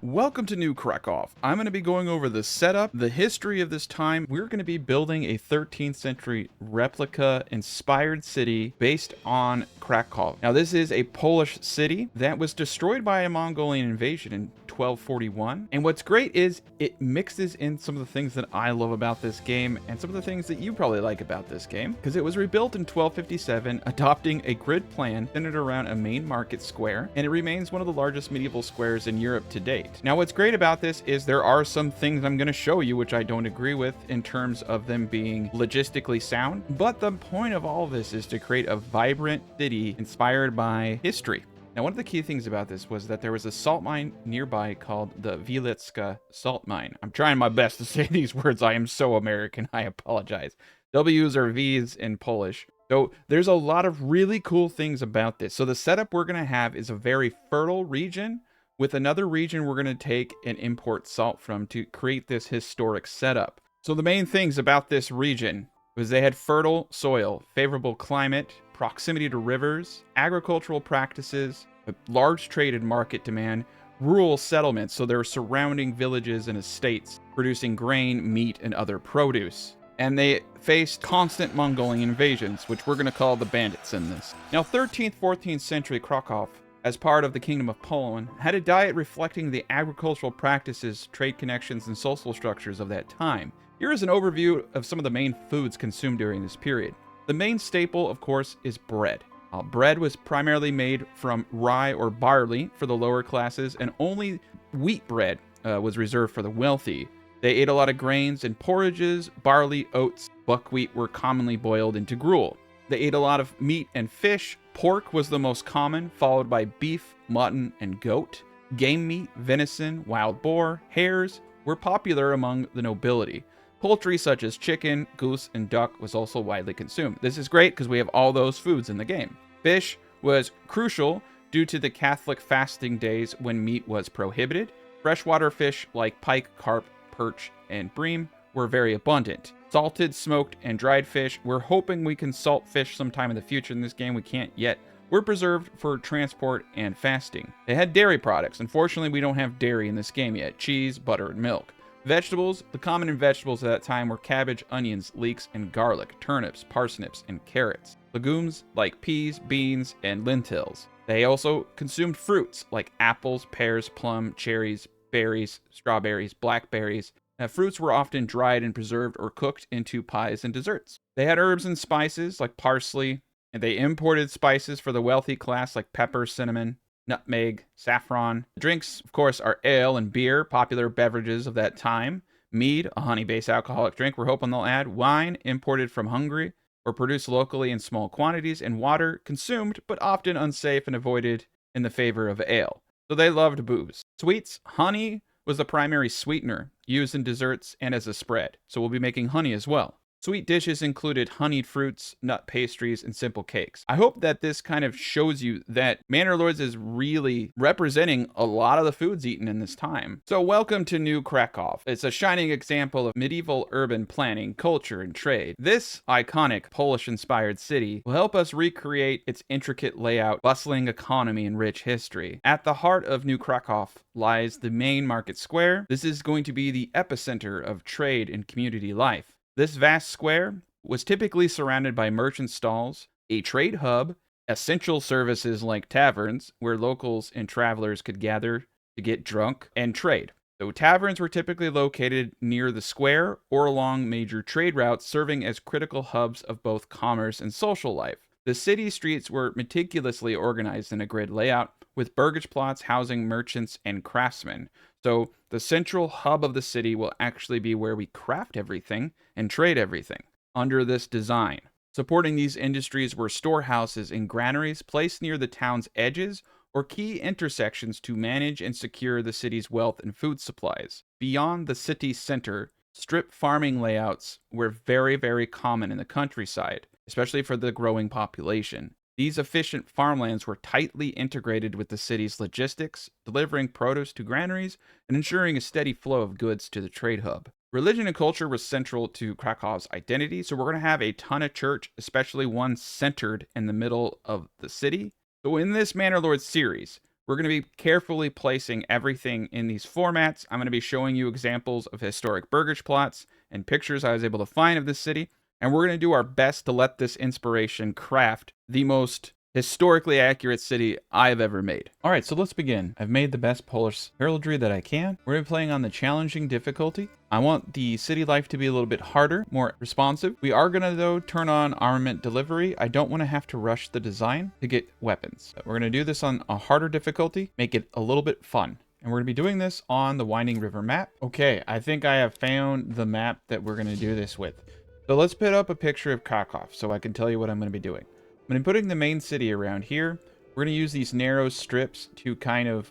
Welcome to New Krakow. I'm going to be going over the setup, the history of this time. We're going to be building a 13th century replica inspired city based on Krakow. Now, this is a Polish city that was destroyed by a Mongolian invasion in 1241. And what's great is it mixes in some of the things that I love about this game and some of the things that you probably like about this game, because it was rebuilt in 1257, adopting a grid plan centered around a main market square, and it remains one of the largest medieval squares in Europe to date. Now, what's great about this is there are some things I'm going to show you which I don't agree with in terms of them being logistically sound, but the point of all of this is to create a vibrant city inspired by history. Now, one of the key things about this was that there was a salt mine nearby called the Wilecka salt mine. I'm trying my best to say these words. I am so American. I apologize. W's or V's in Polish. So there's a lot of really cool things about this. So the setup we're going to have is a very fertile region with another region we're going to take and import salt from to create this historic setup. So the main things about this region was they had fertile soil, favorable climate, proximity to rivers, agricultural practices, a large trade and market demand, rural settlements, so there are surrounding villages and estates producing grain, meat, and other produce. And they faced constant Mongolian invasions, which we're going to call the bandits in this. Now, 13th, 14th century Krakow, as part of the Kingdom of Poland, had a diet reflecting the agricultural practices, trade connections, and social structures of that time. Here is an overview of some of the main foods consumed during this period. The main staple, of course, is bread. Bread was primarily made from rye or barley for the lower classes, and only wheat bread was reserved for the wealthy. They ate a lot of grains and porridges, barley, oats, buckwheat were commonly boiled into gruel. They ate a lot of meat and fish. Pork was the most common, followed by beef, mutton, and goat. Game meat, venison, wild boar, hares were popular among the nobility. Poultry such as chicken, goose, and duck was also widely consumed. This is great because we have all those foods in the game. Fish was crucial due to the Catholic fasting days when meat was prohibited. Freshwater fish like pike, carp, perch, and bream were very abundant. Salted, smoked, and dried fish. We're hoping we can salt fish sometime in the future in this game. We can't yet. Were preserved for transport and fasting. They had dairy products. Unfortunately, we don't have dairy in this game yet. Cheese, butter, and milk. Vegetables. The common vegetables at that time were cabbage, onions, leeks, and garlic, turnips, parsnips, and carrots. Legumes like peas, beans, and lentils. They also consumed fruits like apples, pears, plum, cherries, berries, strawberries, blackberries. Fruits were often dried and preserved or cooked into pies and desserts. They had herbs and spices like parsley, and they imported spices for the wealthy class like pepper, cinnamon, nutmeg, saffron. Drinks, of course, are ale and beer, popular beverages of that time. Mead, a honey-based alcoholic drink, we're hoping they'll add. Wine, imported from Hungary or produced locally in small quantities. And water, consumed but often unsafe and avoided in the favor of ale. So they loved booze. Sweets, honey was the primary sweetener used in desserts and as a spread. So we'll be making honey as well. Sweet dishes included honeyed fruits, nut pastries, and simple cakes. I hope that this kind of shows you that Manor Lords is really representing a lot of the foods eaten in this time. So welcome to New Krakow. It's a shining example of medieval urban planning, culture, and trade. This iconic Polish-inspired city will help us recreate its intricate layout, bustling economy, and rich history. At the heart of New Krakow lies the main market square. This is going to be the epicenter of trade and community life. This vast square was typically surrounded by merchant stalls, a trade hub, essential services like taverns, where locals and travelers could gather to get drunk and trade. So taverns were typically located near the square or along major trade routes, serving as critical hubs of both commerce and social life. The city streets were meticulously organized in a grid layout, with burgage plots housing merchants and craftsmen. So the central hub of the city will actually be where we craft everything and trade everything under this design. Supporting these industries were storehouses and granaries placed near the town's edges or key intersections to manage and secure the city's wealth and food supplies. Beyond the city center, strip farming layouts were very, very common in the countryside, especially for the growing population. These efficient farmlands were tightly integrated with the city's logistics, delivering produce to granaries and ensuring a steady flow of goods to the trade hub. Religion and culture was central to Krakow's identity, so we're going to have a ton of church, especially one centered in the middle of the city. So in this Manor Lords series, We're going to be carefully placing everything in these formats. I'm going to be showing you examples of historic burgage plots and pictures I was able to find of this city. And we're going to do our best to let this inspiration craft the most historically accurate city I've ever made. All right, so let's begin. I've made the best Polish heraldry that I can. We're going to be playing on the challenging difficulty. I want the city life to be a little bit harder, more responsive. We are going to, though, turn on armament delivery. I don't want to have to rush the design to get weapons. We're going to do this on a harder difficulty, make it a little bit fun. And we're going to be doing this on the Winding River map. Okay, I think I have found the map that we're going to do this with. So let's put up a picture of Krakow so I can tell you what I'm going to be doing. I'm going to be putting the main city around here. We're going to use these narrow strips to kind of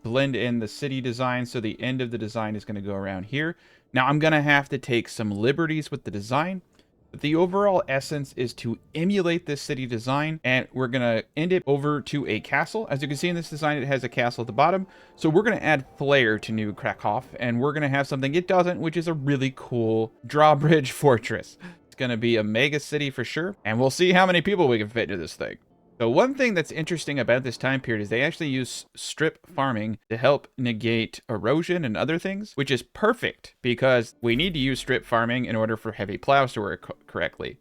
blend in the city design. So the end of the design is going to go around here. Now I'm going to have to take some liberties with the design, but the overall essence is to emulate this city design, and we're going to end it over to a castle. As you can see in this design, it has a castle at the bottom. So we're going to add flair to New Krakow, and we're going to have something it doesn't, which is a really cool drawbridge fortress. It's going to be a mega city for sure, and we'll see how many people we can fit into this thing. So one thing that's interesting about this time period is they actually use strip farming to help negate erosion and other things, which is perfect because we need to use strip farming in order for heavy plows to work correctly.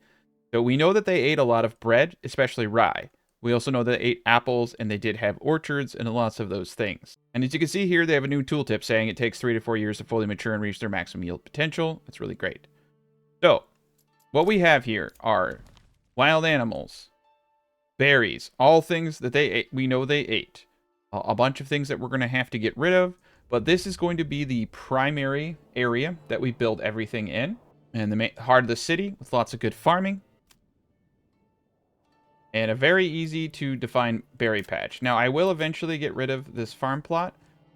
So we know that they ate a lot of bread, especially rye. We also know that they ate apples, and they did have orchards and lots of those things. And as you can see here, they have a new tooltip saying it takes 3 to 4 years to fully mature and reach their maximum yield potential. That's really great. So what we have here are wild animals, berries, all things that they ate. We know they ate. A bunch of things that we're going to have to get rid of, but this is going to be the primary area that we build everything in, and the heart of the city with lots of good farming, and a very easy to define berry patch. Now, I will eventually get rid of this farm plot,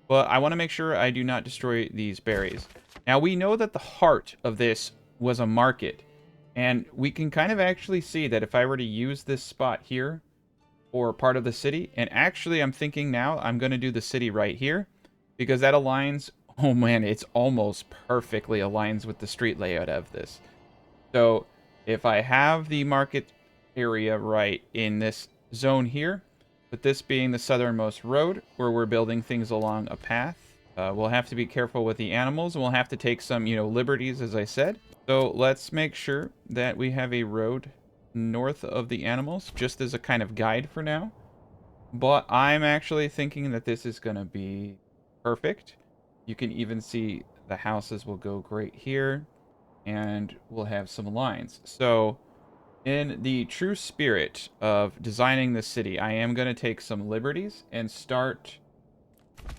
but I want to make sure I do not destroy these berries. Now, we know that the heart of this was a market, and we can kind of actually see that if I were to use this spot here for part of the city, and actually I'm thinking now I'm going to do the city right here because that aligns. Oh man, it's almost perfectly aligns with the street layout of this. So if I have the market area right in this zone here, with this being the southernmost road where we're building things along a path, we'll have to be careful with the animals, and we'll have to take some, liberties, as I said. So let's make sure that we have a road north of the animals, just as a kind of guide for now. But I'm actually thinking that this is going to be perfect. You can even see the houses will go great here, and we'll have some lines. So in the true spirit of designing the city, I am going to take some liberties and start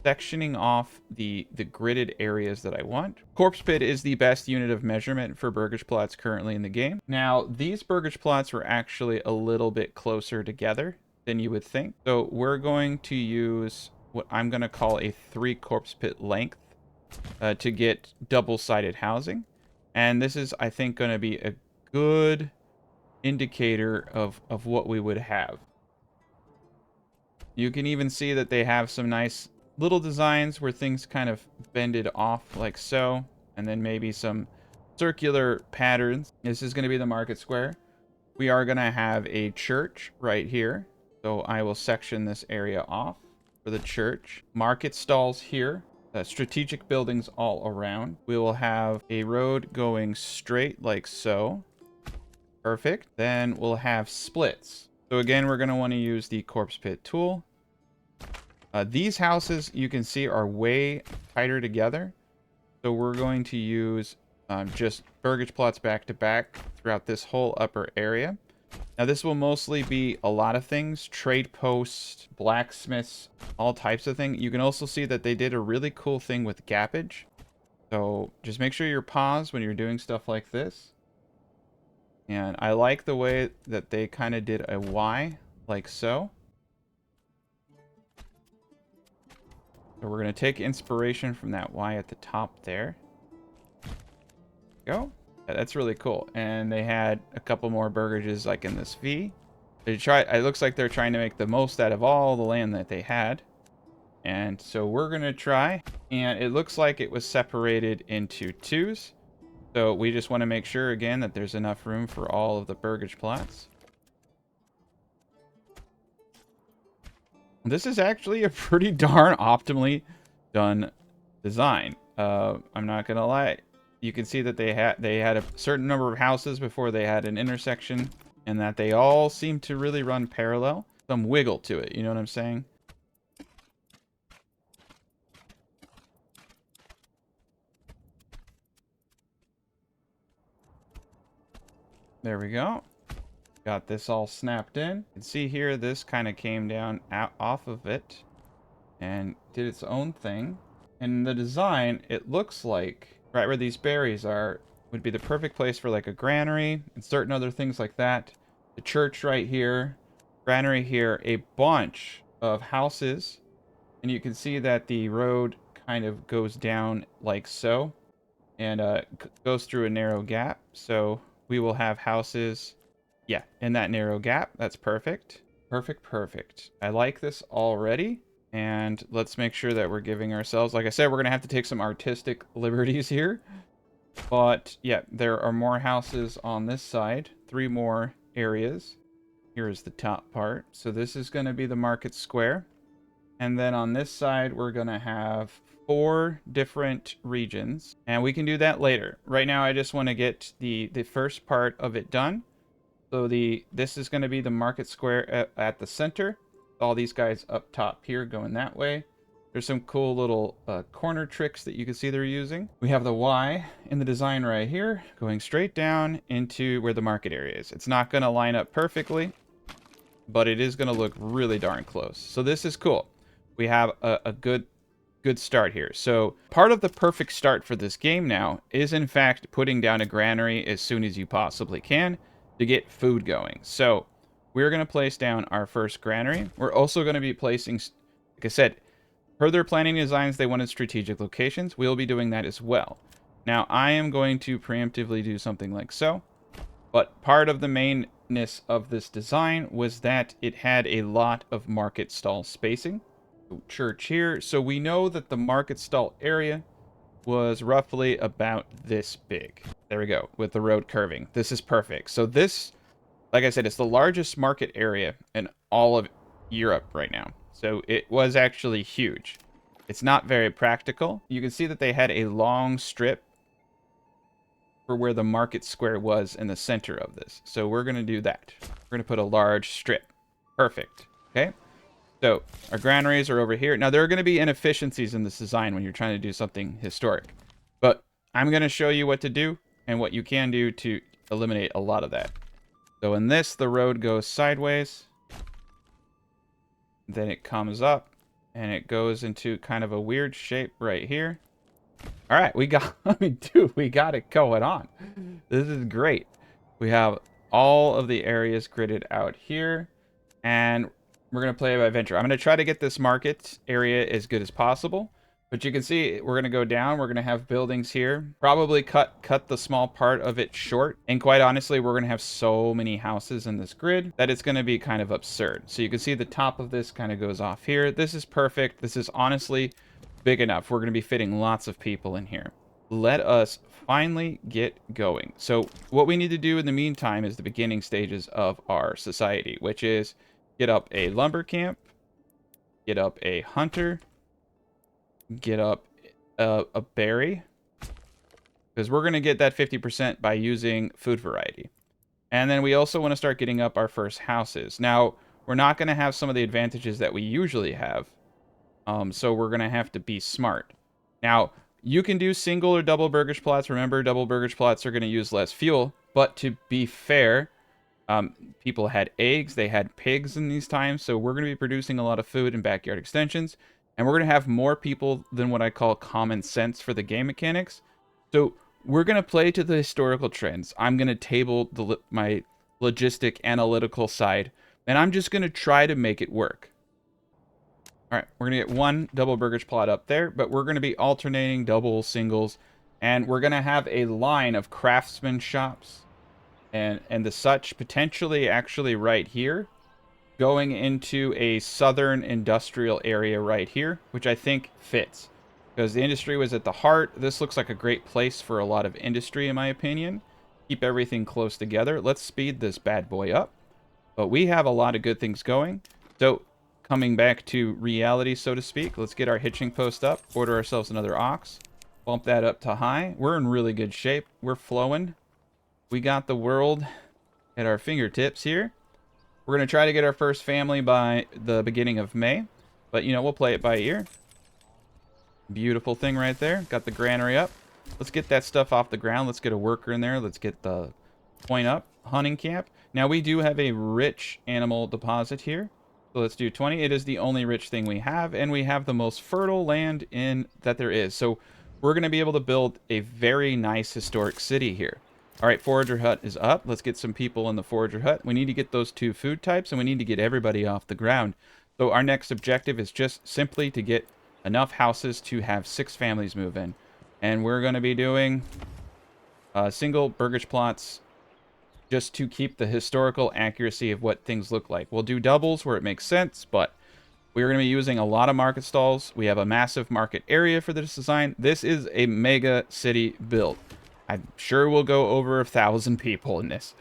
sectioning off the gridded areas that I want. Corpse Pit is the best unit of measurement for burgage plots currently in the game. Now, these burgage plots were actually a little bit closer together than you would think. So we're going to use what I'm going to call a 3 corpse pit length to get double-sided housing. And this is, I think, going to be a good indicator of what we would have. You can even see that they have some nice little designs where things kind of bended off like so, and then maybe some circular patterns. This is going to be the market square. We are going to have a church right here, so I will section this area off for the church. Market stalls here, strategic buildings all around. We will have a road going straight like so. Perfect. Then we'll have splits. So again, we're going to want to use the corpse pit tool. These houses, you can see, are way tighter together. So we're going to use just burgage plots back to back throughout this whole upper area. Now, this will mostly be a lot of things. Trade posts, blacksmiths, all types of things. You can also see that they did a really cool thing with gappage. So just make sure you're paused when you're doing stuff like this. And I like the way that they kind of did a Y, like so. So we're going to take inspiration from that Y at the top there. Go. Yeah, that's really cool. And they had a couple more burgages like in this V. It looks like they're trying to make the most out of all the land that they had. And so we're going to try. And it looks like it was separated into 2s. So we just want to make sure, again, that there's enough room for all of the burgage plots. This is actually a pretty darn optimally done design. I'm not gonna lie. You can see that they had a certain number of houses before they had an intersection, and that they all seem to really run parallel. Some wiggle to it, you know what I'm saying? There we go. Got this all snapped in. You can see here, this kind of came down out off of it and did its own thing. And the design, it looks like right where these berries are would be the perfect place for like a granary and certain other things like that. The church right here, granary here, a bunch of houses. And you can see that the road kind of goes down like so and goes through a narrow gap. So we will have houses, yeah, in that narrow gap. That's perfect. Perfect, perfect. I like this already. And let's make sure that we're giving ourselves, like I said, we're going to have to take some artistic liberties here. But yeah, there are more houses on this side, 3 more areas. Here is the top part. So this is going to be the market square. And then on this side, we're going to have 4 different regions. And we can do that later. Right now, I just want to get the first part of it done. So this is going to be the market square at the center. All these guys up top here going that way. There's some cool little corner tricks that you can see they're using. We have the Y in the design right here, going straight down into where the market area is. It's not going to line up perfectly, but it is going to look really darn close. So this is cool. We have a good start here. So part of the perfect start for this game now is in fact putting down a granary as soon as you possibly can to get food going. So we're going to place down our first granary. We're also going to be placing, like I said, per their planning designs, they wanted strategic locations. We'll be doing that as well. Now, I am going to preemptively do something like so. But part of the mainness of this design was that it had a lot of market stall spacing. Church here. So we know that the market stall area was roughly about this big. There we go, with the road curving. This is perfect. So this, like I said, it's the largest market area in all of Europe right now. So it was actually huge. It's not very practical. You can see that they had a long strip for where the market square was in the center of this. So we're going to do that. We're going to put a large strip. Perfect. Okay. So our granaries are over here. Now, there are going to be inefficiencies in this design when you're trying to do something historic. But I'm going to show you what to do and what you can do to eliminate a lot of that. So in this, the road goes sideways. Then it comes up. And it goes into kind of a weird shape right here. All right, we got, I mean, dude, we got it going on. This is great. We have all of the areas gridded out here. And we're going to play by adventure. I'm going to try to get this market area as good as possible. But you can see we're going to go down. We're going to have buildings here. Probably cut the small part of it short. And quite honestly, we're going to have so many houses in this grid that it's going to be kind of absurd. So you can see the top of this kind of goes off here. This is perfect. This is honestly big enough. We're going to be fitting lots of people in here. Let us finally get going. So what we need to do in the meantime is the beginning stages of our society, which is get up a lumber camp, get up a hunter, get up a berry, because we're going to get that 50% by using food variety. And then we also want to start getting up our first houses. Now, we're not going to have some of the advantages that we usually have, so we're going to have to be smart. Now, you can do single or double burgage plots. Remember, double burgage plots are going to use less fuel, but to be fair, people had eggs, they had pigs in these times, so we're going to be producing a lot of food and backyard extensions. And we're going to have more people than what I call common sense for the game mechanics. So we're going to play to the historical trends. I'm going to table my logistic analytical side, and I'm just going to try to make it work. All right, we're going to get one double burgage plot up there, but we're going to be alternating doubles, singles, and we're going to have a line of craftsman shops and the such, potentially actually right here, going into a southern industrial area right here, which I think fits because the industry was at the heart. This looks like a great place for a lot of industry, in my opinion. Keep everything close together. Let's speed this bad boy up. But we have a lot of good things going. So coming back to reality, so to speak. Let's get our hitching post up, order ourselves another ox, bump that up to high. We're in really good shape. We're flowing. We got the world at our fingertips here. We're going to try to get our first family by the beginning of May, but you know, we'll play it by ear. Beautiful thing right there. Got the granary up. Let's get that stuff off the ground. Let's get a worker in there. Let's get the point up. Hunting camp. Now we do have a rich animal deposit here. So let's do 20. It is the only rich thing we have, and we have the most fertile land in that there is. So we're going to be able to build a very nice historic city here. All right, forager hut is up. Let's get some people in the forager hut. We need to get those 2 food types, and we need to get everybody off the ground. So our next objective is just simply to get enough houses to have 6 families move in. And we're going to be doing single burgage plots just to keep the historical accuracy of what things look like. We'll do doubles where it makes sense, but we're going to be using a lot of market stalls. We have a massive market area for this design. This is a mega city build. I'm sure we'll go over 1,000 people in this.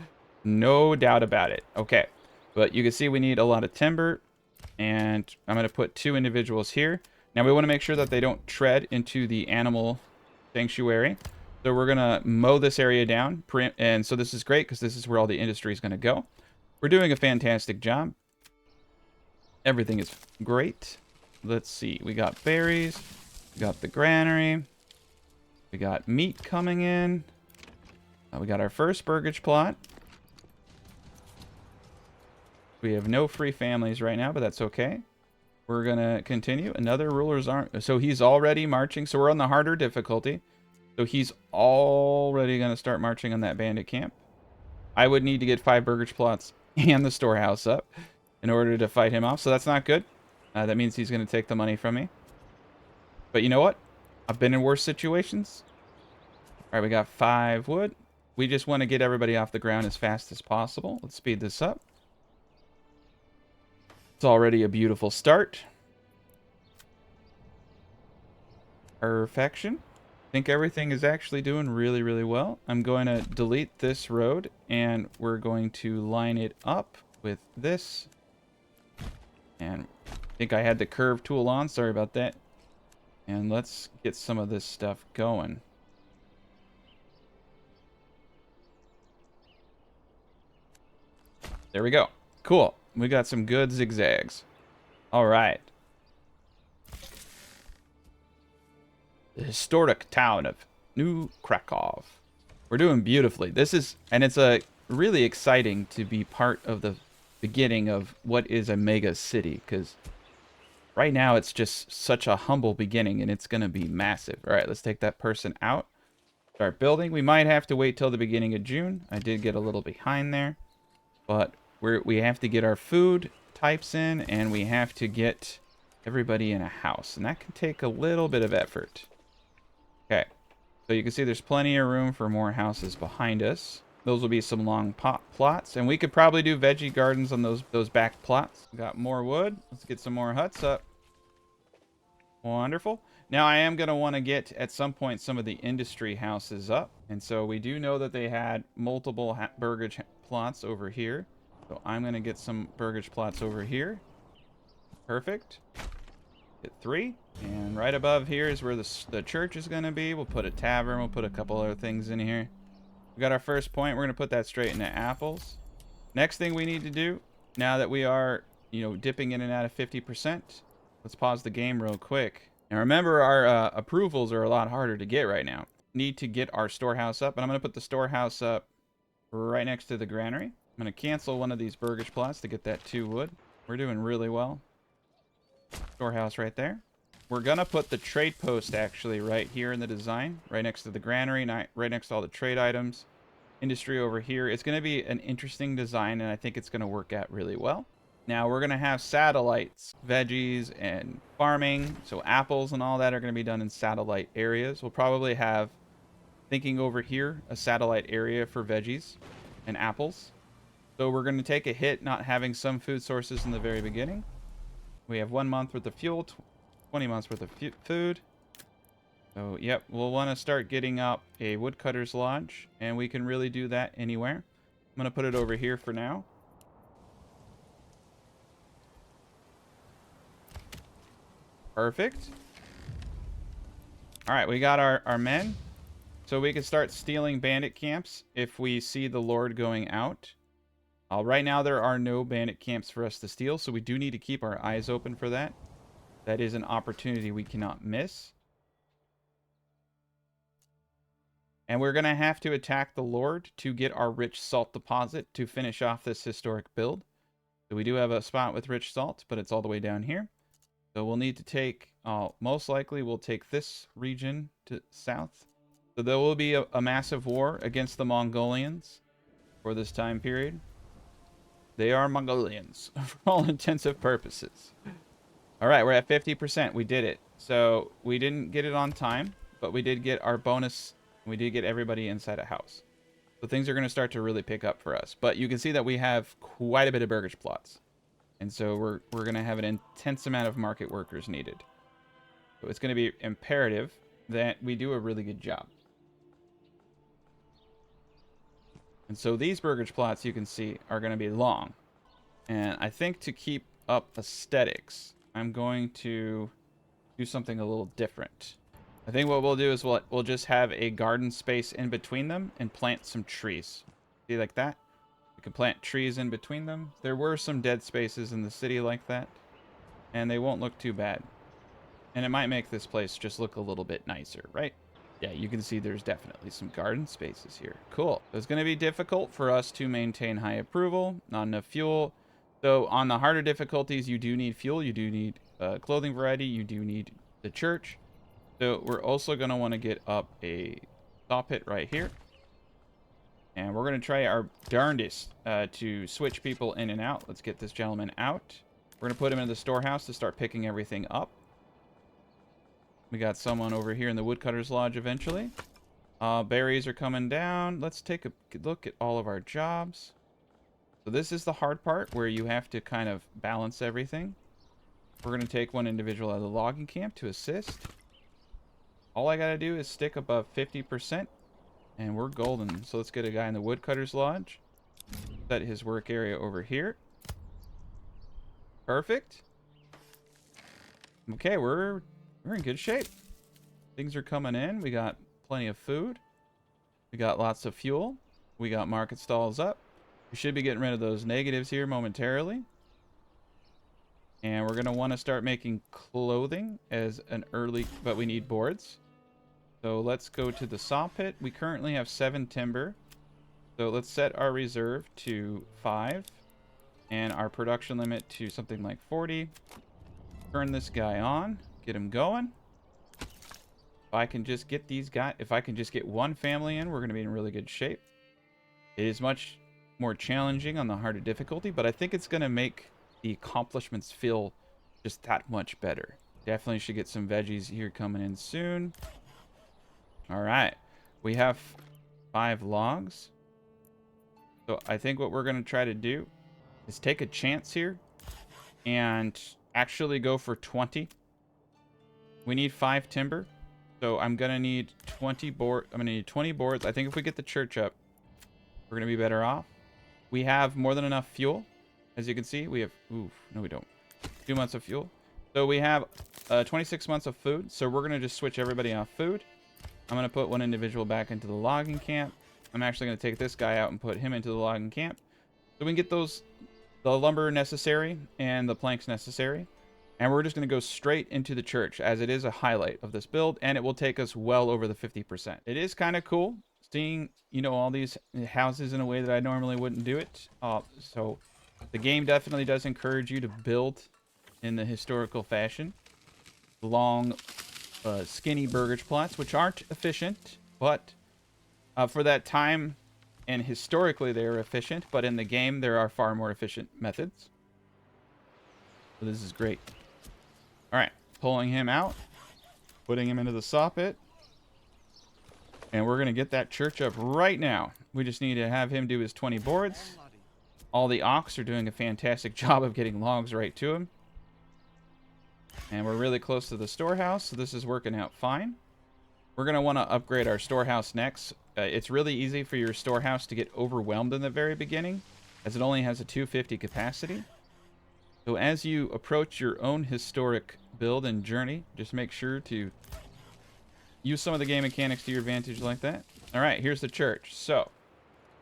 No doubt about it. Okay, but you can see we need a lot of timber, and I'm going to put 2 individuals here. Now we want to make sure that they don't tread into the animal sanctuary. So we're going to mow this area down. And so this is great because this is where all the industry is going to go. We're doing a fantastic job. Everything is great. Let's see. We got berries. We got the granary. We got meat coming in. We got our first burgage plot. We have no free families right now, but that's okay. We're going to continue. Another ruler's arm. So he's already marching. So we're on the harder difficulty. So he's already going to start marching on that bandit camp. I would need to get 5 burgage plots and the storehouse up in order to fight him off. So that's not good. That means he's going to take the money from me. But you know what? I've been in worse situations. All right, we got 5 wood. We just want to get everybody off the ground as fast as possible. Let's speed this up. It's already a beautiful start. Perfection. I think everything is actually doing really, really well. I'm going to delete this road, and we're going to line it up with this. And I think I had the curve tool on. Sorry about that. And let's get some of this stuff going. There we go. Cool. We got some good zigzags. All right. The historic town of New Krakow. We're doing beautifully. This is, and it's a really exciting to be part of the beginning of what is a mega city, because right now it's just such a humble beginning, and it's going to be massive. All right, let's take that person out. Start building. We might have to wait till the beginning of June. I did get a little behind there, but we have to get our food types in, and we have to get everybody in a house, and that can take a little bit of effort. Okay, so you can see there's plenty of room for more houses behind us. Those will be some long plots, and we could probably do veggie gardens on those back plots. We got more wood. Let's get some more huts up. Wonderful. Now I am going to want to get at some point some of the industry houses up, and so we do know that they had multiple burgage plots over here. So I'm going to get some burgage plots over here. Perfect. Get 3. And right above here is where the church is going to be. We'll put a tavern. We'll put a couple other things in here. We got our first point. We're going to put that straight into apples. Next thing we need to do, now that we are, dipping in and out of 50%, let's pause the game real quick. Now remember, our approvals are a lot harder to get right now. Need to get our storehouse up, and I'm going to put the storehouse up right next to the granary. I'm going to cancel one of these burgage plots to get that 2 wood. We're doing really well. Storehouse right there. We're going to put the trade post actually right here in the design, right next to the granary, right next to all the trade items. Industry over here. It's going to be an interesting design, and I think it's going to work out really well. Now we're going to have satellites, veggies, and farming. So apples and all that are going to be done in satellite areas. We'll probably have, thinking over here, a satellite area for veggies and apples. So we're going to take a hit not having some food sources in the very beginning. We have 1 month worth of fuel, 20 months worth of food. So, yep, we'll want to start getting up a woodcutter's lodge, and we can really do that anywhere. I'm going to put it over here for now. Perfect. All right, we got our men. So we can start stealing bandit camps if we see the Lord going out. Right now, there are no bandit camps for us to steal, so we do need to keep our eyes open for that. That is an opportunity we cannot miss. And we're going to have to attack the Lord to get our rich salt deposit to finish off this historic build. So we do have a spot with rich salt, but it's all the way down here. So we'll need to take, most likely we'll take this region to south. So there will be a massive war against the Mongolians for this time period. They are Mongolians for all intensive purposes. All right, we're at 50%. We did it. So we didn't get it on time, but we did get our bonus. We did get everybody inside a house. So things are going to start to really pick up for us. But you can see that we have quite a bit of burgage plots. And so we're going to have an intense amount of market workers needed. So it's going to be imperative that we do a really good job. And so these burgage plots, you can see, are going to be long. And I think to keep up aesthetics, I'm going to do something a little different. I think what we'll do is we'll just have a garden space in between them and plant some trees. See, like that? We can plant trees in between them. There were some dead spaces in the city like that, and they won't look too bad. And it might make this place just look a little bit nicer, right? Yeah, you can see there's definitely some garden spaces here. Cool. So it's going to be difficult for us to maintain high approval, not enough fuel. So on the harder difficulties, you do need fuel, you do need clothing variety, you do need the church. So we're also going to want to get up a saw pit right here. And we're going to try our darndest to switch people in and out. Let's get this gentleman out. We're going to put him in the storehouse to start picking everything up. We got someone over here in the woodcutter's lodge eventually. Berries are coming down. Let's take a look at all of our jobs. So this is the hard part where you have to kind of balance everything. We're going to take one individual out of the logging camp to assist. All I got to do is stick above 50%. And we're golden. So let's get a guy in the woodcutter's lodge. Set his work area over here. Perfect. Okay, we're in good shape. Things are coming in. We got plenty of food. We got lots of fuel. We got market stalls up. We should be getting rid of those negatives here momentarily. And we're going to want to start making clothing as an early... But we need boards. So let's go to the saw pit. We currently have 7 timber. So let's set our reserve to 5. And our production limit to something like 40. Turn this guy on. Get him going. If I can just get these guys... If I can just get one family in, we're going to be in really good shape. It is much more challenging on the harder difficulty, but I think it's going to make the accomplishments feel just that much better. Definitely should get some veggies here coming in soon. All right. We have 5 logs. So I think what we're going to try to do is take a chance here and actually go for 20. We need 5 timber. So I'm going to need 20 board. I'm going to need 20 boards. I think if we get the church up, we're going to be better off. We have more than enough fuel. As you can see, we have... Oof, no, we don't. 2 months of fuel. So we have 26 months of food. So we're going to just switch everybody off food. I'm going to put one individual back into the logging camp. I'm actually going to take this guy out and put him into the logging camp. So we can get the lumber necessary and the planks necessary. And we're just going to go straight into the church, as it is a highlight of this build. And it will take us well over the 50%. It is kind of cool seeing, you know, all these houses in a way that I normally wouldn't do it. So the game definitely does encourage you to build in the historical fashion. Long, skinny burgage plots, which aren't efficient, but for that time and historically they are efficient, but in the game there are far more efficient methods. So this is great. All right, pulling him out, putting him into the saw pit, and we're going to get that church up right now. We just need to have him do his 20 boards. All the ox are doing a fantastic job of getting logs right to him. And we're really close to the storehouse, so this is working out fine. We're going to want to upgrade our storehouse next. It's really easy for your storehouse to get overwhelmed in the very beginning, as it only has a 250 capacity. So as you approach your own historic build and journey. Just make sure to use some of the game mechanics to your advantage like that. All right, here's the church. So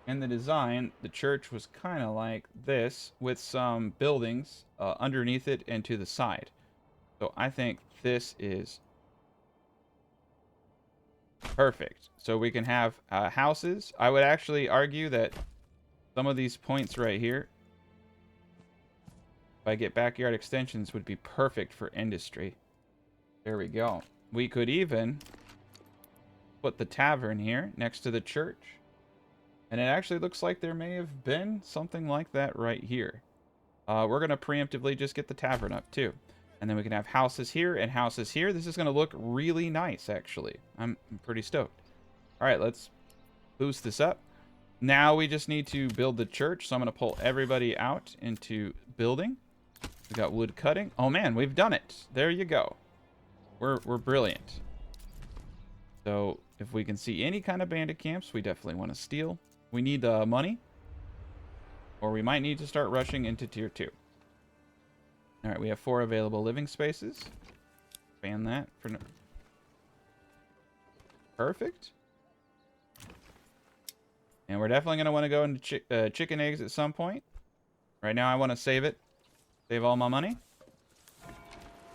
in the design, the church was kind of like this with some buildings underneath it and to the side. So I think this is perfect. So we can have houses. I would actually argue that some of these points right here, if I get backyard extensions, would be perfect for industry. There we go. We could even put the tavern here next to the church. And it actually looks like there may have been something like that right here. We're going to preemptively just get the tavern up too. And then we can have houses here and houses here. This is going to look really nice, actually. I'm pretty stoked. All right, let's boost this up. Now we just need to build the church. So I'm going to pull everybody out into building. We got wood cutting. Oh man, we've done it. There you go. We're brilliant. So if we can see any kind of bandit camps, we definitely want to steal. We need money, or we might need to start rushing into tier 2. All right, we have 4 available living spaces. Expand that for perfect. And we're definitely going to want to go into chicken eggs at some point. Right now, I want to save it. Save all my money.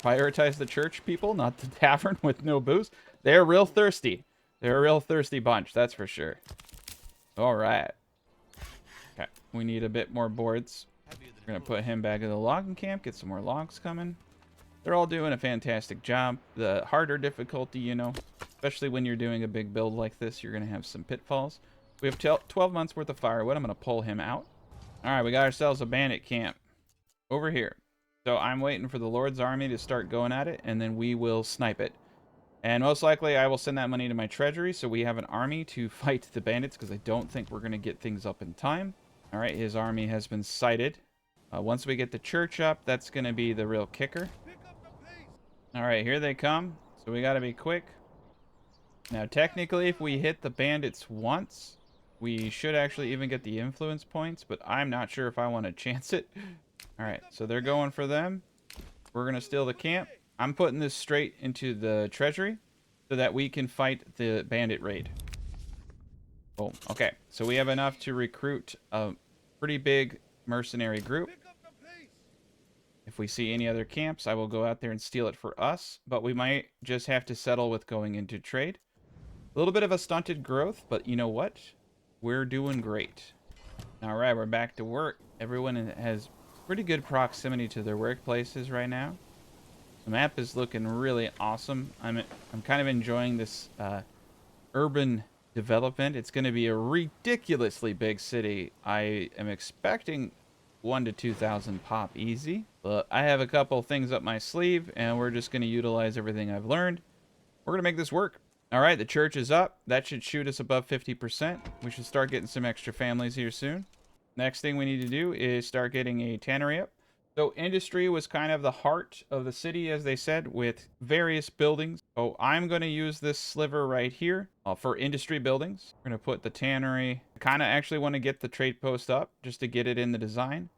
Prioritize the church people, not the tavern with no booze. They're real thirsty. They're a real thirsty bunch, that's for sure. All right. Okay, we need a bit more boards. We're going to put him back in the logging camp, get some more logs coming. They're all doing a fantastic job. The harder difficulty, you know, especially when you're doing a big build like this, you're going to have some pitfalls. We have 12 months worth of firewood. I'm going to pull him out. All right, we got ourselves a bandit camp over here. So I'm waiting for the Lord's army to start going at it, and then we will snipe it. And most likely, I will send that money to my treasury, so we have an army to fight the bandits, because I don't think we're going to get things up in time. All right, his army has been sighted. Once we get the church up, that's going to be the real kicker. All right, here they come. So we got to be quick. Now, technically, if we hit the bandits once, we should actually even get the influence points, but I'm not sure if I want to chance it. All right, so they're going for them. We're going to steal the camp. I'm putting this straight into the treasury so that we can fight the bandit raid. Oh, okay. So we have enough to recruit a pretty big mercenary group. If we see any other camps, I will go out there and steal it for us, but we might just have to settle with going into trade. A little bit of a stunted growth, but you know what? We're doing great. All right, we're back to work. Everyone has pretty good proximity to their workplaces right now. The map is looking really awesome. I'm kind of enjoying this urban development. It's going to be a ridiculously big city. I am expecting 1,000 to 2,000 pop easy. But I have a couple things up my sleeve, and we're just going to utilize everything I've learned. We're going to make this work. All right, the church is up. That should shoot us above 50%. We should start getting some extra families here soon. Next thing we need to do is start getting a tannery up. So industry was kind of the heart of the city, as they said, with various buildings. So I'm going to use this sliver right here for industry buildings. We're going to put the tannery. I kind of actually want to get the trade post up just to get it in the design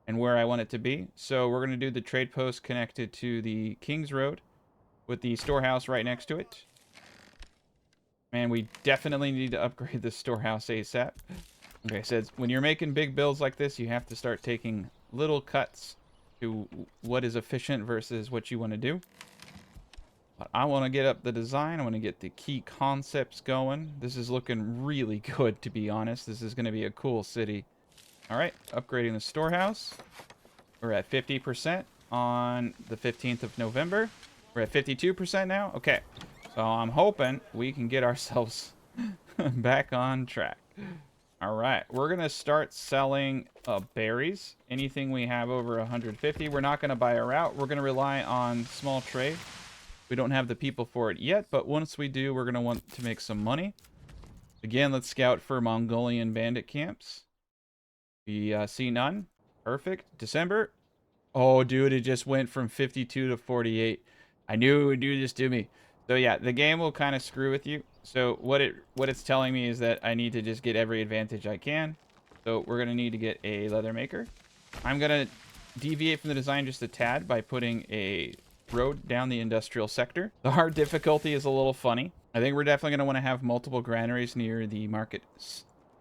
and where I want it to be. So we're going to do the trade post connected to the King's Road with the storehouse right next to it. Man, we definitely need to upgrade the storehouse ASAP. Okay, so when you're making big builds like this, you have to start taking little cuts to what is efficient versus what you want to do. But I want to get up the design. I want to get the key concepts going. This is looking really good, to be honest. This is going to be a cool city. All right, upgrading the storehouse. We're at 50% on the 15th of November. We're at 52% now. Okay, so I'm hoping we can get ourselves back on track. All right, we're going to start selling berries. Anything we have over 150, we're not going to buy a route. We're going to rely on small trade. We don't have the people for it yet, but once we do, we're going to want to make some money. Again, let's scout for Mongolian bandit camps. We see none. Perfect. December. Oh, dude, it just went from 52 to 48. I knew it would do this to me. So yeah, the game will kind of screw with you. So what it's telling me is that I need to just get every advantage I can. So we're going to need to get a leather maker. I'm going to deviate from the design just a tad by putting a road down the industrial sector. The hard difficulty is a little funny. I think we're definitely going to want to have multiple granaries near the market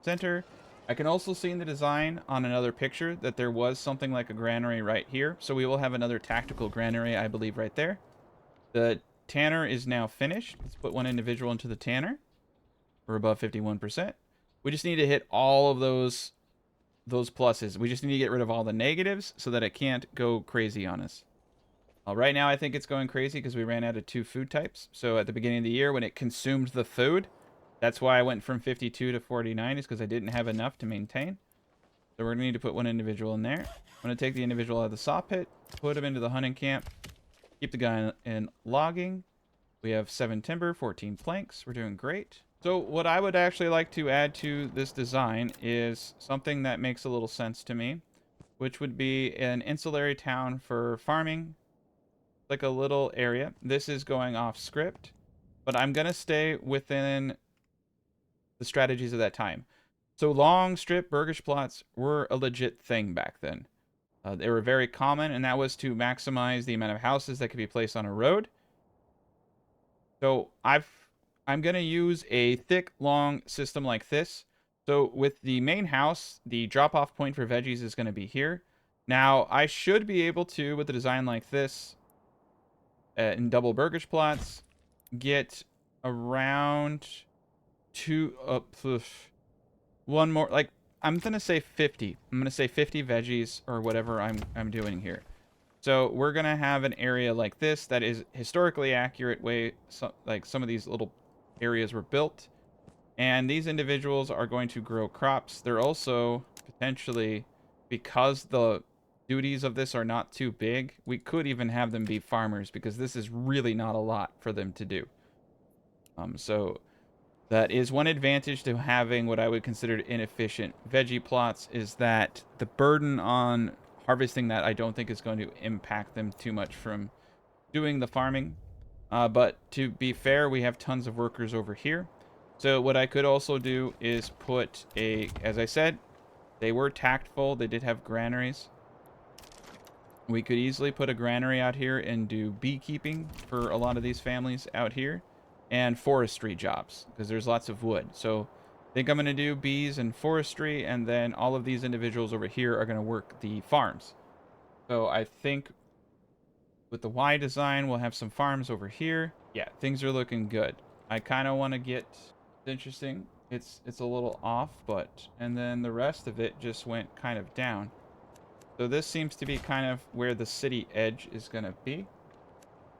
center. I can also see in the design on another picture that there was something like a granary right here. So we will have another tactical granary, I believe, right there. The tanner is now finished. Let's put one individual into the tanner. We're above 51%. We just need to hit all of those pluses. We just need to get rid of all the negatives so that it can't go crazy on us. Right now, I think it's going crazy because we ran out of 2 food types. So at the beginning of the year, when it consumed the food, that's why I went from 52 to 49, is because I didn't have enough to maintain. So we're going to need to put one individual in there. I'm going to take the individual out of the saw pit, put him into the hunting camp, keep the guy in logging. We have 7 timber, 14 planks. We're doing great. So what I would actually like to add to this design is something that makes a little sense to me, which would be an ancillary town for farming, like a little area. This is going off script, but I'm going to stay within the strategies of that time. So long strip burgish plots were a legit thing back then. They were very common, and that was to maximize the amount of houses that could be placed on a road. So I'm going to use a thick, long system like this. So with the main house, the drop-off point for veggies is going to be here. Now, I should be able to, with a design like this, in double burgish plots, get around one more, like, I'm gonna say 50. I'm gonna say 50 veggies or whatever I'm doing here. So we're gonna have an area like this that is historically accurate way, like some of these little areas were built, and these individuals are going to grow crops. They're also potentially, because the duties of this are not too big, we could even have them be farmers, because this is really not a lot for them to do. So that is one advantage to having what I would consider inefficient veggie plots, is that the burden on harvesting that I don't think is going to impact them too much from doing the farming. But to be fair, we have tons of workers over here. So what I could also do is put as I said, they were tactful. They did have granaries. We could easily put a granary out here and do beekeeping for a lot of these families out here, and forestry jobs, because there's lots of wood. So I think I'm going to do bees and forestry, and then all of these individuals over here are going to work the farms. So I think with the Y design, we'll have some farms over here. Yeah, things are looking good. I kind of want to get, it's interesting. It's a little off, but, and then the rest of it just went kind of down. So this seems to be kind of where the city edge is going to be.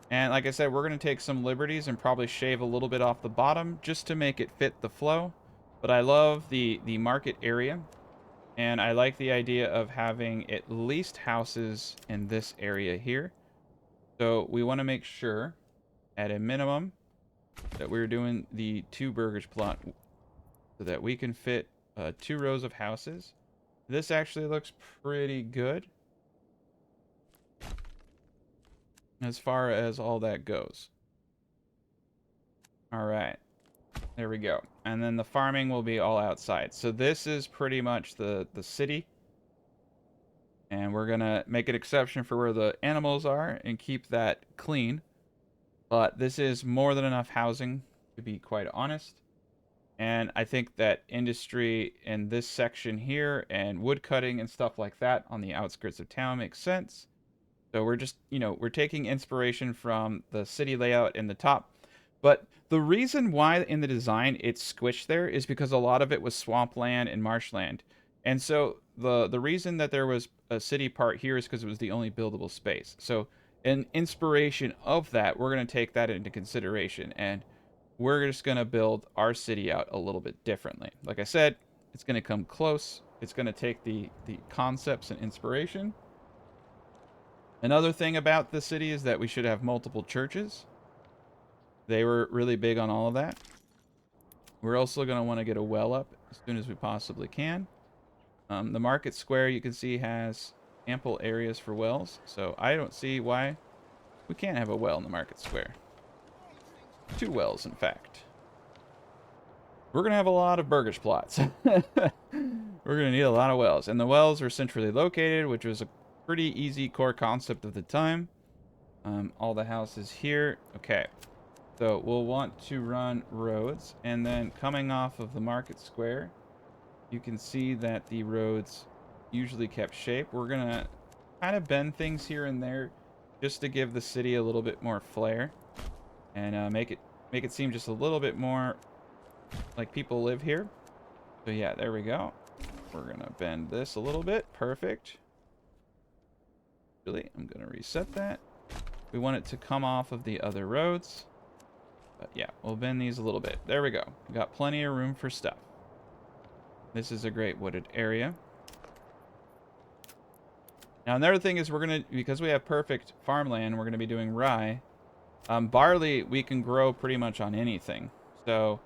And like I said, we're going to take some liberties and probably shave a little bit off the bottom just to make it fit the flow. But I love the market area. And I like the idea of having at least houses in this area here. So we want to make sure, at a minimum, that we're doing the 2 burgers plot so that we can fit 2 rows of houses. This actually looks pretty good as far as all that goes. All right, there we go. And then the farming will be all outside. So this is pretty much the city. And we're going to make an exception for where the animals are and keep that clean. But this is more than enough housing, to be quite honest. And I think that industry in this section here and wood cutting and stuff like that on the outskirts of town makes sense. So we're just, we're taking inspiration from the city layout in the top. But the reason why in the design it's squished there is because a lot of it was swampland and marshland. And so the reason that there was a city part here is because it was the only buildable space. So in inspiration of that, we're going to take that into consideration. And we're just going to build our city out a little bit differently. Like I said, it's going to come close. It's going to take the concepts and inspiration. Another thing about the city is that we should have multiple churches. They were really big on all of that. We're also going to want to get a well up as soon as we possibly can. The market square, you can see, has ample areas for wells. So I don't see why we can't have a well in the market square. 2 wells, in fact. We're going to have a lot of burgage plots. We're going to need a lot of wells. And the wells are centrally located, which was a pretty easy core concept of the time. All the houses here. Okay. So we'll want to run roads, and then coming off of the market square, you can see that the roads usually kept shape. We're gonna kind of bend things here and there just to give the city a little bit more flair and make it seem just a little bit more like people live here. So yeah, there we go. We're gonna bend this a little bit. Perfect. Really, I'm gonna reset that. We want it to come off of the other roads. But yeah, we'll bend these a little bit. There we go. We got plenty of room for stuff. This is a great wooded area. Now another thing is because we have perfect farmland, we're gonna be doing rye. Barley we can grow pretty much on anything. So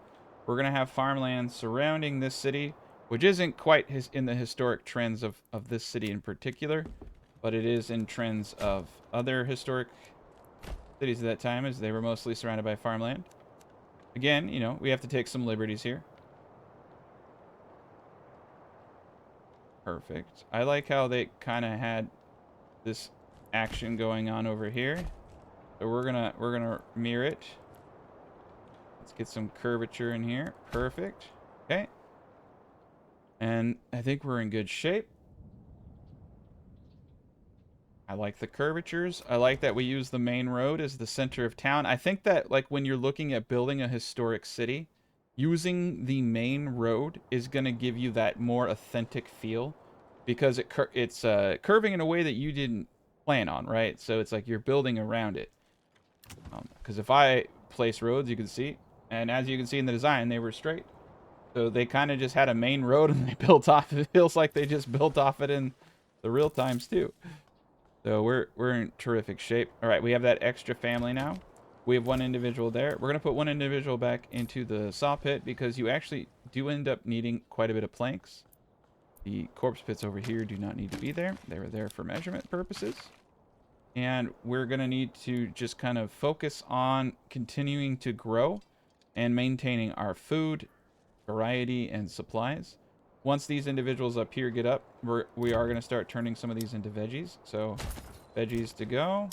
we're gonna have farmland surrounding this city, which isn't quite in the historic trends of this city in particular, but it is in trends of other historic cities at that time, as they were mostly surrounded by farmland. Again, you know, we have to take some liberties here. Perfect. I like how they kind of had this action going on over here. So we're gonna mirror it. Let's get some curvature in here. Perfect. Okay. And I think we're in good shape. I like the curvatures. I like that we use the main road as the center of town. I think that, like, when you're looking at building a historic city, using the main road is going to give you that more authentic feel, because it's curving in a way that you didn't plan on, right? So it's like you're building around it. Because if I place roads, you can see, and as you can see in the design, they were straight. So they kind of just had a main road and they built off. It feels like they just built off it in the real times too. So we're in terrific shape. All right, we have that extra family now. We have one individual there. We're going to put one individual back into the saw pit because you actually do end up needing quite a bit of planks. The corpse pits over here do not need to be there. They were there for measurement purposes. And we're going to need to just kind of focus on continuing to grow and maintaining our food, variety, and supplies. Once these individuals up here get up, we are going to start turning some of these into veggies. So veggies to go.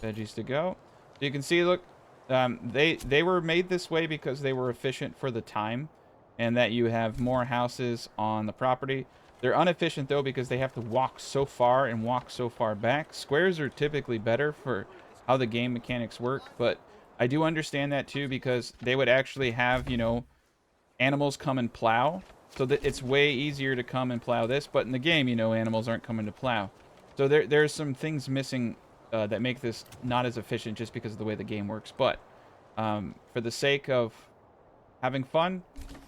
Veggies to go. So you can see, look, they were made this way because they were efficient for the time, and that you have more houses on the property. They're inefficient, though, because they have to walk so far and walk so far back. Squares are typically better for how the game mechanics work, but I do understand that, too, because they would actually have, you know, animals come and plow. So that it's way easier to come and plow this, but in the game, you know, animals aren't coming to plow. So there's some things missing that make this not as efficient just because of the way the game works. But for the sake of having fun,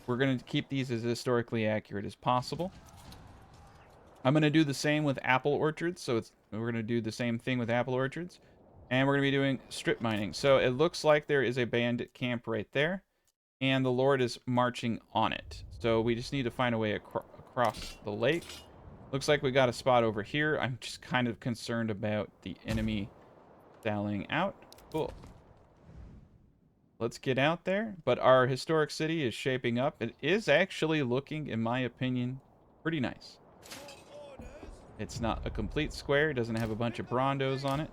we're going to keep these as historically accurate as possible. I'm going to do the same with apple orchards. So we're going to do the same thing with apple orchards. And we're going to be doing strip mining. So it looks like there is a bandit camp right there, and the Lord is marching on it. So we just need to find a way across the lake. Looks like we got a spot over here. I'm just kind of concerned about the enemy sallying out. Cool. Let's get out there. But our historic city is shaping up. It is actually looking, in my opinion, pretty nice. It's not a complete square. It doesn't have a bunch of brondos on it.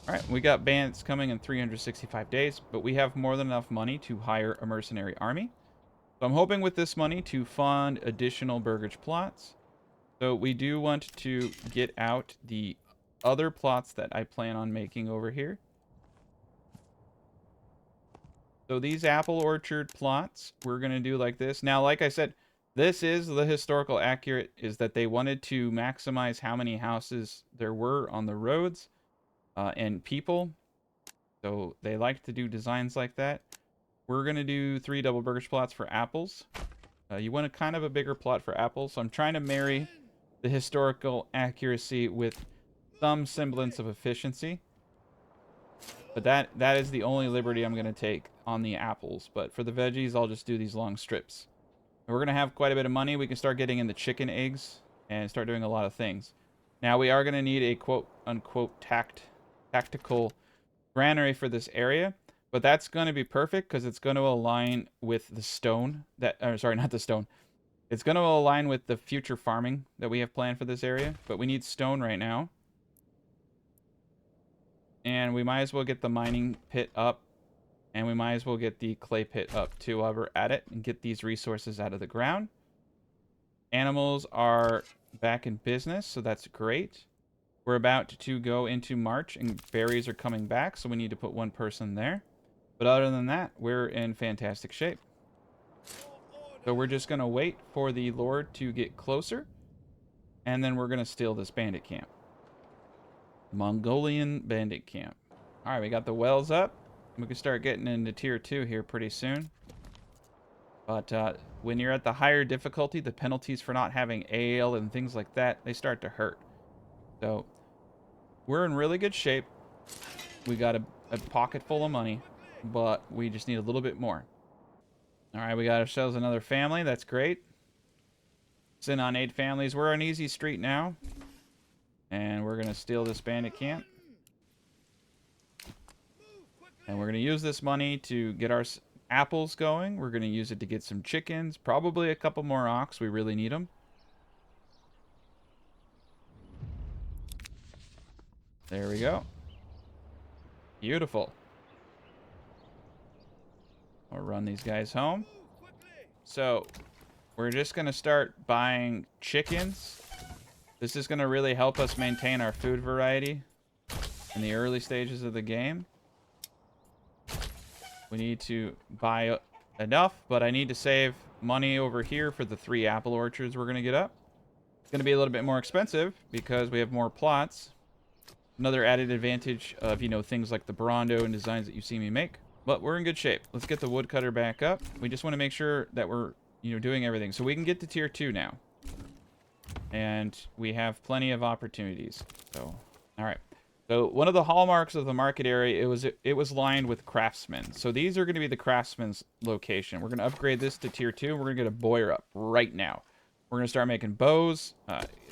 Alright, we got bandits coming in 365 days, but we have more than enough money to hire a mercenary army. So I'm hoping with this money to fund additional burgage plots. So we do want to get out the other plots that I plan on making over here. So these apple orchard plots, we're going to do like this. Now, like I said, this is the historical accurate, is that they wanted to maximize how many houses there were on the roads. And people, so they like to do designs like that. We're going to do 3 double burgage plots for apples. You want a kind of a bigger plot for apples, so I'm trying to marry the historical accuracy with some semblance of efficiency. But that is the only liberty I'm going to take on the apples. But for the veggies, I'll just do these long strips. And we're going to have quite a bit of money. We can start getting in the chicken eggs and start doing a lot of things. Now, we are going to need a quote-unquote tactical granary for this area, but that's going to be perfect because it's going to align with the stone that, or sorry, not the stone, It's going to align with the future farming that we have planned for this area, but we need stone right now. And we might as well get the mining pit up, and we might as well get the clay pit up too while we're at it, and get these resources out of the ground. Animals are back in business, so that's great. We're about to go into March, and berries are coming back, so we need to put one person there. But other than that, we're in fantastic shape. So we're just going to wait for the Lord to get closer, and then we're going to steal this bandit camp. Mongolian bandit camp. All right, we got the wells up. We can start getting into tier 2 here pretty soon. But when you're at the higher difficulty, the penalties for not having ale and things like that, they start to hurt. So we're in really good shape. We got a pocket full of money, but we just need a little bit more. All right, we got ourselves another family. That's great. Sitting on 8 families. We're on easy street now. And we're going to steal this bandit camp. And we're going to use this money to get our apples going. We're going to use it to get some chickens. Probably a couple more ox. We really need them. There we go. Beautiful. We'll run these guys home. So, we're just going to start buying chickens. This is going to really help us maintain our food variety in the early stages of the game. We need to buy enough, but I need to save money over here for the 3 apple orchards we're going to get up. It's going to be a little bit more expensive because we have more plots. Another added advantage of, you know, things like the Brondo and designs that you see me make. But we're in good shape. Let's get the woodcutter back up. We just want to make sure that we're, you know, doing everything. So we can get to tier 2 now. And we have plenty of opportunities. So, all right. So one of the hallmarks of the market area, it was lined with craftsmen. So these are going to be the craftsman's location. We're going to upgrade this to tier 2. We're going to get a boyer up right now. We're going to start making bows.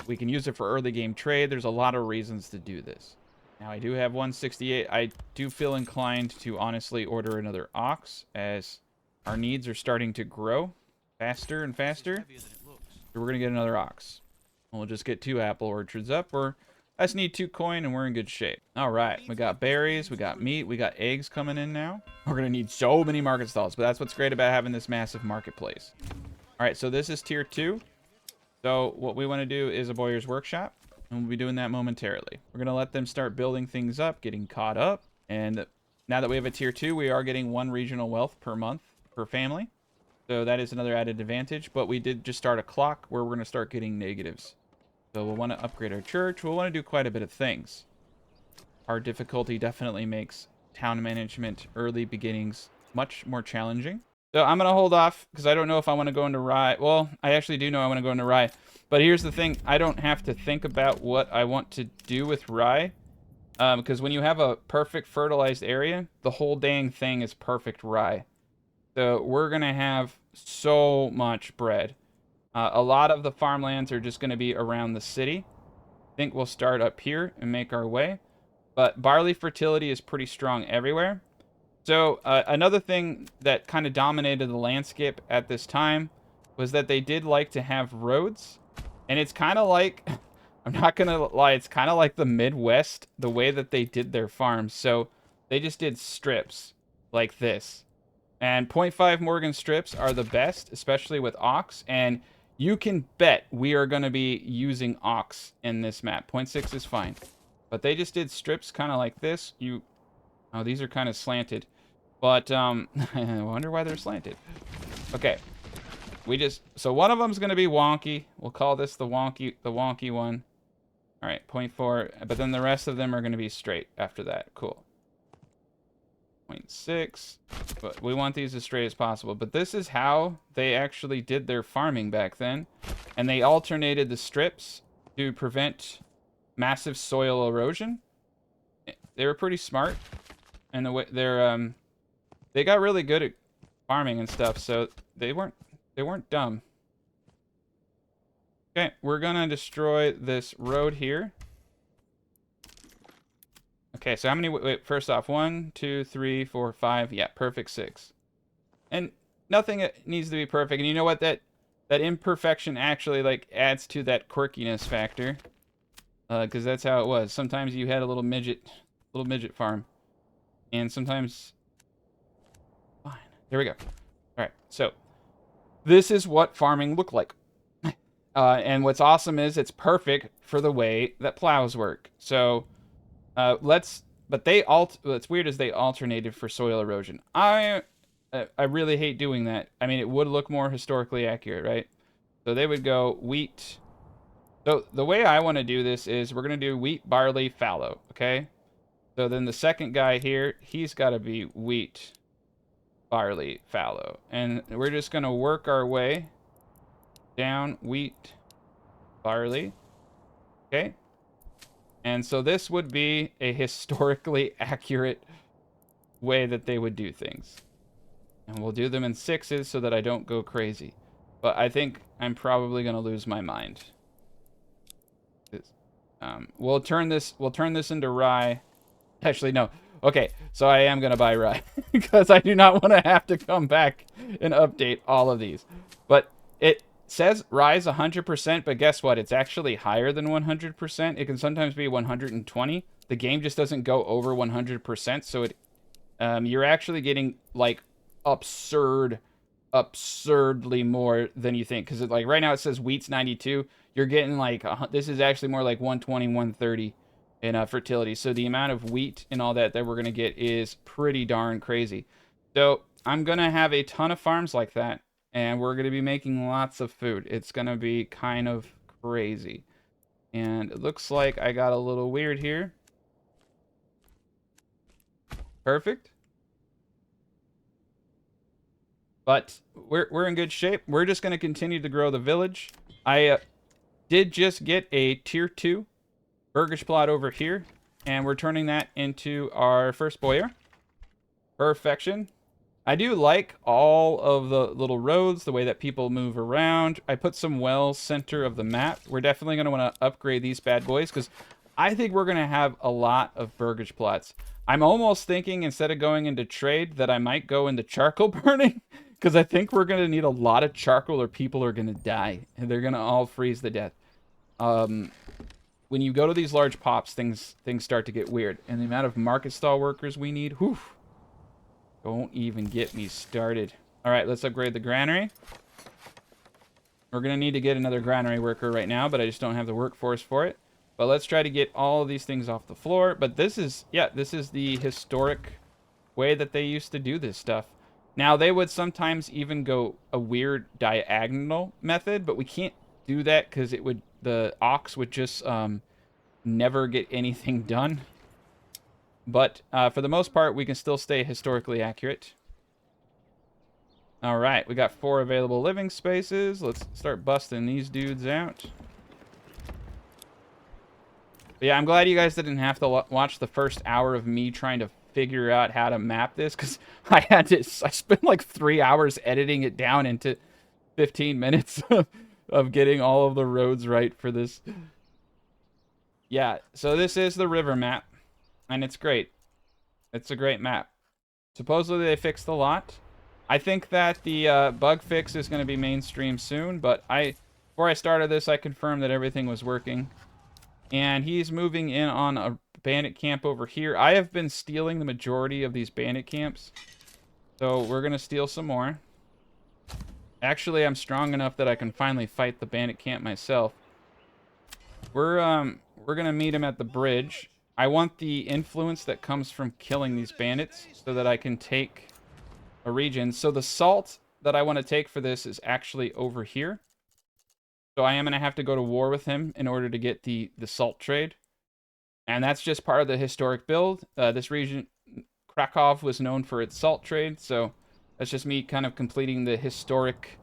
We can use it for early game trade. There's a lot of reasons to do this. Now I do have 168. I do feel inclined to honestly order another ox as our needs are starting to grow faster and faster. So we're going to get another ox. We'll just get 2 apple orchards up. I just need 2 coin and we're in good shape. All right, we got berries, we got meat, we got eggs coming in now. We're gonna need so many market stalls, but that's what's great about having this massive marketplace. All right, so this is tier 2. So what we want to do is a bowyer's workshop, and we'll be doing that momentarily. We're gonna let them start building things up, getting caught up, and now that we have a tier 2, we are getting 1 regional wealth per month per family. So that is another added advantage, but we did just start a clock where we're gonna start getting negatives. So we'll want to upgrade our church. We'll want to do quite a bit of things. Our difficulty definitely makes town management early beginnings much more challenging. So I'm going to hold off because I don't know if I want to go into rye. Well, I actually do know I want to go into rye. But here's the thing. I don't have to think about what I want to do with rye. Because when you have a perfect fertilized area, the whole dang thing is perfect rye. So we're going to have so much bread. A lot of the farmlands are just going to be around the city. I think we'll start up here and make our way. But barley fertility is pretty strong everywhere. So another thing that kind of dominated the landscape at this time was that they did like to have roads. And it's kind of like, I'm not going to lie, it's kind of like the Midwest, the way that they did their farms. So they just did strips like this. And 0.5 Morgan strips are the best, especially with ox. And you can bet we are going to be using ox in this map. 0.6 is fine. But they just did strips kind of like this. Oh, these are kind of slanted. But, I wonder why they're slanted. Okay. So one of them's going to be wonky. We'll call this the wonky one. All right, 0.4. But then the rest of them are going to be straight after that. Cool. 0.6, but we want these as straight as possible. But this is how they actually did their farming back then, and they alternated the strips to prevent massive soil erosion. They were pretty smart, and the way they got really good at farming and stuff, so they weren't dumb. Okay, we're gonna destroy this road here. Okay, so how many... Wait, first off, 1, 2, 3, 4, 5. Yeah, perfect 6. And nothing needs to be perfect. And you know what? that imperfection actually like adds to that quirkiness factor. Because that's how it was. Sometimes you had a little midget farm, and sometimes fine. There we go. All right, so this is what farming looked like. And what's awesome is it's perfect for the way that plows work. So but what's weird is they alternated for soil erosion. I really hate doing that. I mean, it would look more historically accurate, right? So they would go wheat. So the way I want to do this is we're going to do wheat, barley, fallow, okay? So then the second guy here, he's got to be wheat, barley, fallow. And we're just going to work our way down wheat, barley, okay? And so this would be a historically accurate way that they would do things. And we'll do them in sixes so that I don't go crazy. But I think I'm probably going to lose my mind. We'll turn this into rye. Actually, no. Okay, so I am going to buy rye because I do not want to have to come back and update all of these. But it says rye is 100%, but guess what? It's actually higher than 100%. It can sometimes be 120. The game just doesn't go over 100%, so you're actually getting like absurdly more than you think, because like right now it says wheat's 92. You're getting like this is actually more like 120, 130 in fertility. So the amount of wheat and all that we're gonna get is pretty darn crazy. So I'm gonna have a ton of farms like that, and we're gonna be making lots of food. It's gonna be kind of crazy. And it looks like I got a little weird here. Perfect. But we're in good shape. We're just going to continue to grow the village. I did just get a tier 2 burgage plot over here, and we're turning that into our first boyar. Perfection. I do like all of the little roads, the way that people move around. I put some wells center of the map. We're definitely going to want to upgrade these bad boys because I think we're going to have a lot of burgage plots. I'm almost thinking instead of going into trade that I might go into charcoal burning because I think we're going to need a lot of charcoal or people are going to die and they're going to all freeze to death. When you go to these large pops, things start to get weird. And the amount of market stall workers we need, whew. Don't even get me started. All right, let's upgrade the granary. We're going to need to get another granary worker right now, but I just don't have the workforce for it. But let's try to get all of these things off the floor. But this is the historic way that they used to do this stuff. Now, they would sometimes even go a weird diagonal method, but we can't do that because the ox would just never get anything done. But for the most part, we can still stay historically accurate. All right, we got 4 available living spaces. Let's start busting these dudes out. But yeah, I'm glad you guys didn't have to watch the first hour of me trying to figure out how to map this, because I spent like 3 hours editing it down into 15 minutes of getting all of the roads right for this. Yeah, so this is the river map, and it's great. It's a great map. Supposedly they fixed a lot. I think that the bug fix is going to be mainstream soon, but before I started this, I confirmed that everything was working. And he's moving in on a bandit camp over here. I have been stealing the majority of these bandit camps, so we're going to steal some more. Actually, I'm strong enough that I can finally fight the bandit camp myself. We're going to meet him at the bridge. I want the influence that comes from killing these bandits so that I can take a region. So the salt that I want to take for this is actually over here. So I am going to have to go to war with him in order to get the salt trade. And that's just part of the historic build. This region, Krakow, was known for its salt trade. So that's just me kind of completing the historic.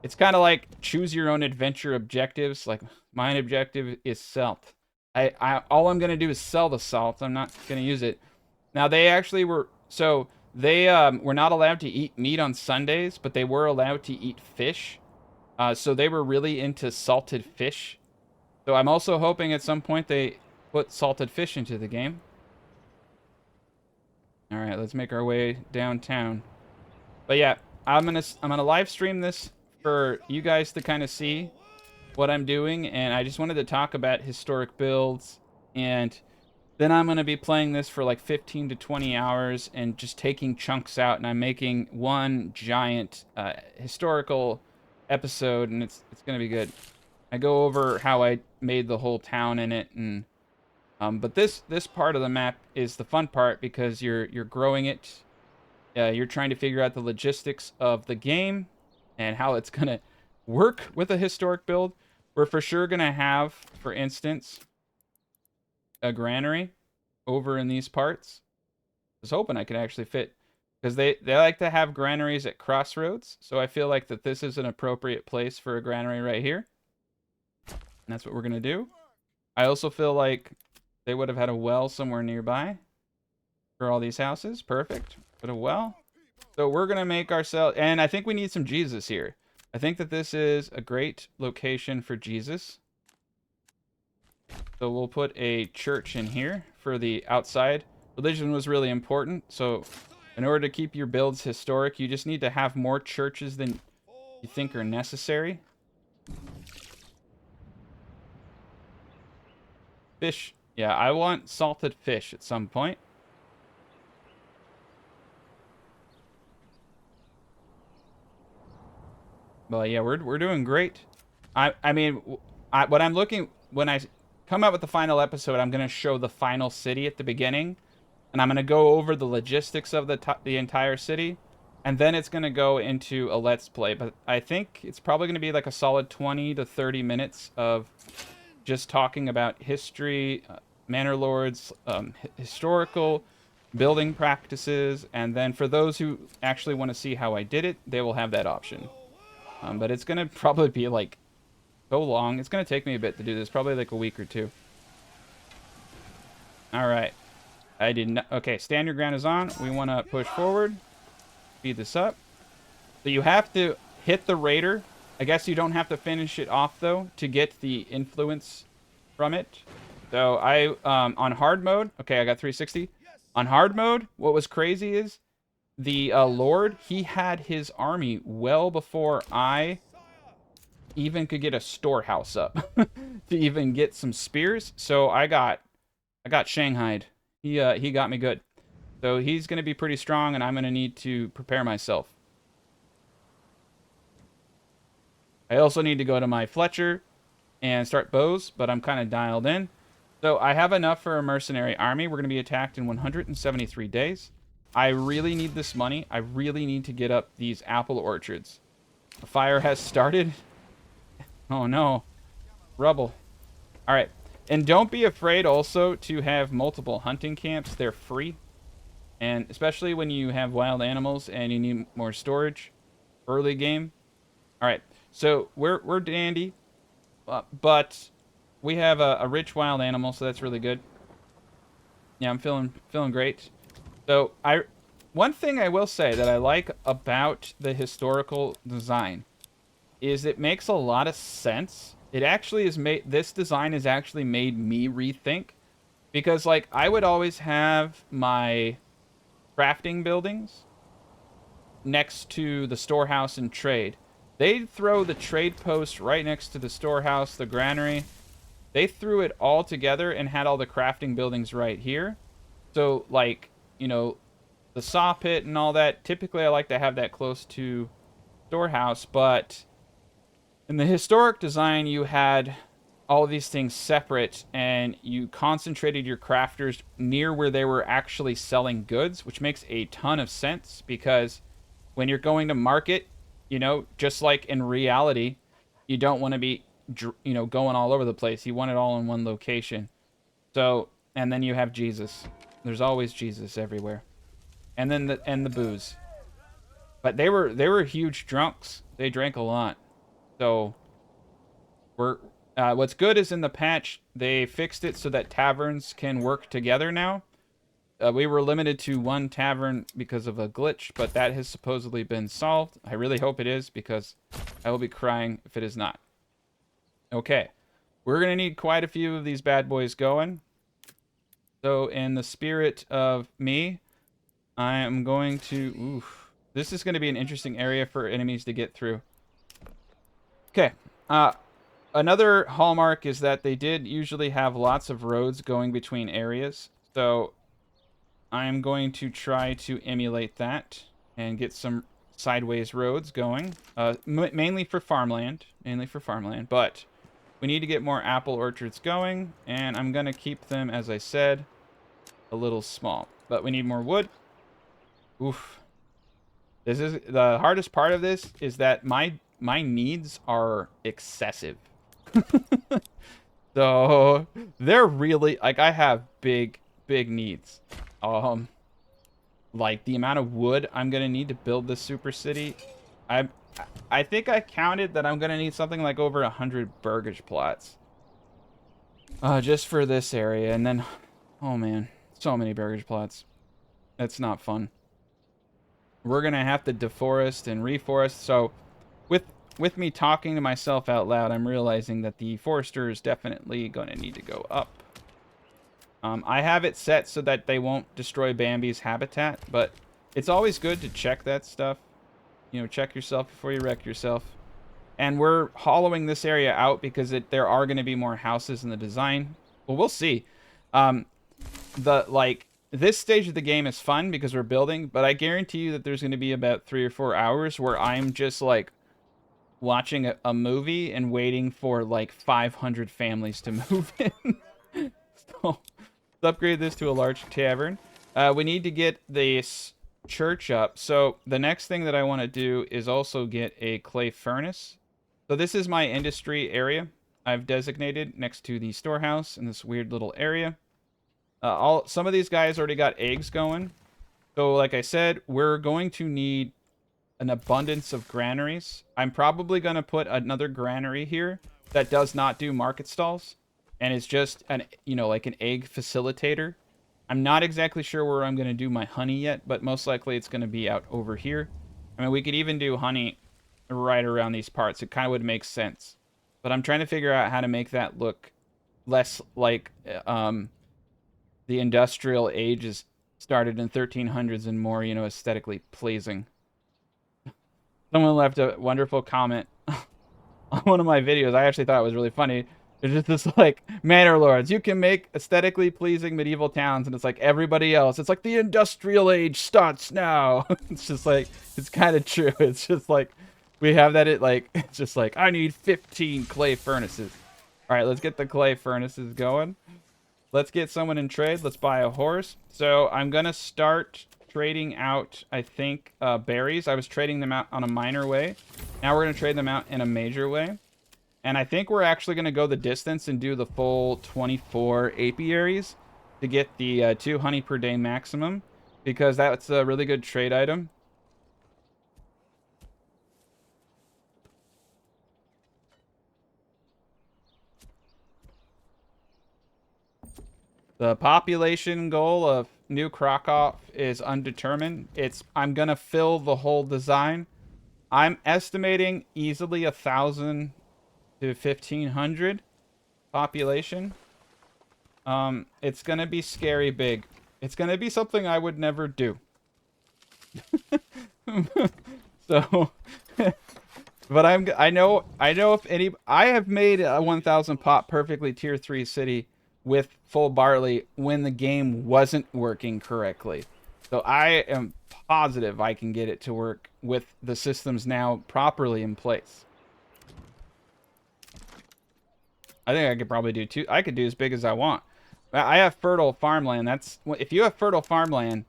It's kind of like choose your own adventure objectives. Like my objective is salt. All I'm going to do is sell the salt. I'm not going to use it. Now they actually were, so they were not allowed to eat meat on Sundays, but they were allowed to eat fish. So they were really into salted fish. So I'm also hoping at some point they put salted fish into the game. All right, let's make our way downtown. But yeah, I'm gonna live stream this for you guys to kind of see what I'm doing, and I just wanted to talk about historic builds, and then I'm going to be playing this for like 15 to 20 hours and just taking chunks out, and I'm making one giant historical episode, and it's going to be good. I go over how I made the whole town in it, and but this part of the map is the fun part because you're growing it. You're trying to figure out the logistics of the game and how it's going to work with a historic build. We're for sure going to have, for instance, a granary over in these parts. I was hoping I could actually fit, because they like to have granaries at crossroads. So I feel like that this is an appropriate place for a granary right here. And that's what we're going to do. I also feel like they would have had a well somewhere nearby for all these houses. Perfect. Put a well. So we're going to make ourselves... And I think we need some Jesus here. I think that this is a great location for Jesus. So we'll put a church in here for the outside. Religion was really important. So in order to keep your builds historic, you just need to have more churches than you think are necessary. Fish. Yeah, I want salted fish at some point. But yeah, we're doing great. I mean, what I'm looking... When I come out with the final episode, I'm going to show the final city at the beginning. And I'm going to go over the logistics of the entire city. And then it's going to go into a Let's Play. But I think it's probably going to be like a solid 20 to 30 minutes of just talking about history, Manor Lords, historical building practices. And then for those who actually want to see how I did it, they will have that option. But it's going to probably be like so long. It's going to take me a bit to do this, probably like a week or two. All right. I did not... Okay, stand your ground is on. We want to push forward. Speed this up. So you have to hit the raider. I guess you don't have to finish it off, though, to get the influence from it. So I, on hard mode... Okay, I got 360. On hard mode, what was crazy is the Lord, he had his army well before I even could get a storehouse up to even get some spears. So I got shanghaied. He got me good. So he's going to be pretty strong, and I'm going to need to prepare myself. I also need to go to my Fletcher and start bows, but I'm kind of dialed in. So I have enough for a mercenary army. We're going to be attacked in 173 days. I really need this money. I really need to get up these apple orchards. A fire has started. Oh no. Rubble. Alright. And don't be afraid also to have multiple hunting camps. They're free. And especially when you have wild animals and you need more storage. Early game. Alright. So we're dandy. But we have a rich wild animal, so that's really good. Yeah, I'm feeling great. So one thing I will say that I like about the historical design is it makes a lot of sense. It actually is this design has actually made me rethink, because like I would always have my crafting buildings next to the storehouse and trade. They'd throw the trade post right next to the storehouse, the granary. They threw it all together and had all the crafting buildings right here. So like, you know, the saw pit and all that, typically I like to have that close to storehouse, but in the historic design you had all of these things separate, and you concentrated your crafters near where they were actually selling goods, which makes a ton of sense, because when you're going to market, you know, just like in reality, you don't want to be, you know, going all over the place. You want it all in one location. So, and then you have Jesus. There's always Jesus everywhere. And then the booze. But they were huge drunks. They drank a lot. So what's good is in the patch they fixed it so that taverns can work together now. We were limited to one tavern because of a glitch, but that has supposedly been solved. I really hope it is, because I will be crying if it is not. Okay. We're going to need quite a few of these bad boys going. So in the spirit of me, I am going to... Oof. This is going to be an interesting area for enemies to get through. Okay. Another hallmark is that they did usually have lots of roads going between areas. So I'm going to try to emulate that and get some sideways roads going. Mainly for farmland. Mainly for farmland. But we need to get more apple orchards going. And I'm going to keep them, as I said, a little small. But we need more wood. Oof. This is the hardest part of this is that my needs are excessive. So they're really like I have big needs. Like the amount of wood I'm gonna need to build this super city. I I think I counted that I'm gonna need something like over 100 burgage plots. Just for this area, and then oh man, so many burgage plots. That's not fun. We're gonna have to deforest and reforest. So with me talking to myself out loud, I'm realizing that the forester is definitely going to need to go up. I have it set so that they won't destroy Bambi's habitat, but it's always good to check that stuff. You know, check yourself before you wreck yourself. And we're hollowing this area out because there are going to be more houses in the design. Well, we'll see. This stage of the game is fun because we're building, but I guarantee you that there's going to be about 3 or 4 hours where I'm just like watching a movie and waiting for like 500 families to move in. So let's upgrade this to a large tavern. We need to get this church up. So the next thing that I want to do is also get a clay furnace. So this is my industry area I've designated next to the storehouse in this weird little area. Some of these guys already got eggs going. So like I said, we're going to need an abundance of granaries. I'm probably going to put another granary here that does not do market stalls and is just like an egg facilitator. I'm not exactly sure where I'm going to do my honey yet, but most likely it's going to be out over here. I mean, we could even do honey right around these parts. It kind of would make sense. But I'm trying to figure out how to make that look less like the industrial age is started in 1300s and more, aesthetically pleasing. Someone left a wonderful comment on one of my videos. I actually thought it was really funny. It's just this like, Manor Lords, you can make aesthetically pleasing medieval towns, and it's like everybody else. It's like the industrial age starts now. It's just like, it's kind of true. It's just like, we have that it's just like, I need 15 clay furnaces. All right, let's get the clay furnaces going. Let's get someone in trade. Let's buy a horse. So I'm going to start trading out, I think, berries. I was trading them out on a minor way. Now we're going to trade them out in a major way. And I think we're actually going to go the distance and do the full 24 apiaries to get the 2 honey per day maximum, because that's a really good trade item. The population goal of New Krakow is undetermined. I'm going to fill the whole design. I'm estimating easily 1,000 to 1,500 population. It's going to be scary big. It's going to be something I would never do. So, but I know if I have made a 1,000 pop perfectly tier 3 city with full barley when the game wasn't working correctly. So I am positive I can get it to work with the systems now properly in place. I think I could probably do two. I could do as big as I want. I have fertile farmland. If you have fertile farmland,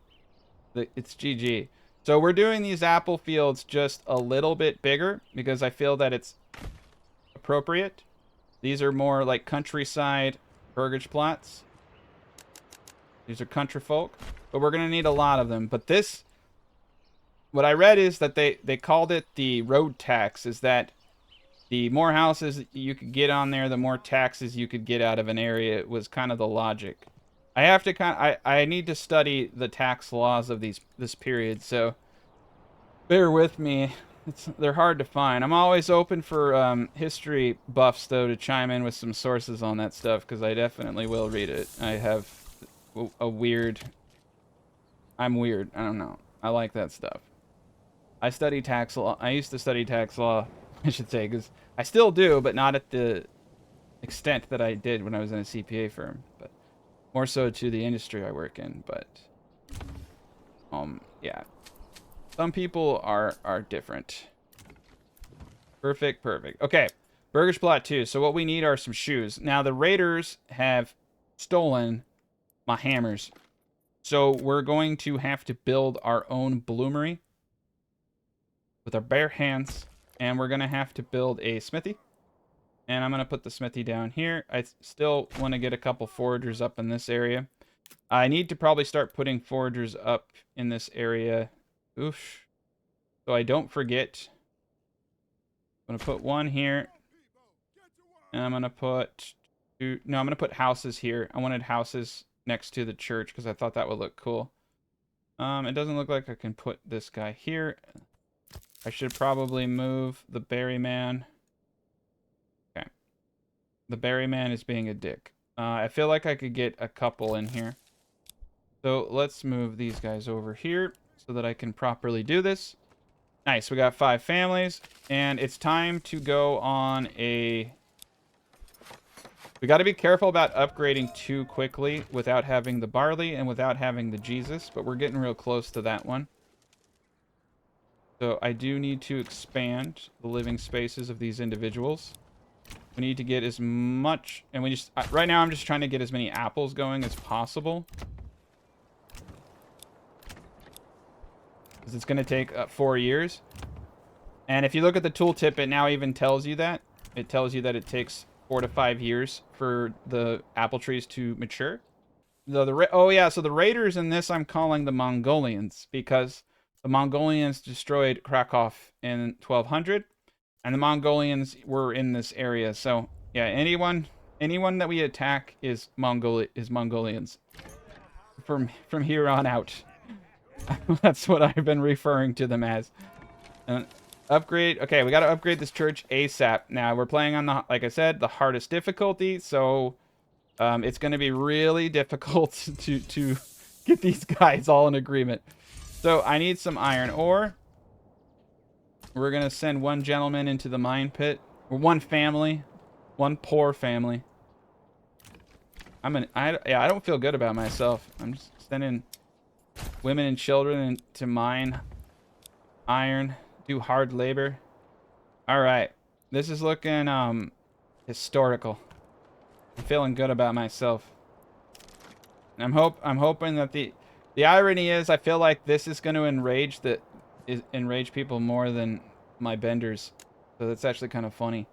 it's GG. So we're doing these apple fields just a little bit bigger because I feel that it's appropriate. These are more like countryside burgage plots. These are country folk, but we're gonna need a lot of them. But this, what I read is that they called it the road tax, is that the more houses you could get on there, the more taxes you could get out of an area. It was kind of the logic. I have to I need to study the tax laws of this period, so bear with me. They're hard to find. I'm always open for history buffs, though, to chime in with some sources on that stuff, because I definitely will read it. I have I'm weird. I don't know. I like that stuff. I study tax law. I used to study tax law I should say, because I still do, but not at the extent that I did when I was in a CPA firm, but more so to the industry I work in. But yeah, some people are different. Perfect. Okay, Burgers Plot 2. So what we need are some shoes. Now the raiders have stolen my hammers, so we're going to have to build our own bloomery with our bare hands, and we're gonna have to build a smithy. And I'm gonna put the smithy down here. I still want to get a couple foragers up in this area. I need to probably start putting foragers up in this area. Oof. So I don't forget. I'm gonna put one here. And I'm gonna put two. No, I'm gonna put houses here. I wanted houses next to the church because I thought that would look cool. It doesn't look like I can put this guy here. I should probably move the berryman. Okay. The berryman is being a dick. I feel like I could get a couple in here. So let's move these guys over here so that I can properly do this. Nice, we got 5 families, and it's time to go on a... We got to be careful about upgrading too quickly without having the barley and without having the Jesus, but we're getting real close to that one. So I do need to expand the living spaces of these individuals. We need to get as much, and we just... Right now I'm just trying to get as many apples going as possible. Because it's going to take 4 years. And if you look at the tooltip, it now even tells you that. It tells you that it takes 4 to 5 years for the apple trees to mature. Oh yeah, so the raiders in this I'm calling the Mongolians, because the Mongolians destroyed Krakow in 1200, and the Mongolians were in this area. So yeah, anyone that we attack is Mongolians from here on out. That's what I've been referring to them as. And upgrade. Okay, we got to upgrade this church ASAP. Now we're playing on the, like I said, the hardest difficulty, so it's going to be really difficult to get these guys all in agreement. So I need some iron ore. We're going to send one gentleman into the mine pit, or one family, one poor family. I don't feel good about myself. I'm just sending women and children to mine iron, do hard labor. All right, this is looking historical. I'm feeling good about myself. I'm hoping that the irony is I feel like this is going to enrage people more than my benders. So that's actually kind of funny.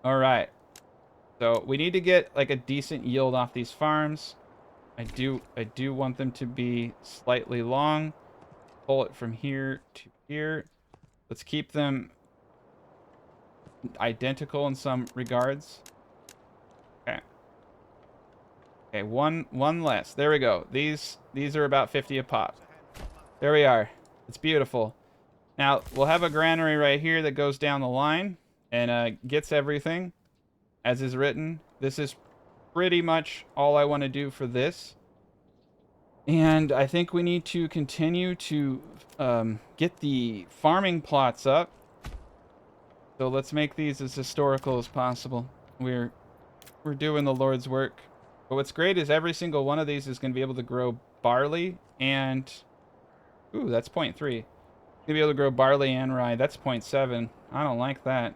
All right. So we need to get like a decent yield off these farms. I do want them to be slightly long. Pull it from here to here. Let's keep them identical in some regards. Okay. Okay, one less. There we go. These are about 50 a pop. There we are. It's beautiful. Now, we'll have a granary right here that goes down the line and gets everything as is written. This is pretty much all I want to do for this. And I think we need to continue to get the farming plots up. So let's make these as historical as possible. We're doing the Lord's work. But what's great is every single one of these is going to be able to grow barley and... Ooh, that's 0.3. Going to be able to grow barley and rye. That's 0.7. I don't like that.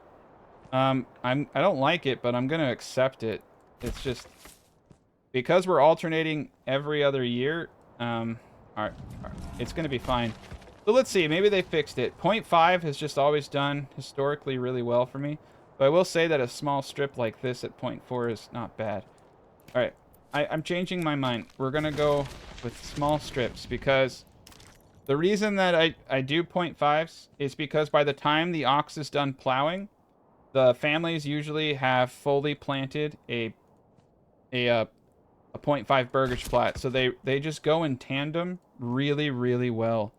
I don't like it, but I'm going to accept it. It's just... Because we're alternating every other year, it's going to be fine. So let's see. Maybe they fixed it. 0.5 has just always done historically really well for me. But I will say that a small strip like this at 0.4 is not bad. All right. I'm changing my mind. We're going to go with small strips because the reason that I do 0.5s is because by the time the ox is done plowing, the families usually have fully planted a 0.5 Burgers plat. So they just go in tandem really, really well.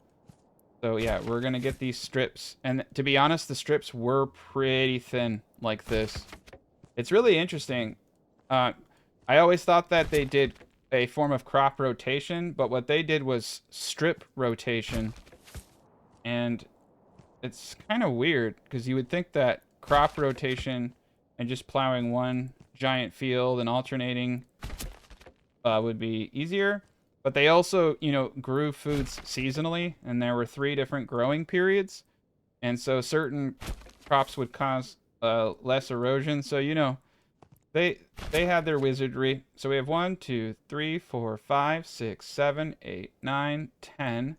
So yeah, we're going to get these strips. And to be honest, the strips were pretty thin like this. It's really interesting. I always thought that they did a form of crop rotation, but what they did was strip rotation. And it's kind of weird because you would think that crop rotation and just plowing one giant field and alternating would be easier. But they also, you know, grew foods seasonally, and there were 3 different growing periods. And so certain crops would cause less erosion. So, you know, they they had their wizardry. So we have 1, 2, 3, 4, 5, 6, 7, 8, 9, 10.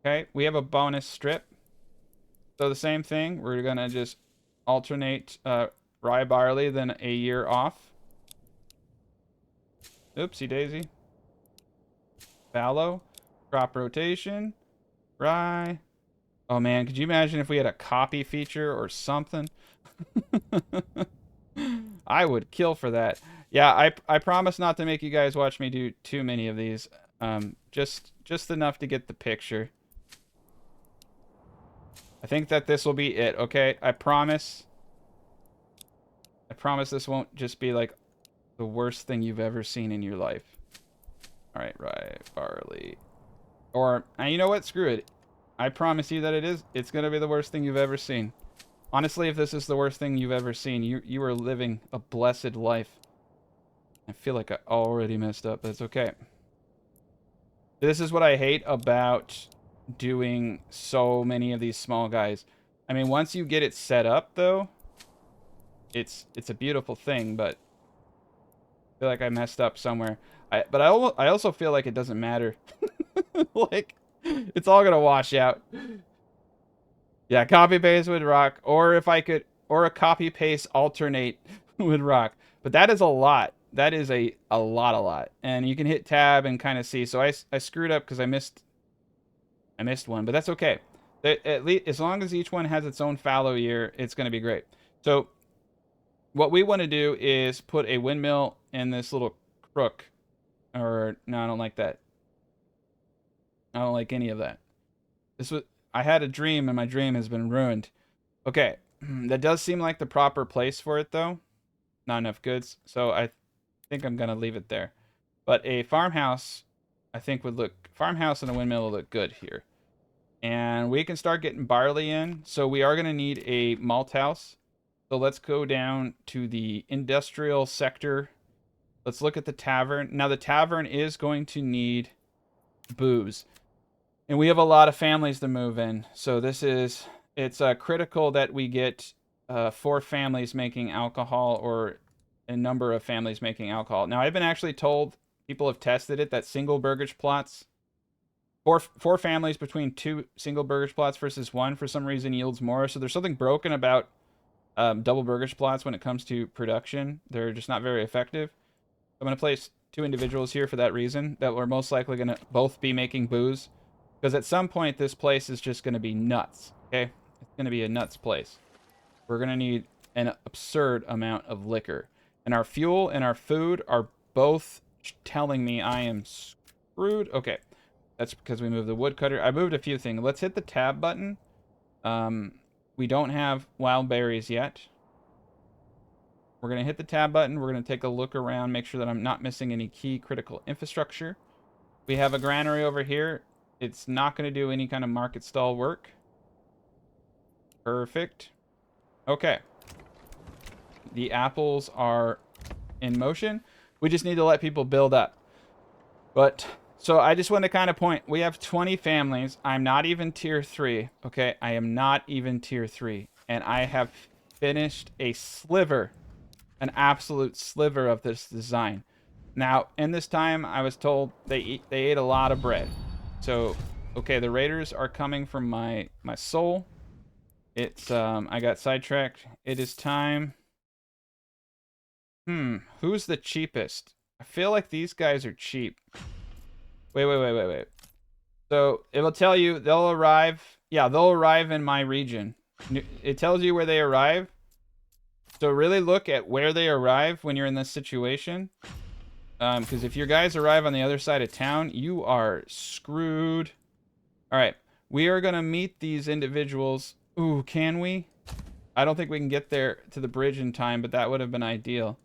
Okay, we have a bonus strip. So the same thing, we're gonna just alternate rye barley, then a year off. Oopsie daisy. Fallow, crop rotation, rye. Oh man, could you imagine if we had a copy feature or something? I would kill for that. Yeah, I promise not to make you guys watch me do too many of these. Just enough to get the picture. I think that this will be it, okay? I promise. I promise this won't just be like the worst thing you've ever seen in your life. Alright, rye, barley. Or, you know what? Screw it. I promise you that it is. It's going to be the worst thing you've ever seen. Honestly, if this is the worst thing you've ever seen, you are living a blessed life. I feel like I already messed up, but it's okay. This is what I hate about doing so many of these small guys. I mean, once you get it set up, though, it's a beautiful thing, but I feel like I messed up somewhere. But I also feel like it doesn't matter. Like, it's all gonna wash out. Yeah, copy paste would rock. Or if I could, or a copy paste alternate would rock. But that is a lot. That is a lot. And you can hit tab and kind of see. So I screwed up because I missed one, but that's okay. At least as long as each one has its own fallow year, it's going to be great. So what we want to do is put a windmill in this little crook. Or no, I don't like that. I don't like any of that. I had a dream and my dream has been ruined. Okay, that does seem like the proper place for it though. Not enough goods, so I think I'm gonna leave it there. But a farmhouse, I think farmhouse and a windmill will look good here. And we can start getting barley in. So we are gonna need a malt house. So let's go down to the industrial sector. Let's look at the tavern. Now the tavern is going to need booze. And we have a lot of families to move in. So it's critical that we get 4 families making alcohol or a number of families making alcohol. Now, I've been actually told, people have tested it, that single burgage plots, four families between 2 single burgage plots versus 1 for some reason yields more. So there's something broken about double burgage plots when it comes to production. They're just not very effective. I'm going to place 2 individuals here for that reason, that we're most likely going to both be making booze. Because at some point, this place is just going to be nuts, okay? It's going to be a nuts place. We're going to need an absurd amount of liquor. And our fuel and our food are both telling me I am screwed. Okay, that's because we moved the woodcutter. I moved a few things. Let's hit the tab button. We don't have wild berries yet. We're going to hit the tab button. We're going to take a look around, make sure that I'm not missing any key critical infrastructure. We have a granary over here. It's not going to do any kind of market stall work. Perfect. Okay. The apples are in motion. We just need to let people build up. But, so I just want to kind of point. We have 20 families. I'm not even tier 3. Okay, I am not even tier 3. And I have finished a sliver, an absolute sliver of this design. Now, in this time, I was told they ate a lot of bread. So, okay, the raiders are coming from my soul. It's, I got sidetracked. It is time. Who's the cheapest? I feel like these guys are cheap. Wait. So, it will tell you they'll arrive. Yeah, they'll arrive in my region. It tells you where they arrive. So, really look at where they arrive when you're in this situation. Because if your guys arrive on the other side of town, you are screwed. All right, we are going to meet these individuals. Ooh, can we? I don't think we can get there to the bridge in time, but that would have been ideal.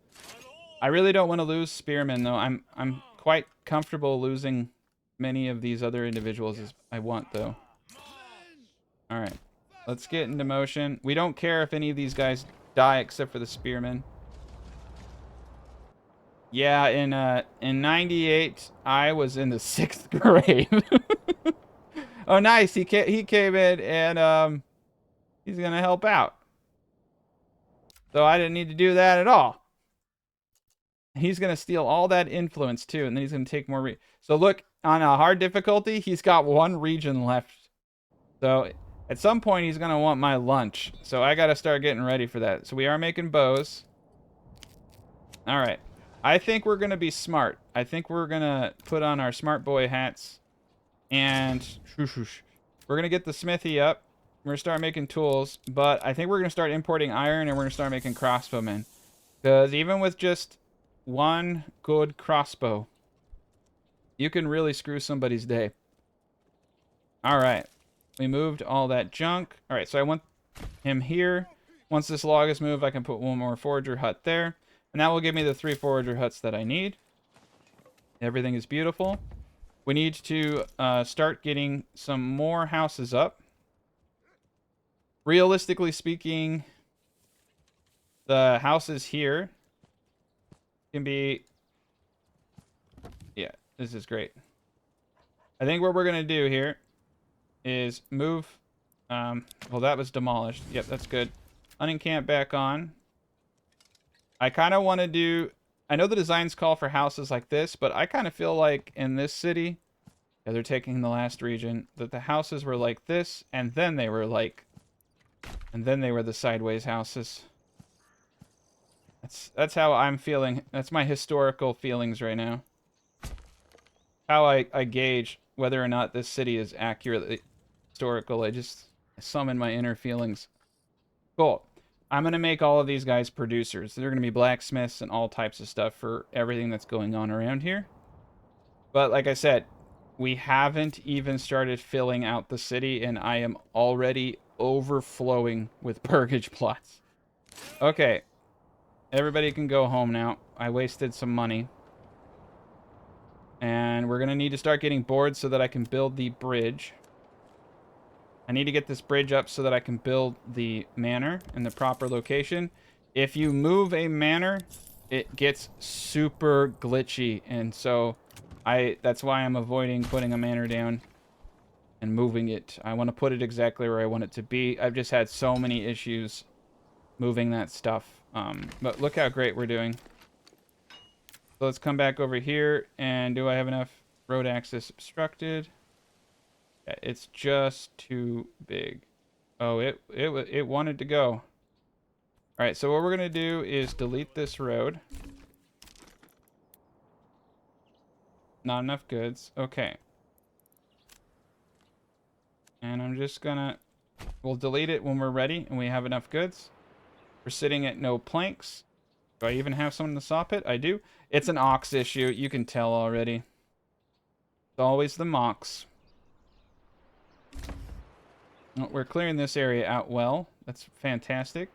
I really don't want to lose spearmen, though. I'm quite comfortable losing many of these other individuals as I want, though. All right, Let's get into motion. We don't care if any of these guys die except for the spearmen. Yeah, in 98, I was in the 6th grade. Oh, nice. He came in and he's gonna help out. So I didn't need to do that at all. He's gonna steal all that influence too, and then he's gonna take more. So look, on a hard difficulty, he's got 1 region left. So at some point, he's gonna want my lunch. So I gotta start getting ready for that. So we are making bows. All right. I think we're gonna be smart. I think we're gonna put on our smart boy hats, and we're gonna get the smithy up. We're gonna start making tools, but I think we're gonna start importing iron, and we're gonna start making crossbowmen. Because even with just 1 good crossbow, you can really screw somebody's day. All right. We moved all that junk. All right, so I want him here. Once this log is moved, I can put 1 more forager hut there. And that will give me the 3 forager huts that I need. Everything is beautiful. We need to start getting some more houses up. Realistically speaking, the houses here can be... Yeah, this is great. I think what we're going to do here is move... well, that was demolished. Yep, that's good. Unencamp back on. I kind of want to do... I know the designs call for houses like this, but I kind of feel like in this city, yeah, they're taking the last region, that the houses were like this, and then they were like... And then they were the sideways houses. That's how I'm feeling. That's my historical feelings right now. How I gauge whether or not this city is accurately historical. I summon my inner feelings. Cool. I'm going to make all of these guys producers. They're going to be blacksmiths and all types of stuff for everything that's going on around here. But like I said, we haven't even started filling out the city, and I am already overflowing with purgage plots. Okay. Everybody can go home now. I wasted some money. And we're going to need to start getting boards so that I can build the bridge. I need to get this bridge up so that I can build the manor in the proper location. If you move a manor, it gets super glitchy. And so that's why I'm avoiding putting a manor down and moving it. I want to put it exactly where I want it to be. I've just had so many issues moving that stuff. But look how great we're doing. So let's come back over here. And do I have enough road access obstructed? Yeah, it's just too big. Oh, it wanted to go. All right, so what we're going to do is delete this road. Not enough goods. Okay. And I'm just going to... We'll delete it when we're ready and we have enough goods. We're sitting at no planks. Do I even have someone in the saw pit? I do. It's an ox issue. You can tell already. It's always the mocks. Well, we're clearing this area out well. That's fantastic.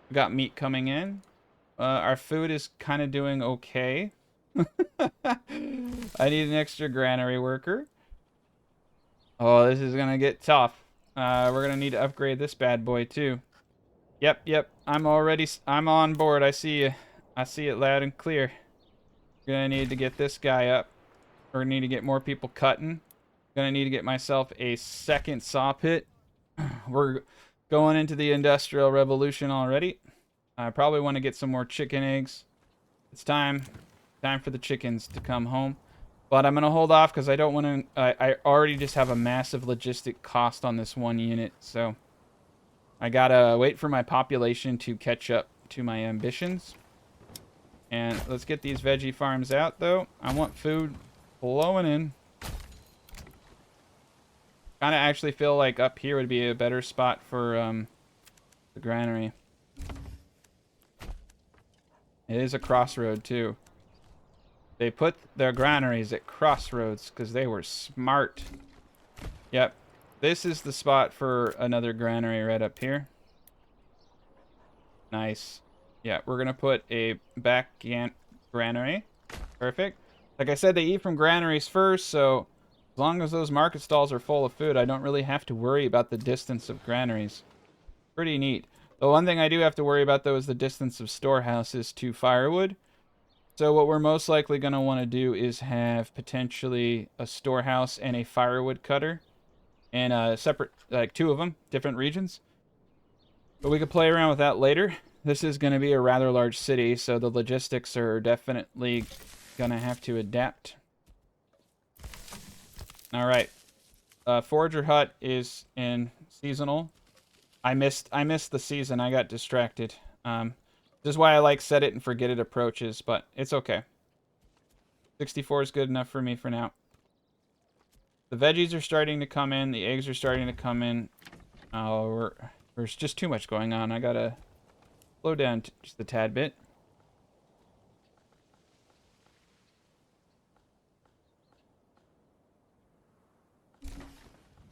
We got meat coming in. Our food is kind of doing okay. I need an extra granary worker. Oh, this is going to get tough. We're going to need to upgrade this bad boy too. Yep. I'm on board. I see you. I see it loud and clear. Gonna need to get this guy up. We're gonna need to get more people cutting. Gonna need to get myself a second saw pit. We're going into the Industrial Revolution already. I probably want to get some more chicken eggs. It's time for the chickens to come home. But I'm gonna hold off because I don't want to. I already just have a massive logistic cost on this one unit, so I gotta wait for my population to catch up to my ambitions. And let's get these veggie farms out, though. I want food flowing in. Kind of actually feel like up here would be a better spot for the granary. It is a crossroad, too. They put their granaries at crossroads because they were smart. Yep. This is the spot for another granary right up here. Nice. Yeah, we're going to put a back granary. Perfect. Like I said, they eat from granaries first, so as long as those market stalls are full of food, I don't really have to worry about the distance of granaries. Pretty neat. The one thing I do have to worry about, though, is the distance of storehouses to firewood. So what we're most likely going to want to do is have potentially a storehouse and a firewood cutter. And separate, like 2 of them, different regions. But we could play around with that later. This is going to be a rather large city, so the logistics are definitely going to have to adapt. All right. Forager hut is in seasonal. I missed the season. I got distracted. This is why I like set it and forget it approaches, but it's okay. 64 is good enough for me for now. The veggies are starting to come in. The eggs are starting to come in. Oh, there's just too much going on. I gotta slow down just a tad bit.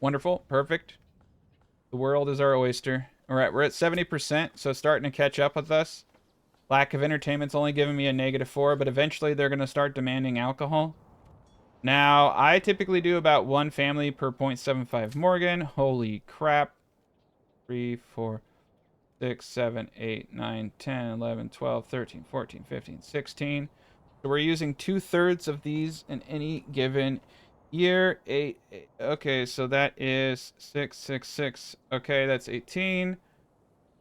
Wonderful. Perfect. The world is our oyster. All right, we're at 70%, so it's starting to catch up with us. Lack of entertainment's only giving me a -4, but eventually they're going to start demanding alcohol. Now, I typically do about 1 family per 0.75 Morgan. Holy crap. 3, 4, 6, 7, 8, 9, 10, 11, 12, 13, 14, 15, 16. So we're using 2/3 of these in any given year. 8. Okay, so that is 6, 6, 6. Okay, that's 18.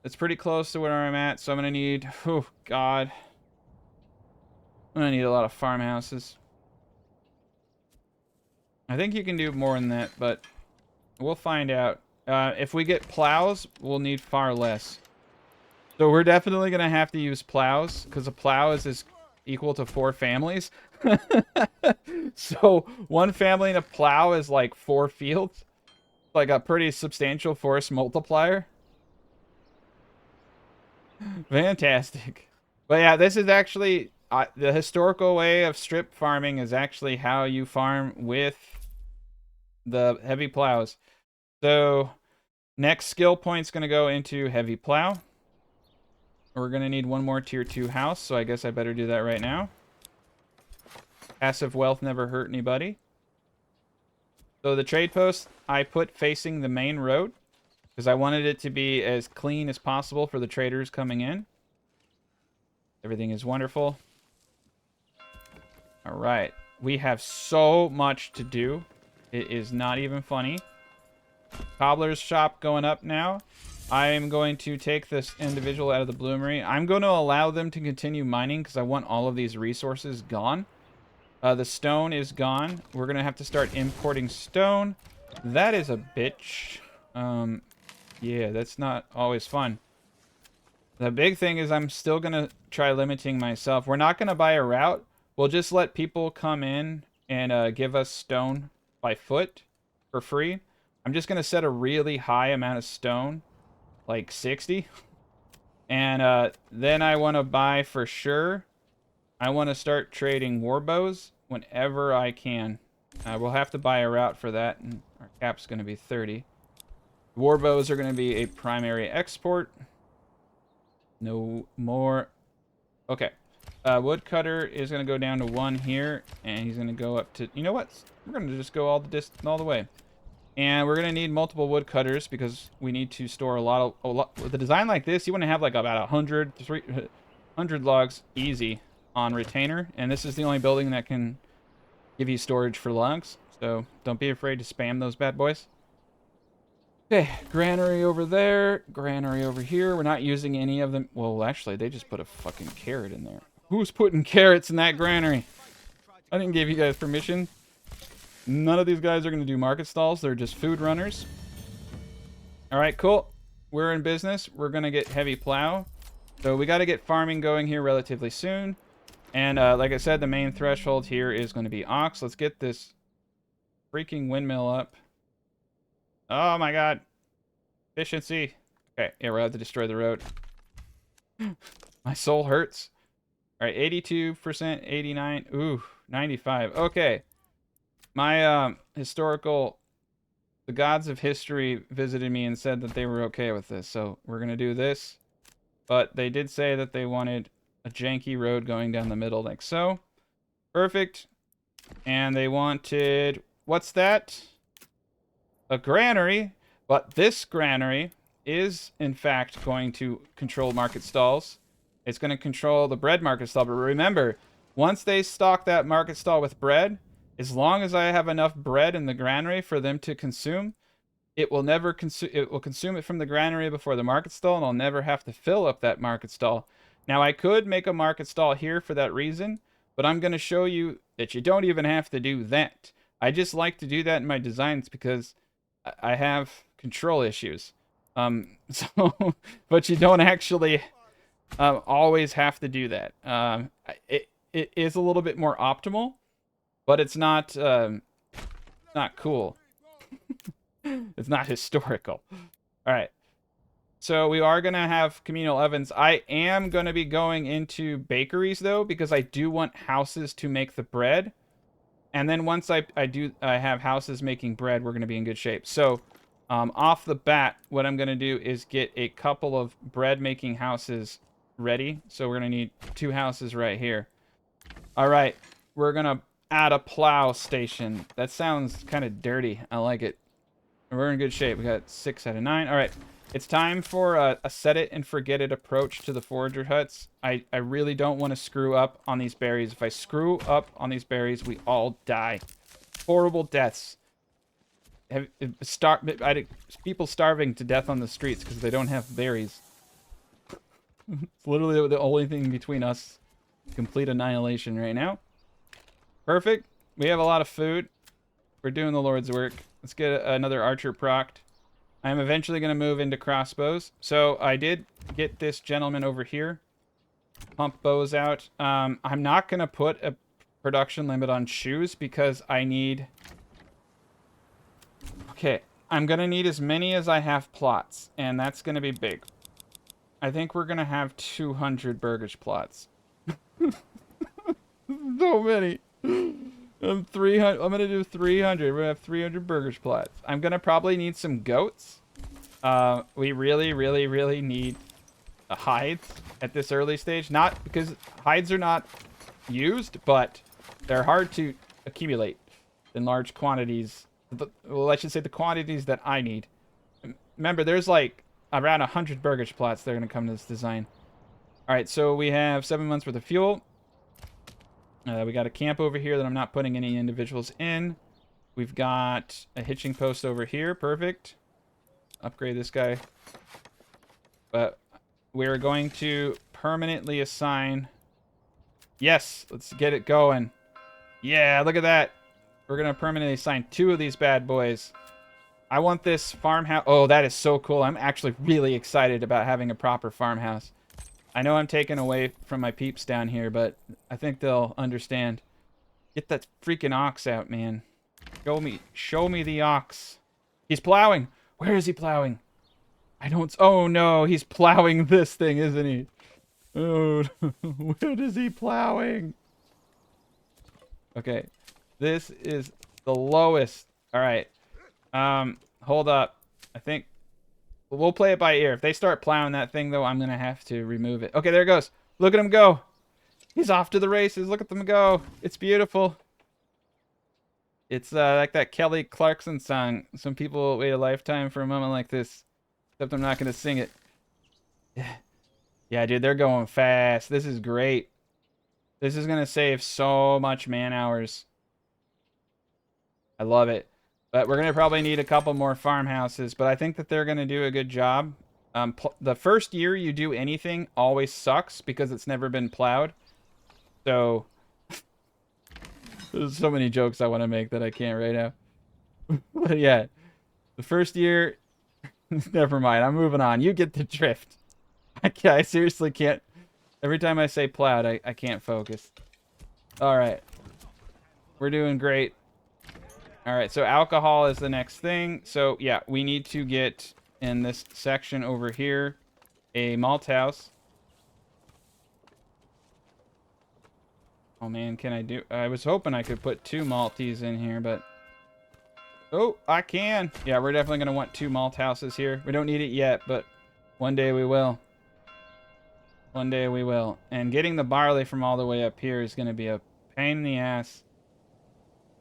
That's pretty close to where I'm at, so I'm going to need... Oh, God. I'm going to need a lot of farmhouses. I think you can do more than that, but we'll find out. If we get plows, we'll need far less. So we're definitely going to have to use plows, because a plow is equal to 4 families. So 1 family and a plow is like 4 fields. Like a pretty substantial force multiplier. Fantastic. But yeah, this is actually the historical way of strip farming is actually how you farm with the heavy plows. So next skill point's going to go into heavy plow. We're going to need 1 more tier 2 house, so I guess I better do that right now. Passive wealth never hurt anybody. So the trade post I put facing the main road because I wanted it to be as clean as possible for the traders coming in. Everything is wonderful. All right. We have so much to do. It is not even funny. Cobbler's shop going up now. I am going to take this individual out of the bloomery. I'm going to allow them to continue mining because I want all of these resources gone. The stone is gone. We're going to have to start importing stone. That is a bitch. Yeah, that's not always fun. The big thing is I'm still going to try limiting myself. We're not going to buy a route. We'll just let people come in and give us stone by foot for free. I'm just going to set a really high amount of stone, like 60. And then I want to buy for sure. I want to start trading warbows whenever I can. We'll have to buy a route for that, and our cap's going to be 30. Warbows are going to be a primary export. No more. Okay. Woodcutter is going to go down to 1 here, and he's going to go up to... You know what? We're going to just go all the way. And we're going to need multiple woodcutters because we need to store a lot. With a design like this, you want to have like about 100 logs easy on retainer. And this is the only building that can give you storage for logs. So don't be afraid to spam those bad boys. Okay, granary over there, granary over here. We're not using any of them. Well, actually, they just put a fucking carrot in there. Who's putting carrots in that granary? I didn't give you guys permission. None of these guys are going to do market stalls. They're just food runners. All right, cool. We're in business. We're going to get heavy plow. So we got to get farming going here relatively soon. And like I said, the main threshold here is going to be ox. Let's get this freaking windmill up. Oh, my God. Efficiency. Okay, yeah, we're going to have to destroy the road. My soul hurts. All right, 82%, 89. Ooh, 95. Okay. My the gods of history visited me and said that they were okay with this. So we're going to do this. But they did say that they wanted a janky road going down the middle like so. Perfect. And they wanted, what's that? A granary. But this granary is, in fact, going to control market stalls. It's going to control the bread market stall. But remember, once they stock that market stall with bread, as long as I have enough bread in the granary for them to consume, it will never consume. It will consume it from the granary before the market stall, and I'll never have to fill up that market stall. Now, I could make a market stall here for that reason, but I'm going to show you that you don't even have to do that. I just like to do that in my designs because I have control issues. So, but you don't actually always have to do that. It is a little bit more optimal, but it's not cool. It's not historical. All right. So we are going to have communal ovens. I am going to be going into bakeries, though, because I do want houses to make the bread. And then once I have houses making bread, we're going to be in good shape. So off the bat, what I'm going to do is get a couple of bread-making houses ready. So we're going to need 2 houses right here. All right. We're going to add a plow station. That sounds kind of dirty. I like it. We're in good shape. We got 6 out of 9. All right. It's time for a set it and forget it approach to the forager huts. I really don't want to screw up on these berries. If I screw up on these berries, we all die. Horrible deaths. People starving to death on the streets because they don't have berries. It's literally the only thing between us. Complete annihilation right now. Perfect. We have a lot of food. We're doing the Lord's work. Let's get another archer procced. I'm eventually going to move into crossbows. So I did get this gentleman over here. Pump bows out. I'm not going to put a production limit on shoes because I need... Okay, I'm going to need as many as I have plots, and that's going to be big. I think we're going to have 200 burgage plots. So many. I'm 300. I'm gonna do 300. We're gonna have 300 burgers plots. I'm gonna probably need some goats. We really need hides at this early stage. Not because hides are not used, but they're hard to accumulate in large quantities. Well, I should say the quantities that I need. Remember, there's like around 100 burgers plots that are gonna come to this design. All right, so we have 7 months worth of fuel. We got a camp over here that I'm not putting any individuals in. We've got a hitching post over here. Perfect. Upgrade this guy. But we're going to permanently assign... Yes, let's get it going. Yeah, look at that. We're going to permanently assign 2 of these bad boys. I want this farmhouse... Oh, that is so cool. I'm actually really excited about having a proper farmhouse. I know I'm taking away from my peeps down here, but I think they'll understand. Get that freaking ox out, man. Show me the ox. He's plowing. Where is he plowing? I don't... Oh, no. He's plowing this thing, isn't he? Oh, where is he plowing? Okay. This is the lowest. All right. Hold up. I think... We'll play it by ear. If they start plowing that thing, though, I'm going to have to remove it. Okay, there it goes. Look at him go. He's off to the races. Look at them go. It's beautiful. It's like that Kelly Clarkson song. Some people wait a lifetime for a moment like this. Except I'm not going to sing it. Yeah, dude, they're going fast. This is great. This is going to save so much man hours. I love it. But we're going to probably need a couple more farmhouses. But I think that they're going to do a good job. The first year you do anything always sucks because it's never been plowed. So, there's so many jokes I want to make that I can't right now. But yeah, the first year, never mind. I'm moving on. You get the drift. I seriously can't. Every time I say plowed, I can't focus. All right. We're doing great. All right, so alcohol is the next thing. So, yeah, we need to get in this section over here a malt house. Oh, man, can I do... I was hoping I could put 2 Maltese in here, but... Oh, I can. Yeah, we're definitely going to want 2 malt houses here. We don't need it yet, but one day we will. One day we will. And getting the barley from all the way up here is going to be a pain in the ass.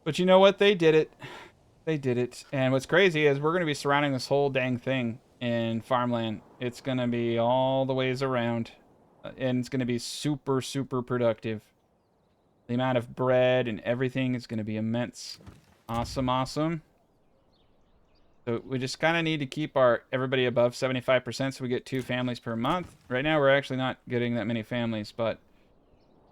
But you know what? They did it. They did it. And what's crazy is we're going to be surrounding this whole dang thing in farmland. It's going to be all the ways around. And it's going to be super, super productive. The amount of bread and everything is going to be immense. Awesome, awesome. So we just kind of need to keep everybody above 75% so we get 2 families per month. Right now we're actually not getting that many families, but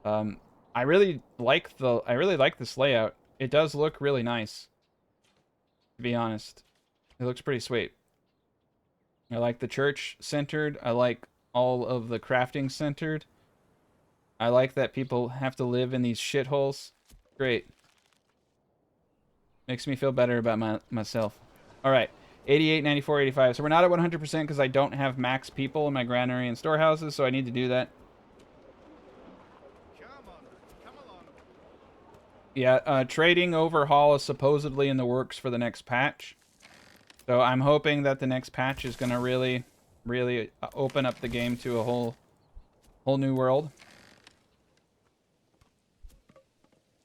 I really like this layout. It does look really nice, to be honest. It looks pretty sweet. I like the church centered. I like all of the crafting centered. I like that people have to live in these shitholes. Great. Makes me feel better about myself. All right. 88, 94, 85. So we're not at 100% because I don't have max people in my granary and storehouses, so I need to do that. Yeah, trading overhaul is supposedly in the works for the next patch. So I'm hoping that the next patch is going to really, really open up the game to a whole new world.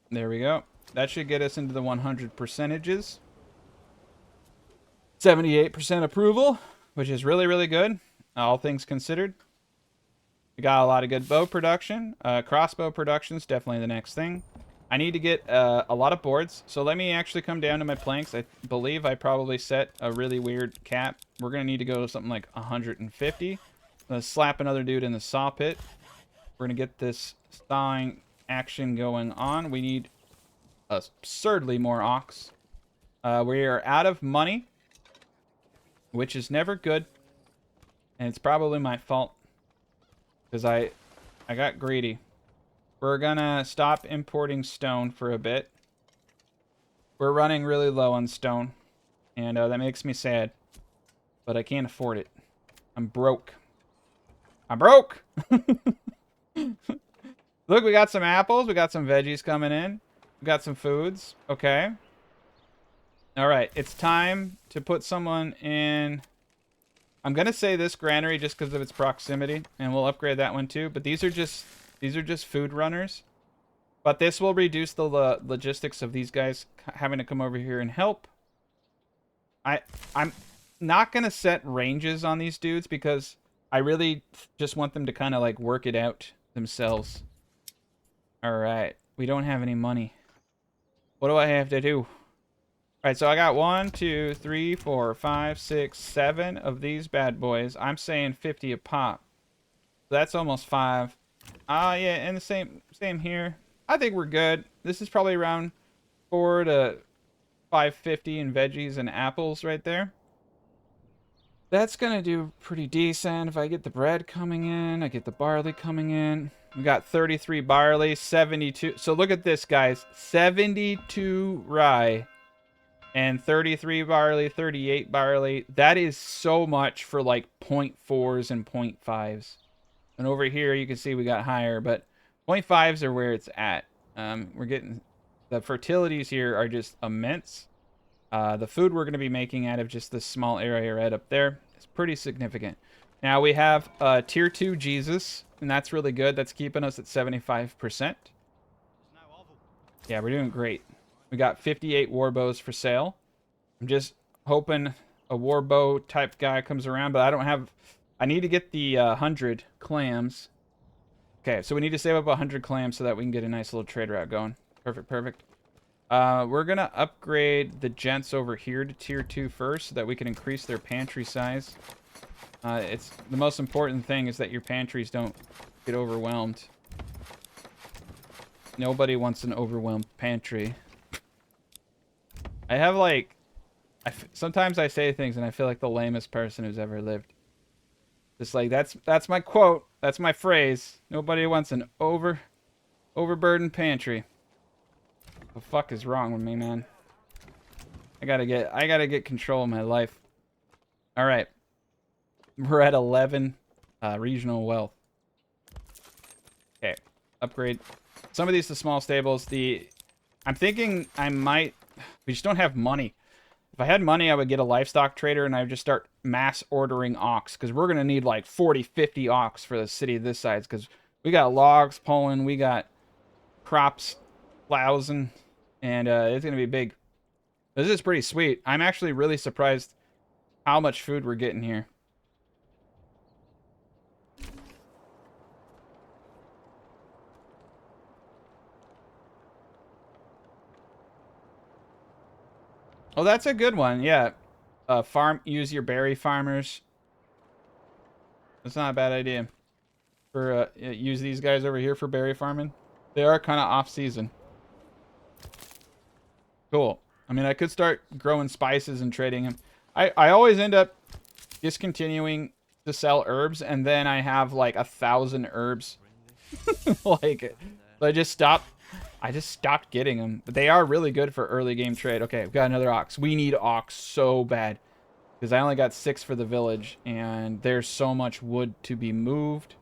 There we go. That should get us into the 100 percentages. 78% approval, which is really, really good, all things considered. We got a lot of good bow production. Crossbow production is definitely the next thing. I need to get a lot of boards, so let me actually come down to my planks. I believe I probably set a really weird cap. We're going to need to go to something like 150. I'm going to slap another dude in the saw pit. We're going to get this sawing action going on. We need absurdly more ox. We are out of money, which is never good, and it's probably my fault because I got greedy. We're gonna stop importing stone for a bit. We're running really low on stone, and that makes me sad, but I can't afford it. I'm broke. I'm broke! Look, we got some apples. We got some veggies coming in. We got some foods. Okay. All right, it's time to put someone in. I'm gonna say this granary just because of its proximity, and we'll upgrade that one too. But these are just food runners. But this will reduce the logistics of these guys having to come over here and help. I'm not gonna set ranges on these dudes because I really just want them to kind of like work it out themselves. All right, we don't have any money. What do I have to do? All right, so I got 1, 2, 3, 4, 5, 6, 7 of these bad boys. I'm saying 50 a pop. That's almost 5. Yeah, and the same here. I think we're good. This is probably around 4 to 550 in veggies and apples right there. That's gonna do pretty decent. If I get the bread coming in, I get the barley coming in. We got 33 barley, 72. So look at this, guys. 72 rye. And 33 barley, 38 barley. That is so much for like 0.4s and 0.5s. And over here, you can see we got higher, but 0.5s are where it's at. We're getting... The fertilities here are just immense. The food we're going to be making out of just this small area right up there is pretty significant. Now, we have Tier 2 Jesus, and that's really good. That's keeping us at 75%. Yeah, we're doing great. We got 58 war bows for sale. I'm just hoping a war bow type guy comes around, but I don't have... I need to get the 100 clams. Okay, so we need to save up 100 clams so that we can get a nice little trade route going. Perfect, perfect. We're going to upgrade the gents over here to Tier 2 first so that we can increase their pantry size. It's the most important thing is that your pantries don't get overwhelmed. Nobody wants an overwhelmed pantry. I have like... sometimes I say things and I feel like the lamest person who's ever lived. Just like, that's my quote. That's my phrase. Nobody wants an overburdened pantry. What the fuck is wrong with me, man? I gotta get control of my life. Alright. We're at 11 regional wealth. Okay. Upgrade. Some of these to small stables. I'm thinking I might... We just don't have money. If I had money, I would get a livestock trader and I would just start mass ordering ox. Because we're going to need like 40, 50 ox for the city this size. Because we got logs pulling, we got crops lousing, and it's going to be big. This is pretty sweet. I'm actually really surprised how much food we're getting here. Oh, that's a good one. Yeah. Use your berry farmers. That's not a bad idea. For use these guys over here for berry farming. They are kind of off season. Cool. I mean, I could start growing spices and trading them. I always end up discontinuing to sell herbs, and then I have like 1,000 herbs. Like, so I just stopped getting them. But they are really good for early game trade. Okay, we've got another ox. We need ox so bad. Because I only got 6 for the village, and there's so much wood to be moved.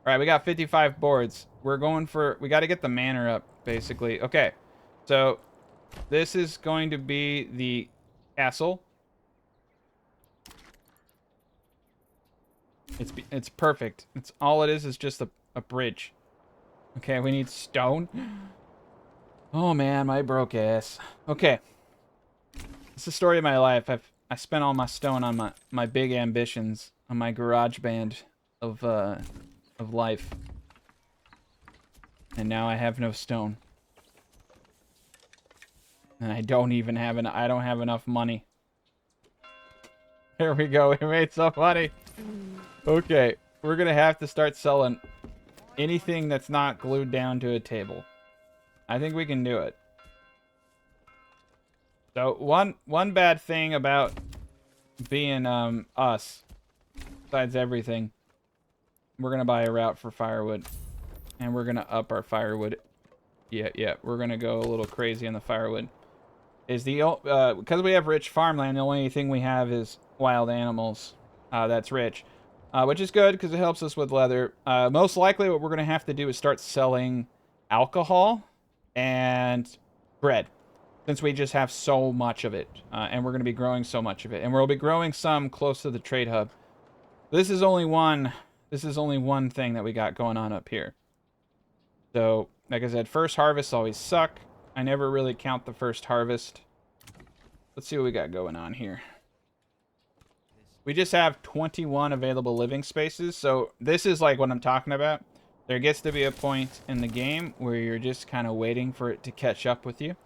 All right, we got 55 boards. We got to get the manor up, basically. Okay, so this is going to be the castle. It's perfect. It's all it is just a bridge. Okay, we need stone. Oh man, my broke ass. Okay. It's the story of my life. I spent all my stone on my big ambitions, on my garage band of life. And now I have no stone. And I don't have enough money. Here we go. We made some money. Okay, we're gonna have to start selling anything that's not glued down to a table. I think we can do it. So one bad thing about being us, besides everything, we're gonna buy a route for firewood, and we're gonna up our firewood. Yeah, we're gonna go a little crazy on the firewood. Is because we have rich farmland, the only thing we have is wild animals. That's rich, which is good because it helps us with leather. Most likely, what we're gonna have to do is start selling alcohol and bread, since we just have so much of it, and we're going to be growing so much of it, and we'll be growing some close to the trade hub. This is only one thing that we got going on up here. So, like I said, first harvests always suck. I never really count the first harvest. Let's see what we got going on here. We just have 21 available living spaces, so this is like what I'm talking about. There gets to be a point in the game where you're just kind of waiting for it to catch up with you.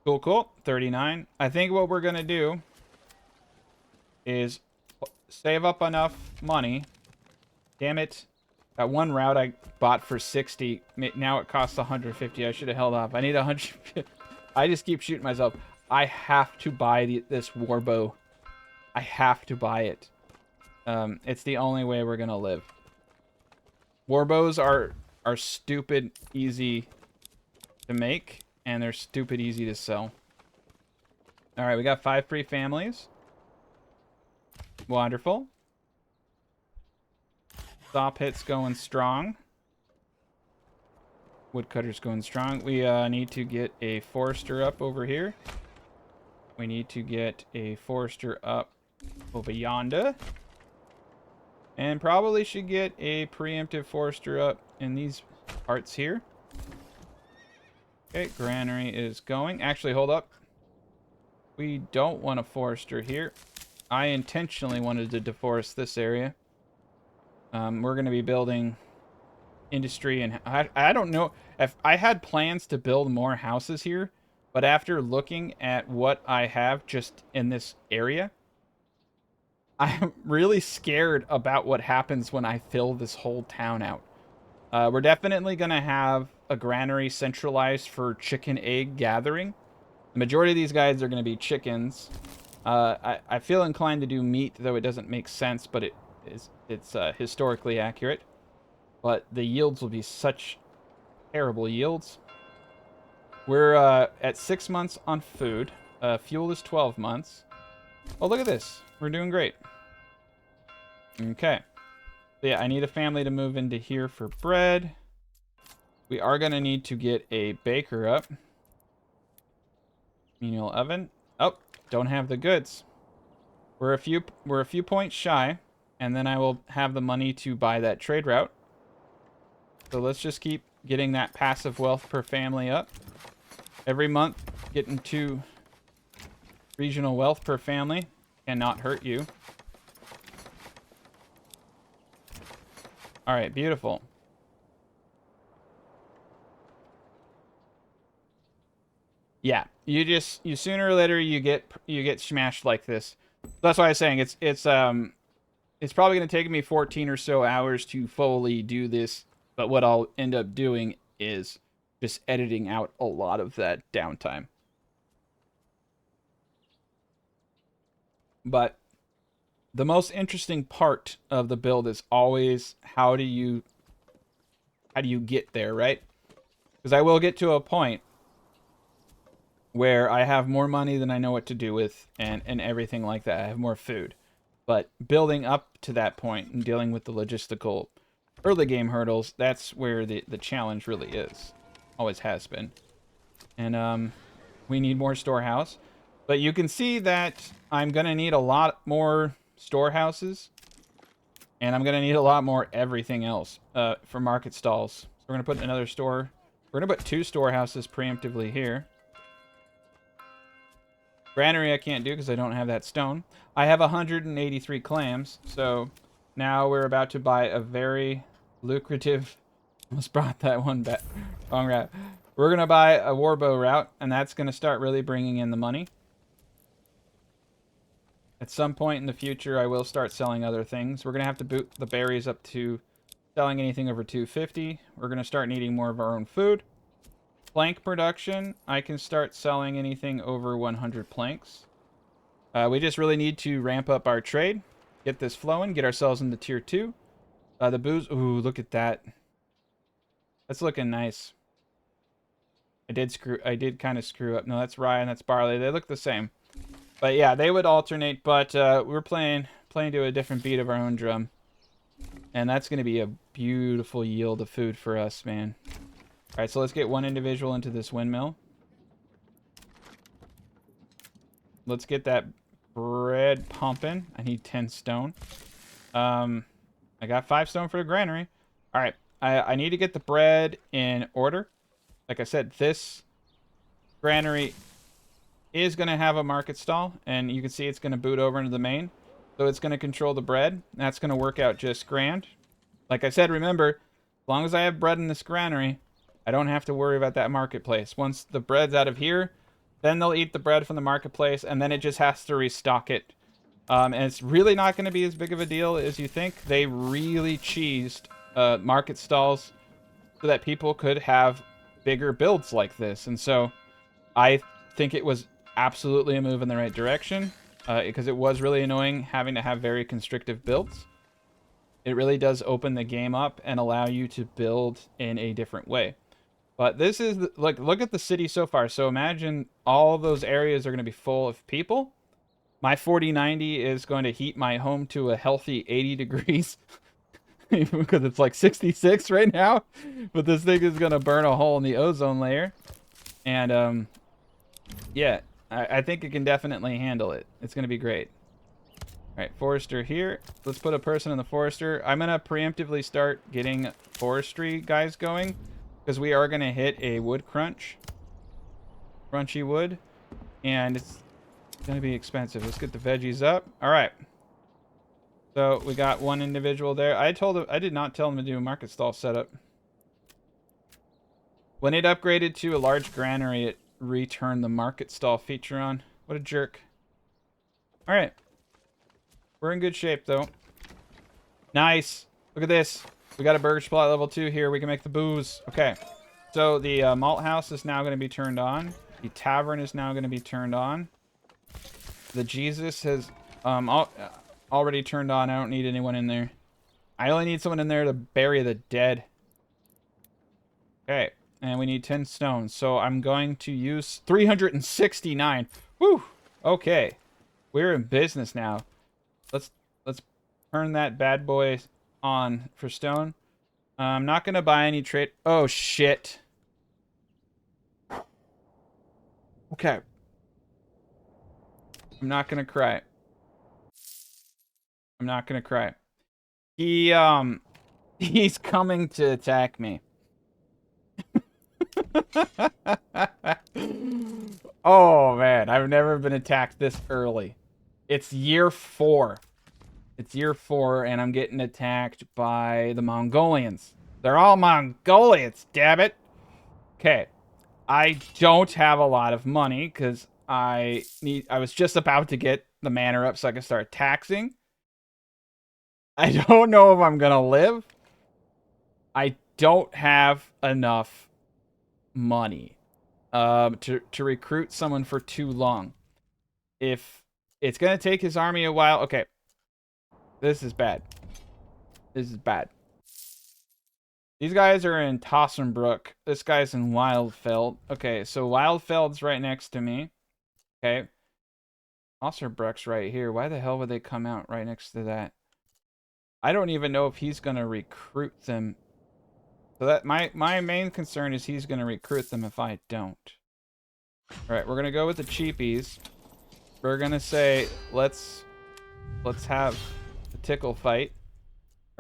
Cool. 39. I think what we're going to do is save up enough money. Damn it. That one route I bought for 60, now it costs 150. I should have held off. I need 100. I just keep shooting myself. I have to buy this war bow. I have to buy it. It's the only way we're going to live. War bows are stupid easy to make, and they're stupid easy to sell. All right, we got 5 free families. Wonderful. Stop hits going strong. Woodcutter's going strong. We need to get a forester up over here. We need to get a forester up over yonder. And probably should get a preemptive forester up in these parts here. Okay, granary is going. Actually, hold up. We don't want a forester here. I intentionally wanted to deforest this area. We're going to be building industry, and I don't know if I had plans to build more houses here, but after looking at what I have just in this area, I'm really scared about what happens when I fill this whole town out. We're definitely going to have a granary centralized for chicken egg gathering. The majority of these guys are going to be chickens. I feel inclined to do meat, though it doesn't make sense, but it's historically accurate. But the yields will be such terrible yields. We're at 6 months on food. Fuel is 12 months. Oh, look at this. We're doing great. Okay. So yeah, I need a family to move into here for bread. We are going to need to get a baker up. Menial oven. Oh, don't have the goods. We're a few points shy, and then I will have the money to buy that trade route. So let's just keep getting that passive wealth per family up. Every month, getting 2 regional wealth per family cannot hurt you. All right, beautiful. Yeah, you sooner or later you get smashed like this. That's why I was saying it's probably going to take me 14 or so hours to fully do this, but what I'll end up doing is just editing out a lot of that downtime. But the most interesting part of the build is always how do you get there, right? Because I will get to a point where I have more money than I know what to do with and everything like that. I have more food. But building up to that point and dealing with the logistical early game hurdles, that's where the challenge really is. Always has been. And we need more storehouse. But you can see that I'm going to need a lot more storehouses. And I'm going to need a lot more everything else for market stalls. So we're going to put another store. We're going to put 2 storehouses preemptively here. Granary I can't do because I don't have that stone. I have 183 clams, so now we're about to buy a very lucrative... Almost brought that one back. Wrong route. We're going to buy a warbow route, and that's going to start really bringing in the money. At some point in the future, I will start selling other things. We're going to have to boot the berries up to selling anything over 250. We're going to start needing more of our own food. Plank production, I can start selling anything over 100 planks. We just really need to ramp up our trade, get this flowing, get ourselves into tier 2. The booze, ooh, look at that. That's looking nice. I did kind of screw up. No, that's rye and that's barley. They look the same. But yeah, they would alternate, but we're playing to a different beat of our own drum. And that's going to be a beautiful yield of food for us, man. All right, so let's get one individual into this windmill. Let's get that bread pumping. I need 10 stone. I got 5 stone for the granary. All right, I need to get the bread in order. Like I said, this granary is going to have a market stall, and you can see it's going to boot over into the main. So it's going to control the bread. That's going to work out just grand. Like I said, remember, as long as I have bread in this granary, I don't have to worry about that marketplace. Once the bread's out of here, then they'll eat the bread from the marketplace, and then it just has to restock it. And it's really not going to be as big of a deal as you think. They really cheesed market stalls so that people could have bigger builds like this. And so I think it was absolutely a move in the right direction because it was really annoying having to have very constrictive builds. It really does open the game up and allow you to build in a different way. But this is, like, look at the city so far. So imagine all of those areas are going to be full of people. My 4090 is going to heat my home to a healthy 80 degrees. Because it's like 66 right now. But this thing is going to burn a hole in the ozone layer. And, yeah, I think it can definitely handle it. It's going to be great. All right, forester here. Let's put a person in the forester. I'm going to preemptively start getting forestry guys going. Because we are going to hit a wood crunch. Crunchy wood. And it's going to be expensive. Let's get the veggies up. All right. So we got one individual there. I did not tell him to do a market stall setup. When it upgraded to a large granary, it returned the market stall feature on. What a jerk. All right. We're in good shape, though. Nice. Look at this. We got a burger supply level 2 here. We can make the booze. Okay. So the malt house is now going to be turned on. The tavern is now going to be turned on. The Jesus has already turned on. I don't need anyone in there. I only need someone in there to bury the dead. Okay. And we need 10 stones. So I'm going to use 369. Woo! Okay. We're in business now. Let's turn that bad boy on for stone. I'm not going to buy any trade. Oh, shit. Okay. I'm not going to cry. I'm not going to cry. He's coming to attack me. Oh, man. I've never been attacked this early. It's year 4. It's year 4, and I'm getting attacked by the Mongolians. They're all Mongolians, damn it. Okay. I don't have a lot of money because I was just about to get the manor up so I can start taxing. I don't know if I'm gonna live. I don't have enough money to recruit someone for too long. If it's gonna take his army a while, okay. This is bad. This is bad. These guys are in Tossenbrook. This guy's in Wildfeld. Okay, so Wildfeld's right next to me. Okay. Tossenbrook's right here. Why the hell would they come out right next to that? I don't even know if he's gonna recruit them. So that my main concern is he's gonna recruit them if I don't. Alright, we're gonna go with the cheapies. We're gonna say let's have a tickle fight.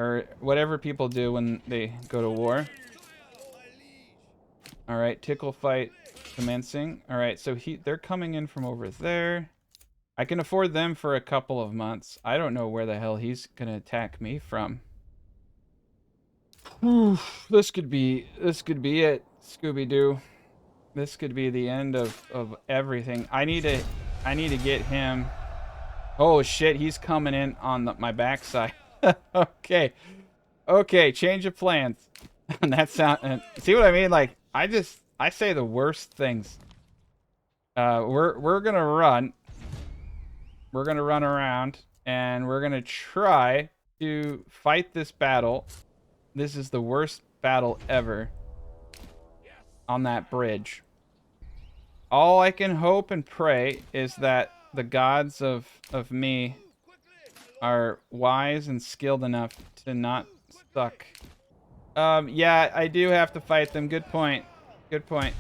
Or whatever people do when they go to war. Alright, tickle fight commencing. Alright, so they're coming in from over there. I can afford them for a couple of months. I don't know where the hell he's gonna attack me from. Whew, this could be it, Scooby-Doo. This could be the end of everything. I need to get him. Oh shit, he's coming in on my backside. Okay. Okay, change of plans. And that sound see what I mean? Like I say the worst things. We're gonna run. We're gonna run around and we're gonna try to fight this battle. This is the worst battle ever on that bridge. All I can hope and pray is that the gods of me are wise and skilled enough to not suck. Yeah, I do have to fight them. Good point. Good point.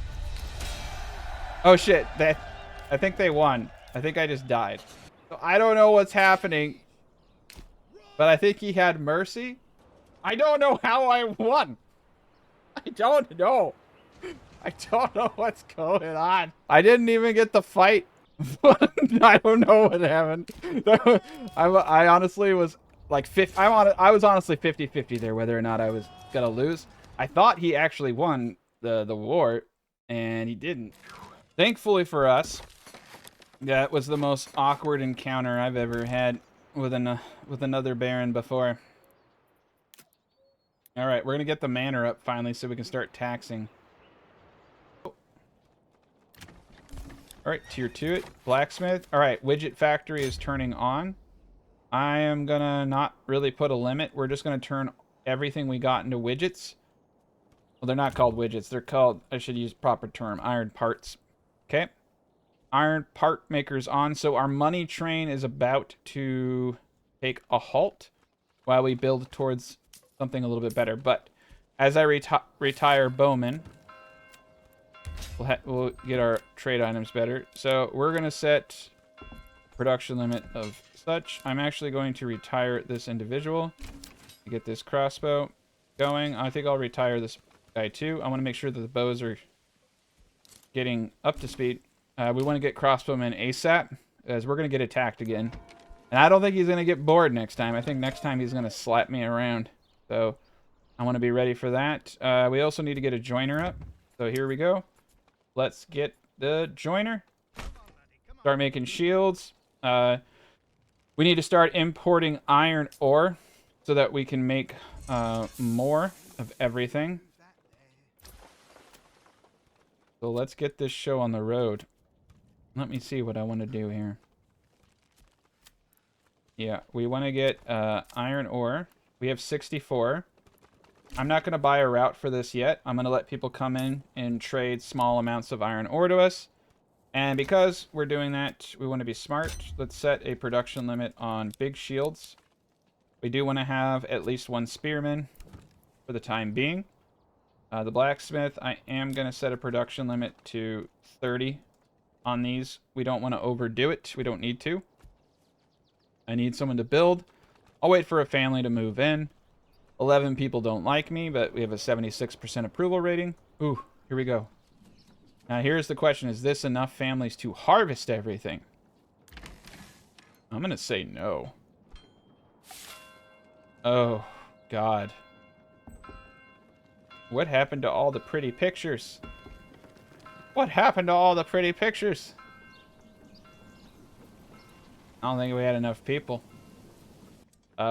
Oh shit, I think they won. I think I just died. So I don't know what's happening, but I think he had mercy. I don't know how I won. I don't know. I don't know what's going on. I didn't even get the fight. I don't know what happened. I honestly was like I was honestly 50-50 there whether or not I was gonna lose. I thought he actually won the war, and he didn't. Thankfully for us, that was the most awkward encounter I've ever had with another Baron before. All right, we're gonna get the manor up finally so we can start taxing. All right, tier 2 it. Blacksmith. All right, widget factory is turning on. I am gonna not really put a limit. We're just gonna turn everything we got into widgets. Well, they're not called widgets. They're called, I should use proper term, iron parts. Okay. Iron part makers on. So our money train is about to take a halt while we build towards something a little bit better. But as I retire Bowman, we'll get our trade items better. So we're going to set production limit of such. I'm actually going to retire this individual to get this crossbow going. I think I'll retire this guy too. I want to make sure that the bows are getting up to speed. We want to get crossbowmen ASAP, as we're going to get attacked again. And I don't think he's going to get bored next time. I think next time he's going to slap me around. So I want to be ready for that. We also need to get a joiner up. So here we go. Let's get the joiner. Start making shields. We need to start importing iron ore so that we can make more of everything. So let's get this show on the road. Let me see what I want to do here. Yeah, we want to get iron ore. We have 64. I'm not going to buy a route for this yet. I'm going to let people come in and trade small amounts of iron ore to us. And because we're doing that, we want to be smart. Let's set a production limit on big shields. We do want to have at least one spearman for the time being. The blacksmith, I am going to set a production limit to 30 on these. We don't want to overdo it. We don't need to. I need someone to build. I'll wait for a family to move in. 11 people don't like me, but we have a 76% approval rating. Ooh, here we go. Now here's the question. Is this enough families to harvest everything? I'm going to say no. Oh, God. What happened to all the pretty pictures? What happened to all the pretty pictures? I don't think we had enough people.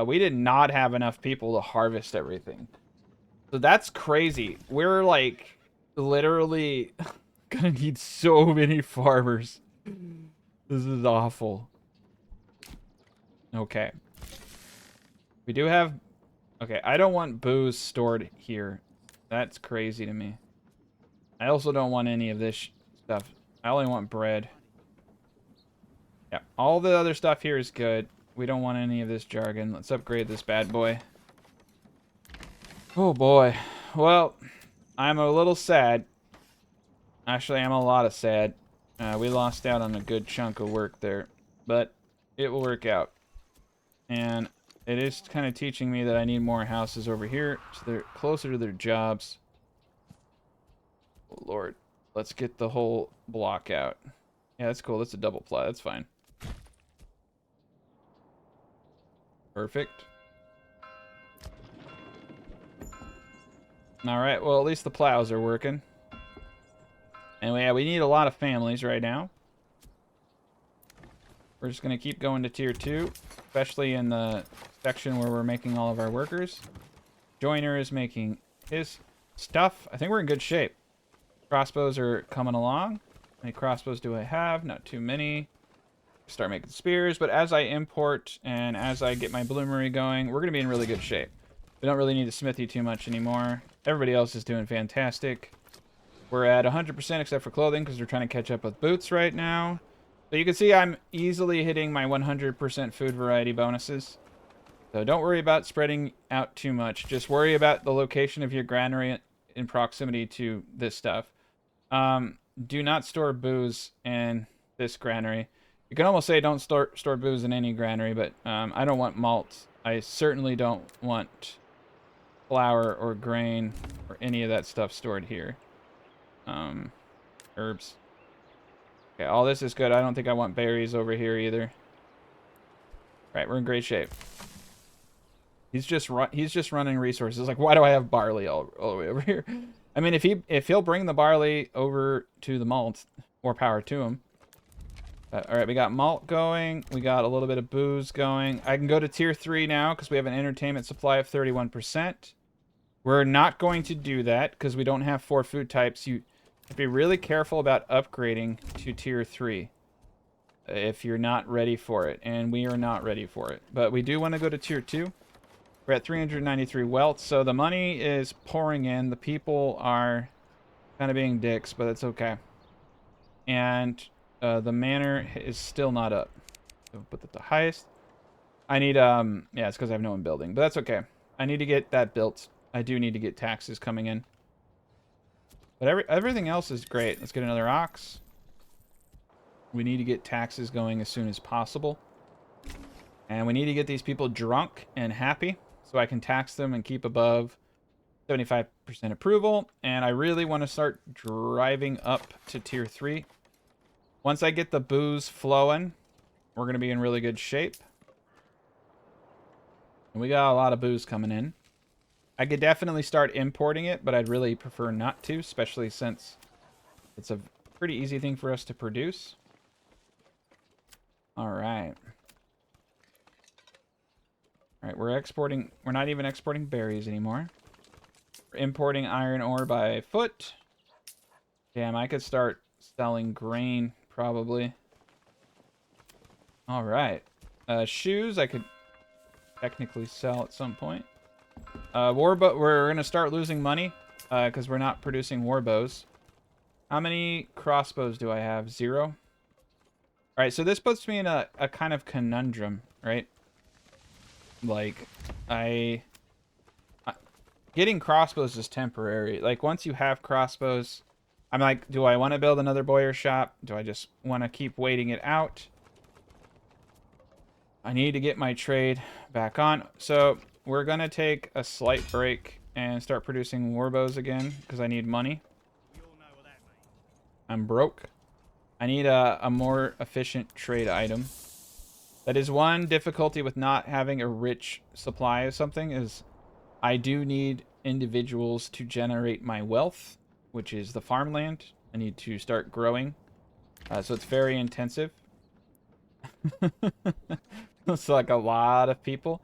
We did not have enough people to harvest everything. So that's crazy. We're like literally gonna need so many farmers. This is awful. Okay. We do have... Okay, I don't want booze stored here. That's crazy to me. I also don't want any of this stuff. I only want bread. Yeah, all the other stuff here is good. We don't want any of this jargon. Let's upgrade this bad boy. Oh boy. Well, I'm a little sad. Actually, I'm a lot of sad. We lost out on a good chunk of work there. But it will work out. And it is kind of teaching me that I need more houses over here, so they're closer to their jobs. Oh, Lord. Let's get the whole block out. Yeah, that's cool. That's a double ply. That's fine. Perfect. Alright, well, at least the plows are working. And we need a lot of families right now. We're just going to keep going to tier 2, especially in the section where we're making all of our workers. Joiner is making his stuff. I think we're in good shape. Crossbows are coming along. How many crossbows do I have? Not too many. Start making spears, but as I import and as I get my bloomery going, we're going to be in really good shape. We don't really need to smithy too much anymore. Everybody else is doing fantastic. We're at 100% except for clothing because we're trying to catch up with boots right now. So you can see I'm easily hitting my 100% food variety bonuses. So don't worry about spreading out too much. Just worry about the location of your granary in proximity to this stuff. Do not store booze in this granary. You can almost say don't store booze in any granary, but I don't want malt. I certainly don't want flour or grain or any of that stuff stored here. Herbs. Okay, all this is good. I don't think I want berries over here either. Right, we're in great shape. He's just running resources. Like, why do I have barley all the way over here? I mean, if he'll bring the barley over to the malt, more power to him. All right, we got malt going. We got a little bit of booze going. I can go to tier 3 now because we have an entertainment supply of 31%. We're not going to do that because we don't have 4 food types. You have to be really careful about upgrading to tier 3 if you're not ready for it, and we are not ready for it. But we do want to go to tier 2. We're at 393 wealth, so the money is pouring in. The people are kind of being dicks, but it's okay. And the manor is still not up. So put that to highest. I need, yeah, it's because I have no one building, but that's okay. I need to get that built. I do need to get taxes coming in. But everything else is great. Let's get another ox. We need to get taxes going as soon as possible. And we need to get these people drunk and happy so I can tax them and keep above 75% approval. And I really want to start driving up to tier 3. Once I get the booze flowing, we're going to be in really good shape. And we got a lot of booze coming in. I could definitely start importing it, but I'd really prefer not to, especially since it's a pretty easy thing for us to produce. All right. All right, we're exporting. We're not even exporting berries anymore. We're importing iron ore by foot. Damn, I could start selling grain, probably. All right. Shoes I could technically sell at some point. We're going to start losing money because we're not producing war bows. How many crossbows do I have? 0. All right, so this puts me in a kind of conundrum, right? Like, getting crossbows is temporary. Like, once you have crossbows, I'm like, do I want to build another boyer shop? Do I just want to keep waiting it out? I need to get my trade back on. So we're going to take a slight break and start producing warbows again because I need money. I'm broke. I need a more efficient trade item. That is one difficulty with not having a rich supply of something is I do need individuals to generate my wealth, which is the farmland. I need to start growing. So it's very intensive. It's like a lot of people.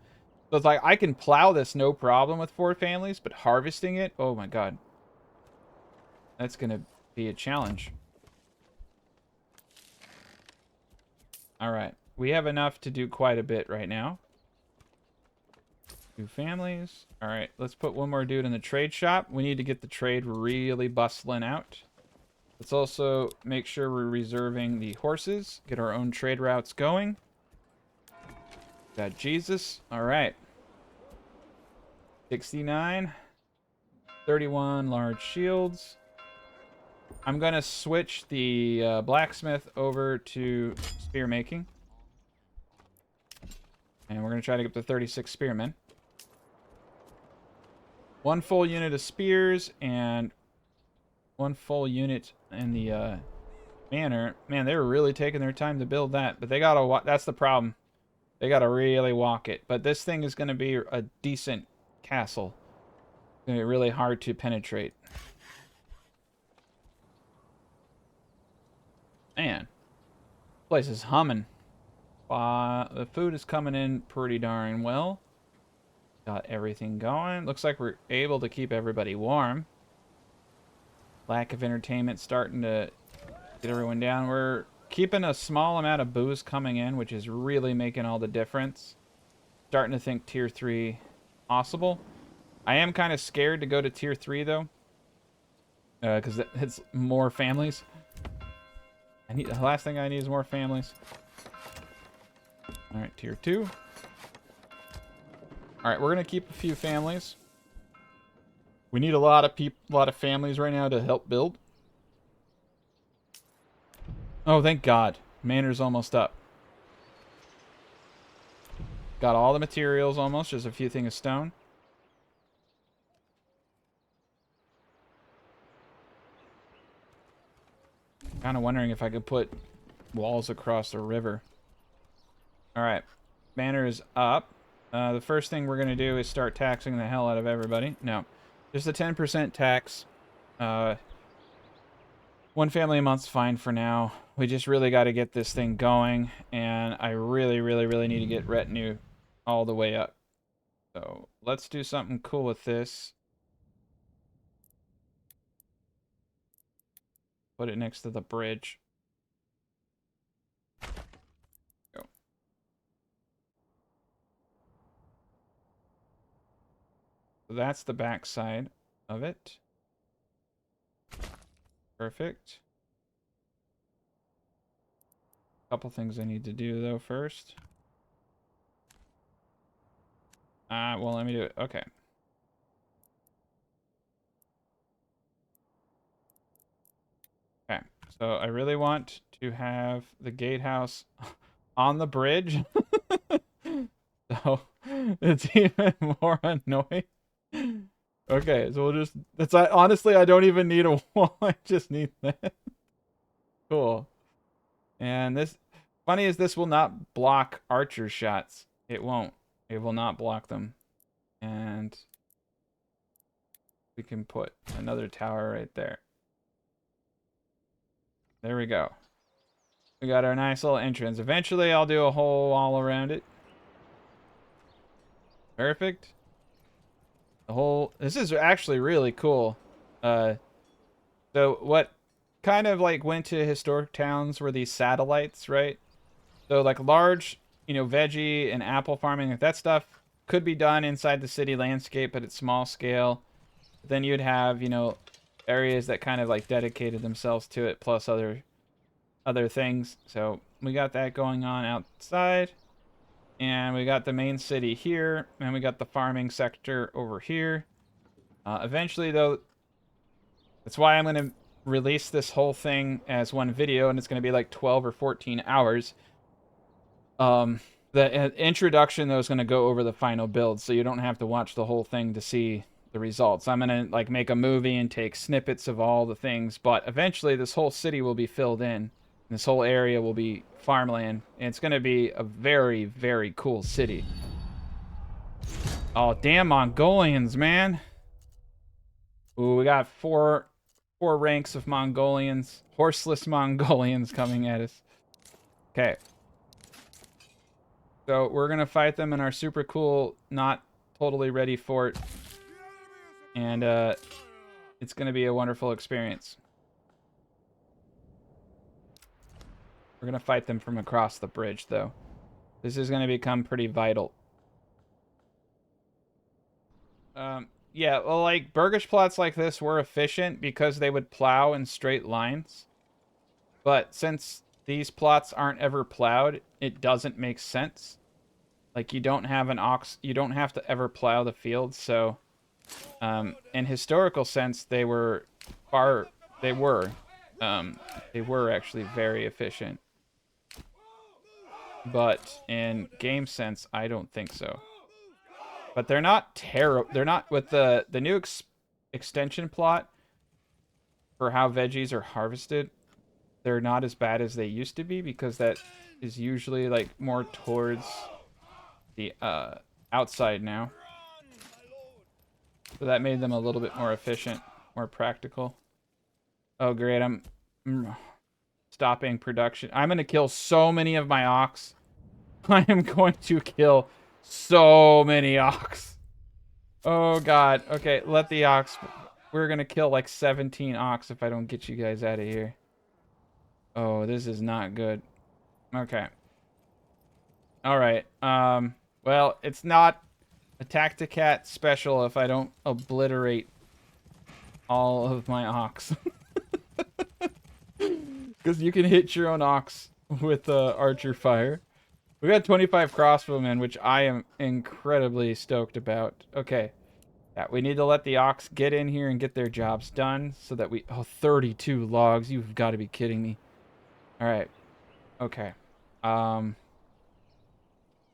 So it's like I can plow this no problem with 4 families, but harvesting it, oh my god. That's going to be a challenge. All right. We have enough to do quite a bit right now. 2 families. All right. Let's put one more dude in the trade shop. We need to get the trade really bustling out. Let's also make sure we're reserving the horses. Get our own trade routes going. Got Jesus. All right. 69. 31 large shields. I'm going to switch the blacksmith over to spear making. And we're going to try to get up to 36 spearmen. 1 full unit of spears and 1 full unit in the manor. Man, they were really taking their time to build that. But they got to... That's the problem. They got to really walk it. But this thing is going to be a decent castle. It's going to be really hard to penetrate. Man, place is humming. The food is coming in pretty darn well. Got everything going. Looks like we're able to keep everybody warm. Lack of entertainment starting to get everyone down. We're keeping a small amount of booze coming in, which is really making all the difference. Starting to think tier 3 possible. I am kind of scared to go to tier 3 though, because it's more families. The last thing I need is more families. All right, tier 2. All right, we're gonna keep a few families. We need a lot of families right now to help build. Oh, thank God, Manor's almost up. Got all the materials almost, just a few things of stone. Kind of wondering if I could put walls across the river. All right, Manor is up. The first thing we're going to do is start taxing the hell out of everybody. No, just a 10% tax. 1 family a month's fine for now. We just really got to get this thing going, and I really, really, really need to get retinue all the way up. So let's do something cool with this. Put it next to the bridge. Go. So that's the back side of it. Perfect. Couple things I need to do though first. Well, let me do it. Okay. Okay. So I really want to have the gatehouse on the bridge. So it's even more annoying. Okay, so we'll just... honestly, I don't even need a wall. I just need that. Cool. And this... Funny is this will not block archer shots. It won't. It will not block them. And we can put another tower right there. There we go. We got our nice little entrance. Eventually, I'll do a whole wall around it. Perfect. The whole... This is actually really cool. So what kind of like went to historic towns were these satellites, right? So like large, you know, veggie and apple farming, like that stuff could be done inside the city landscape, but it's small scale. Then you'd have, you know, areas that kind of like dedicated themselves to it, plus other things. So we got that going on outside, and we got the main city here, and we got the farming sector over here. Eventually, though, that's why I'm going to release this whole thing as one video, and it's going to be like 12 or 14 hours. The introduction, though, is going to go over the final build, so you don't have to watch the whole thing to see the results. I'm going to like make a movie and take snippets of all the things, but eventually this whole city will be filled in. This whole area will be farmland, and it's going to be a very, very cool city. Oh, damn Mongolians, man. Ooh, we got four 4 ranks of Mongolians, horseless Mongolians coming at us. Okay. So we're going to fight them in our super cool, not totally ready fort. And it's going to be a wonderful experience. We're going to fight them from across the bridge, though. This is going to become pretty vital. Yeah, well, like, Burgish plots like this were efficient because they would plow in straight lines. But since these plots aren't ever plowed, it doesn't make sense. Like, you don't have an ox, you don't have to ever plow the field, so... in historical sense, they were actually very efficient. But in game sense, I don't think so. But they're not terrible. They're not with the new extension plot for how veggies are harvested. They're not as bad as they used to be because that is usually like more towards the outside now. So that made them a little bit more efficient, more practical. Oh great, I'm stopping production. I'm gonna kill so many of my ox. I am going to kill so many ox. Oh god. Okay, let the ox. We're gonna kill like 17 ox if I don't get you guys out of here. Oh, this is not good. Okay. Alright. Well, it's not a Tacticat special if I don't obliterate all of my ox. Because you can hit your own ox with archer fire. We got 25 crossbowmen, which I am incredibly stoked about. Okay. Yeah, we need to let the ox get in here and get their jobs done so that we... Oh, 32 logs. You've got to be kidding me. Alright. Okay.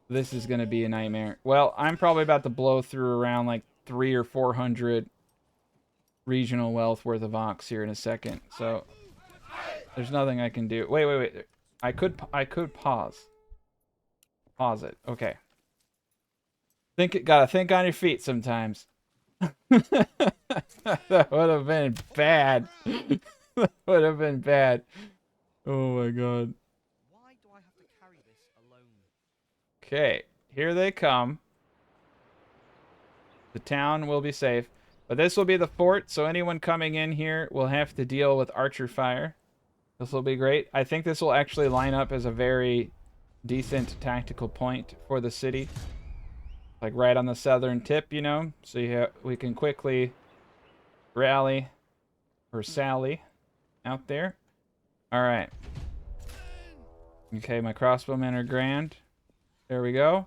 This is going to be a nightmare. Well, I'm probably about to blow through around like 300 or 400 regional wealth worth of ox here in a second. So, there's nothing I can do. Wait. I could pause. Pause it. Okay. Gotta think on your feet sometimes. That would have been bad. That would have been bad. Oh my god. Why do I have to carry this alone? Okay, here they come. The town will be safe. But this will be the fort, so anyone coming in here will have to deal with archer fire. This will be great. I think this will actually line up as a very decent tactical point for the city. Like right on the southern tip, you know? So we can quickly rally or sally out there. Alright. Okay, my crossbowmen are grand. There we go.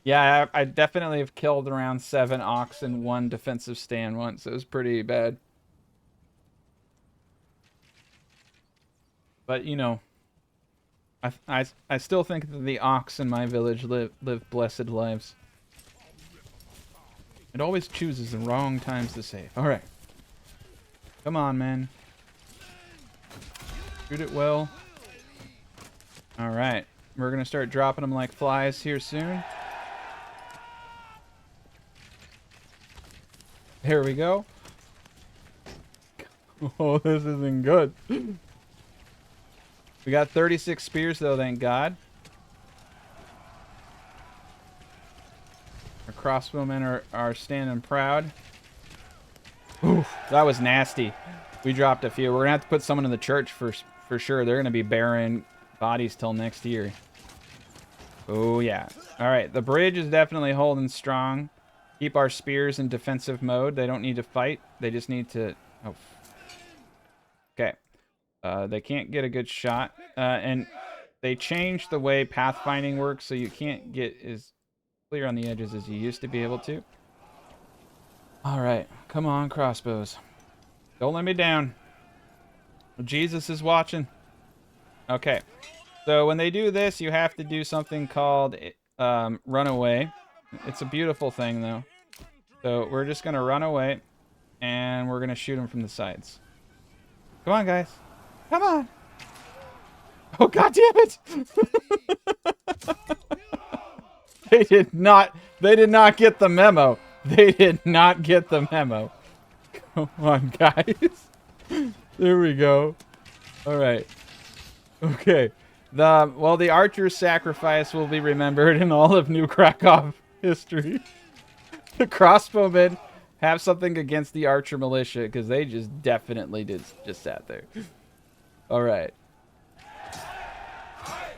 Yeah, I definitely have killed around 7 ox in 1 defensive stand once. It was pretty bad. But, you know, I still think that the ox in my village live blessed lives. It always chooses the wrong times to save. Alright. Come on, man. Shoot it well. Alright. We're going to start dropping them like flies here soon. There we go. Oh, this isn't good. We got 36 spears, though, thank God. Our crossbowmen are standing proud. Oof, that was nasty. We dropped a few. We're going to have to put someone in the church for sure. They're going to be burying bodies till next year. Oh, yeah. All right, the bridge is definitely holding strong. Keep our spears in defensive mode. They don't need to fight. They just need to... Oh. Okay. They can't get a good shot. And they changed the way pathfinding works, so you can't get as clear on the edges as you used to be able to. Alright. Come on, crossbows. Don't let me down. Jesus is watching. Okay. So when they do this, you have to do something called run away. It's a beautiful thing, though. So we're just going to run away, and we're going to shoot them from the sides. Come on, guys. Come on. Oh, God damn it. They did not get the memo. They did not get the memo. Come on, guys. There we go. All right. Okay. The archer's sacrifice will be remembered in all of New Krakow history. The crossbowmen have something against the archer militia because they just definitely just sat there. All right.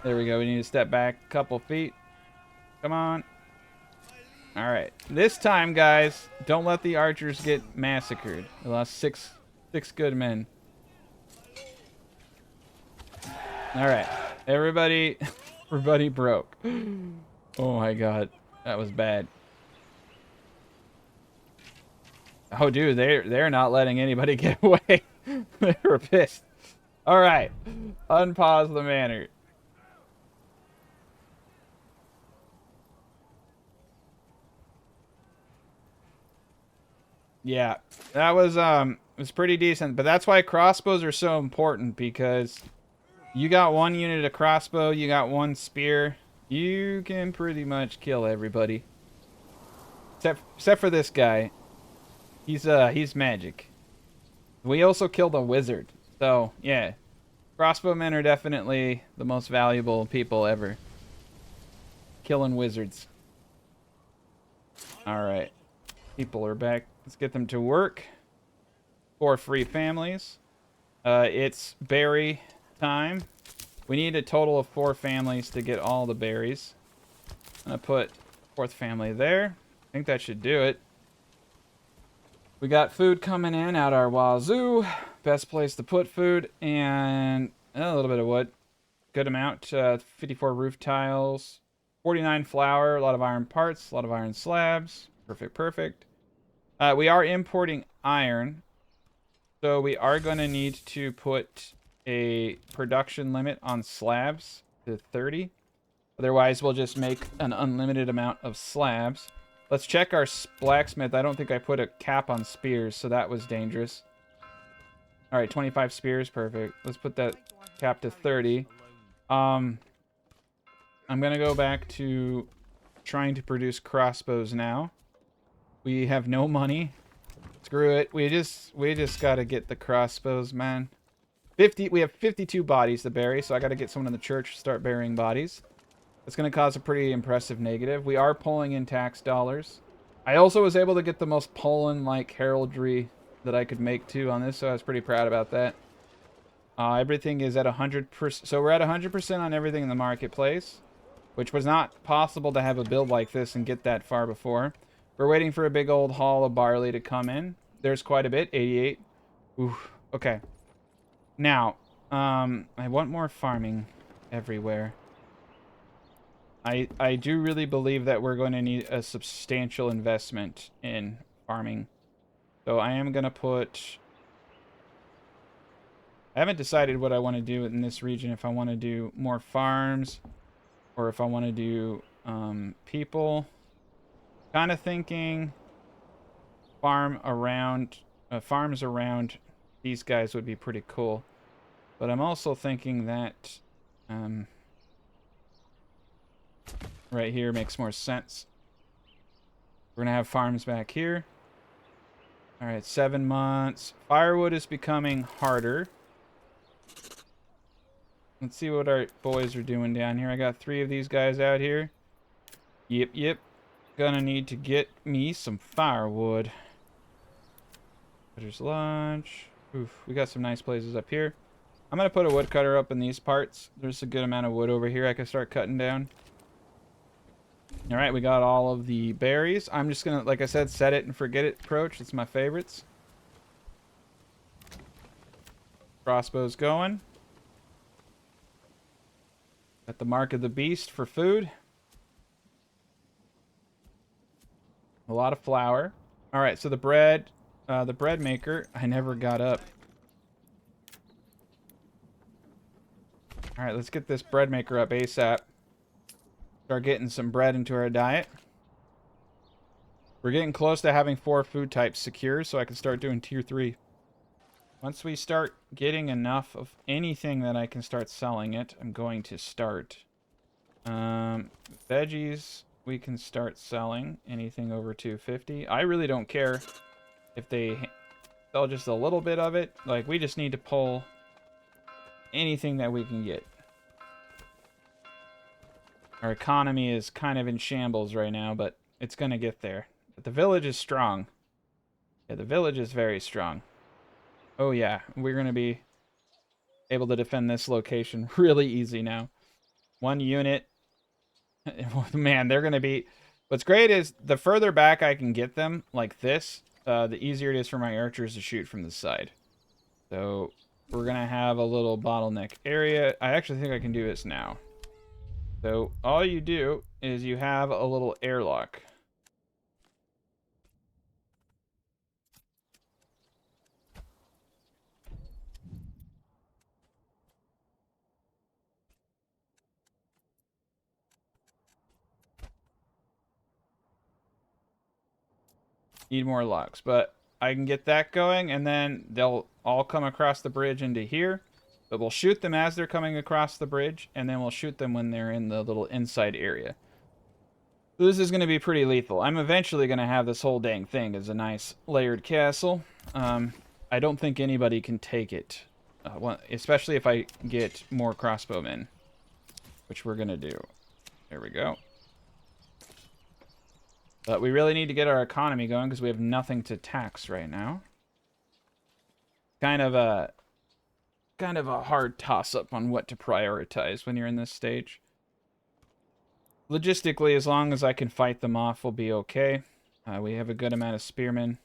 There we go. We need to step back a couple feet. Come on. All right. This time, guys, don't let the archers get massacred. We lost six good men. All right. Everybody broke. Oh my god. That was bad. Oh, dude, they're not letting anybody get away. They were pissed. All right. Unpause the manor. Yeah, that was pretty decent, but that's why crossbows are so important, because you got one unit of crossbow, you got one spear, you can pretty much kill everybody. Except for this guy. He's magic. We also killed a wizard. So, yeah. Crossbowmen are definitely the most valuable people ever. Killing wizards. Alright. People are back. Let's get them to work. 4 free families. It's berry time. We need a total of 4 families to get all the berries. I'm gonna put 4th family there. I think that should do it. We got food coming in out our wazoo. Best place to put food. And a little bit of wood. Good amount. 54 roof tiles. 49 flour. A lot of iron parts. A lot of iron slabs. Perfect, perfect. We are importing iron. So we are going to need to put a production limit on slabs to 30. Otherwise, we'll just make an unlimited amount of slabs. Let's check our blacksmith. I don't think I put a cap on spears, so that was dangerous. All right, 25 spears, perfect. Let's put that cap to 30. I'm gonna go back to trying to produce crossbows now. We have no money. Screw it. We just gotta get the crossbows, man. We have 52 bodies to bury, so I gotta get someone in the church to start burying bodies. It's going to cause a pretty impressive negative. We are pulling in tax dollars. I also was able to get the most Poland-like heraldry that I could make, too, on this, so I was pretty proud about that. Everything is at 100%. So we're at 100% on everything in the marketplace, which was not possible to have a build like this and get that far before. We're waiting for a big old haul of barley to come in. There's quite a bit, 88. Ooh, okay. Now, I want more farming everywhere. I do really believe that we're going to need a substantial investment in farming. So I am going to put... I haven't decided what I want to do in this region. If I want to do more farms or if I want to do people. Kind of thinking farms around these guys would be pretty cool. But I'm also thinking that... right here makes more sense. We're gonna have farms back here. All right, 7 months. Firewood is becoming harder. Let's see what our boys are doing down here. I got 3 of these guys out here. Yep. Gonna need to get me some firewood. There's Lodge. Oof, we got some nice places up here. I'm gonna put a woodcutter up in these parts. There's a good amount of wood over here I can start cutting down. All right, we got all of the berries. I'm just gonna, like I said, set it and forget it approach. It's my favorites. Crossbow's going. Got the mark of the beast for food. A lot of flour. All right, so the bread maker, I never got up. All right, let's get this bread maker up ASAP. Start getting some bread into our diet. We're getting close to having 4 food types secure, so I can start doing tier 3. Once we start getting enough of anything that I can start selling it, I'm going to start. Veggies. we can start selling anything over 250. I really don't care if they sell just a little bit of it. Like, we just need to pull anything that we can get. Our economy is kind of in shambles right now, but it's going to get there. But the village is strong. Yeah, the village is very strong. Oh yeah, we're going to be able to defend this location really easy now. One unit. Man, they're going to be... What's great is the further back I can get them, like this, the easier it is for my archers to shoot from the side. So we're going to have a little bottleneck area. I actually think I can do this now. So all you do is you have a little airlock. Need more locks, but I can get that going, and then they'll all come across the bridge into here. But we'll shoot them as they're coming across the bridge, and then we'll shoot them when they're in the little inside area. So this is going to be pretty lethal. I'm eventually going to have this whole dang thing as a nice layered castle. I don't think anybody can take it, especially if I get more crossbowmen, which we're going to do. There we go. But we really need to get our economy going because we have nothing to tax right now. Kind of a hard toss-up on what to prioritize when you're in this stage. Logistically, as long as I can fight them off, we'll be okay. We have a good amount of spearmen.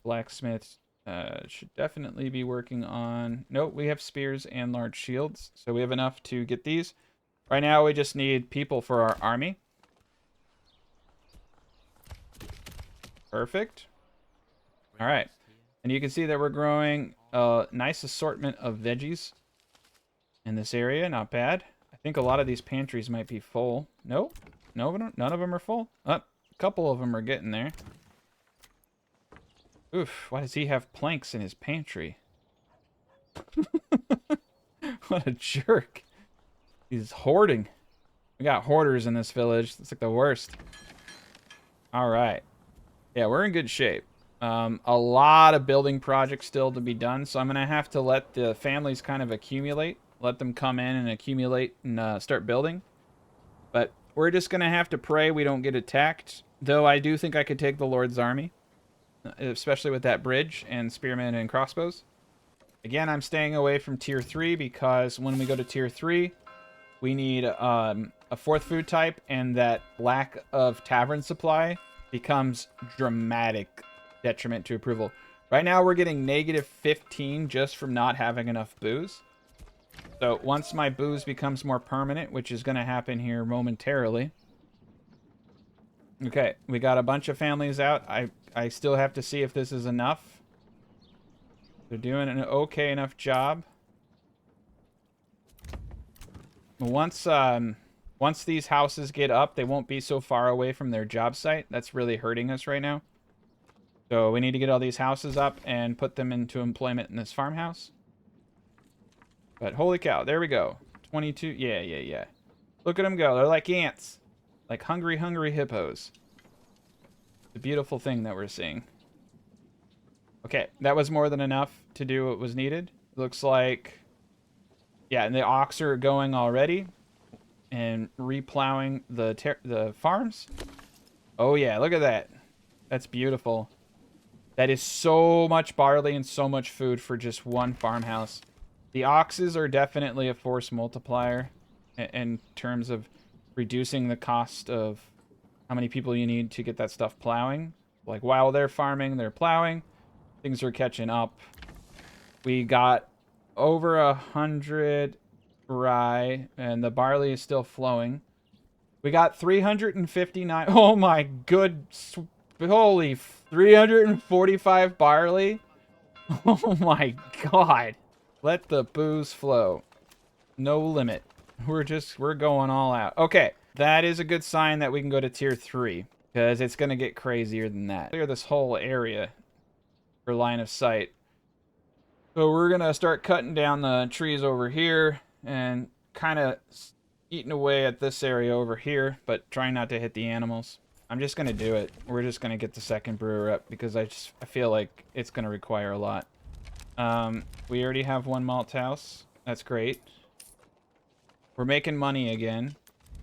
Blacksmiths should definitely be working on... Nope, we have spears and large shields, so we have enough to get these. Right now, we just need people for our army. Perfect. All right. And you can see that we're growing a nice assortment of veggies in this area. Not bad. I think a lot of these pantries might be full. Nope. No, none of them are full. A couple of them are getting there. Oof. Why does he have planks in his pantry? What a jerk. He's hoarding. We got hoarders in this village. It's like the worst. All right. Yeah, we're in good shape. A lot of building projects still to be done, so I'm going to have to let the families kind of accumulate. Let them come in and accumulate and start building. But we're just going to have to pray we don't get attacked. Though I do think I could take the Lord's army, especially with that bridge and spearmen and crossbows. Again, I'm staying away from tier 3 because when we go to tier 3, we need a 4th food type, and that lack of tavern supply becomes dramatic detriment to approval. Right now we're getting -15 just from not having enough booze. So once my booze becomes more permanent, which is going to happen here momentarily. Okay, we got a bunch of families out. I still have to see if this is enough. They're doing an okay enough job. Once these houses get up, they won't be so far away from their job site. That's really hurting us right now. So we need to get all these houses up and put them into employment in this farmhouse. But holy cow, there we go. 22, yeah. Look at them go. They're like ants. Like hungry hippos. The beautiful thing that we're seeing. Okay, that was more than enough to do what was needed. Looks like... Yeah, and the ox are going already. And replowing the farms. Oh yeah, look at that. That's beautiful. That is so much barley and so much food for just one farmhouse. The oxes are definitely a force multiplier in terms of reducing the cost of how many people you need to get that stuff plowing. Like while they're farming, they're plowing. Things are catching up. We got over 100 rye, and the barley is still flowing. We got 359. Oh my good, holy 345 barley. Oh my god. Let the booze flow. No limit. We're going all out. Okay, that is a good sign that we can go to tier 3, because it's going to get crazier than that. Clear this whole area for line of sight. So we're going to start cutting down the trees over here and kind of eating away at this area over here, but trying not to hit the animals. I'm just gonna do it. We're just gonna get the second brewer up because I feel like it's gonna require a lot. We already have one malt house. That's great. We're making money again.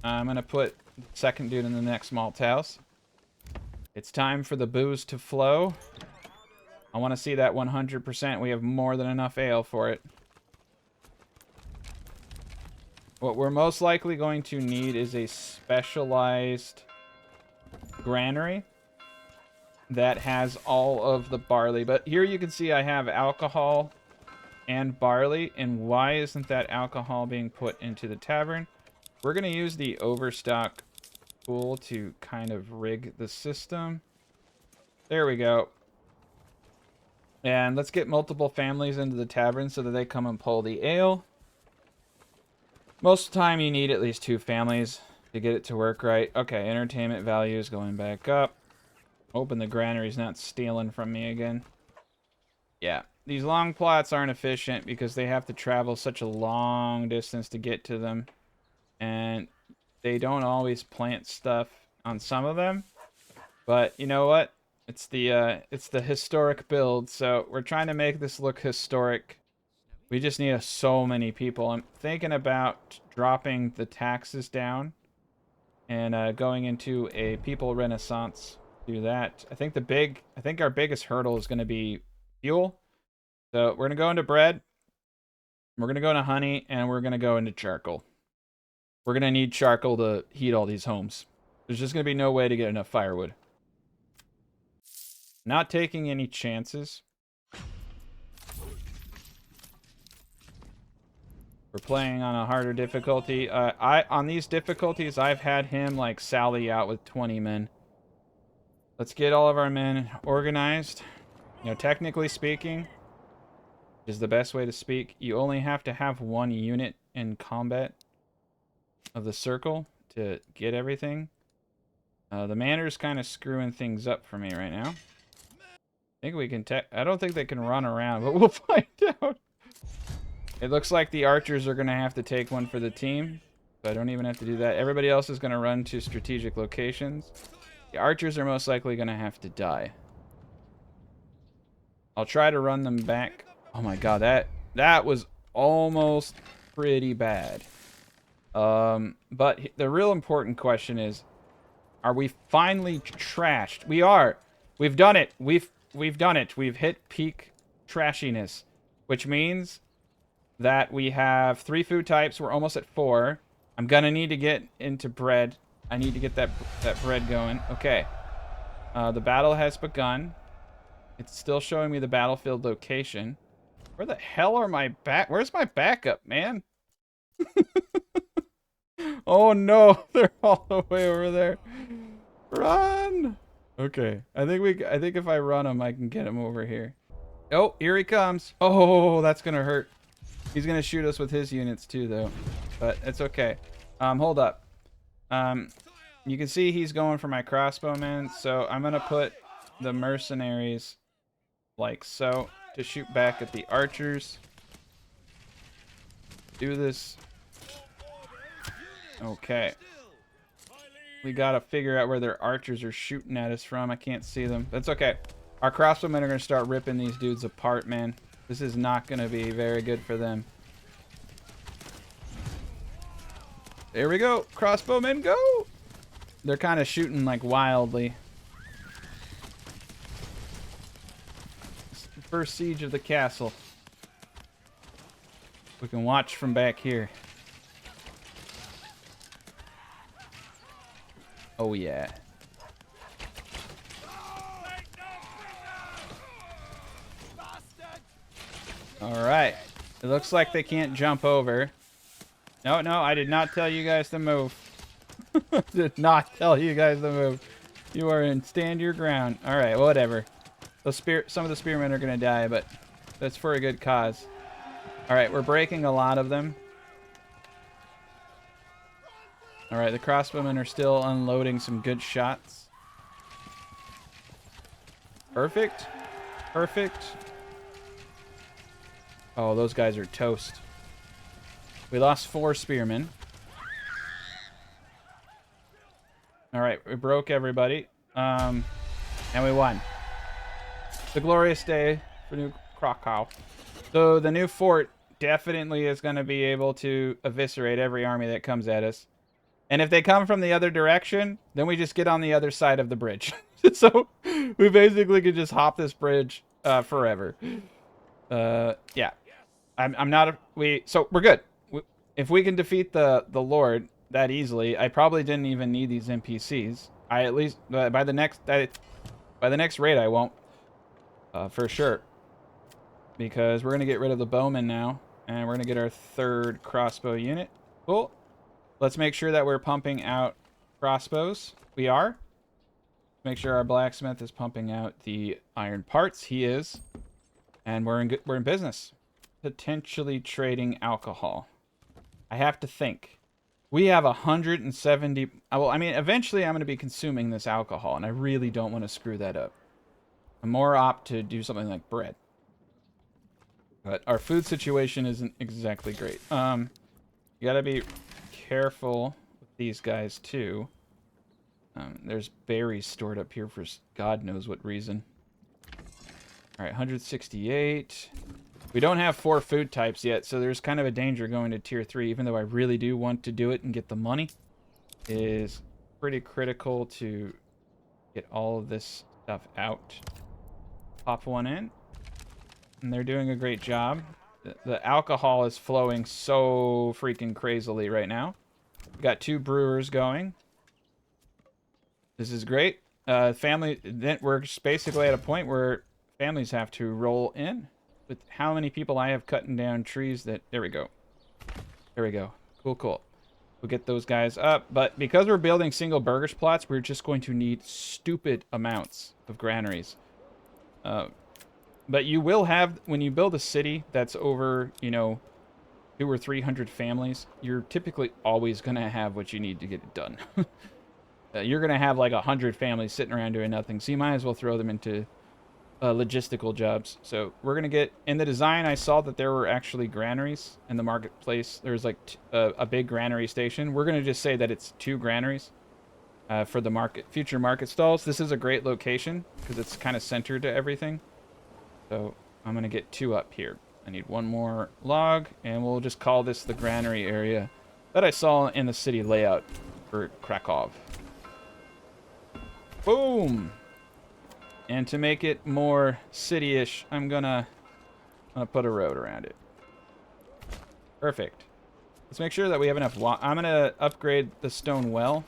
I'm gonna put the second dude in the next malt house. It's time for the booze to flow. I want to see that 100%. We have more than enough ale for it. What we're most likely going to need is a specialized granary that has all of the barley. But here you can see I have alcohol and barley. And why isn't that alcohol being put into the tavern? We're going to use the overstock tool to kind of rig the system. There we go. And let's get multiple families into the tavern so that they come and pull the ale. Most of the time you need at least 2 families to get it to work right. Okay, entertainment value is going back up. Hoping the granary's not stealing from me again. Yeah, these long plots aren't efficient because they have to travel such a long distance to get to them. And they don't always plant stuff on some of them. But you know what? It's the historic build, so we're trying to make this look historic. We just need so many people. I'm thinking about dropping the taxes down and going into a people renaissance. Do that. I think our biggest hurdle is going to be fuel. So we're going to go into bread. We're going to go into honey, and we're going to go into charcoal. We're going to need charcoal to heat all these homes. There's just going to be no way to get enough firewood. Not taking any chances. We're playing on a harder difficulty. On these difficulties, I've had him like sally out with 20 men. Let's get all of our men organized. You know, technically speaking, is the best way to speak. You only have to have 1 unit in combat of the circle to get everything. The manor's kind of screwing things up for me right now. I think we can I don't think they can run around, but we'll find out. It looks like the archers are going to have to take one for the team. So I don't even have to do that. Everybody else is going to run to strategic locations. The archers are most likely going to have to die. I'll try to run them back. Oh my god, that was almost pretty bad. But the real important question is, are we finally trashed? We are. We've done it. We've done it. We've hit peak trashiness, which means that we have 3 food types. We're almost at 4. I'm gonna need to get into bread. I need to get that bread going. Okay. The battle has begun. It's still showing me the battlefield location. Where the hell are my Where's my backup, man? Oh no, they're all the way over there. Run! Okay, I think if I run him, I can get him over here. Oh, here he comes. Oh, that's gonna hurt. He's gonna shoot us with his units too, though. But it's okay. Hold up. You can see he's going for my crossbowmen, so I'm gonna put the mercenaries like so to shoot back at the archers. Do this. Okay. We gotta figure out where their archers are shooting at us from. I can't see them. That's okay. Our crossbowmen are gonna start ripping these dudes apart, man. This is not gonna be very good for them. There we go. Crossbowmen, go! They're kind of shooting like wildly. It's the first siege of the castle. We can watch from back here. Oh yeah. Alright. It looks like they can't jump over. No, I did not tell you guys to move. Did not tell you guys to move. You are in stand your ground. Alright, whatever. Some of the spearmen are gonna die, but that's for a good cause. Alright, we're breaking a lot of them. Alright, the crossbowmen are still unloading some good shots. Perfect. Perfect. Oh, those guys are toast. We lost 4 spearmen. All right, we broke everybody. And we won. The glorious day for New Krakow. So the new fort definitely is going to be able to eviscerate every army that comes at us. And if they come from the other direction, then we just get on the other side of the bridge. So we basically could just hop this bridge forever. Yeah. I'm not so we're good. If we can defeat the Lord that easily, I probably didn't even need these NPCs. I at least by the next raid I won't for sure, because we're gonna get rid of the bowman now, and we're gonna get our third crossbow unit. Cool. Let's make sure that we're pumping out crossbows. We are. Make sure our blacksmith is pumping out the iron parts. He is, and we're in business. Potentially trading alcohol. I have to think. We have 170. Well, I mean, eventually I'm going to be consuming this alcohol, and I really don't want to screw that up. I'm more opt to do something like bread. But our food situation isn't exactly great. You gotta be careful with these guys too. There's berries stored up here for God knows what reason. All right, 168. We don't have 4 food types yet, so there's kind of a danger going to tier 3, even though I really do want to do it and get the money. It is pretty critical to get all of this stuff out. Pop one in. And they're doing a great job. The alcohol is flowing so freaking crazily right now. We got 2 brewers going. This is great. We're just basically at a point where families have to roll in. With how many people I have cutting down trees that... There we go. There we go. Cool, cool. We'll get those guys up. But because we're building single burgers plots, we're just going to need stupid amounts of granaries. But you will have... When you build a city that's over, you know, 200 or 300 families, you're typically always going to have what you need to get it done. You're going to have like 100 families sitting around doing nothing. So you might as well throw them into... logistical jobs. So we're gonna get in the design. I saw that there were actually granaries in the marketplace. There's like a big granary station. We're gonna just say that it's 2 granaries for the future market stalls. This is a great location because it's kind of centered to everything. So I'm gonna get 2 up here. I need 1 more log, and we'll just call this the granary area that I saw in the city layout for Krakow. Boom. And to make it more city-ish, I'm gonna put a road around it. Perfect. Let's make sure that we have enough I'm gonna upgrade the stone well.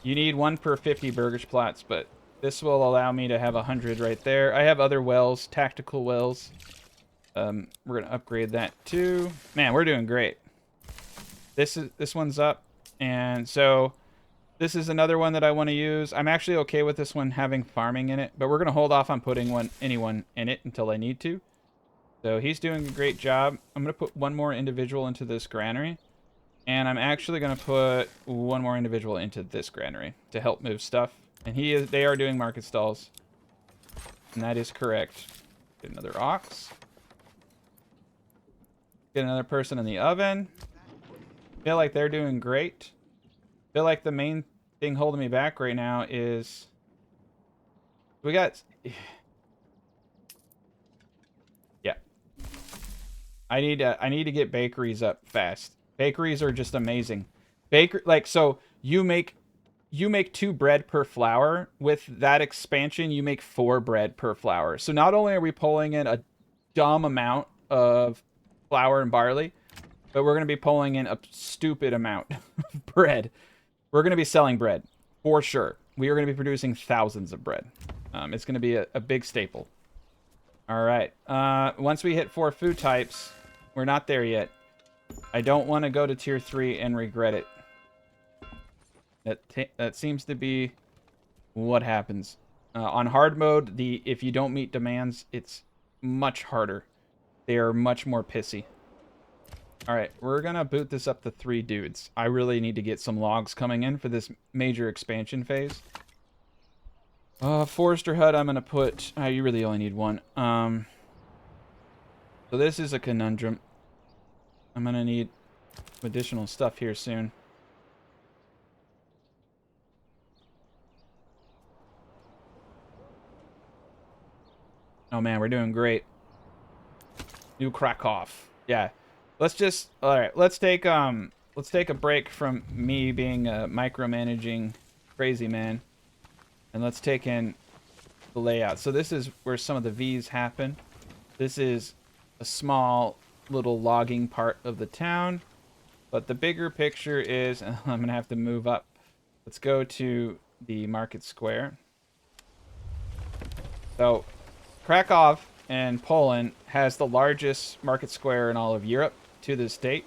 You need 1 per 50 burgers plots, but this will allow me to have 100 right there. I have other wells, tactical wells. We're gonna upgrade that too. Man, we're doing great. This one's up, and so... This is another one that I want to use. I'm actually okay with this one having farming in it, but we're going to hold off on putting anyone in it until I need to. So he's doing a great job. I'm going to put 1 more individual into this granary. And I'm actually going to put 1 more individual into this granary to help move stuff. And they are doing market stalls. And that is correct. Get another ox. Get another person in the oven. Feel like they're doing great. Feel like the main thing holding me back right now is we got yeah. I need to get bakeries up fast. Bakeries are just amazing. So you make 2 bread per flour. With that expansion, you make 4 bread per flour. So not only are we pulling in a dumb amount of flour and barley, but we're going to be pulling in a stupid amount of bread. We're going to be selling bread, for sure. We are going to be producing thousands of bread. It's going to be a big staple. All right. Once we hit 4 food types, we're not there yet. I don't want to go to tier 3 and regret it. That seems to be what happens. On hard mode, if you don't meet demands, it's much harder. They are much more pissy. Alright, we're gonna boot this up to 3 dudes. I really need to get some logs coming in for this major expansion phase. Forester hut, I'm gonna put... you really only need 1. So this is a conundrum. I'm gonna need additional stuff here soon. Oh man, we're doing great. New Krakow. Yeah. All right, let's take a break from me being a micromanaging crazy man. And let's take in the layout. So this is where some of the V's happen. This is a small little logging part of the town. But the bigger picture is, I'm going to have to move up. Let's go to the market square. So Krakow in Poland has the largest market square in all of Europe to this date.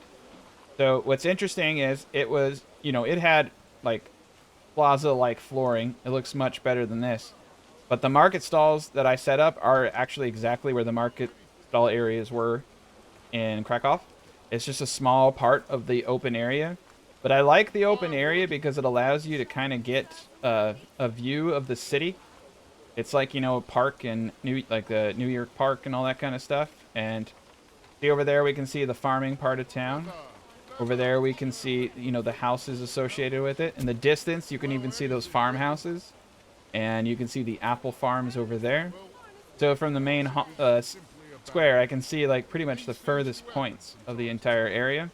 So what's interesting is it was, it had like plaza-like flooring. It looks much better than this. But the market stalls that I set up are actually exactly where the market stall areas were in Krakow. It's just a small part of the open area. But I like the open area because it allows you to kind of get a view of the city. It's like, a park and like the New York Park and all that kind of stuff. And see over there, we can see the farming part of town. Over there, we can see, the houses associated with it. In the distance, you can even see those farmhouses. And you can see the apple farms over there. So from the main square, I can see like pretty much the furthest points of the entire area.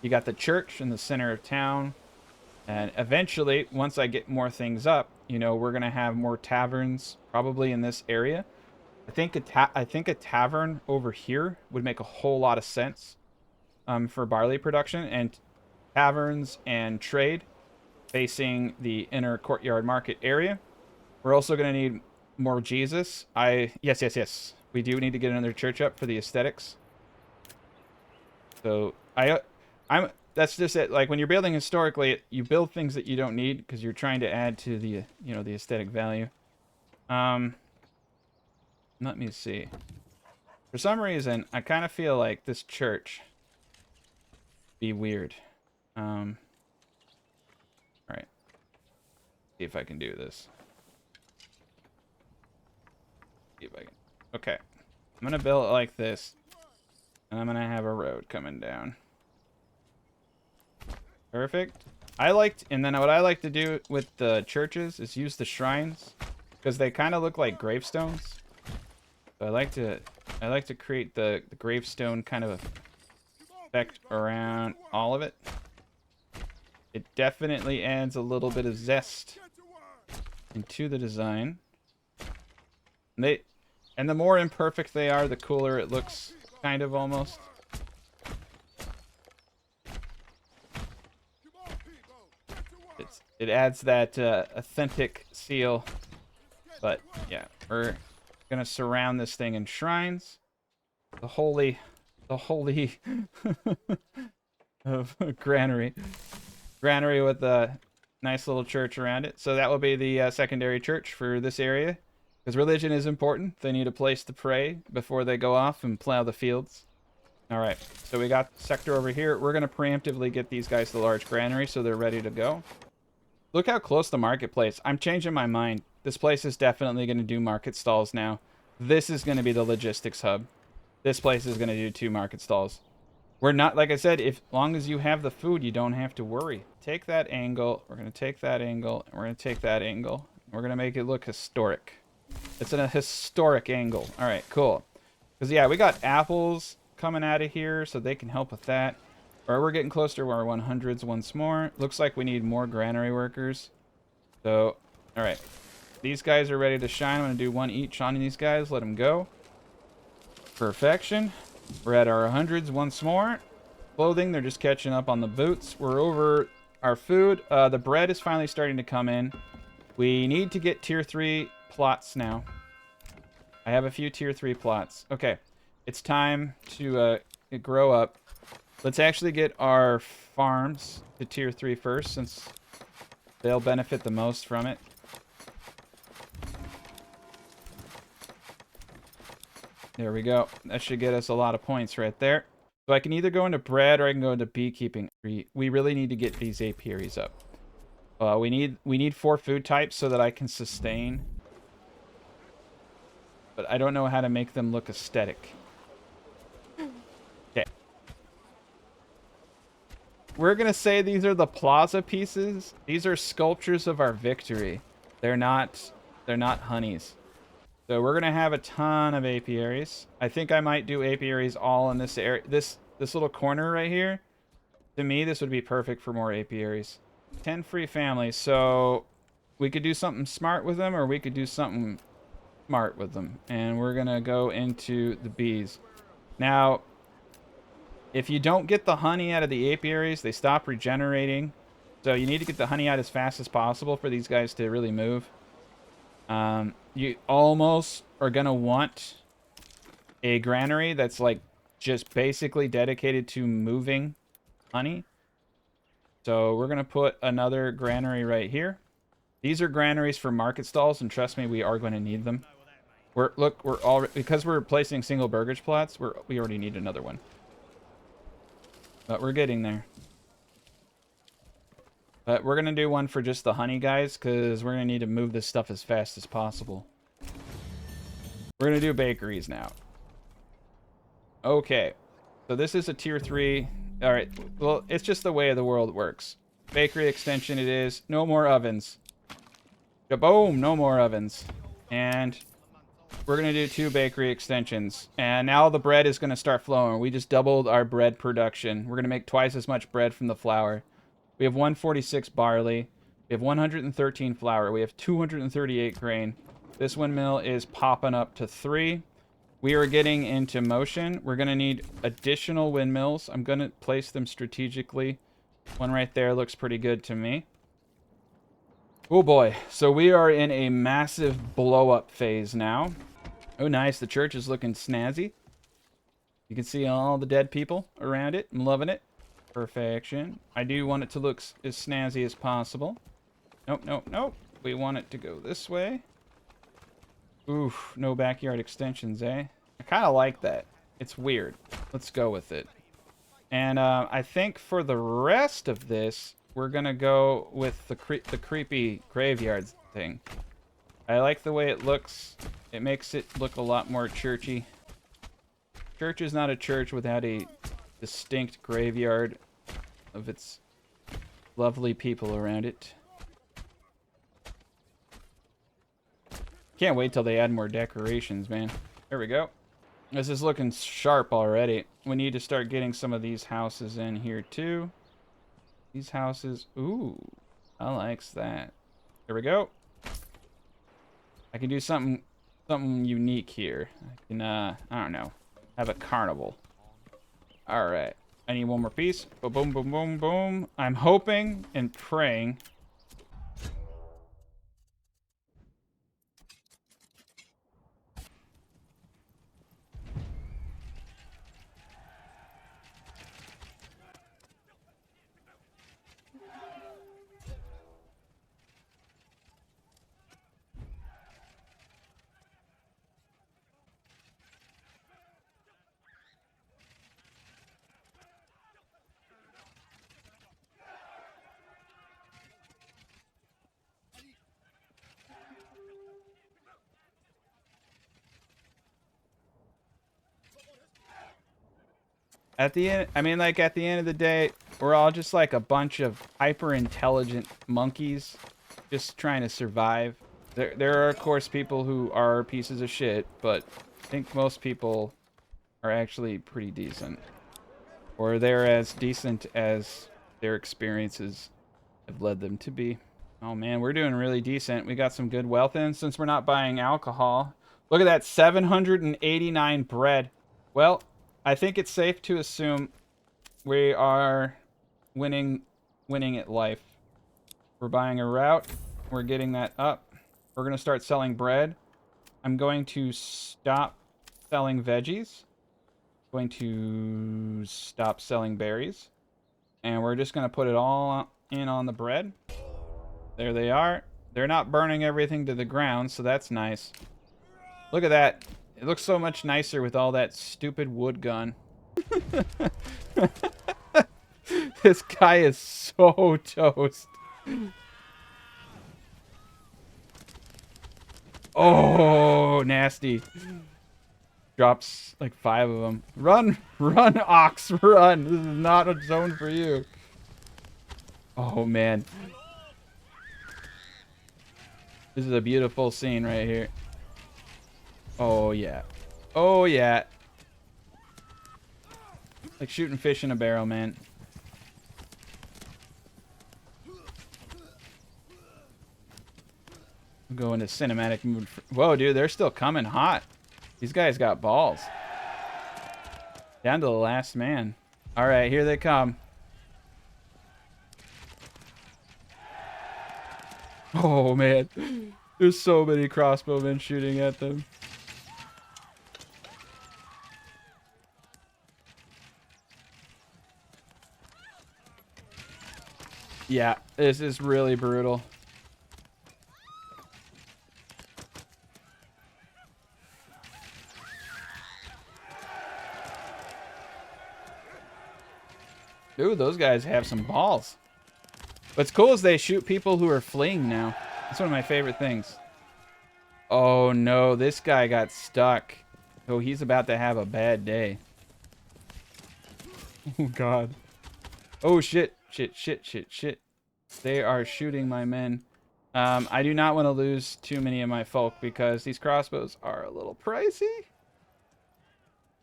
You got the church in the center of town. And eventually, once I get more things up, we're going to have more taverns probably in this area. I think a tavern over here would make a whole lot of sense for barley production, and taverns and trade facing the inner courtyard market area. We're also going to need more Jesus. Yes. We do need to get another church up for the aesthetics. So that's just it. Like when you're building historically, you build things that you don't need because you're trying to add to the, the aesthetic value. Let me see. For some reason, I kind of feel like this church be weird. All right. See if I can do this. See if I can. Okay. I'm going to build it like this. And I'm going to have a road coming down. Perfect. And then what I like to do with the churches is use the shrines because they kind of look like gravestones. So I like to create the gravestone kind of effect around all of it. It definitely adds a little bit of zest into the design. And the more imperfect they are, the cooler it looks, kind of almost. It adds that authentic seal. But yeah, we're gonna surround this thing in shrines. The holy of granary with a nice little church around it. So that will be the secondary church for this area, because religion is important. They need a place to pray before they go off and plow the fields. All right, so we got sector over here. We're gonna preemptively get these guys the large granary so they're ready to go. Look how close the marketplace. I'm changing my mind. This place is definitely going to do market stalls now. This is going to be the logistics hub. This place is going to do 2 market stalls. We're not, like I said, if long as you have the food, you don't have to worry. Take that angle. We're going to take that angle. And we're going to take that angle. We're going to make it look historic. It's a historic angle. All right, cool. Because, yeah, we got apples coming out of here, so they can help with that. Or we're getting closer to our 100s once more. Looks like we need more granary workers. So, all right. These guys are ready to shine. I'm going to do 1 each on these guys. Let them go. Perfection. We're at our 100s once more. Clothing, they're just catching up on the boots. We're over our food. The bread is finally starting to come in. We need to get tier 3 plots now. I have a few tier 3 plots. Okay. It's time to grow up. Let's actually get our farms to tier 3 first, since they'll benefit the most from it. There we go. That should get us a lot of points right there. So I can either go into bread or I can go into beekeeping. We really need to get these apiaries up. We need 4 food types so that I can sustain. But I don't know how to make them look aesthetic. Okay. We're going to say these are the plaza pieces. These are sculptures of our victory. They're not honeys. So we're gonna have a ton of apiaries. I think I might do apiaries all in this area. This little corner right here. To me, this would be perfect for more apiaries. 10 free families. So we could do something smart with them, or we could do something smart with them. And we're gonna go into the bees. Now, if you don't get the honey out of the apiaries, they stop regenerating. So you need to get the honey out as fast as possible for these guys to really move. You almost are going to want a granary that's like just basically dedicated to moving honey. So we're going to put another granary right here. These are granaries for market stalls, and trust me, we are going to need them. We're all because we're placing single burgage plots, we already need another one. But we're getting there. But we're going to do one for just the honey guys, because we're going to need to move this stuff as fast as possible. We're going to do bakeries now. Okay. So this is a tier 3. All right. Well, it's just the way of the world works. Bakery extension it is. No more ovens. Kaboom! No more ovens. And we're going to do 2 bakery extensions. And now the bread is going to start flowing. We just doubled our bread production. We're going to make twice as much bread from the flour. We have 146 barley. We have 113 flour. We have 238 grain. This windmill is popping up to 3. We are getting into motion. We're going to need additional windmills. I'm going to place them strategically. One right there looks pretty good to me. Oh boy. So we are in a massive blow-up phase now. Oh, nice. The church is looking snazzy. You can see all the dead people around it. I'm loving it. Perfection. I do want it to look as snazzy as possible. Nope, nope, nope. We want it to go this way. Oof, no backyard extensions, eh? I kind of like that. It's weird. Let's go with it. And I think for the rest of this, we're going to go with the creepy graveyard thing. I like the way it looks. It makes it look a lot more churchy. Church is not a church without a distinct graveyard of its lovely people around it. Can't wait till they add more decorations, man. There we go. This is looking sharp already. We need to start getting some of these houses in here too. These houses, ooh, I likes that. There we go. I can do something unique here. I can I don't know, have a carnival. All right. I need one more piece. Boom, boom, boom, boom, boom. I'm hoping and praying. At the end, I mean, like, at the end of the day, we're all just like a bunch of hyper-intelligent monkeys just trying to survive. There are, of course, people who are pieces of shit, but I think most people are actually pretty decent. Or they're as decent as their experiences have led them to be. Oh, man, we're doing really decent. We got some good wealth in since we're not buying alcohol. Look at that, 789 bread. Well, I think it's safe to assume we are winning at life. We're buying a route. We're getting that up. We're going to start selling bread. I'm going to stop selling veggies. Going to stop selling berries. And we're just going to put it all in on the bread. There they are. They're not burning everything to the ground, so that's nice. Look at that. It looks so much nicer with all that stupid wood gun. This guy is so toast. Oh, nasty. Drops like 5 of them. Run, run, ox, run. This is not a zone for you. Oh, man. This is a beautiful scene right here. Oh, yeah. Oh, yeah. Like shooting fish in a barrel, man. I'm going to cinematic mood. Whoa, dude, they're still coming hot. These guys got balls. Down to the last man. All right, here they come. Oh, man. There's so many crossbowmen shooting at them. Yeah, this is really brutal. Dude, those guys have some balls. What's cool is they shoot people who are fleeing now. That's one of my favorite things. Oh no, this guy got stuck. Oh, he's about to have a bad day. Oh god. Oh shit, shit, shit, shit, shit. They are shooting my men. I do not want to lose too many of my folk because these crossbows are a little pricey.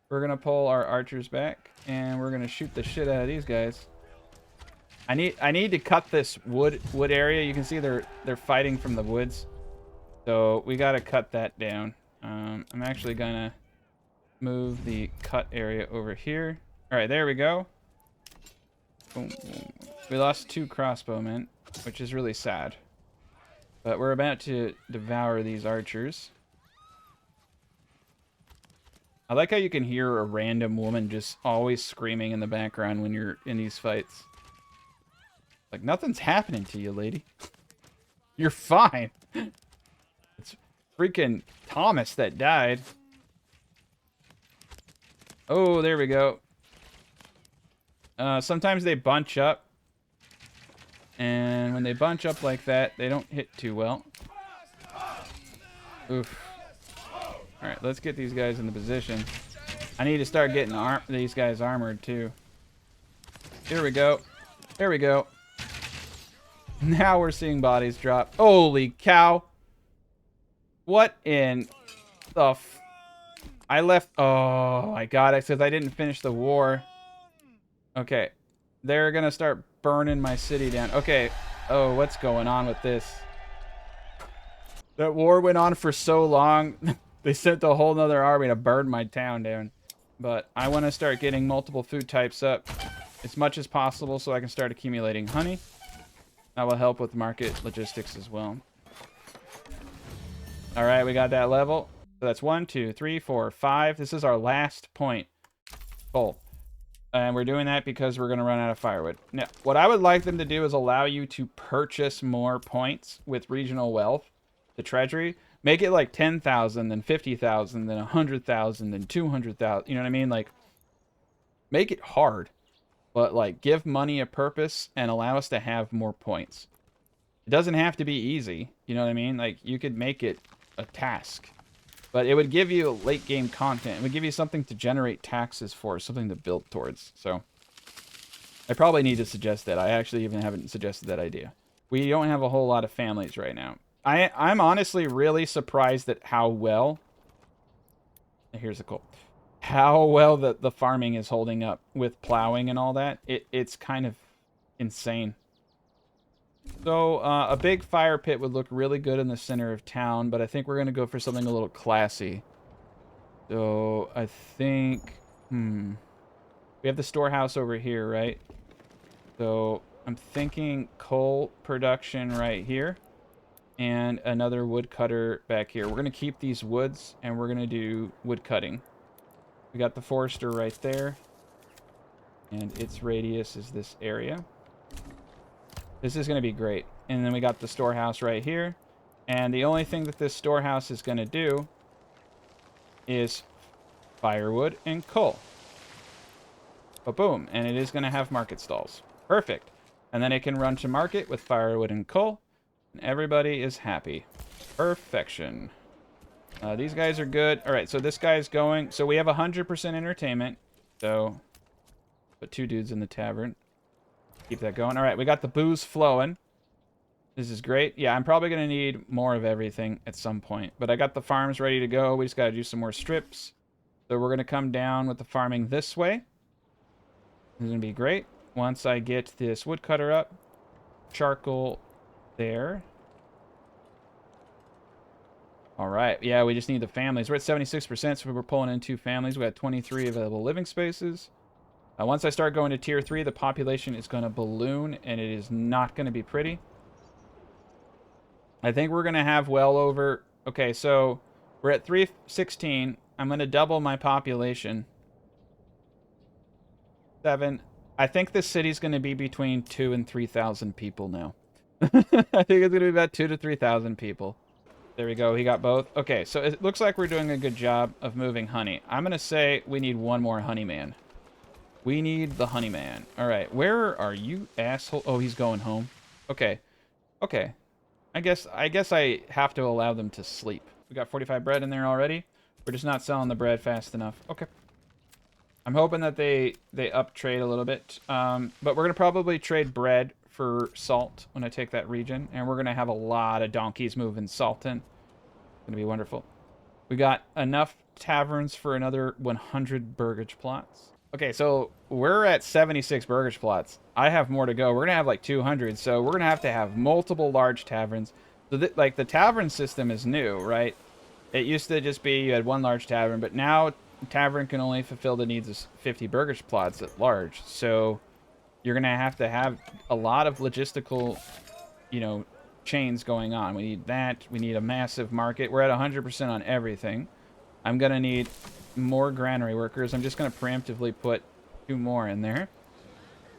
We're gonna pull our archers back and we're gonna shoot the shit out of these guys. I need to cut this wood area. You can see they're fighting from the woods. So we gotta cut that down. I'm actually gonna move the cut area over here. All right, there we go. Boom, boom. We lost 2 crossbowmen, which is really sad. But we're about to devour these archers. I like how you can hear a random woman just always screaming in the background when you're in these fights. Like, nothing's happening to you, lady. You're fine. It's freaking Thomas that died. Oh, there we go. Sometimes they bunch up. And when they bunch up like that, they don't hit too well. Oof. Alright, let's get these guys into position. I need to start getting these guys armored, too. Here we go. There we go. Now we're seeing bodies drop. Holy cow. What in the I left... Oh, my God. It's because I didn't finish the war. Okay. They're going to start burning my city down. Okay. Oh, what's going on with this? That war went on for so long. They sent a whole nother army to burn my town down. But I want to start getting multiple food types up as much as possible so I can start accumulating honey. That will help with market logistics as well. All right, we got that level. So that's 1, 2, 3, 4, 5. This is our last point. Full. And we're doing that because we're going to run out of firewood. Now, what I would like them to do is allow you to purchase more points with regional wealth, the treasury. Make it like 10,000, then 50,000, then 100,000, then 200,000. You know what I mean? Like, make it hard. But, like, give money a purpose and allow us to have more points. It doesn't have to be easy. You know what I mean? Like, you could make it a task. But it would give you late game content. It would give you something to generate taxes for, something to build towards. So, I probably need to suggest that. I actually even haven't suggested that idea. We don't have a whole lot of families right now. I'm honestly really surprised at how well... Here's a quote. How well the farming is holding up with plowing and all that. It's kind of insane. So, a big fire pit would look really good in the center of town, but I think we're going to go for something a little classy. So, I think... We have the storehouse over here, right? So, I'm thinking coal production right here. And another woodcutter back here. We're going to keep these woods, and we're going to do wood cutting. We got the forester right there. And its radius is this area. This is going to be great. And then we got the storehouse right here. And the only thing that this storehouse is going to do is firewood and coal. But boom. And it is going to have market stalls. Perfect. And then it can run to market with firewood and coal. And everybody is happy. Perfection. These guys are good. All right, so this guy's going. So we have 100% entertainment. So put 2 dudes in the tavern. Keep that going. All right, we got the booze flowing. This is great. Yeah, I'm probably going to need more of everything at some point. But I got the farms ready to go. We just got to do some more strips. So we're going to come down with the farming this way. This is going to be great. Once I get this woodcutter up, charcoal there. All right. Yeah, we just need the families. We're at 76%, so we're pulling in 2 families. We got 23 available living spaces. Once I start going to tier 3, the population is going to balloon, and it is not going to be pretty. I think we're going to have well over... Okay, so we're at 316. I'm going to double my population. 7. I think this city's going to be between 2,000 and 3,000 people now. I think it's going to be about 2,000 to 3,000 people. There we go. He got both. Okay, so it looks like we're doing a good job of moving honey. I'm going to say we need one more honey man. We need the honey man. All right, where are you, asshole? Oh, he's going home. Okay. Okay. I guess I have to allow them to sleep. We got 45 bread in there already. We're just not selling the bread fast enough. Okay. I'm hoping that they up trade a little bit. But we're going to probably trade bread for salt when I take that region. And we're going to have a lot of donkeys moving salt in. It's going to be wonderful. We got enough taverns for another 100 burgage plots. Okay, so we're at 76 burgage plots. I have more to go. We're going to have like 200. So we're going to have multiple large taverns. So like the tavern system is new, right? It used to just be you had one large tavern, but now tavern can only fulfill the needs of 50 burgage plots at large. So you're going to have a lot of logistical, you know, chains going on. We need that. We need a massive market. We're at 100% on everything. I'm going to need more granary workers. I'm just going to preemptively put 2 more in there.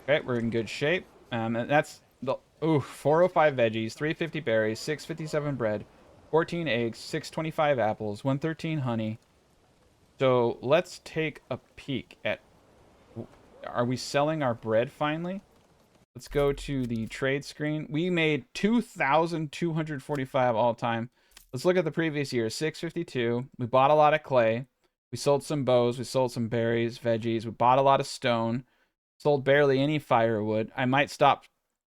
Okay, we're in good shape. And that's the 405 veggies, 350 berries, 657 bread, 14 eggs, 625 apples, 113 honey. So let's take a peek at... Are we selling our bread finally? Let's go to the trade screen. We made 2,245 all time. Let's look at the previous year. 652. We bought a lot of clay. We sold some bows. We sold some berries, veggies. We bought a lot of stone. Sold barely any firewood. I might stop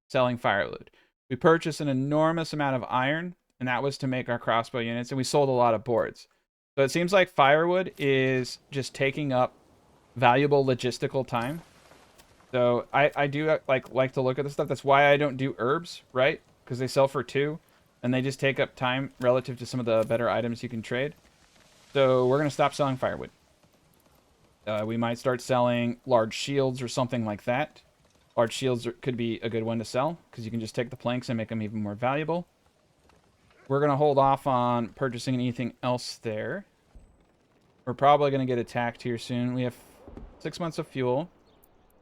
selling firewood. We purchased an enormous amount of iron, and that was to make our crossbow units, and we sold a lot of boards. So it seems like firewood is just taking up valuable logistical time. So I do like to look at this stuff. That's why I don't do herbs, right? Because they sell for 2, and they just take up time relative to some of the better items you can trade. So we're going to stop selling firewood. We might start selling large shields or something like that. Large shields could be a good one to sell, because you can just take the planks and make them even more valuable. We're going to hold off on purchasing anything else there. We're probably going to get attacked here soon. We have 6 months of fuel.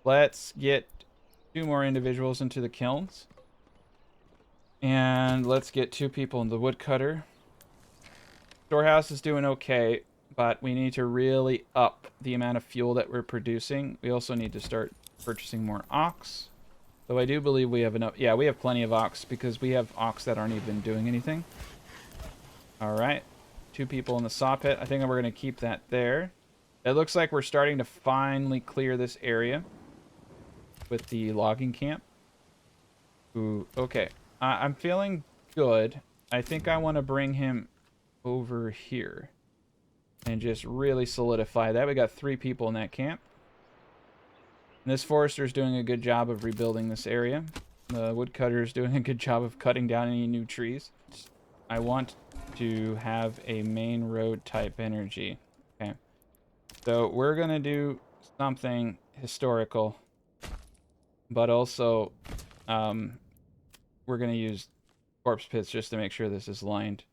Let's get 2 more individuals into the kilns. And let's get 2 people in the woodcutter. Storehouse is doing okay, but we need to really up the amount of fuel that we're producing. We also need to start purchasing more ox. Though I do believe we have enough. Yeah, we have plenty of ox because we have ox that aren't even doing anything. All right. 2 people in the saw pit. I think we're going to keep that there. It looks like we're starting to finally clear this area with the logging camp. Ooh, okay. I'm feeling good. I think I want to bring him over here and just really solidify that. We got 3 people in that camp. And this forester is doing a good job of rebuilding this area. The woodcutter is doing a good job of cutting down any new trees. I want to have a main road type energy. Okay. So we're going to do something historical, but also we're going to use corpse pits just to make sure this is lined.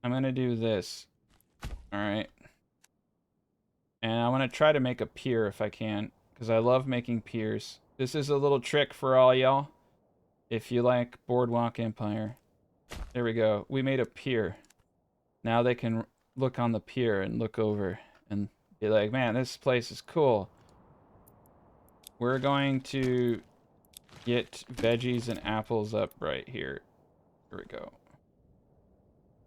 I'm going to do this. All right. And I want to try to make a pier if I can, because I love making piers. This is a little trick for all y'all. If you like Boardwalk Empire. There we go. We made a pier. Now they can look on the pier and look over and be like, man, this place is cool. We're going to get veggies and apples up right here. Here we go.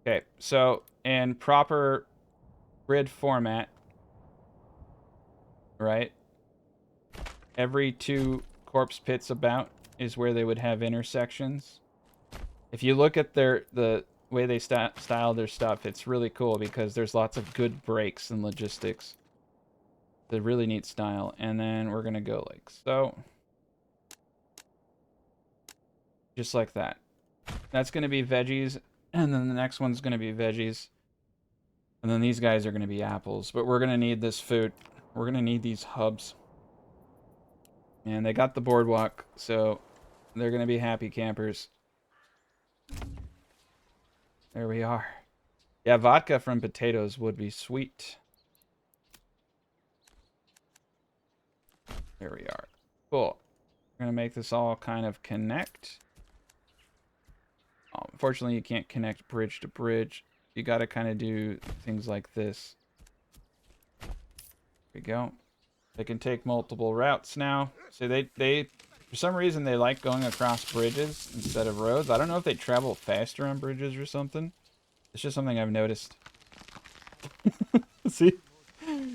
Okay, so in proper grid format, right? Every 2 corpse pits about is where they would have intersections. If you look at the way they style their stuff, it's really cool because there's lots of good breaks and logistics. The really neat style. And then we're gonna go like so. Just like that. That's gonna be veggies, and then the next one's gonna be veggies. And then these guys are gonna be apples. But we're gonna need this food. We're gonna need these hubs. And they got the boardwalk, so they're gonna be happy campers. There we are. Yeah, vodka from potatoes would be sweet. There we are. Cool. We're going to make this all kind of connect. Unfortunately, you can't connect bridge to bridge. You got to kind of do things like this. There we go. They can take multiple routes now. So they for some reason, they like going across bridges instead of roads. I don't know if they travel faster on bridges or something. It's just something I've noticed. See?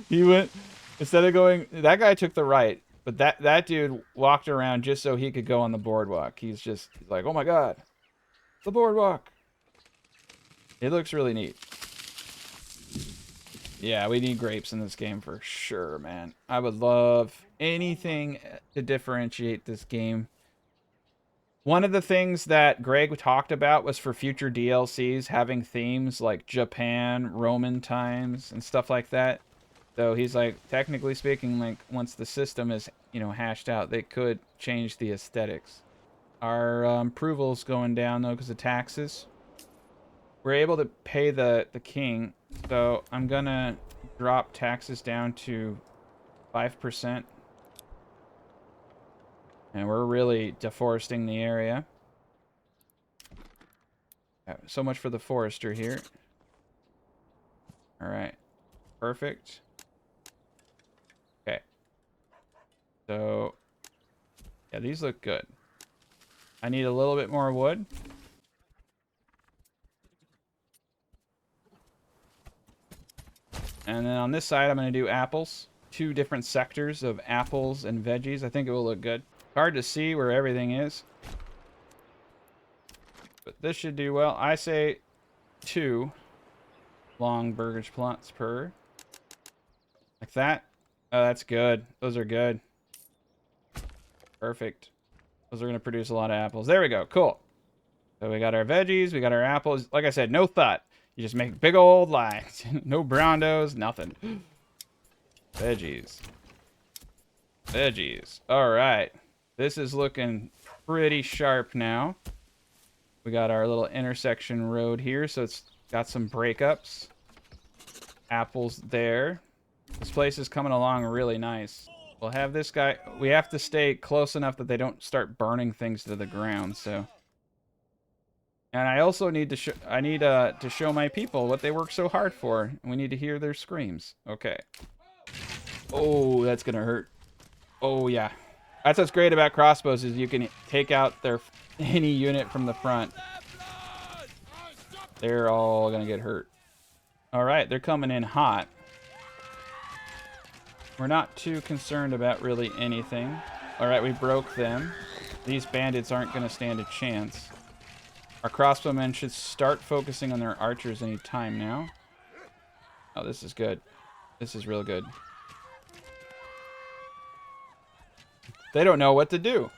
He went, instead of going, that guy took the right. But that dude walked around just so he could go on the boardwalk. He's like, oh my god, the boardwalk. It looks really neat. Yeah, we need grapes in this game for sure, man. I would love anything to differentiate this game. One of the things that Greg talked about was for future DLCs having themes like Japan, Roman times, and stuff like that. So he's like, technically speaking, like once the system is, you know, hashed out, they could change the aesthetics. Our approval's going down though because of taxes. We're able to pay the king, so I'm gonna drop taxes down to 5%. And we're really deforesting the area. So much for the forester here. All right, perfect. Okay. So, yeah, these look good. I need a little bit more wood. And then on this side, I'm going to do apples. 2 different sectors of apples and veggies. I think it will look good. Hard to see where everything is. But this should do well. I say 2 long burgage plots per. Like that. Oh, that's good. Those are good. Perfect. Those are going to produce a lot of apples. There we go. Cool. So we got our veggies. We got our apples. Like I said, no thought. You just make big old lines. No brondos, nothing. Veggies. Veggies. All right. This is looking pretty sharp now. We got our little intersection road here, so it's got some breakups. Apples there. This place is coming along really nice. We'll have this guy. We have to stay close enough that they don't start burning things to the ground, so. And I also need to to show my people what they work so hard for. We need to hear their screams. Okay. Oh, that's gonna hurt. Oh yeah. That's what's great about crossbows is you can take out any unit from the front. They're all gonna get hurt. All right, they're coming in hot. We're not too concerned about really anything. All right, we broke them. These bandits aren't gonna stand a chance. Our crossbowmen should start focusing on their archers any time now. Oh, this is good. This is real good. They don't know what to do.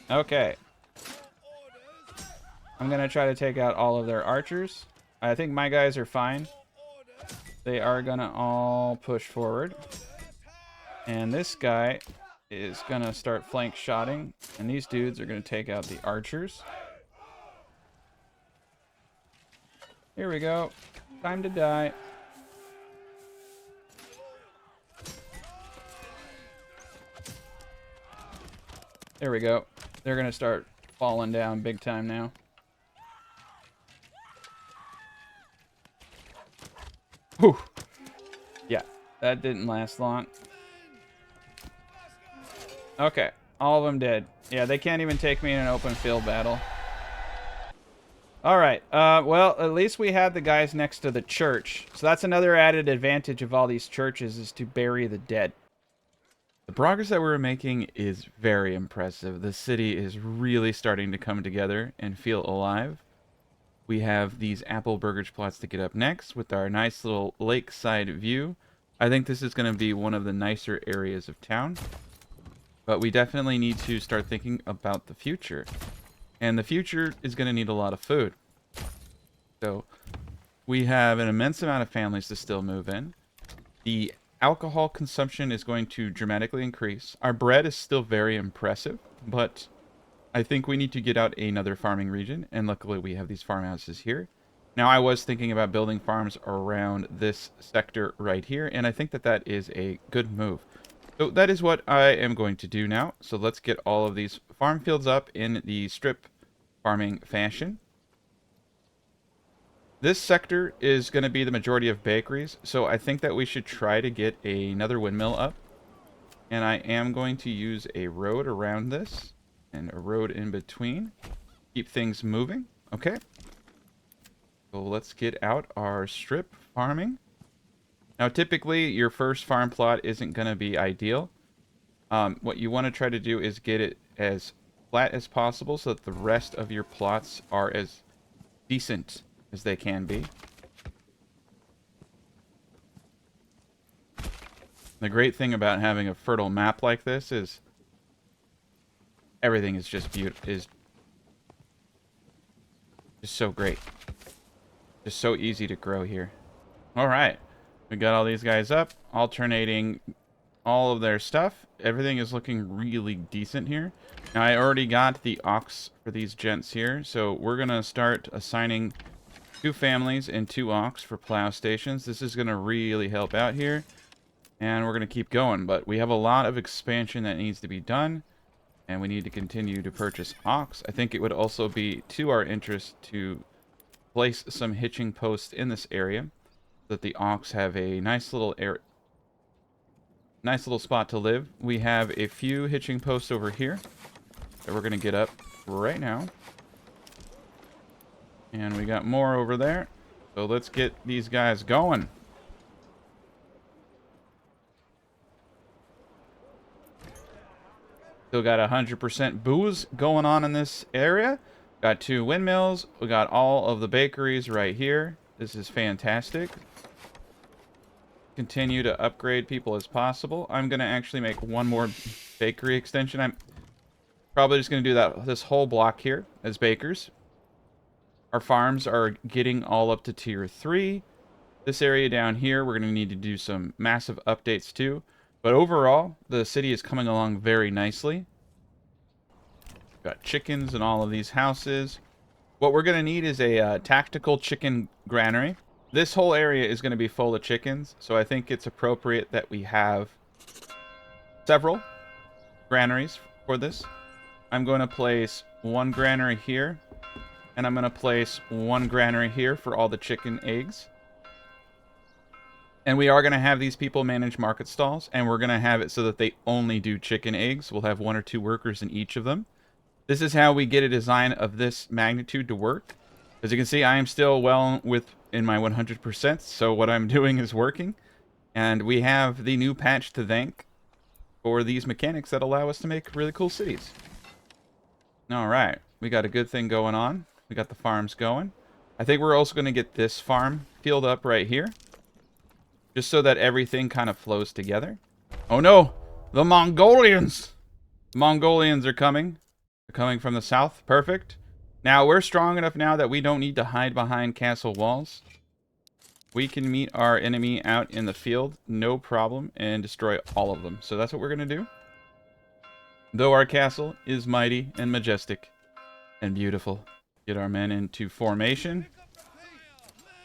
Okay. I'm going to try to take out all of their archers. I think my guys are fine. They are going to all push forward. And this guy is going to start flank shotting. And these dudes are going to take out the archers. Here we go. Time to die. There we go. They're going to start falling down big time now. Whew. Yeah, that didn't last long. Okay, all of them dead. Yeah, they can't even take me in an open field battle. Alright, well, at least we have the guys next to the church. So that's another added advantage of all these churches is to bury the dead. The progress that we're making is very impressive. The city is really starting to come together and feel alive. We have these apple burgage plots to get up next with our nice little lakeside view. I think this is going to be one of the nicer areas of town. But we definitely need to start thinking about the future. And the future is going to need a lot of food. So we have an immense amount of families to still move in. The alcohol consumption is going to dramatically increase. Our bread is still very impressive, but I think we need to get out another farming region, and luckily we have these farmhouses here. Now, I was thinking about building farms around this sector right here, and I think that that is a good move. So that is what I am going to do now. So let's get all of these farm fields up in the strip farming fashion. This sector is going to be the majority of bakeries, so I think that we should try to get another windmill up. And I am going to use a road around this and a road in between. Keep things moving. Okay. So let's get out our strip farming. Now, typically, your first farm plot isn't going to be ideal. What you want to try to do is get it as flat as possible so that the rest of your plots are as decent as they can be. The great thing about having a fertile map like this is everything is just just so great. Just so easy to grow here. All right. We got all these guys up, alternating all of their stuff. Everything is looking really decent here. Now, I already got the ox for these gents here, so we're going to start assigning 2 families and 2 ox for plow stations. This is going to really help out here. And we're going to keep going. But we have a lot of expansion that needs to be done. And we need to continue to purchase ox. I think it would also be to our interest to place some hitching posts in this area. So that the ox have a nice little spot to live. We have a few hitching posts over here that we're going to get up right now. And we got more over there. So let's get these guys going. Still got 100% booze going on in this area. Got 2 windmills. We got all of the bakeries right here. This is fantastic. Continue to upgrade people as possible. I'm going to actually make one more bakery extension. I'm probably just going to do this whole block here as bakers. Our farms are getting all up to tier 3. This area down here, we're going to need to do some massive updates too. But overall, the city is coming along very nicely. Got chickens in all of these houses. What we're going to need is a tactical chicken granary. This whole area is going to be full of chickens, so I think it's appropriate that we have several granaries for this. I'm going to place 1 granary here. And I'm going to place 1 granary here for all the chicken eggs. And we are going to have these people manage market stalls. And we're going to have it so that they only do chicken eggs. We'll have 1 or 2 workers in each of them. This is how we get a design of this magnitude to work. As you can see, I am still well in my 100%. So what I'm doing is working. And we have the new patch to thank for these mechanics that allow us to make really cool cities. All right. We got a good thing going on. We got the farms going. I think we're also going to get this farm field up right here. Just so that everything kind of flows together. Oh no! The Mongolians! The Mongolians are coming. They're coming from the south. Perfect. Now, we're strong enough now that we don't need to hide behind castle walls. We can meet our enemy out in the field, no problem, and destroy all of them. So that's what we're going to do. Though our castle is mighty and majestic and beautiful. Get our men into formation.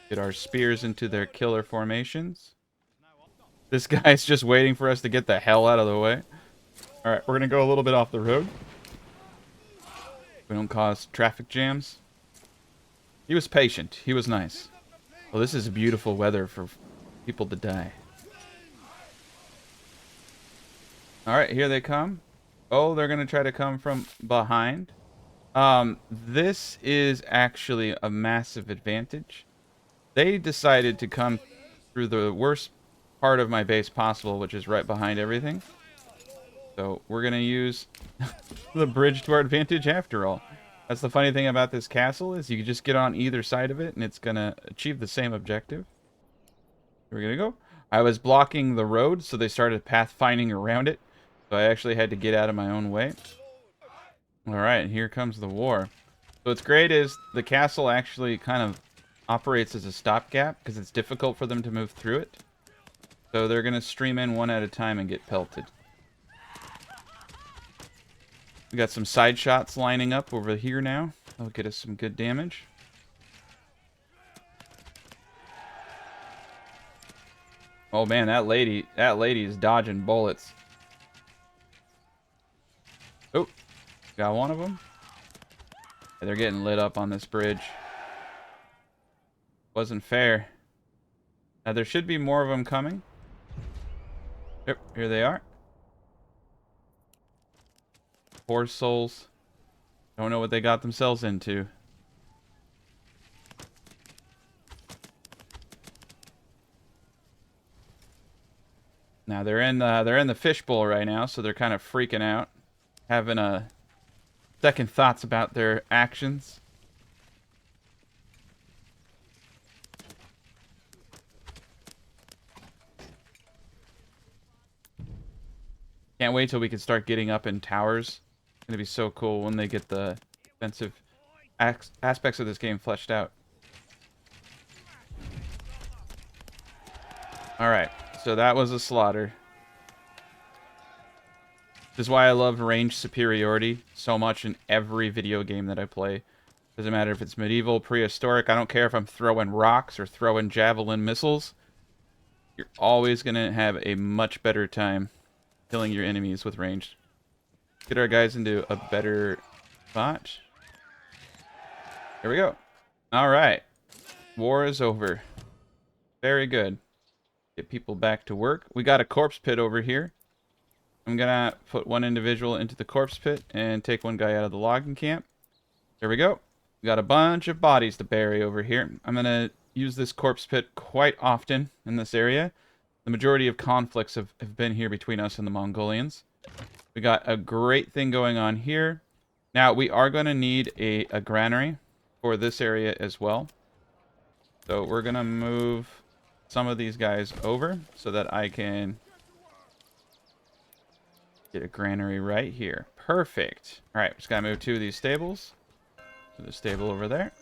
Get our spears into their killer formations. This guy's just waiting for us to get the hell out of the way. Alright, we're going to go a little bit off the road. We don't cause traffic jams. He was patient. He was nice. Well, this is beautiful weather for people to die. Alright, here they come. Oh, they're going to try to come from behind. This is actually a massive advantage. They decided to come through the worst part of my base possible, which is right behind everything. So we're going to use the bridge to our advantage after all. That's the funny thing about this castle is you can just get on either side of it and it's going to achieve the same objective. We're going to go. I was blocking the road, so they started pathfinding around it. So I actually had to get out of my own way. All right, here comes the war. So what's great is the castle actually kind of operates as a stopgap because it's difficult for them to move through it. So they're going to stream in one at a time and get pelted. We got some side shots lining up over here now. That'll get us some good damage. Oh man, that lady is dodging bullets. Oh, got one of them. Yeah, they're getting lit up on this bridge. Wasn't fair. Now there should be more of them coming. Yep, here they are. Poor souls. Don't know what they got themselves into. Now they're in the fishbowl right now, so they're kind of freaking out, having second thoughts about their actions. Can't wait till we can start getting up in towers. It's gonna be so cool when they get the defensive aspects of this game fleshed out. All right. So that was a slaughter. This is why I love range superiority so much in every video game that I play. Doesn't matter if it's medieval, prehistoric. I don't care if I'm throwing rocks or throwing javelin missiles. You're always going to have a much better time killing your enemies with range. Get our guys into a better spot. Here we go. All right. War is over. Very good. Get people back to work. We got a corpse pit over here. I'm gonna put one individual into the corpse pit and take one guy out of the logging camp. There we go. We got a bunch of bodies to bury over here. I'm gonna use this corpse pit quite often in this area. The majority of conflicts have been here between us and the Mongolians. We got a great thing going on here. Now, we are going to need a granary for this area as well. So we're going to move some of these guys over so that I can get a granary right here. Perfect. All right, just got to move two of these stables. To the stable over there.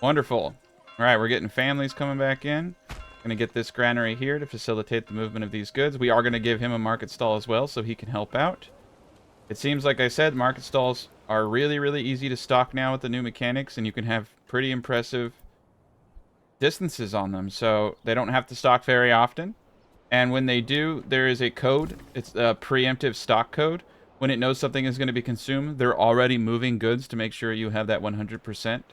Wonderful. All right, we're getting families coming back in. Going to get this granary here to facilitate the movement of these goods. We are going to give him a market stall as well so he can help out. It seems, like I said, market stalls are really, really easy to stock now with the new mechanics, and you can have pretty impressive distances on them, so they don't have to stock very often. And when they do, there is a code. It's a preemptive stock code. When it knows something is going to be consumed, they're already moving goods to make sure you have that 100%.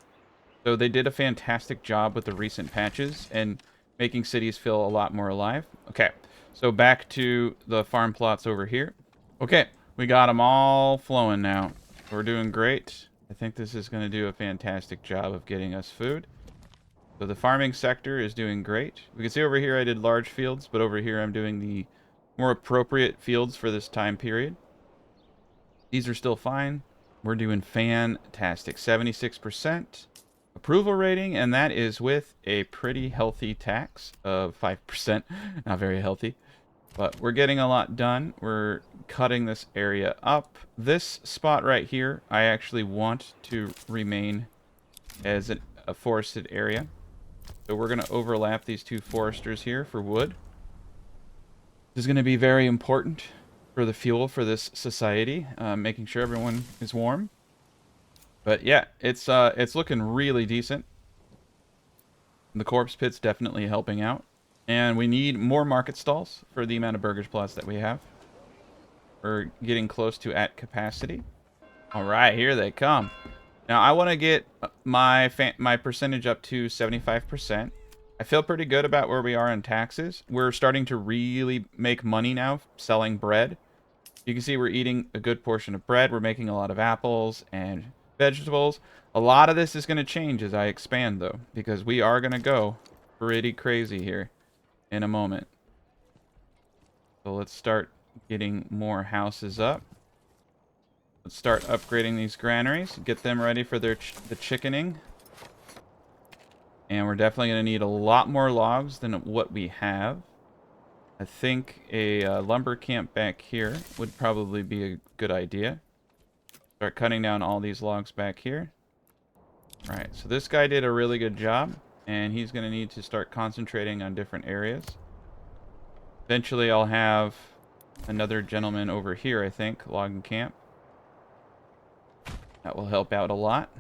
So they did a fantastic job with the recent patches and making cities feel a lot more alive. Okay, so back to the farm plots over here. Okay, we got them all flowing now. We're doing great. I think this is going to do a fantastic job of getting us food. So the farming sector is doing great. We can see over here I did large fields, but over here I'm doing the more appropriate fields for this time period. These are still fine. We're doing fantastic. 76% approval rating, and that is with a pretty healthy tax of 5%. Not very healthy, but we're getting a lot done. We're cutting this area up. This spot right here, I actually want to remain as a forested area. So we're going to overlap these two foresters here for wood. This is going to be very important for the fuel for this society, making sure everyone is warm. But yeah, it's looking really decent. The corpse pit's definitely helping out. And we need more market stalls for the amount of burgers plots that we have. We're getting close to at capacity. All right, here they come. Now, I want to get my percentage up to 75%. I feel pretty good about where we are in taxes. We're starting to really make money now selling bread. You can see we're eating a good portion of bread. We're making a lot of apples and vegetables. A lot of this is going to change as I expand, though, because we are going to go pretty crazy here in a moment. So let's start getting more houses up. Let's start upgrading these granaries, get them ready for the chickening. And we're definitely going to need a lot more logs than what we have. I think a lumber camp back here would probably be a good idea. Start cutting down all these logs back here. All right, so this guy did a really good job, and he's going to need to start concentrating on different areas. Eventually, I'll have another gentleman over here, I think, logging camp. That will help out a lot.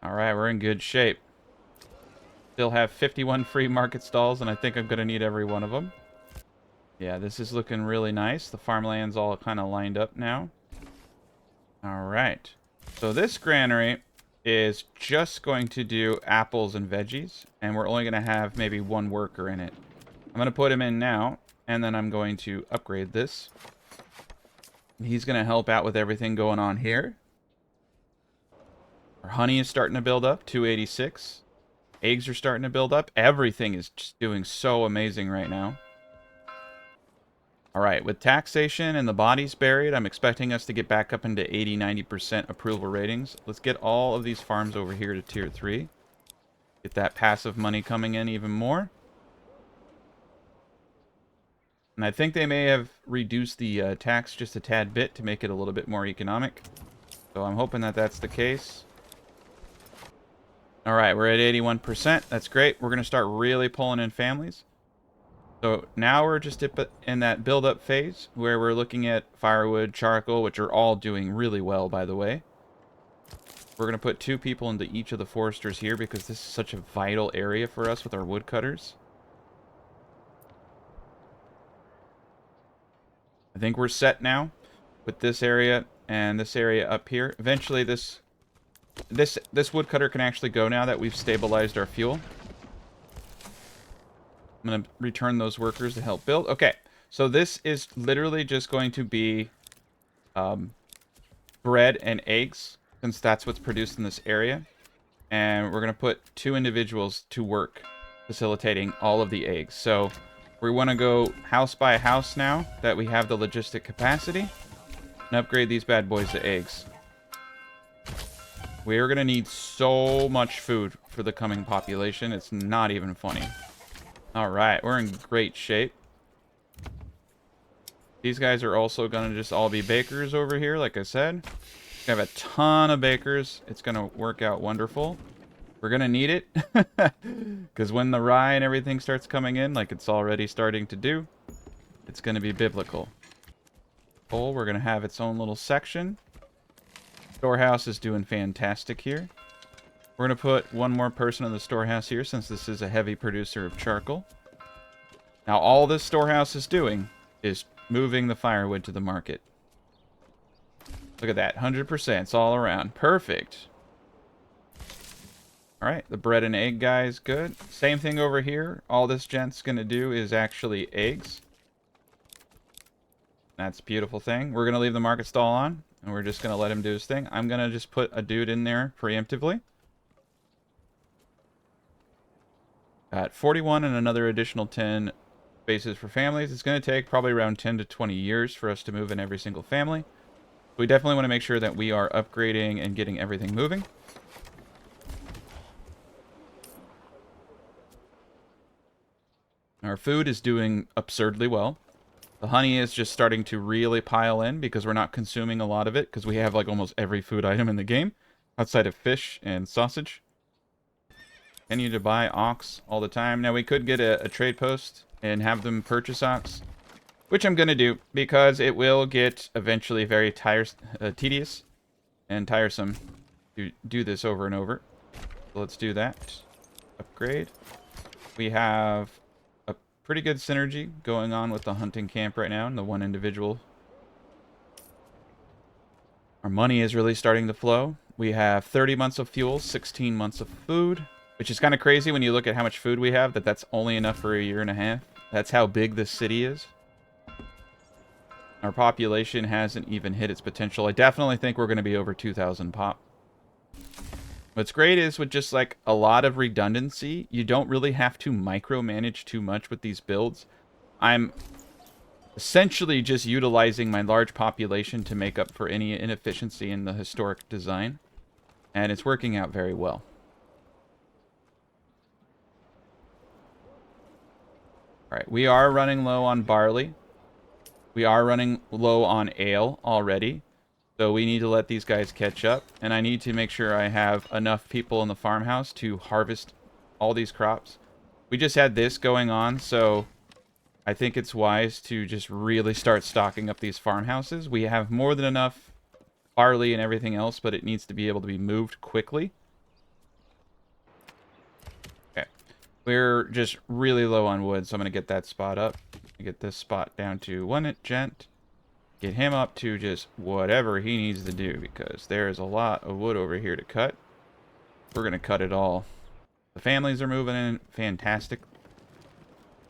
All right, we're in good shape. Still have 51 free market stalls, and I think I'm going to need every one of them. Yeah, this is looking really nice. The farmland's all kind of lined up now. All right. So this granary is just going to do apples and veggies, and we're only going to have maybe one worker in it. I'm going to put him in now, and then I'm going to upgrade this. He's going to help out with everything going on here. Our honey is starting to build up, 286. Eggs are starting to build up. Everything is just doing so amazing right now. All right, with taxation and the bodies buried, I'm expecting us to get back up into 80-90% approval ratings. Let's get all of these farms over here to tier 3. Get that passive money coming in even more. And I think they may have reduced the tax just a tad bit to make it a little bit more economic. So I'm hoping that that's the case. All right, we're at 81%. That's great. We're going to start really pulling in families. So now we're just in that build-up phase where we're looking at firewood, charcoal, which are all doing really well, by the way. We're going to put 2 people into each of the foresters here because this is such a vital area for us with our woodcutters. I think we're set now with this area and this area up here. Eventually this woodcutter can actually go now that we've stabilized our fuel. I'm going to return those workers to help build. Okay, so this is literally just going to be bread and eggs, since that's what's produced in this area. And we're going to put 2 individuals to work facilitating all of the eggs. So we want to go house by house now that we have the logistic capacity and upgrade these bad boys to eggs. We are going to need so much food for the coming population. It's not even funny. All right, we're in great shape. These guys are also going to just all be bakers over here, like I said. We have a ton of bakers. It's going to work out wonderful. We're going to need it. Because when the rye and everything starts coming in, like it's already starting to do, it's going to be biblical. Coal, we're going to have its own little section. Storehouse is doing fantastic here. We're going to put one more person in the storehouse here since this is a heavy producer of charcoal. Now, all this storehouse is doing is moving the firewood to the market. Look at that, 100%. It's all around. Perfect. All right, the bread and egg guy is good. Same thing over here. All this gent's going to do is actually eggs. That's a beautiful thing. We're going to leave the market stall on, and we're just going to let him do his thing. I'm going to just put a dude in there preemptively. Got 41 and another additional 10 spaces for families. It's going to take probably around 10 to 20 years for us to move in every single family. We definitely want to make sure that we are upgrading and getting everything moving. Our food is doing absurdly well. The honey is just starting to really pile in because we're not consuming a lot of it because we have like almost every food item in the game outside of fish and sausage. Continue to buy ox all the time. Now we could get a trade post and have them purchase ox, which I'm going to do because it will get eventually very tedious and tiresome to do this over and over. So let's do that. Upgrade. We have a pretty good synergy going on with the hunting camp right now and the one individual. Our money is really starting to flow. We have 30 months of fuel, 16 months of food, which is kind of crazy when you look at how much food we have, that's only enough for a year and a half. That's how big this city is. Our population hasn't even hit its potential. I definitely think we're going to be over 2,000 pop. What's great is with just like a lot of redundancy, you don't really have to micromanage too much with these builds. I'm essentially just utilizing my large population to make up for any inefficiency in the historic design. And it's working out very well. All right, we are running low on barley. We are running low on ale already. So we need to let these guys catch up. And I need to make sure I have enough people in the farmhouse to harvest all these crops. We just had this going on, so I think it's wise to just really start stocking up these farmhouses. We have more than enough barley and everything else, but it needs to be able to be moved quickly. Okay. We're just really low on wood, so I'm going to get that spot up. Get this spot down to 1 gent. Get him up to just whatever he needs to do, because there is a lot of wood over here to cut. We're going to cut it all. The families are moving in. Fantastic.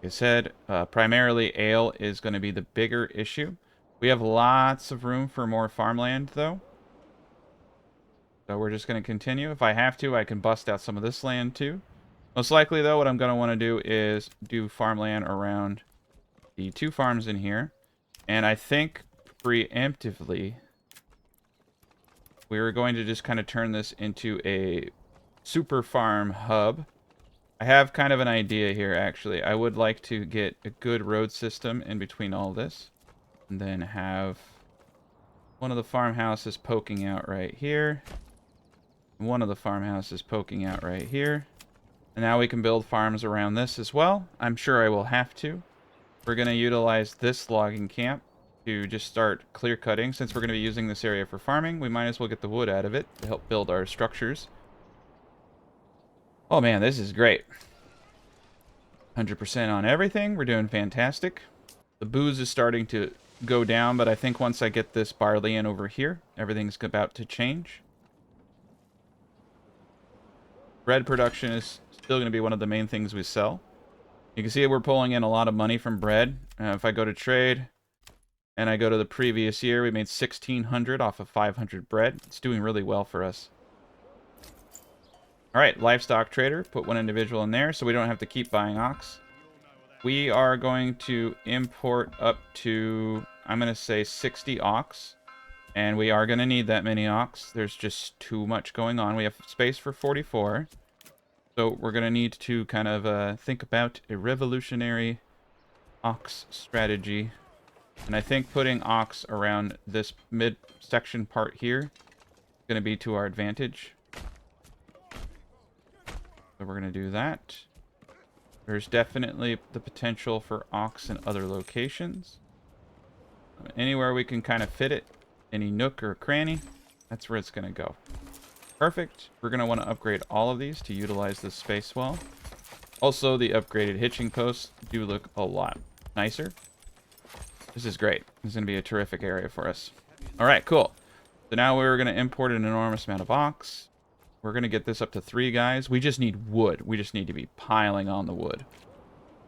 Like I said, primarily ale is going to be the bigger issue. We have lots of room for more farmland, though. So we're just going to continue. If I have to, I can bust out some of this land, too. Most likely, though, what I'm going to want to do is do farmland around the 2 farms in here. And I think preemptively, we're going to just kind of turn this into a super farm hub. I have kind of an idea here, actually. I would like to get a good road system in between all this. And then have one of the farmhouses poking out right here. One of the farmhouses poking out right here. And now we can build farms around this as well. I'm sure I will have to. We're going to utilize this logging camp to just start clear cutting. Since we're going to be using this area for farming, we might as well get the wood out of it to help build our structures. Oh man, this is great. 100% on everything. We're doing fantastic. The booze is starting to go down, but I think once I get this barley in over here, everything's about to change. Bread production is still going to be one of the main things we sell. You can see we're pulling in a lot of money from bread. If I go to trade and I go to the previous year, we made 1,600 off of 500 bread. It's doing really well for us. All right, livestock trader. Put 1 individual in there so we don't have to keep buying ox. We are going to import up to, I'm going to say 60 ox. And we are going to need that many ox. There's just too much going on. We have space for 44. So we're going to need to kind of think about a revolutionary ox strategy. And I think putting ox around this mid-section part here is going to be to our advantage. So we're going to do that. There's definitely the potential for ox in other locations. Anywhere we can kind of fit it, any nook or cranny, that's where it's going to go. Perfect. We're going to want to upgrade all of these to utilize this space well. Also, the upgraded hitching posts do look a lot nicer. This is great. This is going to be a terrific area for us. All right, cool. So now we're going to import an enormous amount of ox. We're going to get this up to 3 guys. We just need wood. We just need to be piling on the wood.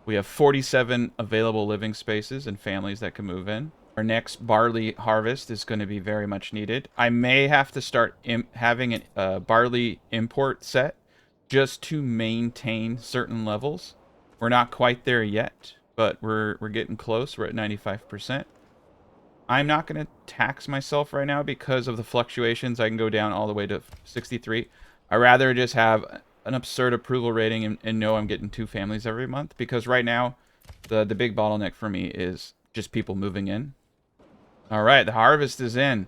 We have 47 available living spaces and families that can move in. Our next barley harvest is going to be very much needed. I may have to start having a barley import set just to maintain certain levels. We're not quite there yet, but we're getting close. We're at 95%. I'm not going to tax myself right now because of the fluctuations. I can go down all the way to 63. I'd rather just have an absurd approval rating and know I'm getting 2 families every month, because right now the big bottleneck for me is just people moving in. All right, the harvest is in.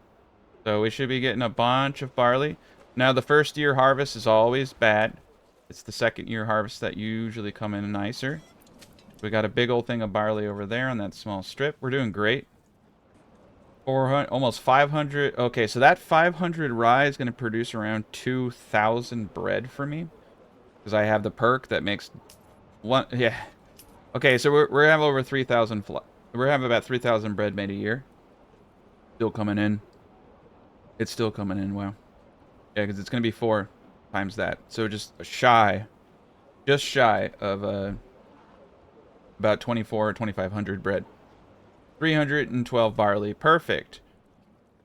So we should be getting a bunch of barley. Now, the first year harvest is always bad. It's the second year harvest that usually come in nicer. We got a big old thing of barley over there on that small strip. We're doing great. 400, almost 500. Okay, so that 500 rye is going to produce around 2,000 bread for me, because I have the perk that makes one. Yeah. Okay, so we're having over 3,000. We're having about 3,000 bread made a year. Still coming in. It's still coming in. Wow. Yeah, because it's going to be 4 times that. So just shy of about 24 or 2,500 bread. 312 barley. Perfect.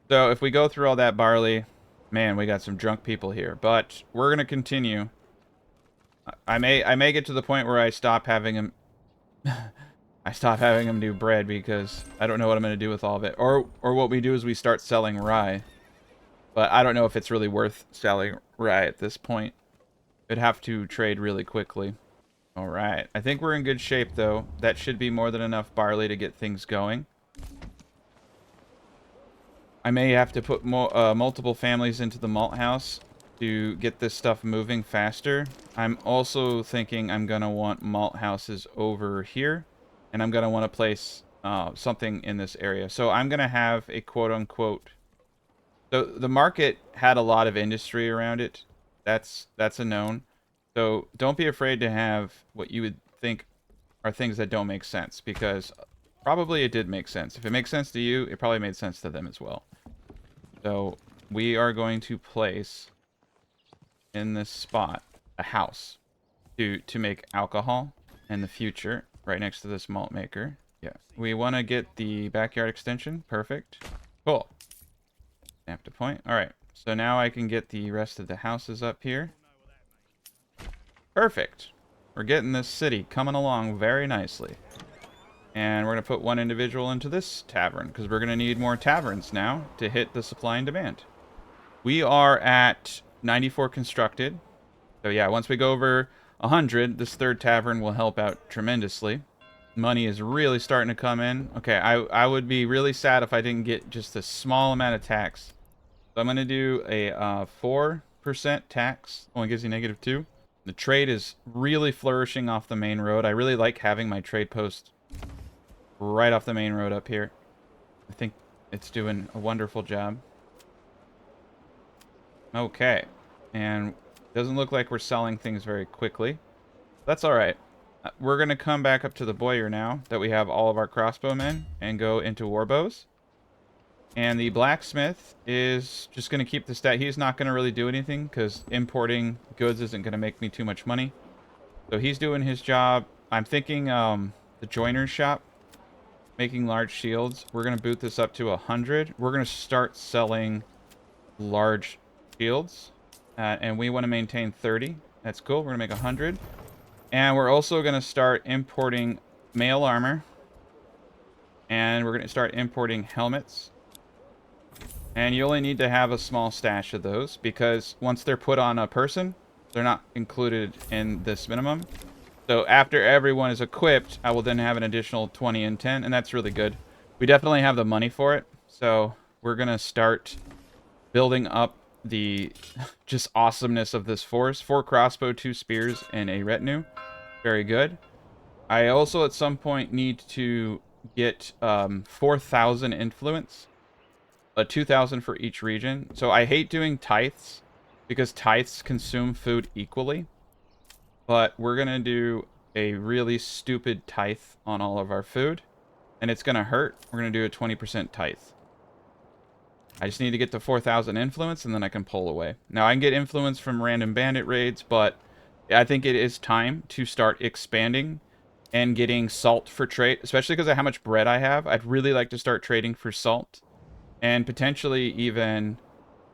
So if we go through all that barley, man, we got some drunk people here. But we're going to continue. I may get to the point where I stop having them. I stop having them do bread because I don't know what I'm going to do with all of it. Or what we do is we start selling rye. But I don't know if it's really worth selling rye at this point. It'd have to trade really quickly. All right. I think we're in good shape, though. That should be more than enough barley to get things going. I may have to put multiple families into the malt house to get this stuff moving faster. I'm also thinking I'm going to want malt houses over here. And I'm going to want to place something in this area. So I'm going to have a quote-unquote... So the market had a lot of industry around it. That's a known. So don't be afraid to have what you would think are things that don't make sense, because probably it did make sense. If it makes sense to you, it probably made sense to them as well. So we are going to place in this spot a house to make alcohol in the future, right next to this malt maker. Yeah, we want to get the backyard extension. Perfect. Cool. Snap to point. All right. So now I can get the rest of the houses up here. Perfect. We're getting this city coming along very nicely. And we're going to put one individual into this tavern, because we're going to need more taverns now to hit the supply and demand. We are at 94 constructed. So yeah, once we go over 100, this third tavern will help out tremendously. Money is really starting to come in. Okay, I would be really sad if I didn't get just a small amount of tax. So I'm going to do a 4% tax. Only gives you -2. The trade is really flourishing off the main road. I really like having my trade post right off the main road up here. I think it's doing a wonderful job. Okay. And it doesn't look like we're selling things very quickly. That's all right. We're going to come back up to the Boyer now that we have all of our crossbowmen and go into warbows. And the blacksmith is just going to keep the stat. He's not going to really do anything because importing goods isn't going to make me too much money. So he's doing his job. I'm thinking the joiner's shop, making large shields. We're going to boot this up to 100. We're going to start selling large shields. And we want to maintain 30. That's cool. We're going to make 100. And we're also going to start importing mail armor. And we're going to start importing helmets. And you only need to have a small stash of those, because once they're put on a person, they're not included in this minimum. So after everyone is equipped, I will then have an additional 20 and 10, and that's really good. We definitely have the money for it, so we're going to start building up the just awesomeness of this force. 4 crossbow, 2 spears, and a retinue. Very good. I also at some point need to get 4,000 influence. 2,000 for each region. So I hate doing tithes because tithes consume food equally. But we're going to do a really stupid tithe on all of our food. And it's going to hurt. We're going to do a 20% tithe. I just need to get to 4,000 influence and then I can pull away. Now I can get influence from random bandit raids, but I think it is time to start expanding and getting salt for trade, especially because of how much bread I have. I'd really like to start trading for salt. And potentially even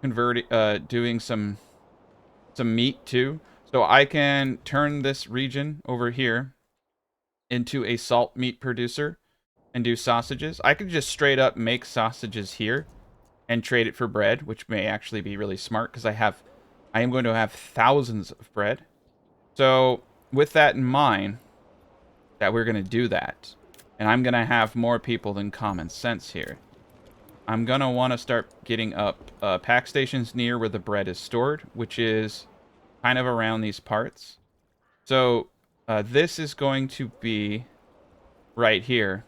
doing some meat too. So I can turn this region over here into a salt meat producer and do sausages. I could just straight up make sausages here and trade it for bread, which may actually be really smart because I am going to have thousands of bread. So with that in mind, that we're going to do that, and I'm going to have more people than common sense here. I'm going to want to start getting up pack stations near where the bread is stored, which is kind of around these parts. So this is going to be right here,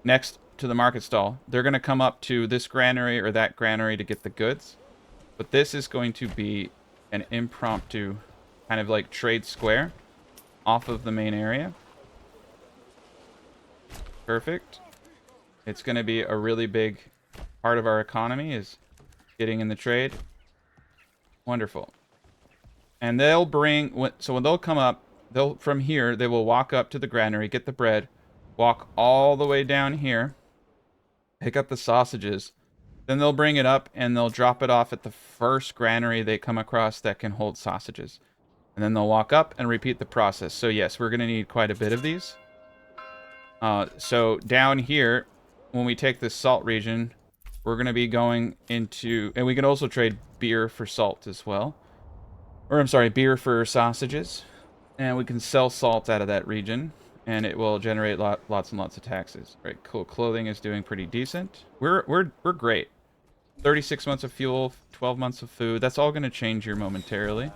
next to the market stall. They're going to come up to this granary or that granary to get the goods. But this is going to be an impromptu kind of like trade square off of the main area. Perfect. It's going to be a really big part of our economy is getting in the trade. Wonderful. And they'll bring, so when they'll come up, from here, they will walk up to the granary, get the bread, walk all the way down here, pick up the sausages. Then they'll bring it up and they'll drop it off at the first granary they come across that can hold sausages. And then they'll walk up and repeat the process. So yes, we're going to need quite a bit of these. So down here, when we take this salt region, we're going to be going into... And we can also trade beer for salt as well. Or, I'm sorry, beer for sausages. And we can sell salt out of that region. And it will generate lots and lots of taxes. All right, cool. Clothing is doing pretty decent. We're great. 36 months of fuel, 12 months of food. That's all going to change here momentarily.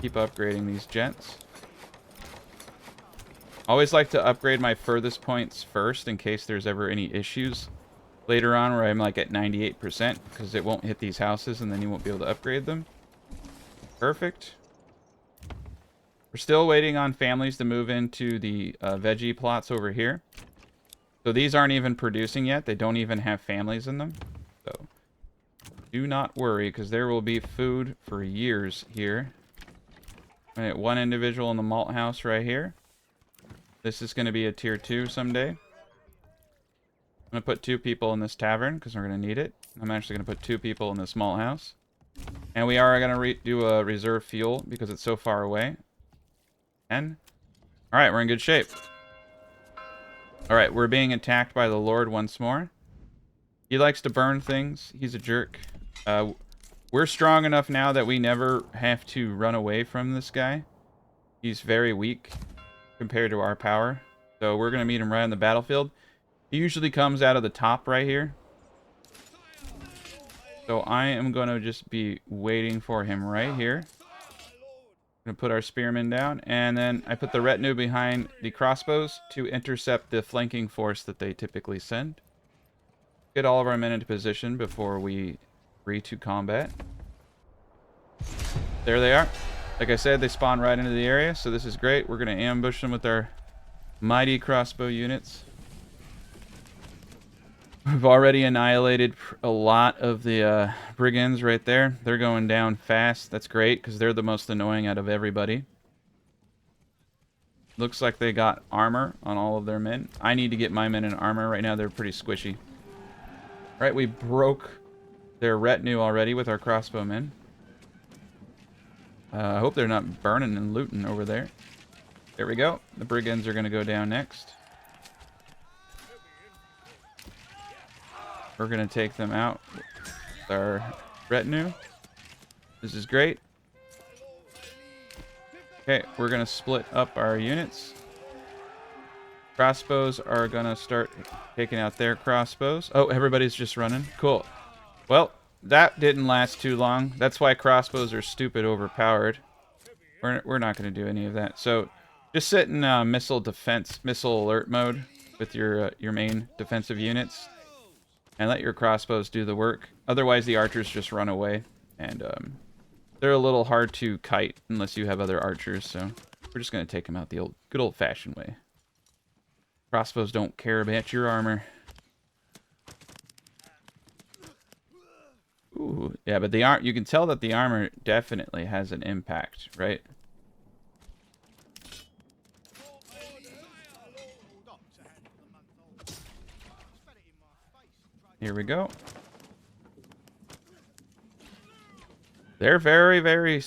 Keep upgrading these gents. Always like to upgrade my furthest points first in case there's ever any issues later on where I'm like at 98% because it won't hit these houses and then you won't be able to upgrade them. Perfect. We're still waiting on families to move into the veggie plots over here. So these aren't even producing yet. They don't even have families in them. So do not worry because there will be food for years here. I get one individual in the malt house right here. This is going to be a tier 2 someday. I'm going to put 2 people in this tavern because we're going to need it. I'm actually going to put 2 people in this malt house. And we are going to do a reserve fuel because it's so far away. 10. Alright, we're in good shape. Alright, we're being attacked by the Lord once more. He likes to burn things. He's a jerk. We're strong enough now that we never have to run away from this guy. He's very weak compared to our power. So we're going to meet him right on the battlefield. He usually comes out of the top right here. So I am going to just be waiting for him right here. Going to put our spearmen down. And then I put the retinue behind the crossbows to intercept the flanking force that they typically send. Get all of our men into position before we agree to combat. There they are. Like I said, they spawn right into the area, so this is great. We're going to ambush them with our mighty crossbow units. We've already annihilated a lot of the brigands right there. They're going down fast. That's great, because they're the most annoying out of everybody. Looks like they got armor on all of their men. I need to get my men in armor. Right now, they're pretty squishy. All right, we broke their retinue already with our crossbowmen. I hope they're not burning and looting over there. There we go. The brigands are going to go down next. We're going to take them out with our retinue. This is great. Okay, we're going to split up our units. Crossbows are going to start taking out their crossbows. Oh, everybody's just running. Cool. Well, that didn't last too long. That's why crossbows are stupid overpowered. We're not going to do any of that. So just sit in missile alert mode with your main defensive units. And let your crossbows do the work. Otherwise, the archers just run away. And they're a little hard to kite unless you have other archers. So we're just going to take them out the good old-fashioned way. Crossbows don't care about your armor. Ooh, yeah, but you can tell that the armor definitely has an impact, right? Here we go. They're very, very,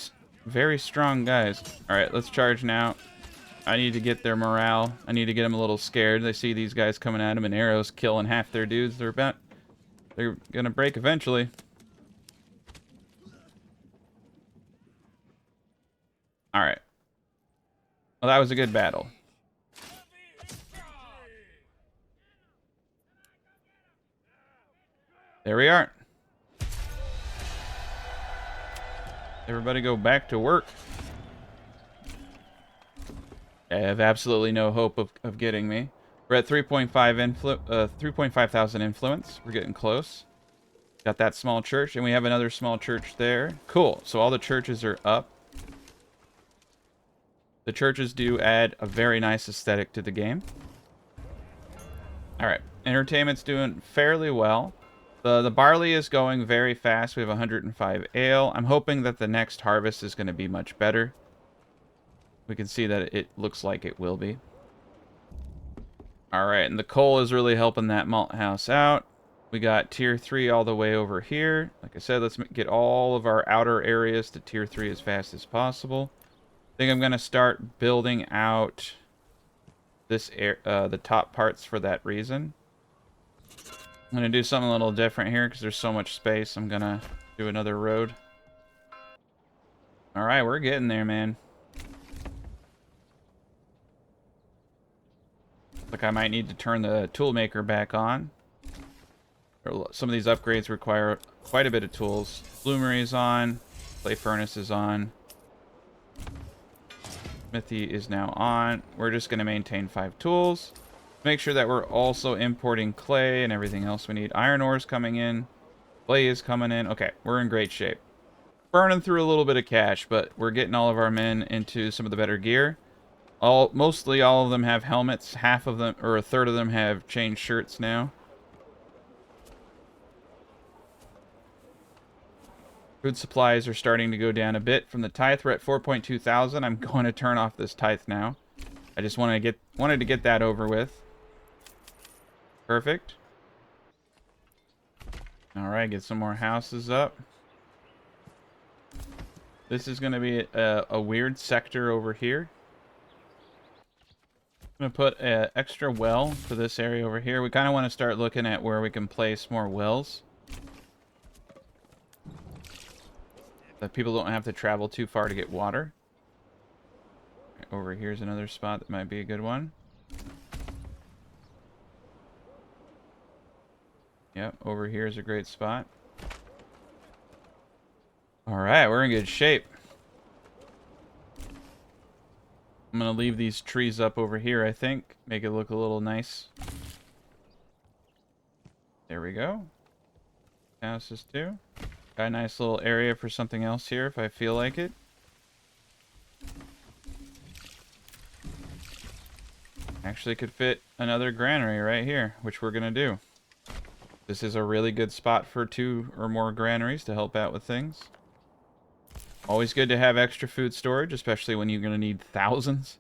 very strong guys. All right, let's charge now. I need to get their morale. I need to get them a little scared. They see these guys coming at them and arrows killing half their dudes. They're gonna break eventually. All right. Well, that was a good battle. There we are. Everybody go back to work. I have absolutely no hope of getting me. We're at 3.5 thousand influence. We're getting close. Got that small church, and we have another small church there. Cool. So all the churches are up. The churches do add a very nice aesthetic to the game. All right. Entertainment's doing fairly well. The barley is going very fast. We have 105 ale. I'm hoping that the next harvest is going to be much better. We can see that it looks like it will be. All right, and the coal is really helping that malt house out. We got tier 3 all the way over here. Like I said, let's get all of our outer areas to tier 3 as fast as possible. I think I'm going to start building out this air, the top parts for that reason. I'm gonna do something a little different here because there's so much space. I'm gonna do another road. All right, we're getting there, man. Like I might need to turn the toolmaker back on. Some of these upgrades require quite a bit of tools. Bloomery is on. Clay furnace is on. Smithy is now on. We're just going to maintain 5 tools. Make sure that we're also importing clay and everything else we need. Iron ore is coming in. Clay is coming in. Okay, we're in great shape. Burning through a little bit of cash, but we're getting all of our men into some of the better gear. Mostly all of them have helmets. Half of them, or a third of them, have changed shirts now. Food supplies are starting to go down a bit from the tithe. We're at 4.2 thousand. I'm going to turn off this tithe now. I just wanted to get that over with. Perfect. All right, get some more houses up. This is going to be a weird sector over here. I'm going to put an extra well for this area over here. We kind of want to start looking at where we can place more wells. That people don't have to travel too far to get water. Over here's another spot that might be a good one. Yep, over here is a great spot. Alright, we're in good shape. I'm going to leave these trees up over here, I think. Make it look a little nice. There we go. Houses too. Got a nice little area for something else here if I feel like it. Actually could fit another granary right here, which we're going to do. This is a really good spot for 2 or more granaries to help out with things. Always good to have extra food storage, especially when you're going to need thousands.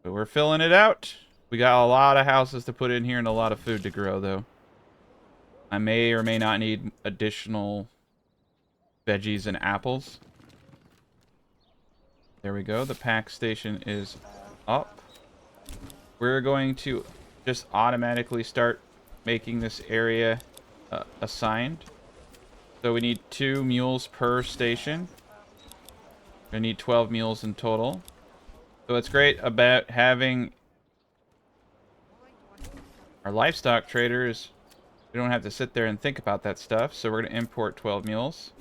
But we're filling it out. We got a lot of houses to put in here and a lot of food to grow, though. I may or may not need additional veggies and apples. There we go. The pack station is up. We're going to just automatically start making this area assigned. So we need 2 mules per station. We need 12 mules in total. So what's great about having our livestock traders, we don't have to sit there and think about that stuff. So we're going to import 12 mules.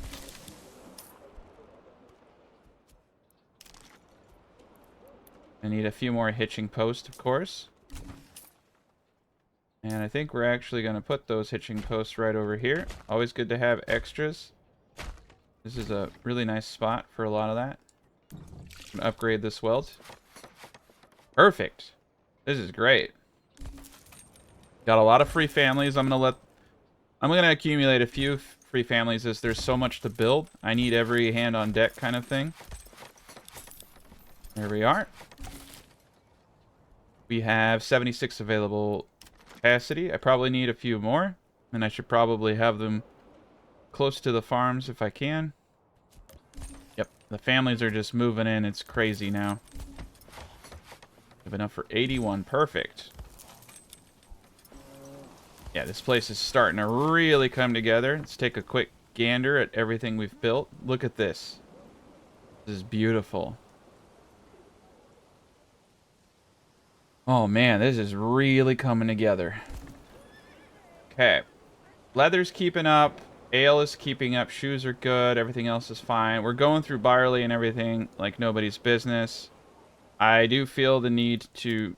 I need a few more hitching posts, of course. And I think we're actually going to put those hitching posts right over here. Always good to have extras. This is a really nice spot for a lot of that. I'm gonna upgrade this weld. Perfect. This is great. Got a lot of free families. I'm gonna accumulate a few free families as there's so much to build. I need every hand on deck kind of thing. There we are. We have 76 available capacity. I probably need a few more, and I should probably have them close to the farms if I can. Yep, the families are just moving in. It's crazy now. We have enough for 81. Perfect. Yeah, this place is starting to really come together. Let's take a quick gander at everything we've built. Look at this. This is beautiful. Oh man, this is really coming together. Okay. Leather's keeping up. Ale is keeping up. Shoes are good. Everything else is fine. We're going through barley and everything like nobody's business. I do feel the need to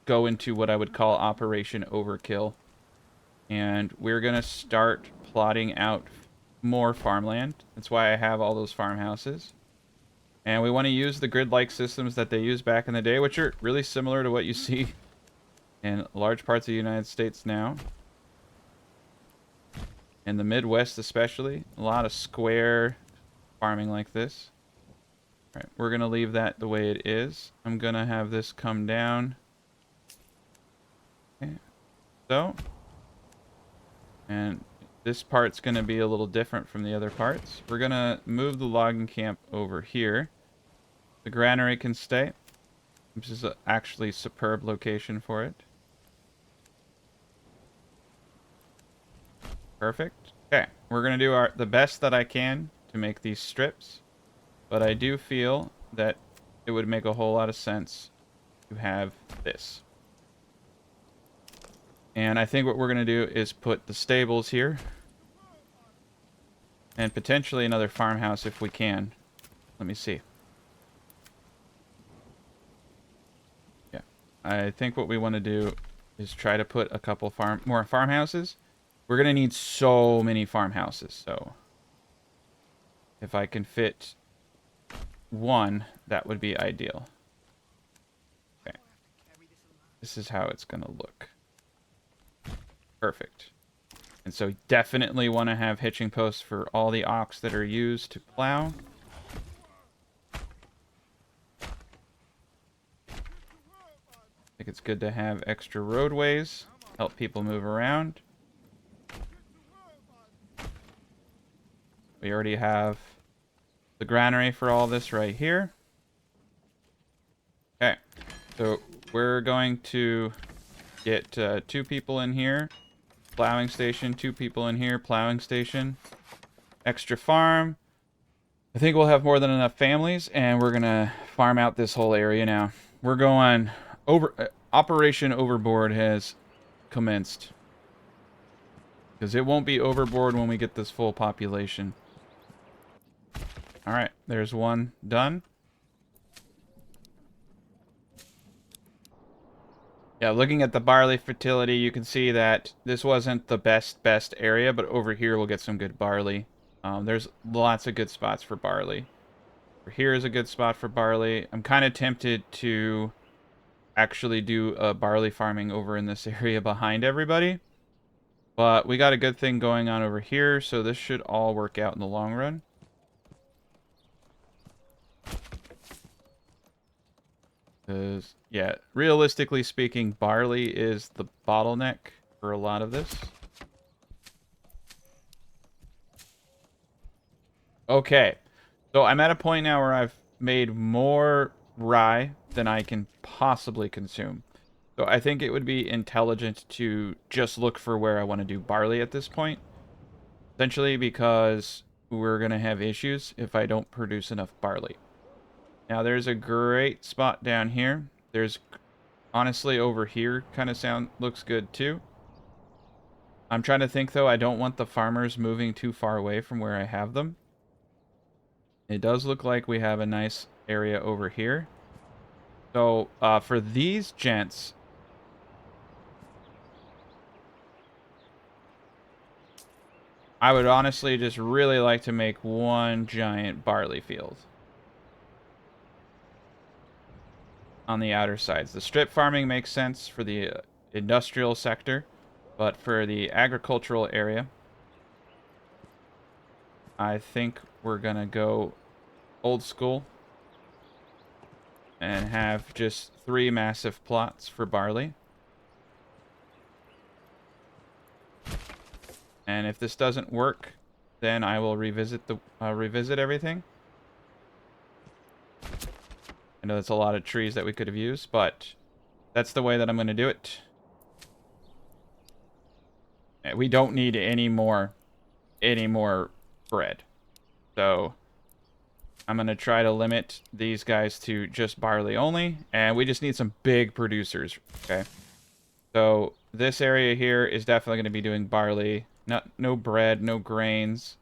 go into what I would call Operation Overkill. And we're going to start plotting out more farmland. That's why I have all those farmhouses. And we want to use the grid-like systems that they used back in the day, which are really similar to what you see in large parts of the United States now. In the Midwest especially, a lot of square farming like this. All right, we're going to leave that the way it is. I'm going to have this come down. Okay, so. And this part's going to be a little different from the other parts. We're going to move the logging camp over here. The granary can stay. This is a actually superb location for it. Perfect. Okay, we're gonna do the best that I can to make these strips, but I do feel that it would make a whole lot of sense to have this. And I think what we're gonna do is put the stables here, and potentially another farmhouse if we can. Let me see. Yeah, I think what we want to do is try to put a couple more farmhouses. We're gonna need so many farmhouses, so if I can fit one, that would be ideal. Okay, this is how it's gonna look. Perfect. And so definitely want to have hitching posts for all the ox that are used to plow. I think it's good to have extra roadways, help people move around. We already have the granary for all this right here. Okay, so we're going to get 2 people in here. Plowing station, 2 people in here, plowing station. Extra farm. I think we'll have more than enough families, and we're gonna farm out this whole area now. We're going over... Operation Overboard has commenced. Because it won't be overboard when we get this full population. Alright, there's one done. Yeah, looking at the barley fertility, you can see that this wasn't the best area, but over here we'll get some good barley. There's lots of good spots for barley. Here is a good spot for barley. I'm kind of tempted to actually do barley farming over in this area behind everybody. But we got a good thing going on over here, so this should all work out in the long run. Because, yeah, realistically speaking, barley is the bottleneck for a lot of this. Okay, so I'm at a point now where I've made more rye than I can possibly consume. So I think it would be intelligent to just look for where I want to do barley at this point. Essentially because we're going to have issues if I don't produce enough barley. Now there's a great spot down here. There's honestly over here kind of looks good too. I'm trying to think though, I don't want the farmers moving too far away from where I have them. It does look like we have a nice area over here. So for these gents, I would honestly just really like to make one giant barley field on the outer sides. The strip farming makes sense for the industrial sector, but for the agricultural area, I think we're gonna go old school and have just 3 massive plots for barley. And if this doesn't work, then I will revisit everything. I know that's a lot of trees that we could have used, but that's the way that I'm going to do it. We don't need any more bread. So I'm going to try to limit these guys to just barley only, and we just need some big producers, okay? So this area here is definitely going to be doing barley. No bread, no grains,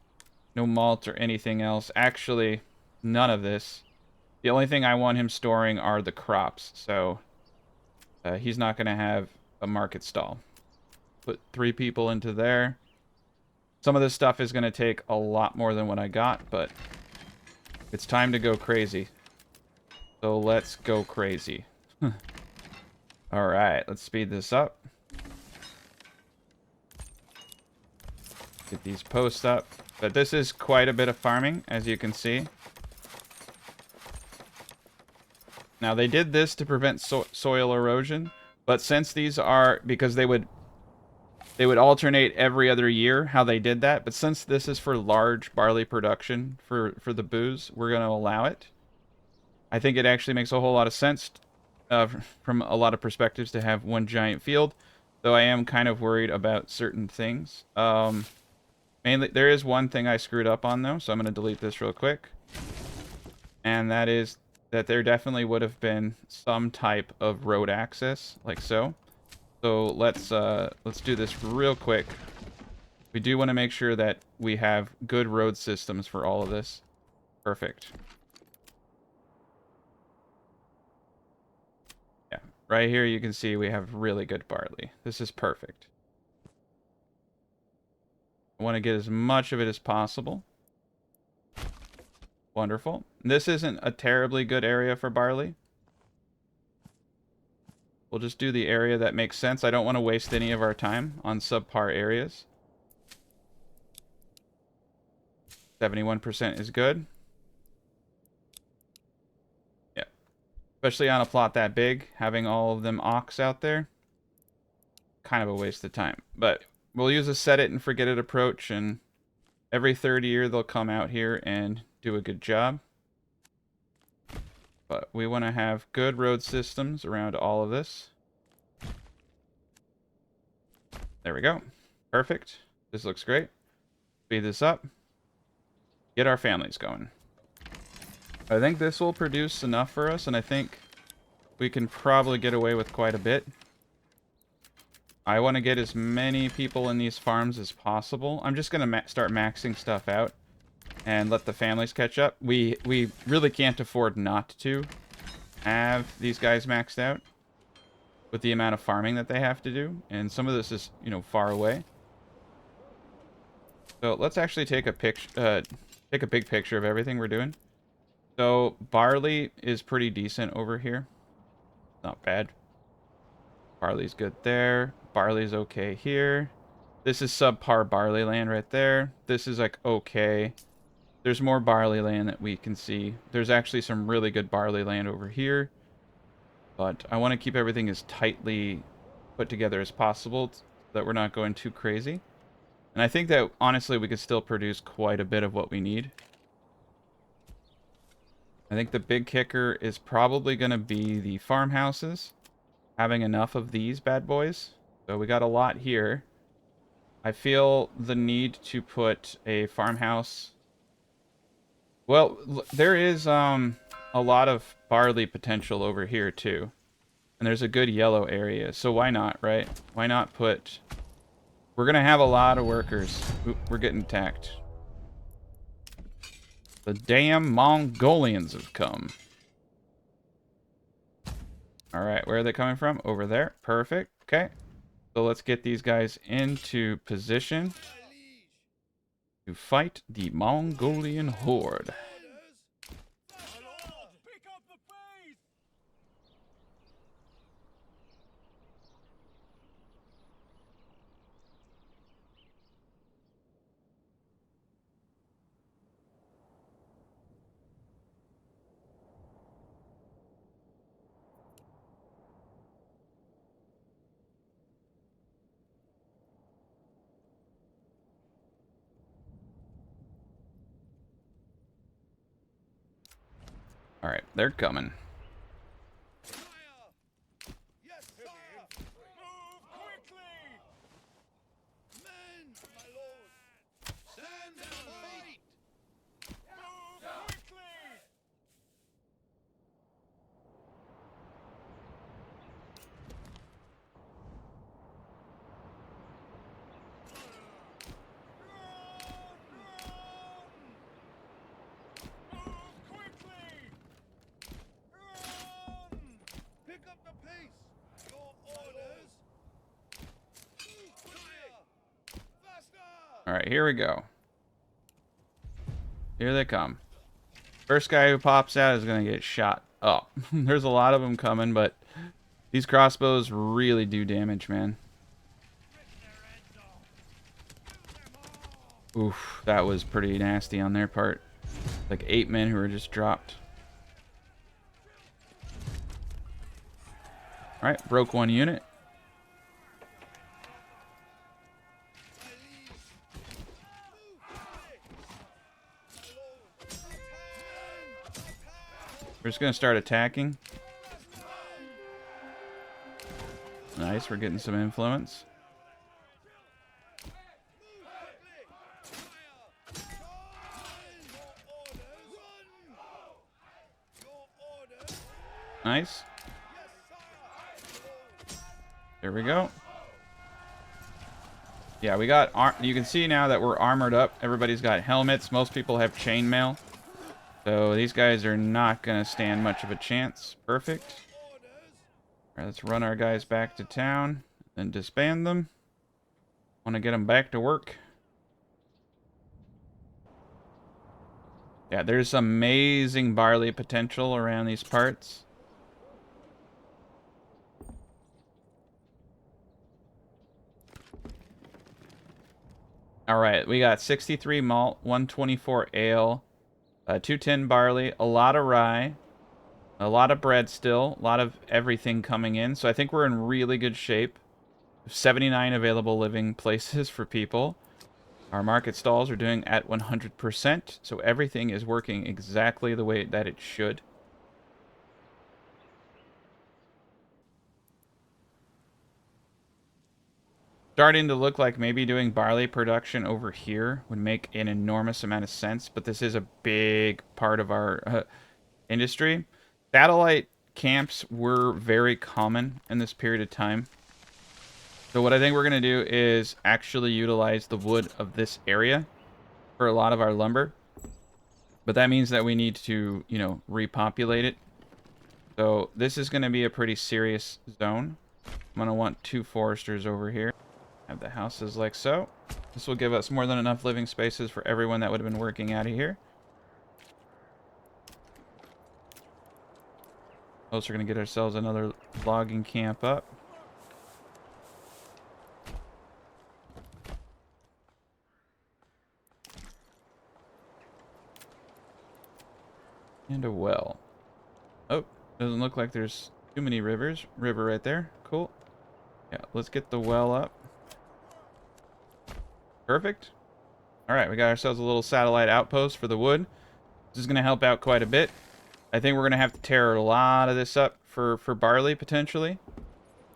no malt or anything else. Actually, none of this. The only thing I want him storing are the crops, so he's not going to have a market stall. Put 3 people into there. Some of this stuff is going to take a lot more than what I got, but it's time to go crazy. So let's go crazy. Alright, let's speed this up. Get these posts up. But this is quite a bit of farming, as you can see. Now, they did this to prevent soil erosion, but since these are... because they would alternate every other year how they did that, but since this is for large barley production for the booze, we're going to allow it. I think it actually makes a whole lot of sense from a lot of perspectives to have one giant field, though I am kind of worried about certain things. Mainly, there is one thing I screwed up on, though, so I'm going to delete this real quick. And that is that there definitely would have been some type of road access, like so. So let's do this real quick. We do want to make sure that we have good road systems for all of this. Perfect. Yeah, right here you can see we have really good barley. This is perfect. I want to get as much of it as possible. Wonderful. This isn't a terribly good area for barley. We'll just do the area that makes sense. I don't want to waste any of our time on subpar areas. 71% is good. Yeah. Especially on a plot that big, having all of them ox out there. Kind of a waste of time. But we'll use a set it and forget it approach, and every third year they'll come out here and do a good job. But we want to have good road systems around all of this. There we go. Perfect. This looks great. Speed this up. Get our families going. I think this will produce enough for us, and I think we can probably get away with quite a bit. I want to get as many people in these farms as possible. I'm just going to start maxing stuff out and let the families catch up. We really can't afford not to have these guys maxed out with the amount of farming that they have to do. And some of this is, you know, far away. So let's actually take a picture, take a big picture of everything we're doing. So barley is pretty decent over here. Not bad. Barley's good there. Barley's okay here. This is subpar barley land right there. This is like okay. There's more barley land that we can see. There's actually some really good barley land over here. But I want to keep everything as tightly put together as possible so that we're not going too crazy. And I think that, honestly, we could still produce quite a bit of what we need. I think the big kicker is probably going to be the farmhouses. Having enough of these bad boys. So we got a lot here. I feel the need to put a farmhouse. Well, there is a lot of barley potential over here too. And there's a good yellow area. So why not, right? Why not put... We're going to have a lot of workers. Oop, we're getting attacked. The damn Mongolians have come. Alright, where are they coming from? Over there. Perfect. Okay. So let's get these guys into position to fight the Mongolian horde. Alright, they're coming. Yes, sir. Move quickly. Men, my lord. Stand and fight. Move quickly. Pick up the pace. Your orders. Fire. Faster. Alright, here we go. Here they come. First guy who pops out is going to get shot up. There's a lot of them coming, but these crossbows really do damage, man. Oof, that was pretty nasty on their part. Like 8 men who were just dropped. Alright, broke one unit. We're just going to start attacking. Nice, we're getting some influence. Nice. There we go. Yeah, we got... You can see now that we're armored up. Everybody's got helmets. Most people have chainmail. So these guys are not going to stand much of a chance. Perfect. All right, let's run our guys back to town and disband them. Want to get them back to work. Yeah, there's some amazing barley potential around these parts. All right, we got 63 malt, 124 ale, 210 barley, a lot of rye, a lot of bread still, a lot of everything coming in. So I think we're in really good shape. 79 available living places for people. Our market stalls are doing at 100%, so everything is working exactly the way that it should. Starting to look like maybe doing barley production over here would make an enormous amount of sense, but this is a big part of our industry. Satellite camps were very common in this period of time. So what I think we're going to do is actually utilize the wood of this area for a lot of our lumber. But that means that we need to, you know, repopulate it. So this is going to be a pretty serious zone. I'm going to want 2 foresters over here. Have the houses like so. This will give us more than enough living spaces for everyone that would have been working out of here. Also, we're going to get ourselves another logging camp up. And a well. Oh, doesn't look like there's too many rivers. River right there. Cool. Yeah, let's get the well up. Perfect. All right, we got ourselves a little satellite outpost for the wood. This is going to help out quite a bit. I think we're going to have to tear a lot of this up for barley, potentially.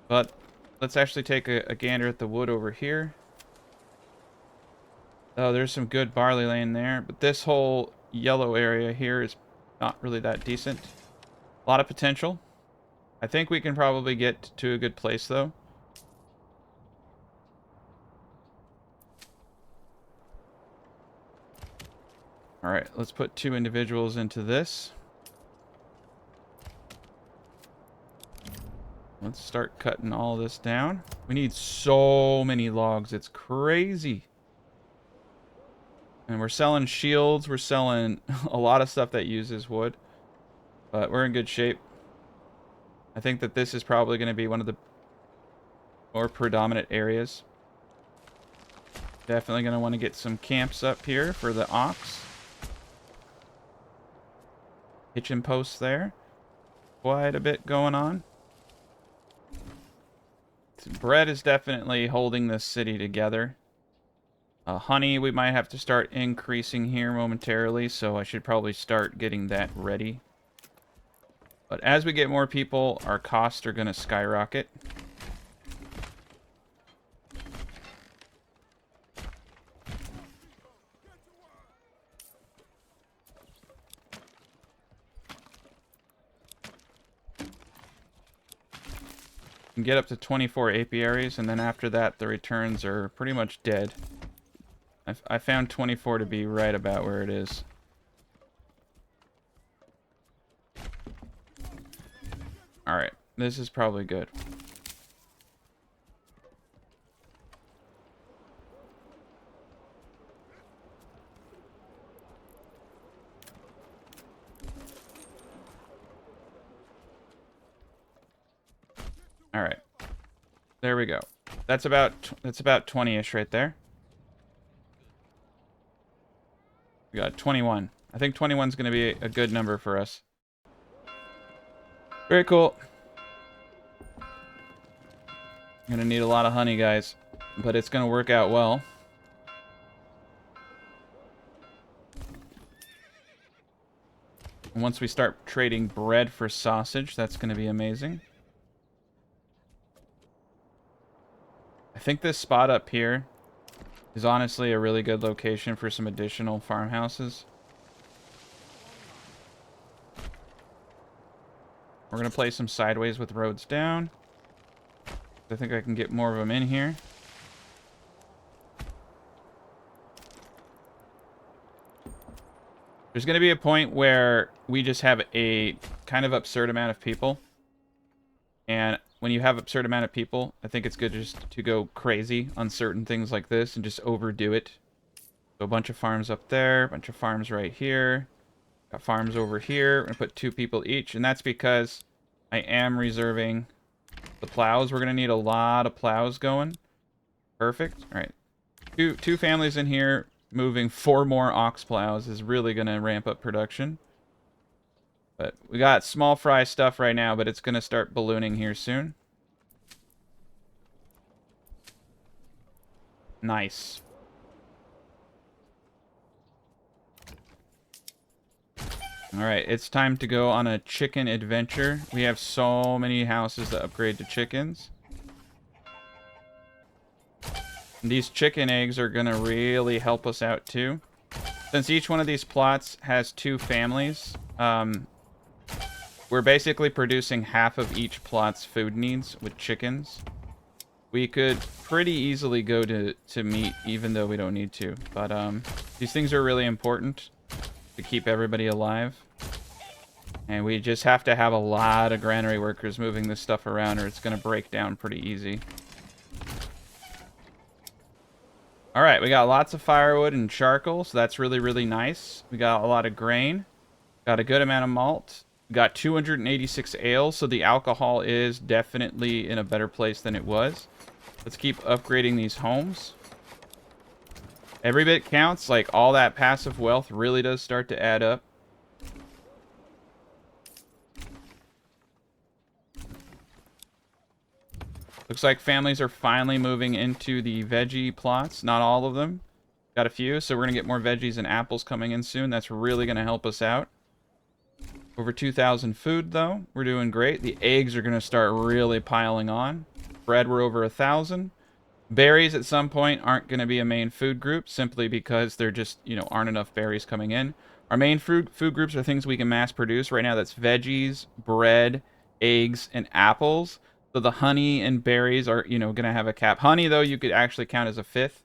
But let's actually take a gander at the wood over here. Oh, there's some good barley land there. But this whole yellow area here is not really that decent. A lot of potential. I think we can probably get to a good place, though. All right, let's put 2 individuals into this. Let's start cutting all this down. We need so many logs. It's crazy. And we're selling shields. We're selling a lot of stuff that uses wood. But we're in good shape. I think that this is probably going to be one of the more predominant areas. Definitely going to want to get some camps up here for the ox. Kitchen posts there. Quite a bit going on. Bread is definitely holding this city together. Honey, we might have to start increasing here momentarily, so I should probably start getting that ready. But as we get more people, our costs are going to skyrocket. Can get up to 24 apiaries, and then after that, the returns are pretty much dead. I found 24 to be right about where it is. Alright, this is probably good. Alright. There we go. That's about 20-ish right there. We got 21. I think 21 is going to be a good number for us. Very cool. I'm going to need a lot of honey, guys. But it's going to work out well. And once we start trading bread for sausage, that's going to be amazing. I think this spot up here is honestly a really good location for some additional farmhouses. We're going to place them sideways with roads down. I think I can get more of them in here. There's going to be a point where we just have a kind of absurd amount of people. And when you have absurd amount of people, I think it's good just to go crazy on certain things like this and just overdo it. So a bunch of farms up there, a bunch of farms right here. Got farms over here. I'm going to put 2 people each, and that's because I am reserving the plows. We're going to need a lot of plows going. Perfect. All right. Two families in here. Moving 4 more ox plows is really going to ramp up production. But we got small fry stuff right now, but it's going to start ballooning here soon. Nice. Alright, it's time to go on a chicken adventure. We have so many houses to upgrade to chickens. And these chicken eggs are going to really help us out too. Since each one of these plots has 2 families, we're basically producing half of each plot's food needs with chickens. We could pretty easily go to meat even though we don't need to. But these things are really important to keep everybody alive. And we just have to have a lot of granary workers moving this stuff around or it's going to break down pretty easy. Alright, we got lots of firewood and charcoal, so that's really, really nice. We got a lot of grain. Got a good amount of malt. We got 286 ale, so the alcohol is definitely in a better place than it was. Let's keep upgrading these homes. Every bit counts, like all that passive wealth really does start to add up. Looks like families are finally moving into the veggie plots. Not all of them. Got a few, so we're going to get more veggies and apples coming in soon. That's really going to help us out. Over 2,000 food, though. We're doing great. The eggs are going to start really piling on. Bread, we're over 1,000. Berries at some point aren't going to be a main food group, simply because there just, aren't enough berries coming in. Our main food groups are things we can mass produce. Right now, that's veggies, bread, eggs, and apples. So the honey and berries are, going to have a cap. Honey, though, you could actually count as a 5th.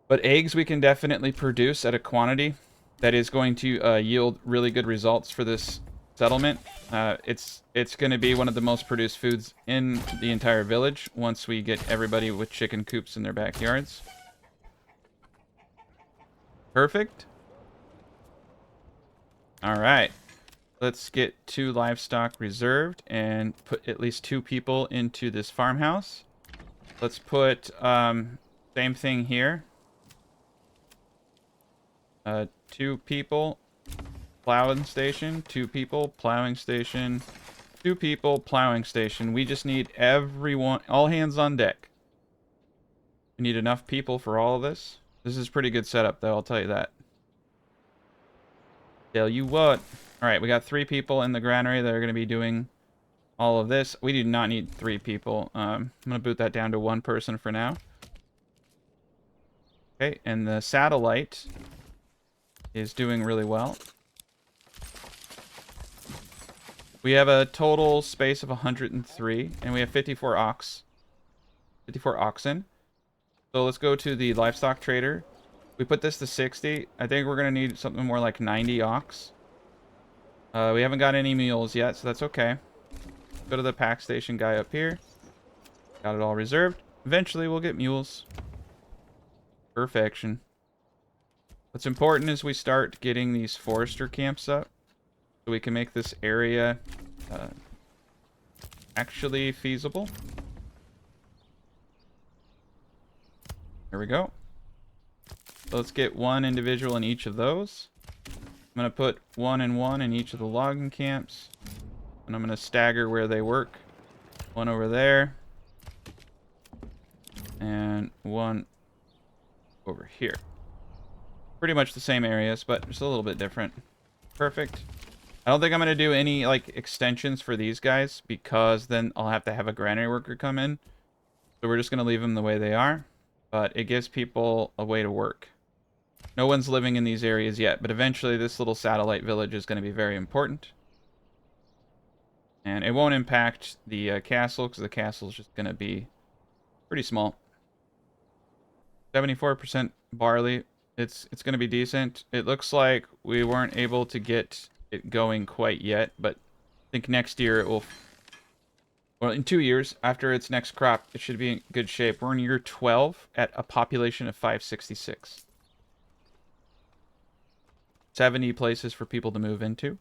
But eggs we can definitely produce at a quantity that is going to yield really good results for this settlement. It's going to be one of the most produced foods in the entire village once we get everybody with chicken coops in their backyards. Perfect. All right. Let's get 2 livestock reserved and put at least 2 people into this farmhouse. Let's put same thing here. 2 people, plowing station, 2 people, plowing station, 2 people, plowing station. We just need everyone, all hands on deck. We need enough people for all of this. This is pretty good setup, though, I'll tell you that. Tell you what. Alright, we got 3 people in the granary that are going to be doing all of this. We do not need 3 people. I'm going to boot that down to 1 person for now. Okay, and the satellite is doing really well. We have a total space of 103, and we have 54 oxen. So let's go to the livestock trader. We put this to 60. I think we're going to need something more like 90 ox. We haven't got any mules yet, so that's okay. Go to the pack station guy up here. Got it all reserved. Eventually, we'll get mules. Perfection. What's important is we start getting these forester camps up so we can make this area actually feasible. There we go. So let's get 1 individual in each of those. I'm going to put 1 and 1 in each of the logging camps. And I'm going to stagger where they work. 1 over there. And 1 over here. Pretty much the same areas, but just a little bit different. Perfect. I don't think I'm going to do any, extensions for these guys, because then I'll have to have a granary worker come in. So So we're just going to leave them the way they are. But it gives people a way to work. No one's living in these areas yet, but eventually this little satellite village is going to be very important. And it won't impact the castle, because the castle is just going to be pretty small. 74% barley. It's going to be decent. It looks like we weren't able to get it going quite yet, but I think next year it will... Well, in 2 years, after its next crop, it should be in good shape. We're in year 12 at a population of 566. 70 places for people to move into.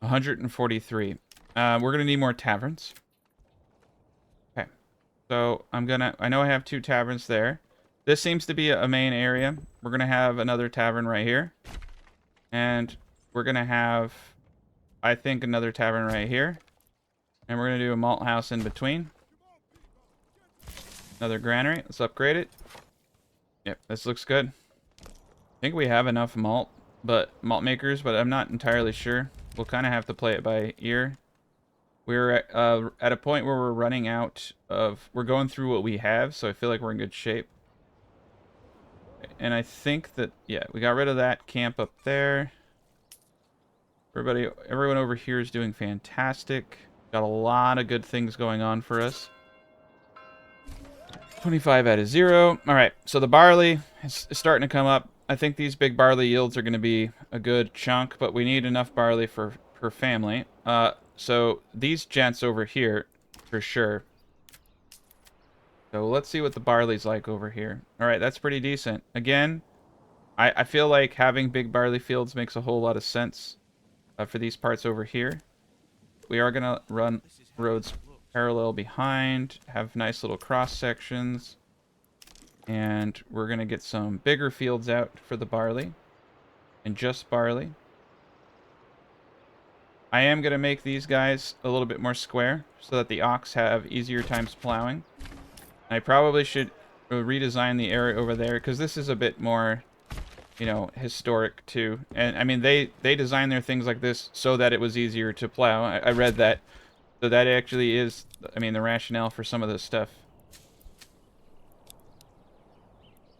143. We're going to need more taverns. Okay. So I know I have 2 taverns there. This seems to be a main area. We're going to have another tavern right here. And we're going to have, I think, another tavern right here. And we're going to do a malt house in between. Another granary. Let's upgrade it. Yep, this looks good. I think we have enough malt makers, but I'm not entirely sure. We'll kind of have to play it by ear. We're at a point where we're running out of... We're going through what we have, so I feel like we're in good shape. And I think that, yeah, we got rid of that camp up there. Everyone over here is doing fantastic. Got a lot of good things going on for us. 25 out of 0. All right, so the barley is starting to come up. I think these big barley yields are going to be a good chunk, but we need enough barley per family. So these gents over here, for sure. So let's see what the barley's like over here. All right, that's pretty decent. Again, I feel like having big barley fields makes a whole lot of sense for these parts over here. We are going to run roads parallel behind, have nice little cross sections, and we're going to get some bigger fields out for the barley, and just barley. I am going to make these guys a little bit more square so that the ox have easier times plowing. I probably should redesign the area over there, because this is a bit more, you know, historic too. And I mean, they designed their things like this so that it was easier to plow. I read that. So that actually is, I mean, the rationale for some of this stuff.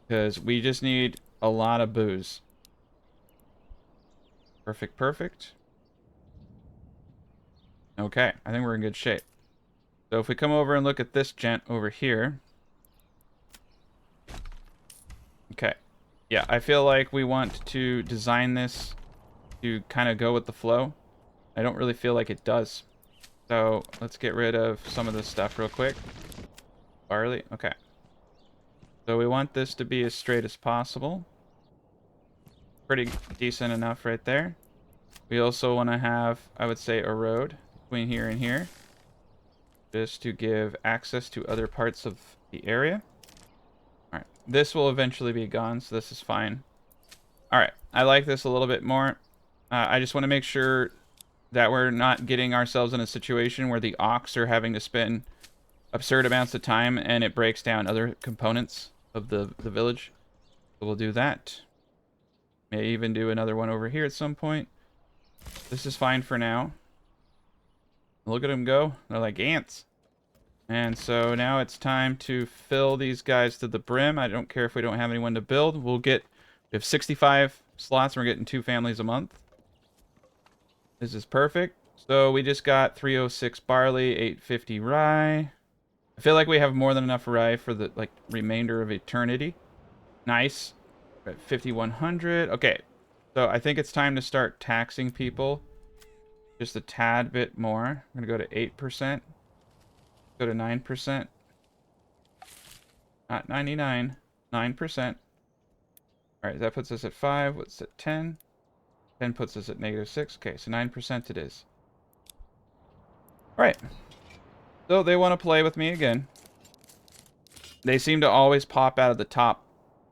Because we just need a lot of booze. Perfect, perfect. Okay, I think we're in good shape. So if we come over and look at this gent over here. Okay. Yeah, I feel like we want to design this to kind of go with the flow. I don't really feel like it does. So let's get rid of some of this stuff real quick. Barley, okay. So we want this to be as straight as possible. Pretty decent enough right there. We also want to have, I would say, a road between here and here, just to give access to other parts of the area. All right, this will eventually be gone, so this is fine. All right, I like this a little bit more. I just want to make sure that we're not getting ourselves in a situation where the ox are having to spend absurd amounts of time and it breaks down other components of the village. So we'll do that. May even do another one over here at some point. This is fine for now. Look at them go. They're like ants. And so now it's time to fill these guys to the brim. I don't care if we don't have anyone to build. We have 65 slots and we're getting 2 families a month. This is perfect. So we just got 306 barley, 850 rye. I feel like we have more than enough rye for the remainder of eternity. Nice. We're at 5100. Okay. So I think it's time to start taxing people just a tad bit more. I'm going to go to 8%. Go to 9%. Not 99. 9%. Alright, that puts us at 5. What's at 10? 10 puts us at -6. Okay, so 9% it is. Alright. So they want to play with me again. They seem to always pop out of the top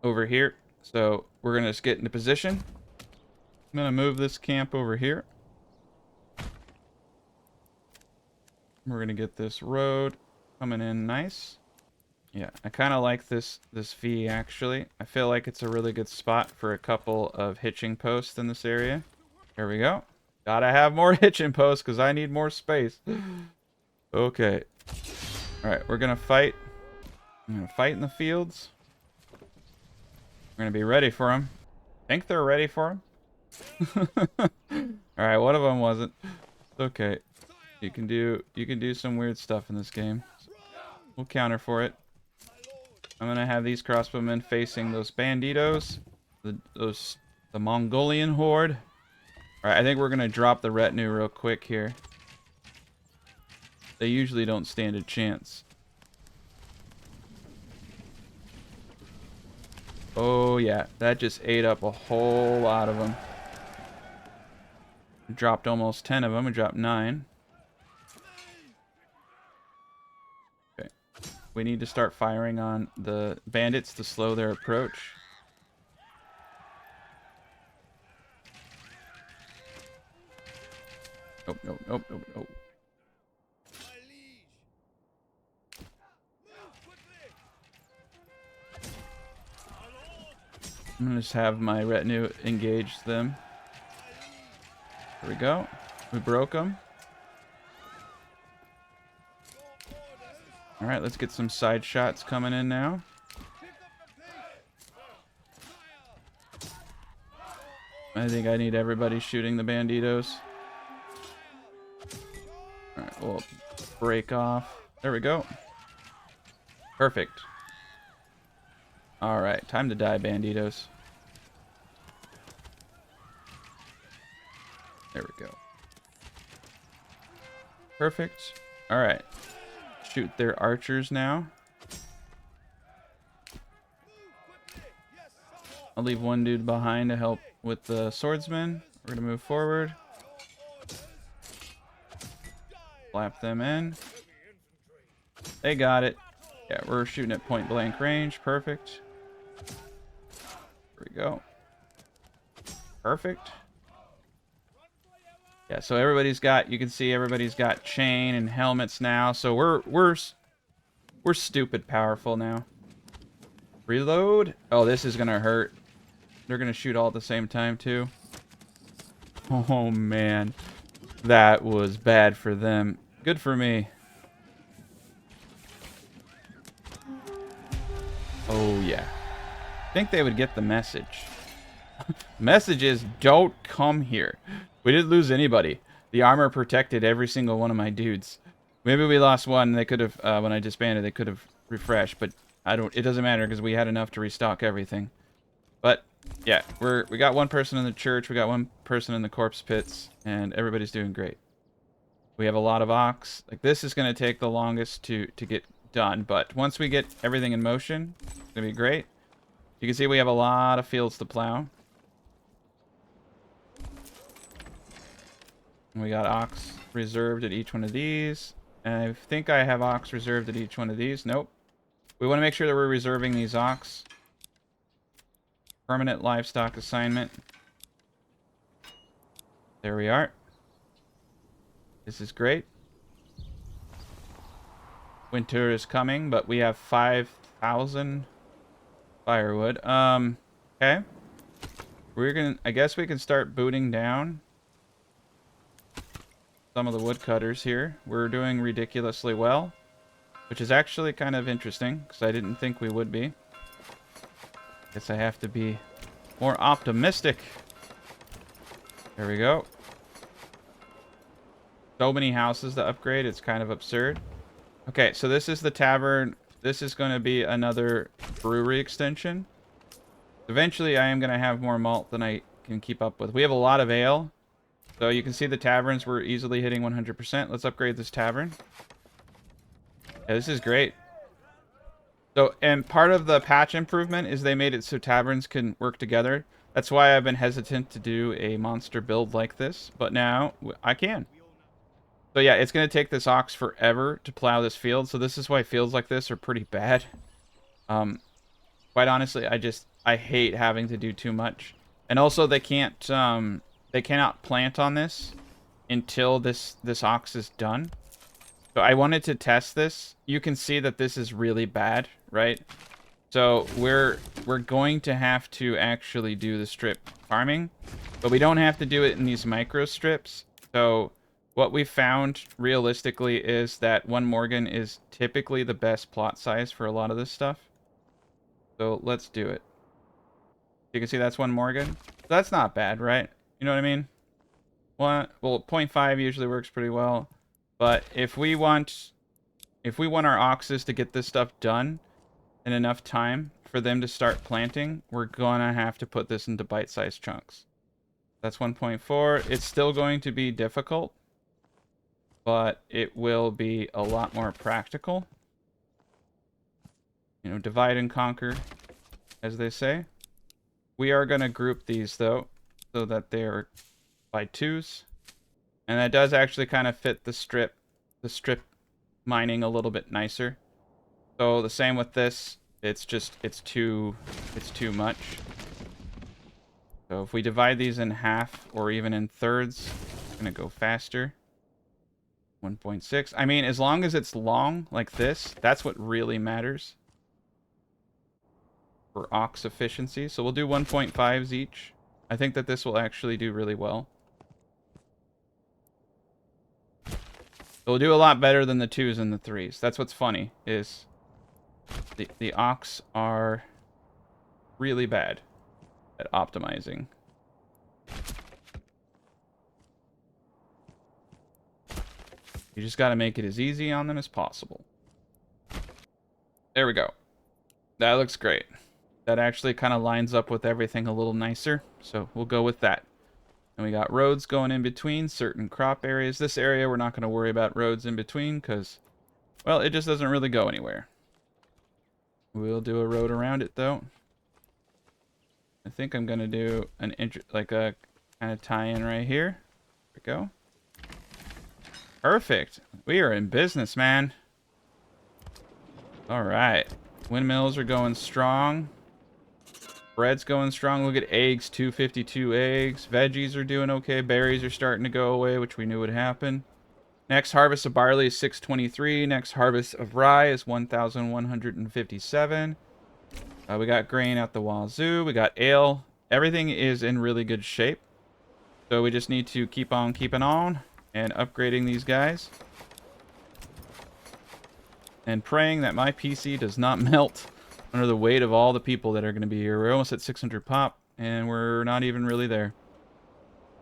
over here. So we're going to just get into position. I'm going to move this camp over here. We're going to get this road coming in nice. Yeah, I kind of like this V, actually. I feel like it's a really good spot for a couple of hitching posts in this area. There we go. Gotta have more hitching posts because I need more space. Okay. Alright, we're gonna fight. I'm gonna fight in the fields. We're gonna be ready for them. Think they're ready for him? Alright, one of them wasn't. It's okay. You can do some weird stuff in this game. We'll counter for it. I'm gonna have these crossbowmen facing those banditos, the Mongolian horde. All right, I think we're gonna drop the retinue real quick here. They usually don't stand a chance. Oh yeah, that just ate up a whole lot of them. Dropped almost 10 of them. We dropped 9. Okay. We need to start firing on the bandits to slow their approach. Nope, nope, nope, nope, nope. My liege. Move quickly. My lord. I'm gonna just have my retinue engage them. There we go. We broke them. All right, let's get some side shots coming in now. I think I need everybody shooting the banditos. All right, we'll break off. There we go. Perfect. All right, time to die, banditos. There we go. Perfect. All right. Shoot their archers now. I'll leave one dude behind to help with the swordsman. We're gonna move forward. Slap them in. They got it. Yeah, we're shooting at point blank range. Perfect. There we go. Perfect. Yeah, so everybody's got, you can see everybody's got chain and helmets now. So we're stupid powerful now. Reload. Oh, this is gonna hurt. They're gonna shoot all at the same time too. Oh man, that was bad for them. Good for me. Oh yeah. I think they would get the message. Message is, don't come here. We didn't lose anybody. The armor protected every single one of my dudes. Maybe we lost one. They could have, when I disbanded, they could have refreshed, but it doesn't matter because we had enough to restock everything. But yeah, we got one person in the church, we got one person in the corpse pits, and everybody's doing great. We have a lot of ox. Like, this is going to take the longest to get done, but once we get everything in motion, it's going to be great. You can see we have a lot of fields to plow. We got ox reserved at each one of these. And I think I have ox reserved at each one of these. Nope. We want to make sure that we're reserving these ox. Permanent livestock assignment. There we are. This is great. Winter is coming, but we have 5,000 firewood. Okay. I guess we can start booting down some of the woodcutters here. We're doing ridiculously well, which is actually kind of interesting because I didn't think we would be. Guess I have to be more optimistic. There we go. So many houses to upgrade, it's kind of absurd. Okay, so this is the tavern. This is going to be another brewery extension. Eventually, I am going to have more malt than I can keep up with. We have a lot of ale. So you can see the taverns, we're easily hitting 100%. Let's upgrade this tavern. Yeah, this is great. So, and part of the patch improvement is they made it so taverns can work together. That's why I've been hesitant to do a monster build like this, but now I can. So yeah, it's going to take this ox forever to plow this field, so this is why fields like this are pretty bad. Quite honestly, I hate having to do too much. And also they cannot plant on this until this ox is done. So I wanted to test this. You can see that this is really bad, right? So we're going to have to actually do the strip farming, but we don't have to do it in these micro strips. So What we found realistically is that 1 Morgan is typically the best plot size for a lot of this stuff. So let's do it. You can see that's 1 Morgan. That's not bad, right? You know what I mean? Well, 0.5 usually works pretty well. But if we want our oxes to get this stuff done in enough time for them to start planting, we're gonna have to put this into bite-sized chunks. That's 1.4. It's still going to be difficult, but it will be a lot more practical. You know, divide and conquer, as they say. We are going to group these, though, so that they're by 2s. And that does actually kind of fit the strip mining a little bit nicer. So the same with this. It's too much. So if we divide these in half or even in thirds, it's going to go faster. 1.6. I mean, as long as it's long like this, that's what really matters for ox efficiency. So we'll do 1.5s each. I think that this will actually do really well. It'll do a lot better than the 2s and the 3s. That's what's funny, is the ox are really bad at optimizing. You just got to make it as easy on them as possible. There we go. That looks great. That actually kind of lines up with everything a little nicer, so we'll go with that. And we got roads going in between certain crop areas. This area, we're not going to worry about roads in between because, well, it just doesn't really go anywhere. We'll do a road around it, though. I think I'm going to do like a kind of tie-in right here. There we go. Perfect. We are in business, man. All right. Windmills are going strong. Bread's going strong. Look at eggs, 252 eggs. Veggies are doing okay. Berries are starting to go away, which we knew would happen. Next harvest of barley is 623. Next harvest of rye is 1,157. We got grain out the wazoo. We got ale. Everything is in really good shape. So we just need to keep on keeping on and upgrading these guys. And praying that my PC does not melt under the weight of all the people that are going to be here. We're almost at 600 pop, and we're not even really there.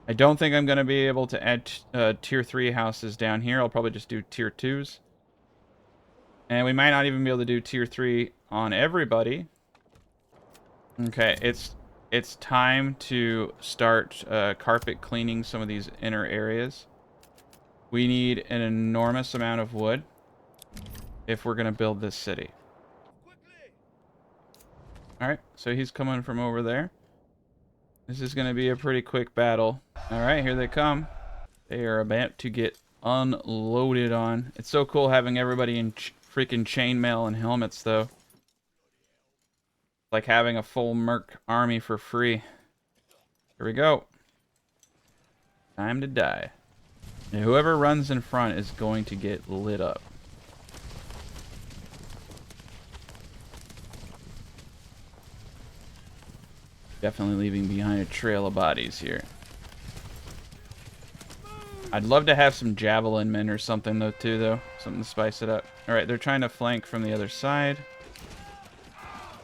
I don't think I'm going to be able to add tier 3 houses down here. I'll probably just do tier 2s. And we might not even be able to do tier 3 on everybody. Okay, it's time to start carpet cleaning some of these inner areas. We need an enormous amount of wood if we're going to build this city. Alright, so he's coming from over there. This is going to be a pretty quick battle. Alright, here they come. They are about to get unloaded on. It's so cool having everybody in freaking chainmail and helmets, though. Like having a full merc army for free. Here we go. Time to die. Now, whoever runs in front is going to get lit up. Definitely leaving behind a trail of bodies here. I'd love to have some javelin men or something though, something to spice it up. All right, they're trying to flank from the other side.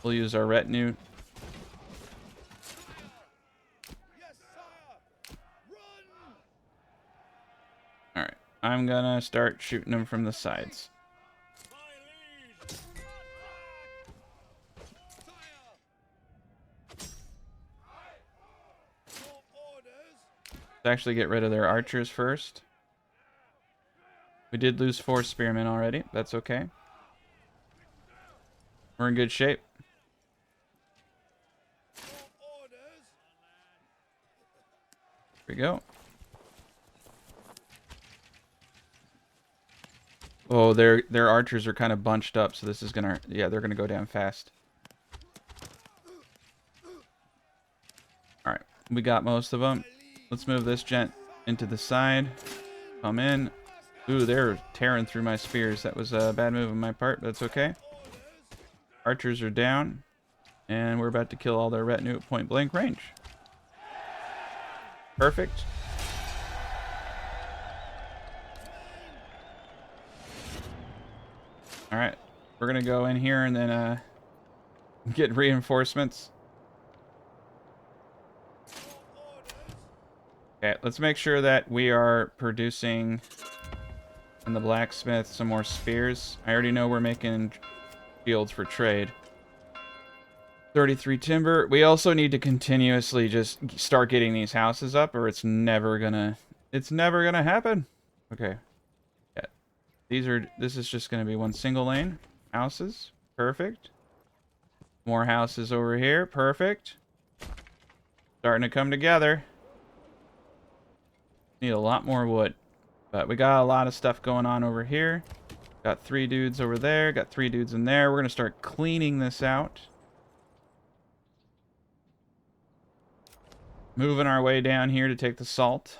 We'll use our retinue. All right, I'm gonna start shooting them from the sides. Let's actually get rid of their archers first. We did lose 4 spearmen already. That's okay. We're in good shape. Here we go. Oh, their archers are kind of bunched up, so this is gonna, yeah, they're gonna go down fast. All right, we got most of them. Let's move this gent into the side. Come in. Ooh, they're tearing through my spears. That was a bad move on my part, but that's okay. Archers are down, and we're about to kill all their retinue at point blank range. Perfect. All right, we're gonna go in here and then get reinforcements. Okay, let's make sure that we are producing in the blacksmith some more spears. I already know we're making shields for trade. 33 timber. We also need to continuously just start getting these houses up, or it's never gonna happen. Okay. Yeah. This is just gonna be one single lane. Houses. Perfect. More houses over here. Perfect. Starting to come together. Need a lot more wood. But we got a lot of stuff going on over here. Got 3 dudes over there. Got 3 dudes in there. We're gonna start cleaning this out. Moving our way down here to take the salt.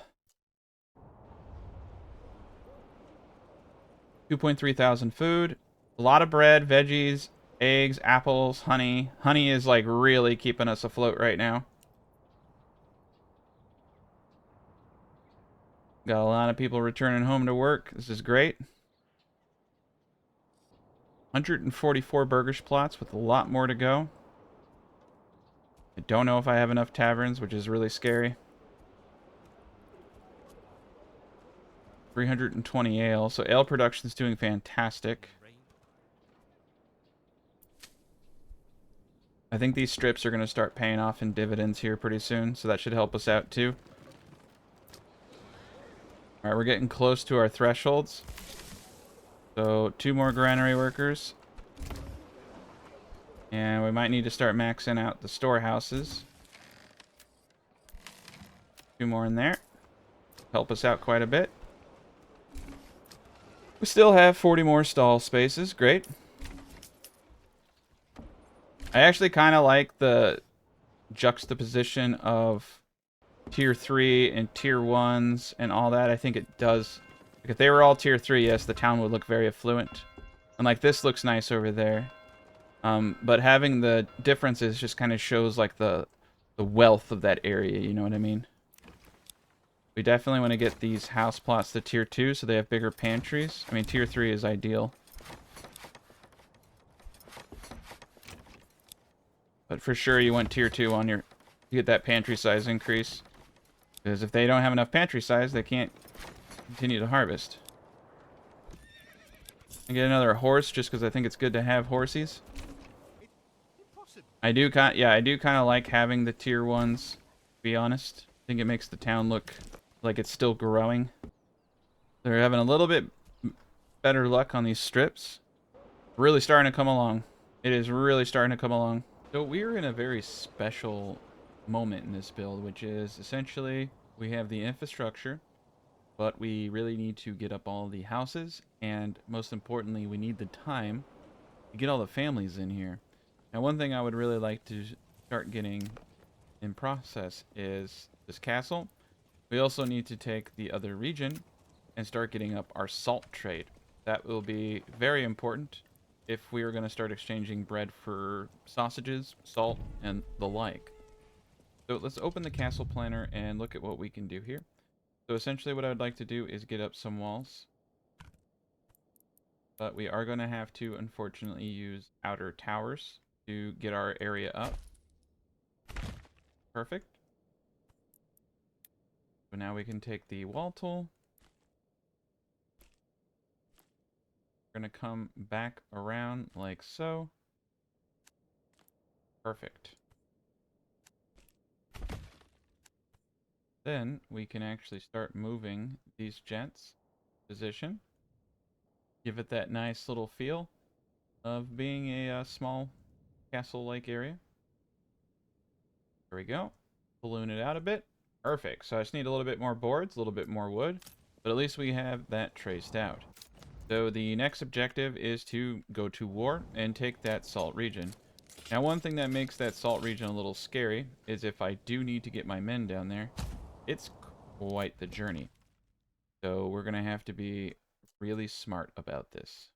2.3 thousand food. A lot of bread, veggies, eggs, apples, honey. Honey is like really keeping us afloat right now. Got a lot of people returning home to work. This is great. 144 burgers plots with a lot more to go. I don't know if I have enough taverns, which is really scary. 320 ale. So ale production is doing fantastic. I think these strips are going to start paying off in dividends here pretty soon, so that should help us out too. Alright, we're getting close to our thresholds. So 2 more granary workers. And we might need to start maxing out the storehouses. 2 more in there. Help us out quite a bit. We still have 40 more stall spaces. Great. I actually kind of like the juxtaposition of tier 3 and tier 1s and all that. I think it does. Like if they were all tier 3, yes, the town would look very affluent. And like this looks nice over there. But having the differences just kind of shows like the wealth of that area, you know what I mean? We definitely want to get these house plots to tier 2 so they have bigger pantries. I mean, tier 3 is ideal. But for sure you want tier 2 on your... to get that pantry size increase. Because if they don't have enough pantry size, they can't continue to harvest. I get another horse just because I think it's good to have horsies. I do kind of like having the tier 1s, to be honest. I think it makes the town look like it's still growing. They're having a little bit better luck on these strips. Really starting to come along. It is really starting to come along. So we're in a very special moment in this build, which is essentially we have the infrastructure, but we really need to get up all the houses, and most importantly, we need the time to get all the families in here. Now, one thing I would really like to start getting in process is this castle. We also need to take the other region and start getting up our salt trade. That will be very important if we are going to start exchanging bread for sausages, salt, and the like. So let's open the castle planner and look at what we can do here. So essentially what I would like to do is get up some walls. But we are going to have to, unfortunately, use outer towers to get our area up. Perfect. So now we can take the wall tool. We're going to come back around like so. Perfect. Then we can actually start moving these gents position. Give it that nice little feel of being a small castle-like area. There we go. Balloon it out a bit. Perfect. So I just need a little bit more boards, a little bit more wood, but at least we have that traced out. So the next objective is to go to war and take that salt region. Now, one thing that makes that salt region a little scary is if I do need to get my men down there, it's quite the journey. So we're going to have to be really smart about this.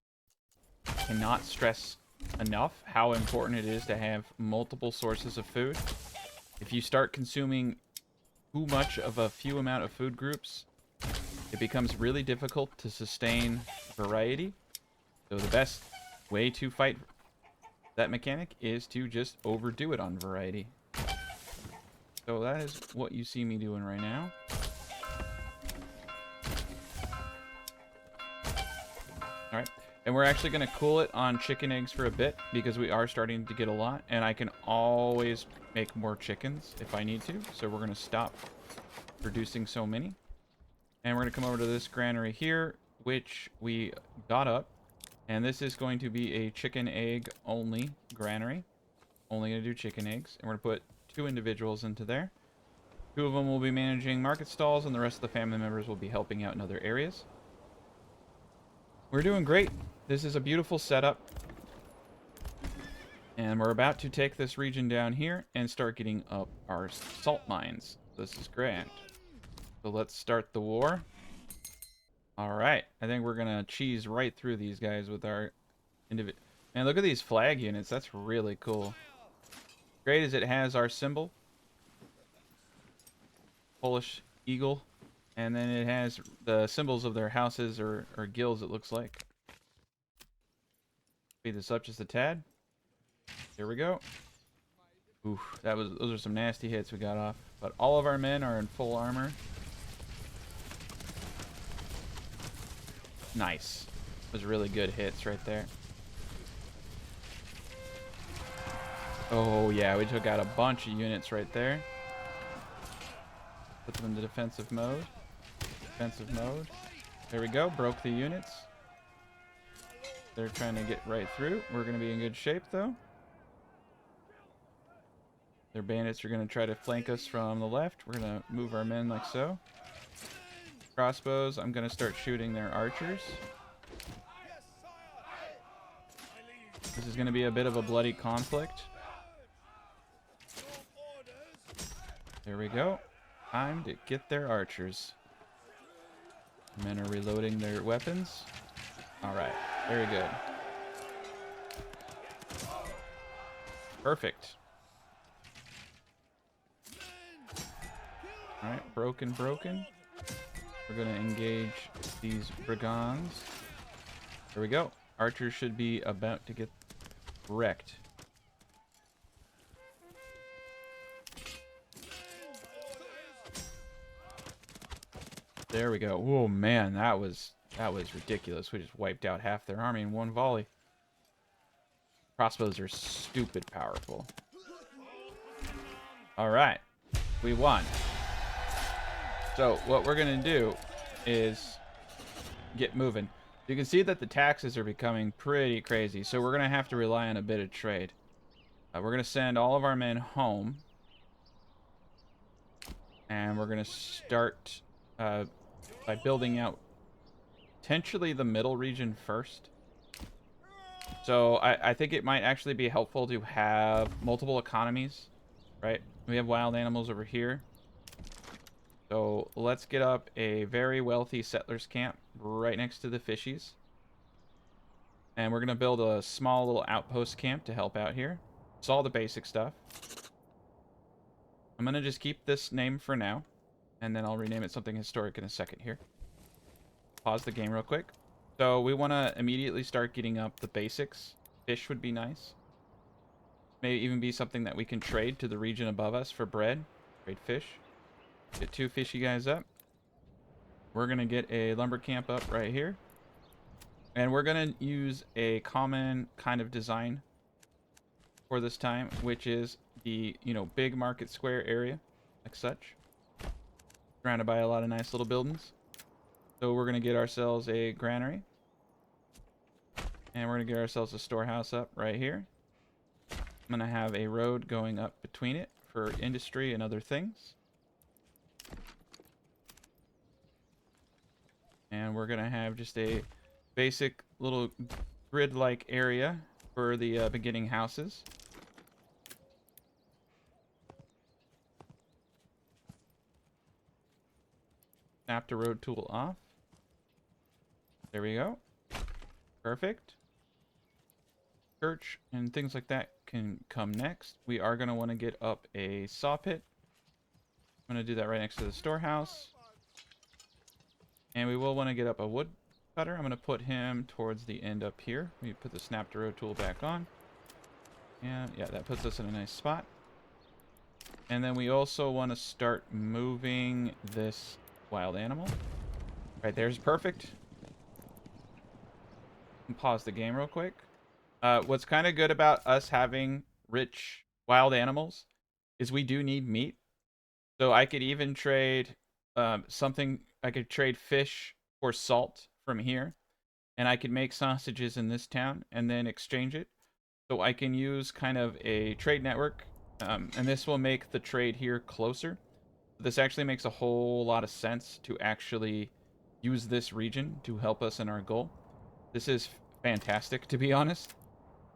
I cannot stress enough how important it is to have multiple sources of food. If you start consuming too much of a few amount of food groups, it becomes really difficult to sustain variety. So the best way to fight that mechanic is to just overdo it on variety. So that is what you see me doing right now. Alright, and we're actually going to cool it on chicken eggs for a bit because we are starting to get a lot, and I can always make more chickens if I need to. So we're going to stop producing so many. And we're going to come over to this granary here, which we got up. And this is going to be a chicken egg only granary. Only going to do chicken eggs. And we're going to put 2 individuals into there. 2 of them will be managing market stalls, and the rest of the family members will be helping out in other areas. We're doing great. This is a beautiful setup. And we're about to take this region down here and start getting up our salt mines. This is grand. So let's start the war. Alright. I think we're going to cheese right through these guys with our individual. Man, look at these flag units. That's really cool. Great as it has our symbol. Polish eagle. And then it has the symbols of their houses or guilds, it looks like. Speed this up just a tad. Here we go. Oof, those are some nasty hits we got off. But all of our men are in full armor. Nice. Those really good hits right there. Oh yeah, we took out a bunch of units right there. Put them into defensive mode. Defensive mode. There we go. Broke the units. They're trying to get right through. We're going to be in good shape, though. Their bandits are going to try to flank us from the left. We're going to move our men like so. Crossbows, I'm going to start shooting their archers. This is going to be a bit of a bloody conflict. There we go. Time to get their archers. Men are reloading their weapons. Alright, very good. Perfect. Alright, broken. We're going to engage these brigands. There we go. Archers should be about to get wrecked. There we go. Oh man, that was ridiculous. We just wiped out half their army in one volley. Crossbows are stupid powerful. Alright. We won. So what we're gonna do is get moving. You can see that the taxes are becoming pretty crazy, so we're gonna have to rely on a bit of trade. We're gonna send all of our men home, and we're gonna start by building out potentially the middle region first. So I think it might actually be helpful to have multiple economies, right? We have wild animals over here. So let's get up a very wealthy settlers camp right next to the fishies. And we're going to build a small little outpost camp to help out here. It's all the basic stuff. I'm going to just keep this name for now. And then I'll rename it something historic in a second here. Pause the game real quick. So we want to immediately start getting up the basics. Fish would be nice. Maybe even be something that we can trade to the region above us for bread. Trade fish. Get 2 fishy guys up. We're going to get a lumber camp up right here. And we're going to use a common kind of design for this time, which is the, big market square area, like such. Surrounded by a lot of nice little buildings. So we're going to get ourselves a granary. And we're going to get ourselves a storehouse up right here. I'm going to have a road going up between it for industry and other things. And we're going to have just a basic little grid-like area for the beginning houses. Snap the road tool off. There we go. Perfect. Church and things like that can come next. We are going to want to get up a saw pit. I'm going to do that right next to the storehouse. And we will want to get up a wood cutter. I'm going to put him towards the end up here. Let me put the snap to row tool back on. And yeah, that puts us in a nice spot. And then we also want to start moving this wild animal. Right there's perfect. And pause the game real quick. What's kind of good about us having rich wild animals is we do need meat. So I could even trade I could trade fish for salt from here. And I could make sausages in this town and then exchange it. So I can use kind of a trade network. And this will make the trade here closer. This actually makes a whole lot of sense to actually use this region to help us in our goal. This is fantastic, to be honest.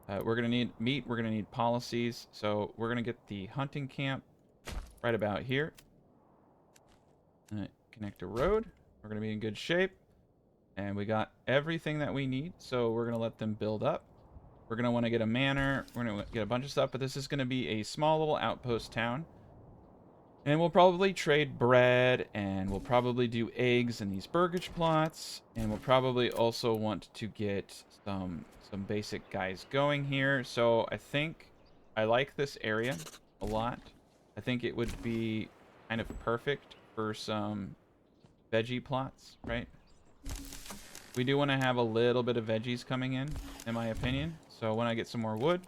We're going to need meat. We're going to need policies. So we're going to get the hunting camp right about here. Connect a road. We're going to be in good shape. And we got everything that we need. So we're going to let them build up. We're going to want to get a manor. We're going to get a bunch of stuff. But this is going to be a small little outpost town. And we'll probably trade bread, and we'll probably do eggs in these burgage plots, and we'll probably also want to get some basic guys going here. So I think I like this area a lot. I think it would be kind of perfect for some veggie plots, right? We do want to have a little bit of veggies coming in my opinion. So when I get some more wood,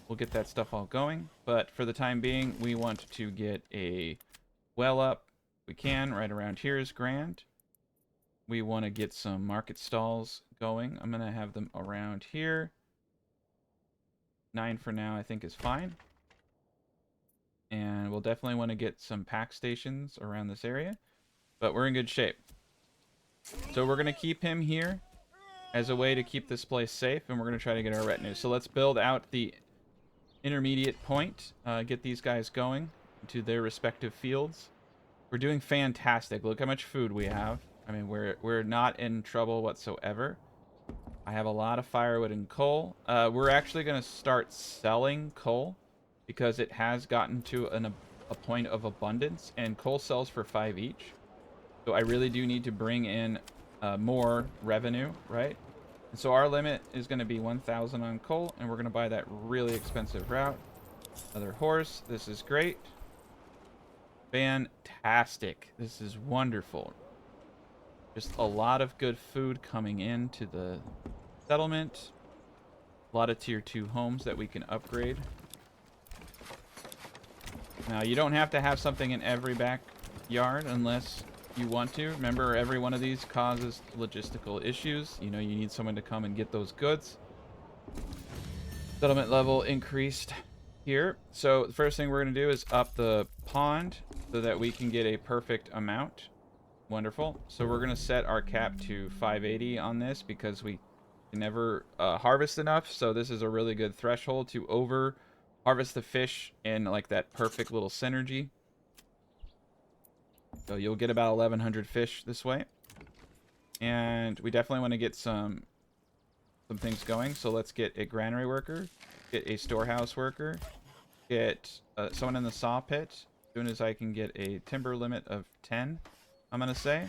we'll get that stuff all going. But for the time being, we want to get a well up. We can. Right around here is grand. We want to get some market stalls going. I'm going to have them around here. 9 for now, I think, is fine. And we'll definitely want to get some pack stations around this area. But we're in good shape. So we're going to keep him here as a way to keep this place safe. And we're going to try to get our retinue. So let's build out the intermediate point, get these guys going to their respective fields. We're doing fantastic. Look how much food we have. I mean, we're not in trouble whatsoever. I have a lot of firewood and coal. We're actually going to start selling coal because it has gotten to a point of abundance, and coal sells for 5 each. So I really do need to bring in more revenue, right? And so our limit is going to be 1,000 on coal, and we're going to buy that really expensive route. Another horse. This is great. Fantastic. This is wonderful. Just a lot of good food coming into the settlement. A lot of tier 2 homes that we can upgrade. Now, you don't have to have something in every backyard unless you want to. Remember, every one of these causes logistical issues. You know, you need someone to come and get those goods. Settlement level increased here. So the first thing we're going to do is up the pond so that we can get a perfect amount. Wonderful. So we're going to set our cap to 580 on this because we can never harvest enough. So this is a really good threshold to over harvest the fish in like that perfect little synergy. So you'll get about 1,100 fish this way. And we definitely want to get some things going. So let's get a granary worker, get a storehouse worker, get someone in the saw pit. As soon as I can get a timber limit of 10, I'm going to say.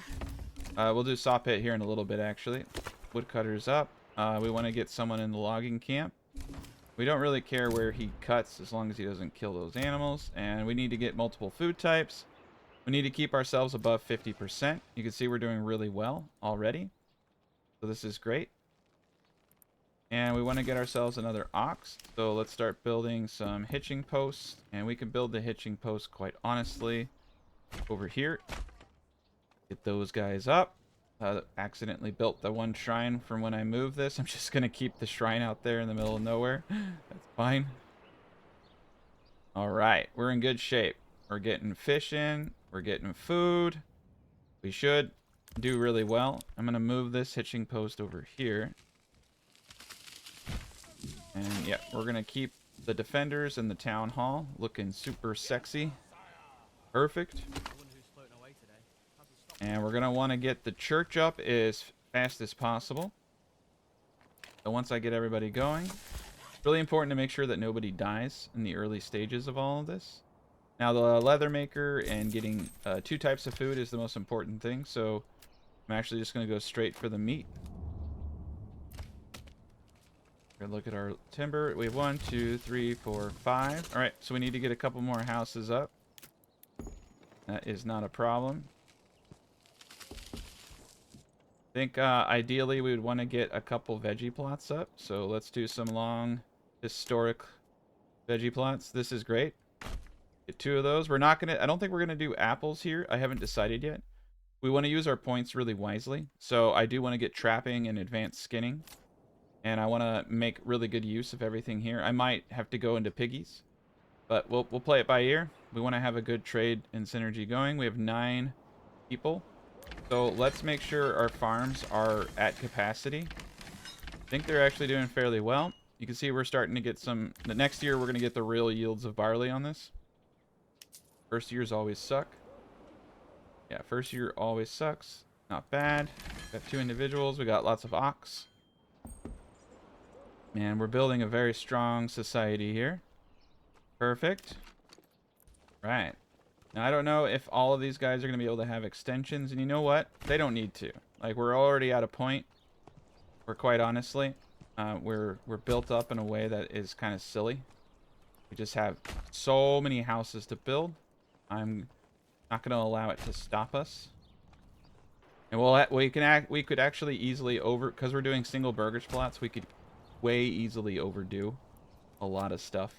We'll do saw pit here in a little bit, actually. Woodcutter's up. We want to get someone in the logging camp. We don't really care where he cuts as long as he doesn't kill those animals. And we need to get multiple food types. We need to keep ourselves above 50%. You can see we're doing really well already. So this is great. And we want to get ourselves another ox. So let's start building some hitching posts. And we can build the hitching posts quite honestly over here. Get those guys up. Accidentally built the one shrine from when I moved this. I'm just going to keep the shrine out there in the middle of nowhere. That's fine. Alright, we're in good shape. We're getting fish in. We're getting food. We should do really well. I'm going to move this hitching post over here. And yeah, we're going to keep the defenders in the town hall looking super sexy. Perfect. And we're going to want to get the church up as fast as possible. So once I get everybody going, it's really important to make sure that nobody dies in the early stages of all of this. Now, the leather maker and getting 2 types of food is the most important thing. So I'm actually just going to go straight for the meat. We're gonna look at our timber. We have 1, 2, 3, 4, 5. All right, so we need to get a couple more houses up. That is not a problem. I think ideally we would want to get a couple veggie plots up. So let's do some long historic veggie plots. This is great. Get 2 of those. We're not gonna, I don't think we're gonna do apples here. I haven't decided yet. We want to use our points really wisely. So I do want to get trapping and advanced skinning. And I want to make really good use of everything here. I might have to go into piggies, but we'll play it by ear. We want to have a good trade and synergy going. We have 9 people. So let's make sure our farms are at capacity. I think they're actually doing fairly well. You can see we're starting to get some... The next year, we're going to get the real yields of barley on this. First years always suck. Yeah, first year always sucks. Not bad. Got 2 individuals. We got lots of ox. Man, we're building a very strong society here. Perfect. Right. Now, I don't know if all of these guys are going to be able to have extensions. And you know what? They don't need to. Like, we're already at a point where, quite honestly, we're built up in a way that is kind of silly. We just have so many houses to build. I'm not going to allow it to stop us. And we could actually easily because we're doing single burgers plots, we could way easily overdo a lot of stuff,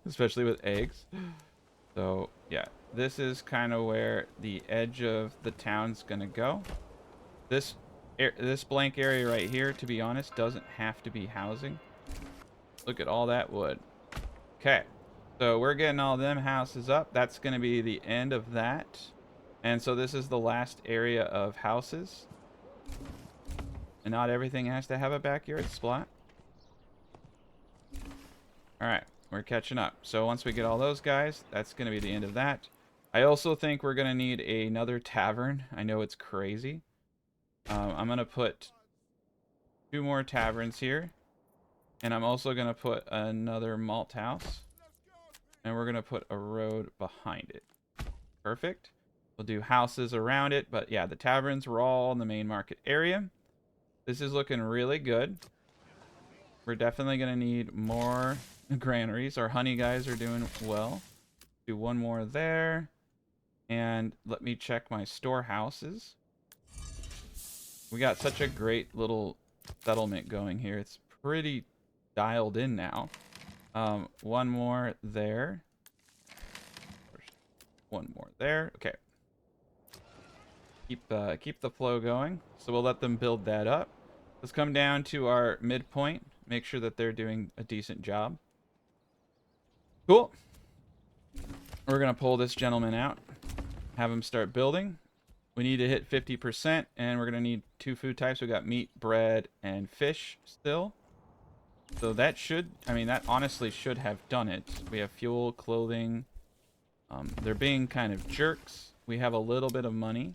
especially with eggs. So yeah, this is kind of where the edge of the town's gonna go. This blank area right here, to be honest, doesn't have to be housing. Look at all that wood. Okay, so we're getting all them houses up. That's gonna be the end of that. And so this is the last area of houses. And not everything has to have a backyard splat. Alright, we're catching up. So once we get all those guys, that's going to be the end of that. I also think we're going to need another tavern. I know it's crazy. I'm going to put 2 more taverns here. And I'm also going to put another malt house. And we're going to put a road behind it. Perfect. We'll do houses around it. But yeah, the taverns were all in the main market area. This is looking really good. We're definitely going to need more granaries. Our honey guys are doing well. Do 1 more there. And let me check my storehouses. We got such a great little settlement going here. It's pretty dialed in now. 1 more there. 1 more there. Okay. Keep the flow going. So we'll let them build that up. Let's come down to our midpoint. Make sure that they're doing a decent job. Cool. We're going to pull this gentleman out. Have him start building. We need to hit 50%, and we're going to need 2 food types. We got meat, bread, and fish still. So that should, I mean, that honestly should have done it. We have fuel, clothing. They're being kind of jerks. We have a little bit of money.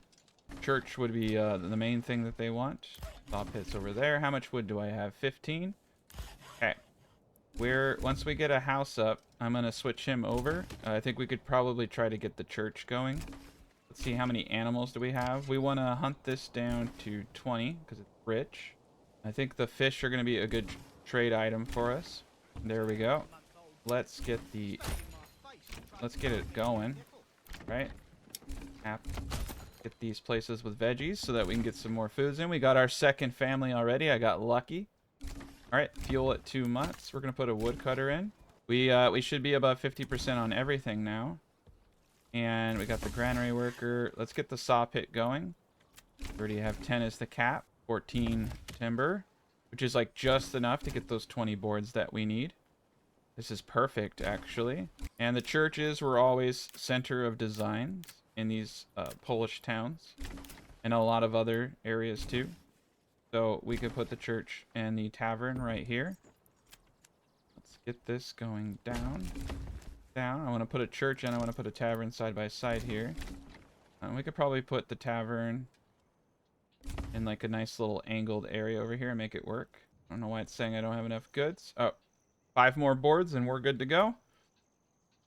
Church would be the main thing that they want. Saw pits over there. How much wood do I have? 15. Okay. Once we get a house up, I'm gonna switch him over. I think we could probably try to get the church going. Let's see, how many animals do we have? We want to hunt this down to 20 because it's rich. I think the fish are gonna be a good trade item for us. There we go. Let's get it going, right? Get these places with veggies so that we can get some more foods in. We got our second family already. I got lucky. All right, fuel at 2 months. We're gonna put a woodcutter in. We should be above 50% on everything now. And we got the granary worker. Let's get the saw pit going. We already have 10 as the cap. 14 timber, which is like just enough to get those 20 boards that we need. This is perfect, actually. And the churches were always center of designs in these Polish towns and a lot of other areas too. So we could put the church and the tavern right here. Let's get this going down. I want to put a church and I want to put a tavern side by side here. We could probably put the tavern in like a nice little angled area over here and make it work. I don't know why it's saying I don't have enough goods. Oh, 5 more boards and we're good to go.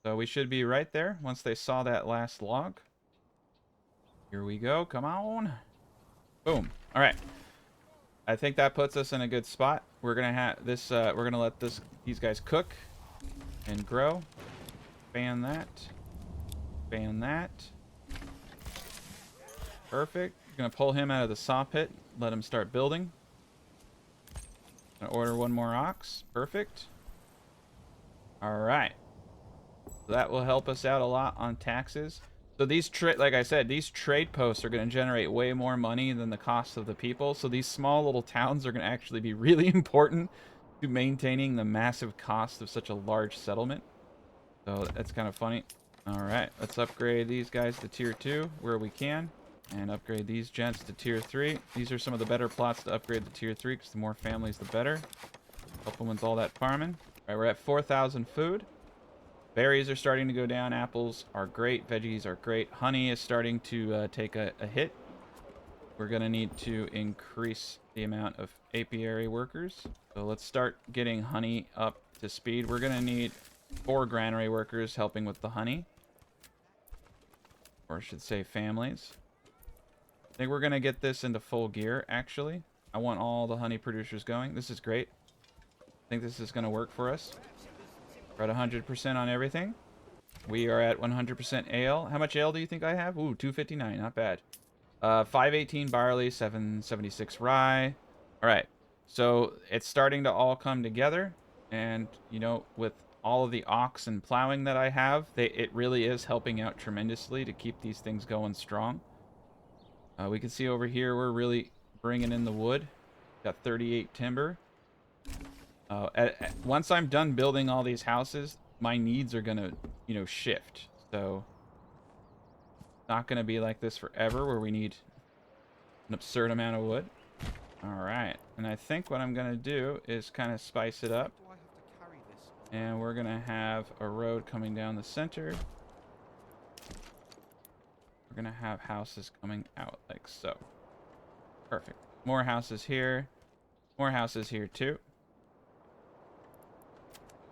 So we should be right there once they saw that last log. Here we go. Come on. Boom. All right. I think that puts us in a good spot. We're gonna have this. We're gonna let these guys cook and grow. Fan that. Fan that. Perfect. Gonna pull him out of the saw pit. Let him start building. Gonna order one more ox. Perfect. All right. So that will help us out a lot on taxes. So these like I said, these trade posts are going to generate way more money than the cost of the people. So these small little towns are going to actually be really important to maintaining the massive cost of such a large settlement. So that's kind of funny. All right, let's upgrade these guys to tier 2 where we can, and upgrade these gents to tier 3. These are some of the better plots to upgrade to tier 3 because the more families, the better. Help them with all that farming. All right, we're at 4,000 food. Berries are starting to go down. Apples are great. Veggies are great. Honey is starting to take a hit. We're going to need to increase the amount of apiary workers. So let's start getting honey up to speed. We're going to need 4 granary workers helping with the honey. Or I should say families. I think we're going to get this into full gear, actually. I want all the honey producers going. This is great. I think this is going to work for us. We're at 100% on everything. We are at 100% ale. How much ale do you think I have? Ooh, 259. Not bad. 518 barley, 776 rye. All right. So it's starting to all come together. And, you know, with all of the ox and plowing that I have, it really is helping out tremendously to keep these things going strong. We can see over here we're really bringing in the wood. Got 38 timber. Once I'm done building all these houses, my needs are gonna, you know, shift. So, not gonna be like this forever, where we need an absurd amount of wood. All right, and I think what I'm gonna do is kind of spice it up, and we're gonna have a road coming down the center. We're gonna have houses coming out like so. Perfect. More houses here. More houses here too.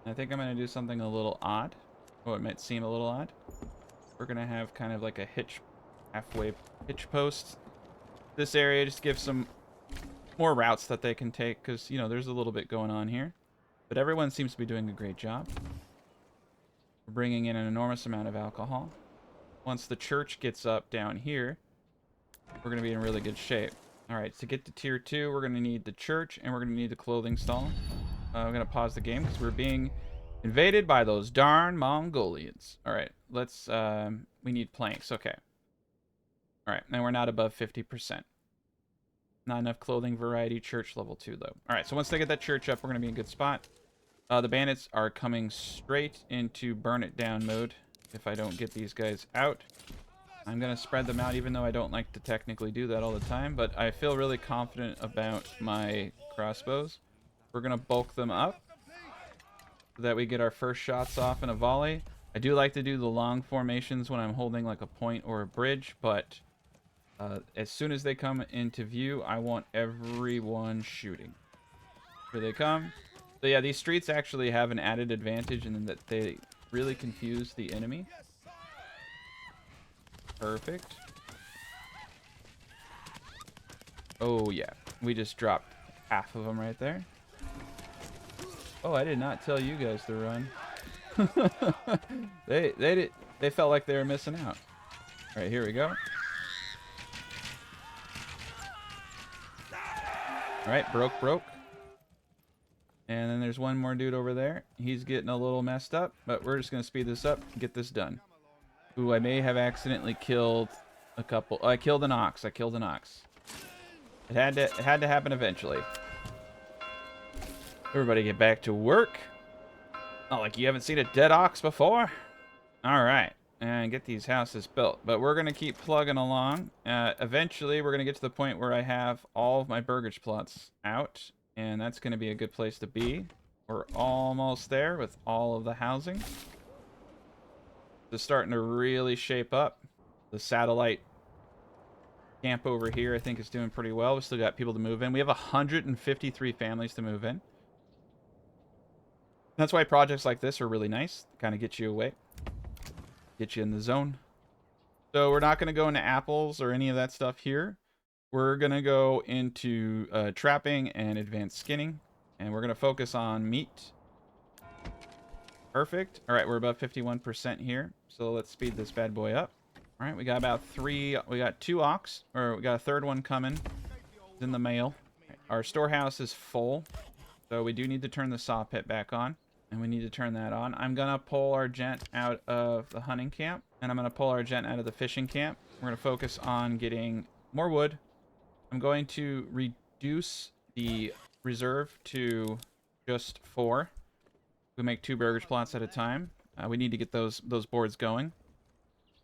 I think I'm going to do something a little odd. Oh, it might seem a little odd. We're going to have kind of like a halfway hitch post. This area just gives some more routes that they can take because, you know, there's a little bit going on here. But everyone seems to be doing a great job. We're bringing in an enormous amount of alcohol. Once the church gets up down here, we're going to be in really good shape. All right, to get to tier 2, we're going to need the church and we're going to need the clothing stall. I'm going to pause the game because we're being invaded by those darn Mongolians. All right, let's, we need planks. Okay. All right, and we're not above 50%. Not enough clothing variety. Church level 2, though. All right, so once they get that church up, we're going to be in a good spot. The bandits are coming straight into burn it down mode if I don't get these guys out. I'm going to spread them out, even though I don't like to technically do that all the time, but I feel really confident about my crossbows. We're going to bulk them up so that we get our first shots off in a volley. I do like to do the long formations when I'm holding like a point or a bridge, but as soon as they come into view, I want everyone shooting. Here they come. So yeah, these streets actually have an added advantage in that they really confuse the enemy. Perfect. Oh yeah, we just dropped half of them right there. Oh, I did not tell you guys to run. They felt like they were missing out. All right, here we go. All right, broke. And then there's one more dude over there. He's getting a little messed up, but we're just gonna speed this up and get this done. Ooh, I may have accidentally killed a couple. Oh, I killed an ox. It had to happen eventually. Everybody get back to work. Not like you haven't seen a dead ox before. All right, and get these houses built. But we're gonna keep plugging along. Eventually, we're gonna get to the point where I have all of my burgage plots out, and that's gonna be a good place to be. We're almost there with all of the housing. It's starting to really shape up. The satellite camp over here, I think, is doing pretty well. We still got people to move in. We have 153 families to move in. That's why projects like this are really nice. Kind of get you away. Get you in the zone. So we're not going to go into apples or any of that stuff here. we're going to go into trapping and advanced skinning. And we're going to focus on meat. Perfect. All right, we're above 51% here. So let's speed this bad boy up. All right, we got about 3. We got 2 ox, or we got a third one coming. It's in the mail. Our storehouse is full. So we do need to turn the saw pit back on. And we need to turn that on. I'm going to pull our gent out of the hunting camp. And I'm going to pull our gent out of the fishing camp. We're going to focus on getting more wood. I'm going to reduce the reserve to just 4. We make 2 burgage plots at a time. We need to get those boards going.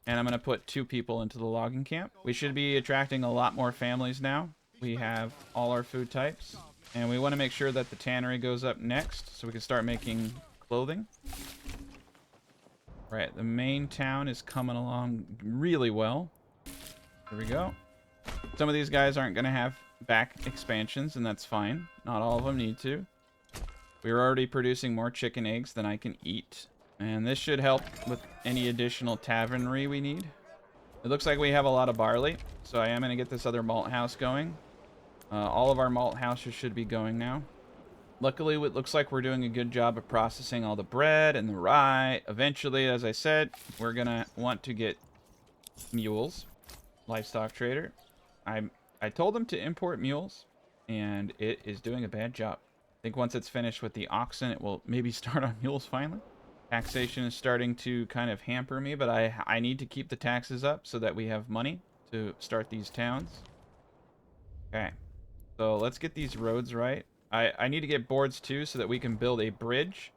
And I'm going to put 2 people into the logging camp. We should be attracting a lot more families now. We have all our food types. And we want to make sure that the tannery goes up next so we can start making clothing. Right, the main town is coming along really well. Here we go. Some of these guys aren't going to have back expansions, and that's fine. Not all of them need to. We're already producing more chicken eggs than I can eat. And this should help with any additional tavernry we need. It looks like we have a lot of barley, so I am going to get this other malt house going. All of our malt houses should be going now. Luckily, it looks like we're doing a good job of processing all the bread and the rye. Eventually, as I said, we're going to want to get mules. Livestock trader. I told him to import mules, and it is doing a bad job. I think once it's finished with the oxen, it will maybe start on mules finally. Taxation is starting to kind of hamper me, but I need to keep the taxes up so that we have money to start these towns. Okay, so let's get these roads right. I need to get boards too so that we can build a bridge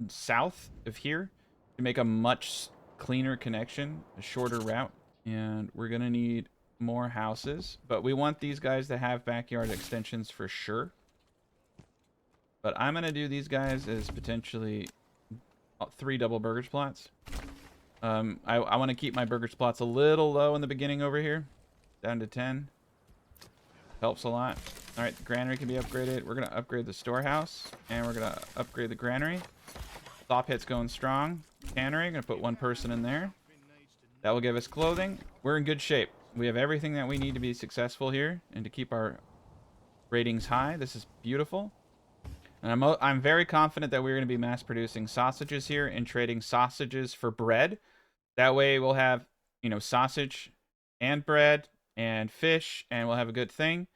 south of here to make a much cleaner connection, a shorter route. And we're going to need more houses, but we want these guys to have backyard extensions for sure. But I'm going to do these guys as potentially 3 double burgage plots. I want to keep my burgage plots a little low in the beginning over here, down to 10. Helps a lot. All right, the granary can be upgraded. We're going to upgrade the storehouse, and we're going to upgrade the granary. Saw pit's going strong. Tannery, going to put 1 person in there. That will give us clothing. We're in good shape. We have everything that we need to be successful here and to keep our ratings high. This is beautiful. And I'm very confident that we're going to be mass producing sausages here and trading sausages for bread. That way we'll have, you know, sausage and bread and fish, and we'll have a good thing.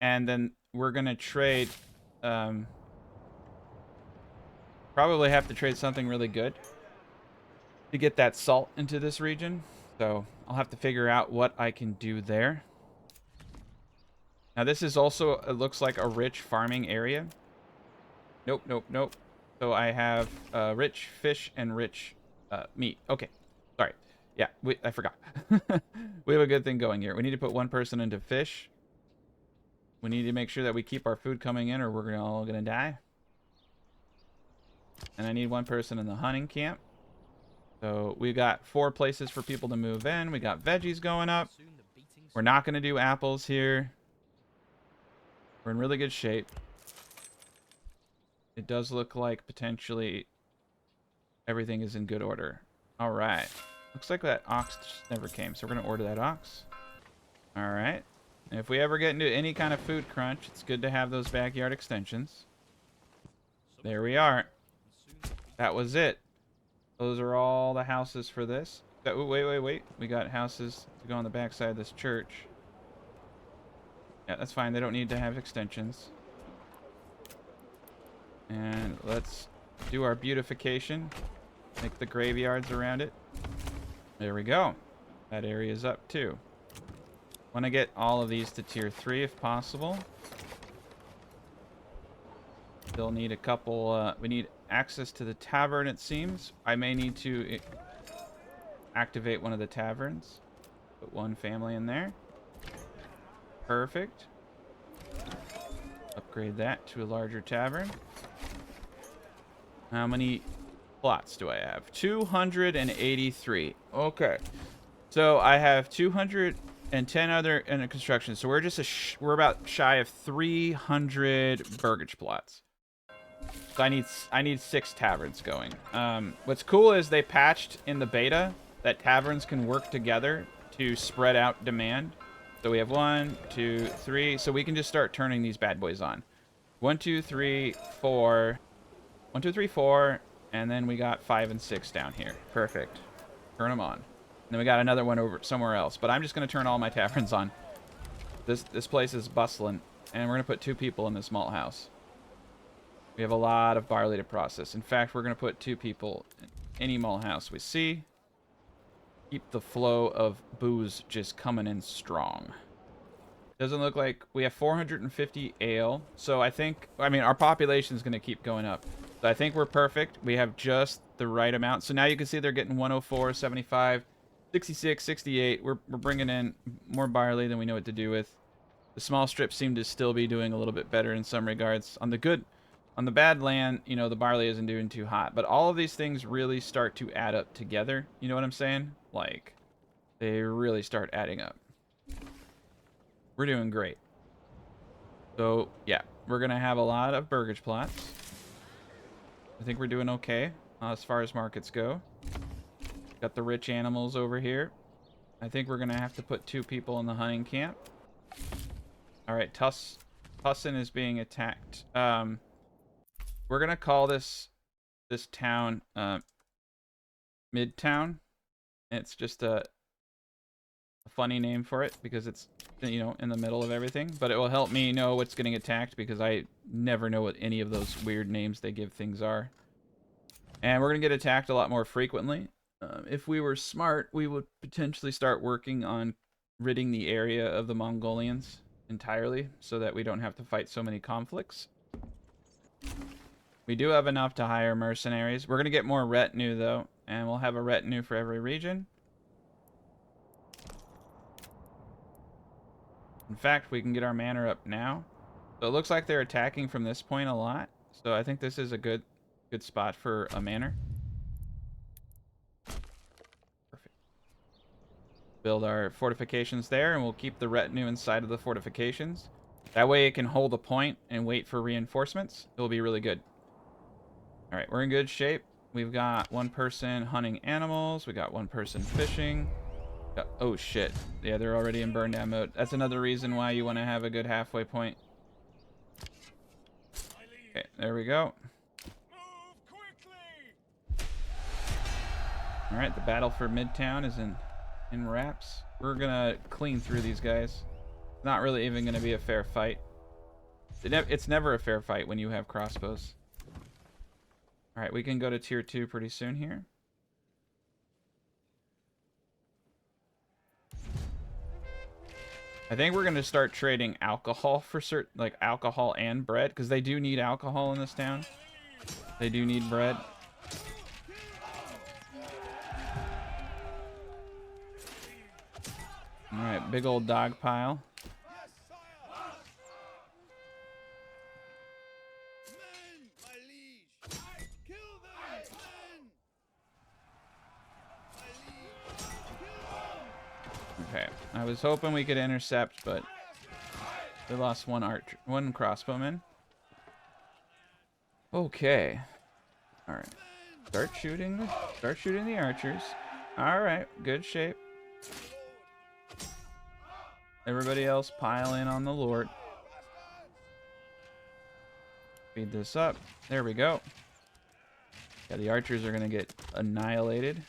And then we're going to trade, probably have to trade something really good to get that salt into this region. So I'll have to figure out what I can do there. Now this is also, it looks like a rich farming area. Nope, nope, nope. So I have rich fish and rich meat. Okay, sorry. Yeah, I forgot. We have a good thing going here. We need to put 1 person into fish. We need to make sure that we keep our food coming in or we're all gonna die. And I need 1 person in the hunting camp. So we got 4 places for people to move in. We got veggies going up. We're not going to do apples here. We're in really good shape. It does look like potentially everything is in good order. All right. Looks like that ox just never came, so we're going to order that ox. All right. And if we ever get into any kind of food crunch, it's good to have those backyard extensions. There we are. That was it. Those are all the houses for this. Wait. We got houses to go on the backside of this church. Yeah, that's fine. They don't need to have extensions. And let's do our beautification. Make the graveyards around it. There we go. That area is up too. Want to get all of these to tier 3 if possible. Still need a couple, we need access to the tavern, it seems. I may need to activate one of the taverns. Put 1 family in there. Perfect. Upgrade that to a larger tavern. How many plots do I have? 283. Okay. So I have 210 other in construction. So we're just we're about shy of 300 burgage plots. So I need 6 taverns going. What's cool is they patched in the beta that taverns can work together to spread out demand. So we have 1, 2, 3. So we can just start turning these bad boys on. 1, 2, 3, 4. 1, 2, 3, 4. And then we got 5 and 6 down here. Perfect. Turn them on. And then we got another one over somewhere else. But I'm just going to turn all my taverns on. This place is bustling. And we're going to put 2 people in this malt house. We have a lot of barley to process. In fact, we're going to put 2 people in any malt house we see. Keep the flow of booze just coming in strong. Doesn't look like we have 450 ale. So I mean, our population is going to keep going up. So I think we're perfect. We have just the right amount. So now you can see they're getting 104, 75, 66, 68. We're bringing in more barley than we know what to do with. The small strips seem to still be doing a little bit better in some regards. On the bad land, you know, the barley isn't doing too hot. But all of these things really start to add up together. You know what I'm saying? Like, they really start adding up. We're doing great. So, yeah. We're going to have a lot of burgage plots. I think we're doing okay as far as markets go. Got the rich animals over here. I think we're going to have to put 2 people in the hunting camp. Alright, Tussin is being attacked. We're going to call this town Midtown. It's just a funny name for it because it's, you know, in the middle of everything. But it will help me know what's getting attacked because I never know what any of those weird names they give things are. And we're going to get attacked a lot more frequently. If we were smart, we would potentially start working on ridding the area of the Mongolians entirely so that we don't have to fight so many conflicts. We do have enough to hire mercenaries. We're going to get more retinue, though, and we'll have a retinue for every region. In fact, we can get our manor up now. So it looks like they're attacking from this point a lot. So I think this is a good spot for a manor. Perfect. Build our fortifications there, and we'll keep the retinue inside of the fortifications. That way it can hold a point and wait for reinforcements. It'll be really good. All right, we're in good shape. We've got 1 person hunting animals. We got 1 person fishing. Oh, shit. Yeah, they're already in burn down mode. That's another reason why you want to have a good halfway point. Okay, there we go. All right, the battle for Midtown is in wraps. We're going to clean through these guys. Not really even going to be a fair fight. It's never a fair fight when you have crossbows. All right, we can go to tier 2 pretty soon here. I think we're going to start trading alcohol for certain, like alcohol and bread, because they do need alcohol in this town. They do need bread. All right, big old dog pile. Okay, I was hoping we could intercept, but they lost 1 crossbowman. Okay. All right. Start shooting the archers. All right, good shape. Everybody else pile in on the Lord. Speed this up. There we go. Yeah, the archers are going to get annihilated.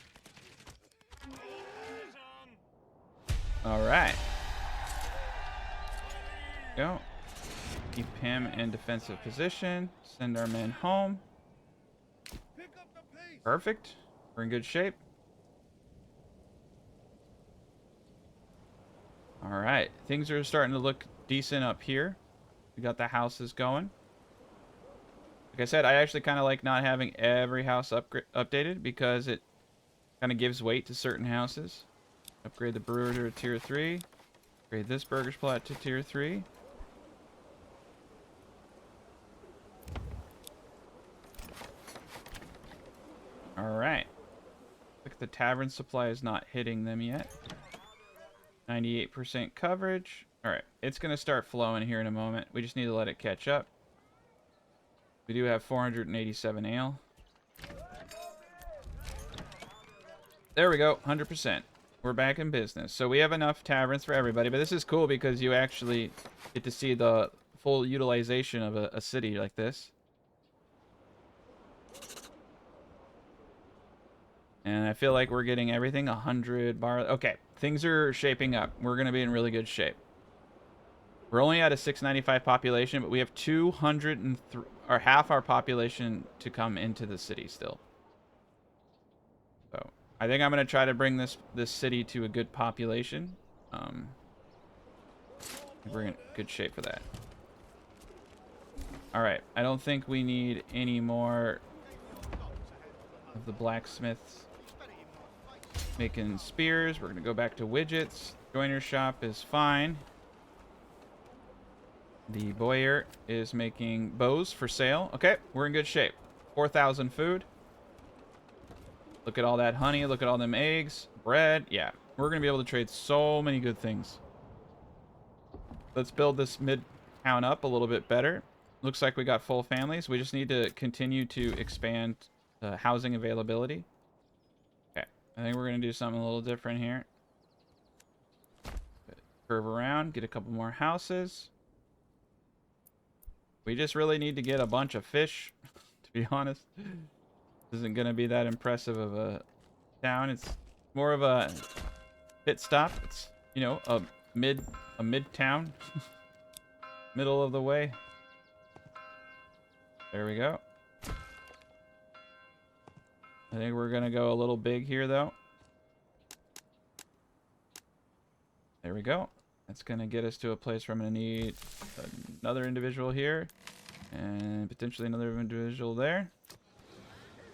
All right. Go. Keep him in defensive position. Send our men home. Perfect. We're in good shape. All right. Things are starting to look decent up here. We got the houses going. Like I said, I actually kind of like not having every house updated because it kind of gives weight to certain houses. Upgrade the brewer to a tier 3. Upgrade this burgers plot to tier 3. Alright. Look, the tavern supply is not hitting them yet. 98% coverage. Alright, it's going to start flowing here in a moment. We just need to let it catch up. We do have 487 ale. There we go, 100%. We're back in business. So we have enough taverns for everybody, but this is cool because you actually get to see the full utilization of a city like this. And I feel like we're getting everything 100 bar. Okay, things are shaping up. We're going to be in really good shape. We're only at a 695 population, but we have 203, or half our population to come into the city still. So I think I'm going to try to bring this city to a good population. We're in good shape for that. All right, I don't think we need any more of the blacksmiths making spears. We're going to go back to widgets. Joiner's shop is fine. The bowyer is making bows for sale. Okay, we're in good shape. 4,000 food. Look at all that honey. Look at all them eggs. Bread. Yeah, we're going to be able to trade so many good things. Let's build this mid-town up a little bit better. Looks like we got full families. We just need to continue to expand housing availability. Okay, I think we're going to do something a little different here. Curve around, get a couple more houses. We just really need to get a bunch of fish, to be honest. This isn't going to be that impressive of a town. It's more of a pit stop. It's, you know, a mid-town. Middle of the way. There we go. I think we're going to go a little big here, though. There we go. That's going to get us to a place where I'm going to need another individual here. And potentially another individual there.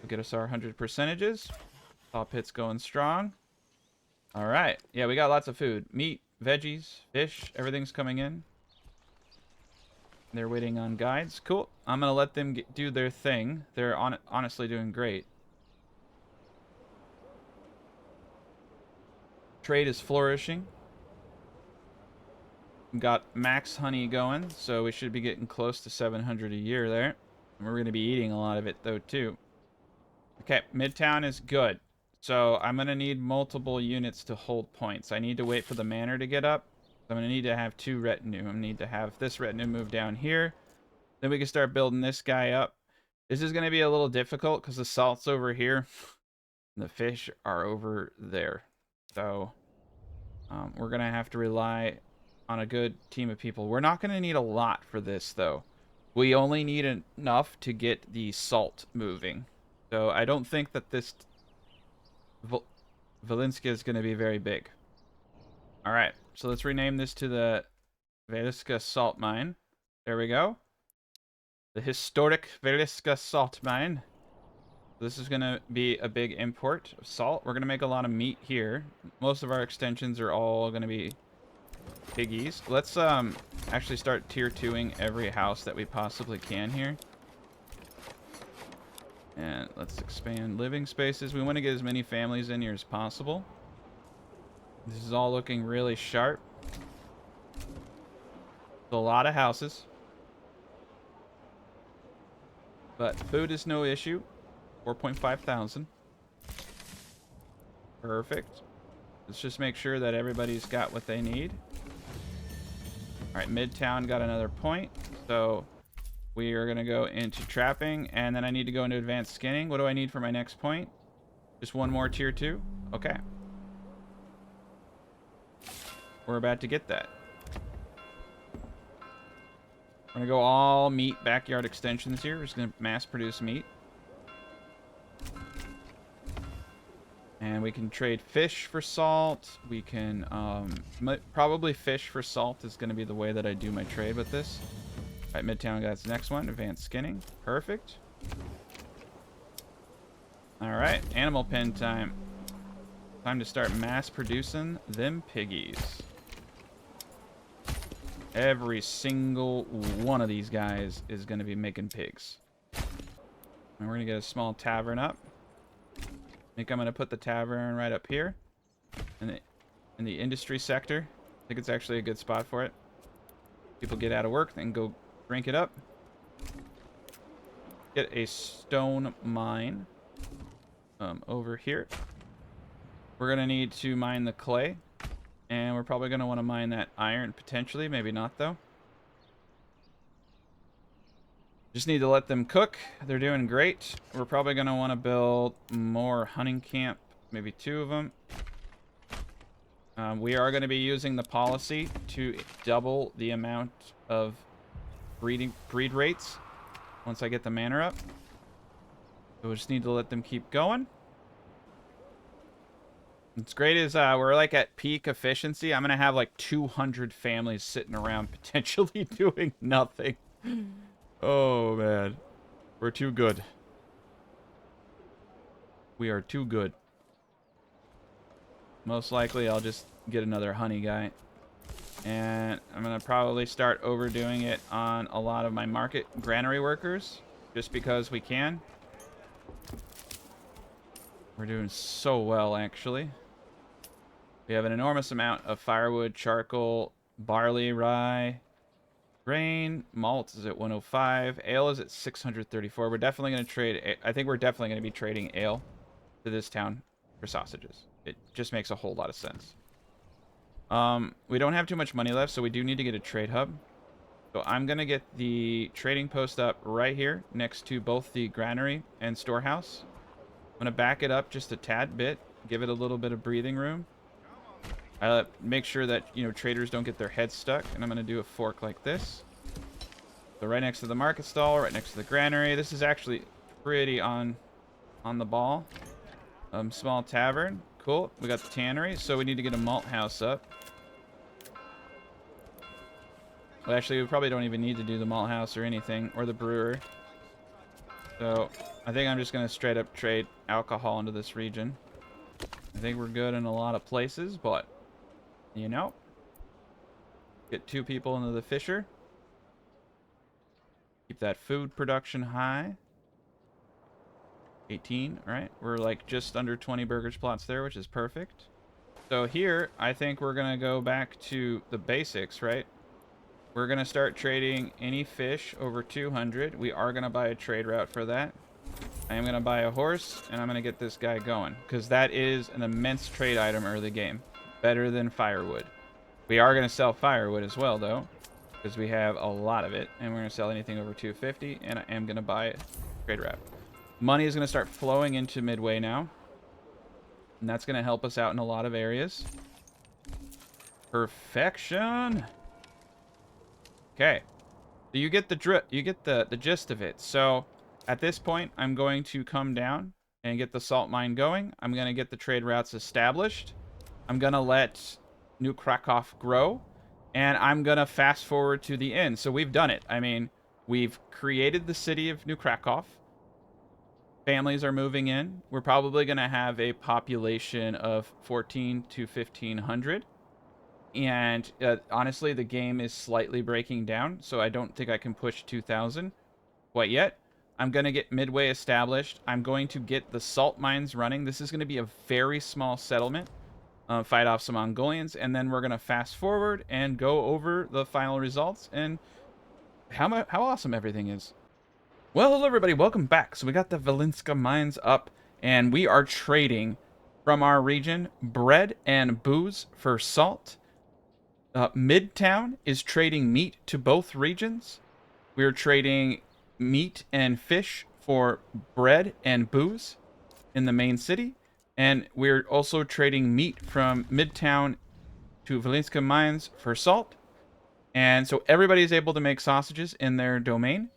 We'll get us our 100 percentages. Top hit's going strong. All right. Yeah, we got lots of food. Meat, veggies, fish, everything's coming in. They're waiting on guides. Cool. I'm going to let them do their thing. They're honestly doing great. Trade is flourishing. Got max honey going, so we should be getting close to 700 a year there. And we're going to be eating a lot of it, though, too. Okay, Midtown is good. So I'm going to need multiple units to hold points. I need to wait for the manor to get up. I'm going to need to have 2 retinue. I'm going to need to have this retinue move down here. Then we can start building this guy up. This is going to be a little difficult because the salt's over here. And the fish are over there. So we're going to have to rely on a good team of people. We're not going to need a lot for this, though. We only need enough to get the salt moving. So I don't think that this Valinska is going to be very big. All right, so let's rename this to the Valinska Salt Mine. There we go. The historic Valinska Salt Mine. This is going to be a big import of salt. We're going to make a lot of meat here. Most of our extensions are all going to be piggies. Let's actually start tier 2ing every house that we possibly can here. And let's expand living spaces. We want to get as many families in here as possible. This is all looking really sharp. It's a lot of houses. But food is no issue. 4.5 thousand. Perfect. Let's just make sure that everybody's got what they need. All right, Midtown got another point. So we are going to go into trapping, and then I need to go into advanced skinning. What do I need for my next point? Just one more tier 2? Okay. We're about to get that. We're going to go all meat backyard extensions here. We're just going to mass produce meat. And we can trade fish for salt. We can probably fish for salt is going to be the way that I do my trade with this. All right, Midtown got its next one. Advanced skinning. Perfect. All right, animal pen time. Time to start mass producing them piggies. Every single one of these guys is going to be making pigs. And we're going to get a small tavern up. I think I'm going to put the tavern right up here in the industry sector. I think it's actually a good spot for it. People get out of work, then go drink it up. Get a stone mine over here. We're going to need to mine the clay. And we're probably going to want to mine that iron, potentially. Maybe not, though. Just need to let them cook. They're doing great. We're probably going to want to build more hunting camp. Maybe 2 of them. We are going to be using the policy to double the amount of breed rates once I get the manor up. So we just need to let them keep going. What's great is we're like at peak efficiency. I'm going to have like 200 families sitting around potentially doing nothing. Oh, man. We're too good. We are too good. Most likely, I'll just get another honey guy. And I'm going to probably start overdoing it on a lot of my market granary workers. Just because we can. We're doing so well, actually. We have an enormous amount of firewood, charcoal, barley, rye, grain. Malt is at 105. Ale is at 634. We're definitely going to trade... I think we're definitely going to be trading ale to this town for sausages. It just makes a whole lot of sense. We don't have too much money left, so we do need to get a trade hub. So I'm going to get the trading post up right here next to both the granary and storehouse. I'm going to back it up just a tad bit, give it a little bit of breathing room. Make sure that, you know, traders don't get their heads stuck, and I'm going to do a fork like this. So right next to the market stall, right next to the granary. This is actually pretty on the ball. Small tavern. Cool. We got the tannery, so we need to get a malt house up. Well, actually, we probably don't even need to do the malt house or anything, or the brewer. So I think I'm just going to straight up trade alcohol into this region. I think we're good in a lot of places, but, you know, get 2 people into the fisher. Keep that food production high. 18, all right. We're like just under 20 burgers plots there, which is perfect. So here, I think we're going to go back to the basics, right? We're going to start trading any fish over 200. We are going to buy a trade route for that. I am going to buy a horse, and I'm going to get this guy going, because that is an immense trade item early game. Better than firewood. We are going to sell firewood as well, though, because we have a lot of it, and we're going to sell anything over 250, and I am going to buy a trade route. Money is going to start flowing into Midway now, and that's going to help us out in a lot of areas. Perfection. Okay, so you get the gist of it. So at this point, I'm going to come down and get the salt mine going. I'm going to get the trade routes established. I'm going to let New Krakow grow, and I'm going to fast forward to the end. So we've done it. I mean, we've created the city of New Krakow. Families are moving in. We're probably going to have a population of 14 to 1,500. And honestly, the game is slightly breaking down, so I don't think I can push 2,000 quite yet. I'm going to get Midway established. I'm going to get the salt mines running. This is going to be a very small settlement. Fight off some Mongolians, and then we're going to fast forward and go over the final results and how awesome everything is. Well, hello everybody, welcome back. So we got the Valinska mines up, and we are trading from our region bread and booze for salt. Midtown is trading meat to both regions. We're trading meat and fish for bread and booze in the main city. And we're also trading meat from Midtown to Valinska mines for salt. And so everybody is able to make sausages in their domain.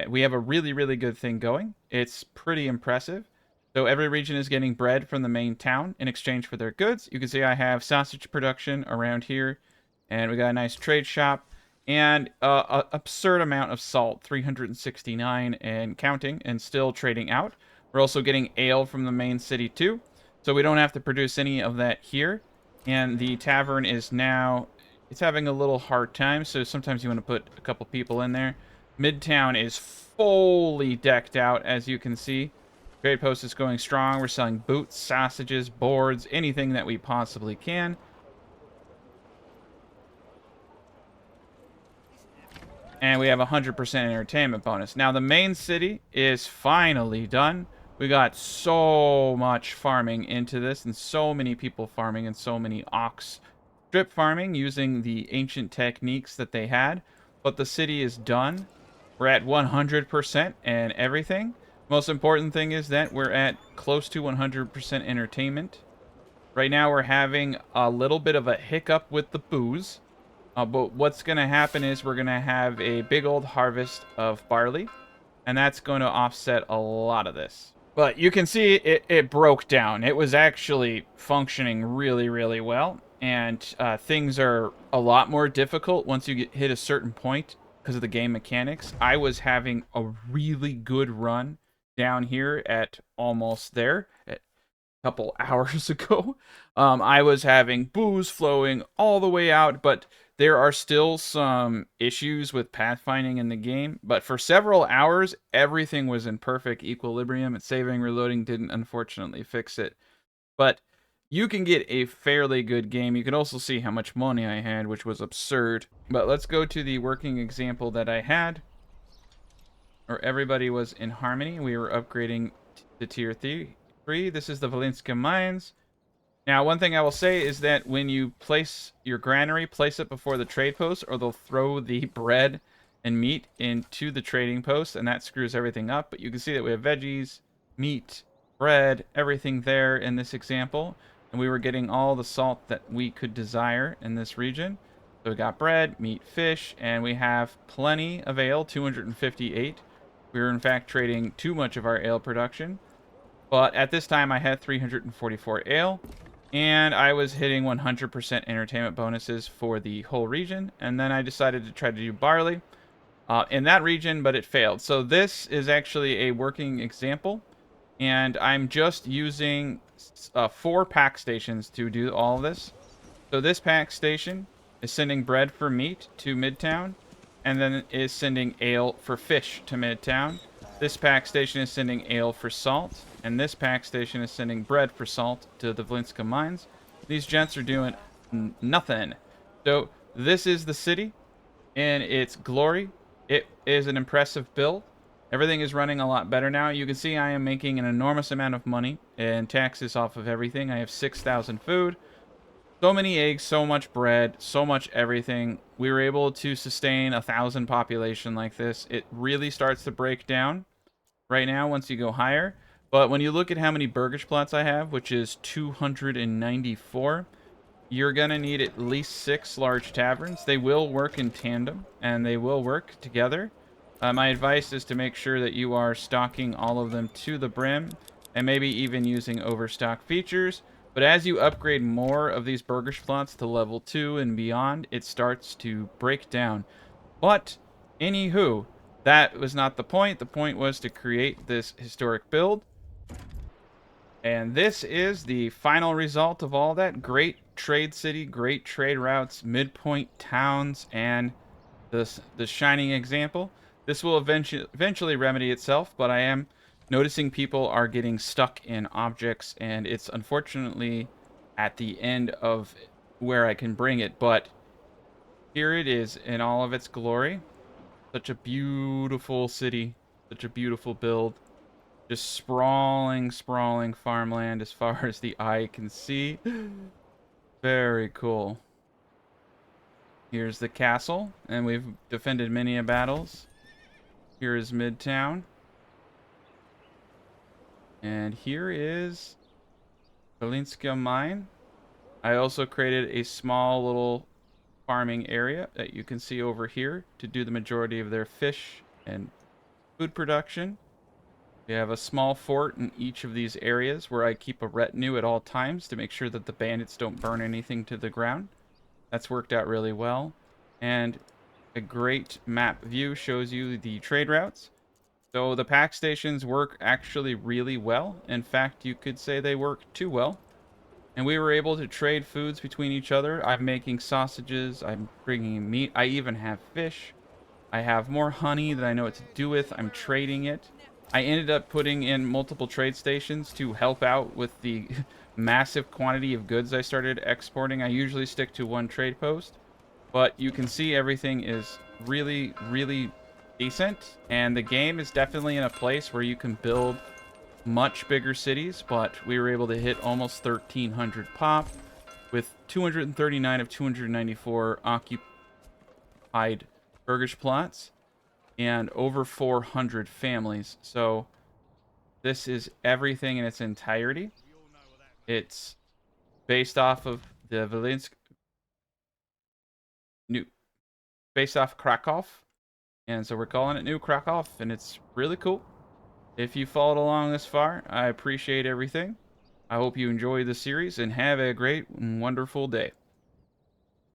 We have a really, really good thing going. It's pretty impressive. So every region is getting bread from the main town in exchange for their goods. You can see I have sausage production around here. And we got a nice trade shop. And an absurd amount of salt, 369 and counting, and still trading out. We're also getting ale from the main city too. So we don't have to produce any of that here. And the tavern is now... it's having a little hard time, so sometimes you want to put a couple people in there. Midtown is fully decked out, as you can see. Trade post is going strong. We're selling boots, sausages, boards, anything that we possibly can. And we have a 100% entertainment bonus. Now, the main city is finally done. We got so much farming into this, and so many people farming, and so many ox strip farming using the ancient techniques that they had. But the city is done. We're at 100% and everything. Most important thing is that we're at close to 100% entertainment. Right now we're having a little bit of a hiccup with the booze. But what's going to happen is we're going to have a big old harvest of barley. And that's going to offset a lot of this. But you can see it broke down. It was actually functioning really, really well. And things are a lot more difficult once you hit a certain point because of the game mechanics. I was having a really good run down here at almost there. At couple hours ago. I was having booze flowing all the way out, but there are still some issues with pathfinding in the game. But for several hours, everything was in perfect equilibrium. And saving, reloading didn't unfortunately fix it. But you can get a fairly good game. You can also see how much money I had, which was absurd. But let's go to the working example that I had, where everybody was in harmony. We were upgrading to tier 3. This is the Valinska Mines. Now, one thing I will say is that when you place your granary, place it before the trade post, or they'll throw the bread and meat into the trading post, and that screws everything up. But you can see that we have veggies, meat, bread, everything there in this example. And we were getting all the salt that we could desire in this region. So we got bread, meat, fish, and we have plenty of ale, 258. We were in fact trading too much of our ale production. But at this time, I had 344 ale, and I was hitting 100% entertainment bonuses for the whole region. And then I decided to try to do barley in that region, but it failed. So this is actually a working example, and I'm just using 4 pack stations to do all of this. So this pack station is sending bread for meat to Midtown, and then is sending ale for fish to Midtown. This pack station is sending ale for salt, and this pack station is sending bread for salt to the Valinska Mines. These gents are doing nothing. So this is the city in its glory. It is an impressive build. Everything is running a lot better now. You can see I am making an enormous amount of money and taxes off of everything. I have 6,000 food. So many eggs, so much bread, so much everything. We were able to sustain 1,000 population like this. It really starts to break down right now once you go higher. But when you look at how many burgage plots I have, which is 294, you're going to need at least 6 large taverns. They will work in tandem, and they will work together. My advice is to make sure that you are stocking all of them to the brim, and maybe even using overstock features. But as you upgrade more of these burgage plots to level 2 and beyond, it starts to break down. But, anywho, that was not the point. The point was to create this historic build. And this is the final result of all that. Great trade city, great trade routes, midpoint towns, and the shining example. This will eventually remedy itself, but I am noticing people are getting stuck in objects, and it's unfortunately at the end of where I can bring it. But here it is in all of its glory. Such a beautiful city, such a beautiful build. Just sprawling, sprawling farmland as far as the eye can see. Very cool. Here's the castle, and we've defended many a battles. Here is Midtown. And here is Valinska Mine. I also created a small little farming area that you can see over here to do the majority of their fish and food production. We have a small fort in each of these areas where I keep a retinue at all times to make sure that the bandits don't burn anything to the ground. That's worked out really well. And a great map view shows you the trade routes. So the pack stations work actually really well. In fact, you could say they work too well. And we were able to trade foods between each other. I'm making sausages. I'm bringing meat. I even have fish. I have more honey that I know what to do with. I'm trading it. I ended up putting in multiple trade stations to help out with the massive quantity of goods I started exporting. I usually stick to one trade post, but you can see everything is really, really decent, and the game is definitely in a place where you can build much bigger cities, but we were able to hit almost 1,300 pop with 239 of 294 occupied burgish plots and over 400 families. So this is everything in its entirety. It's based off of the Valinsk, new, based off Krakow, and so we're calling it New Krakow, and it's really cool. If you followed along this far, I appreciate everything. I hope you enjoy the series and have a great and wonderful day.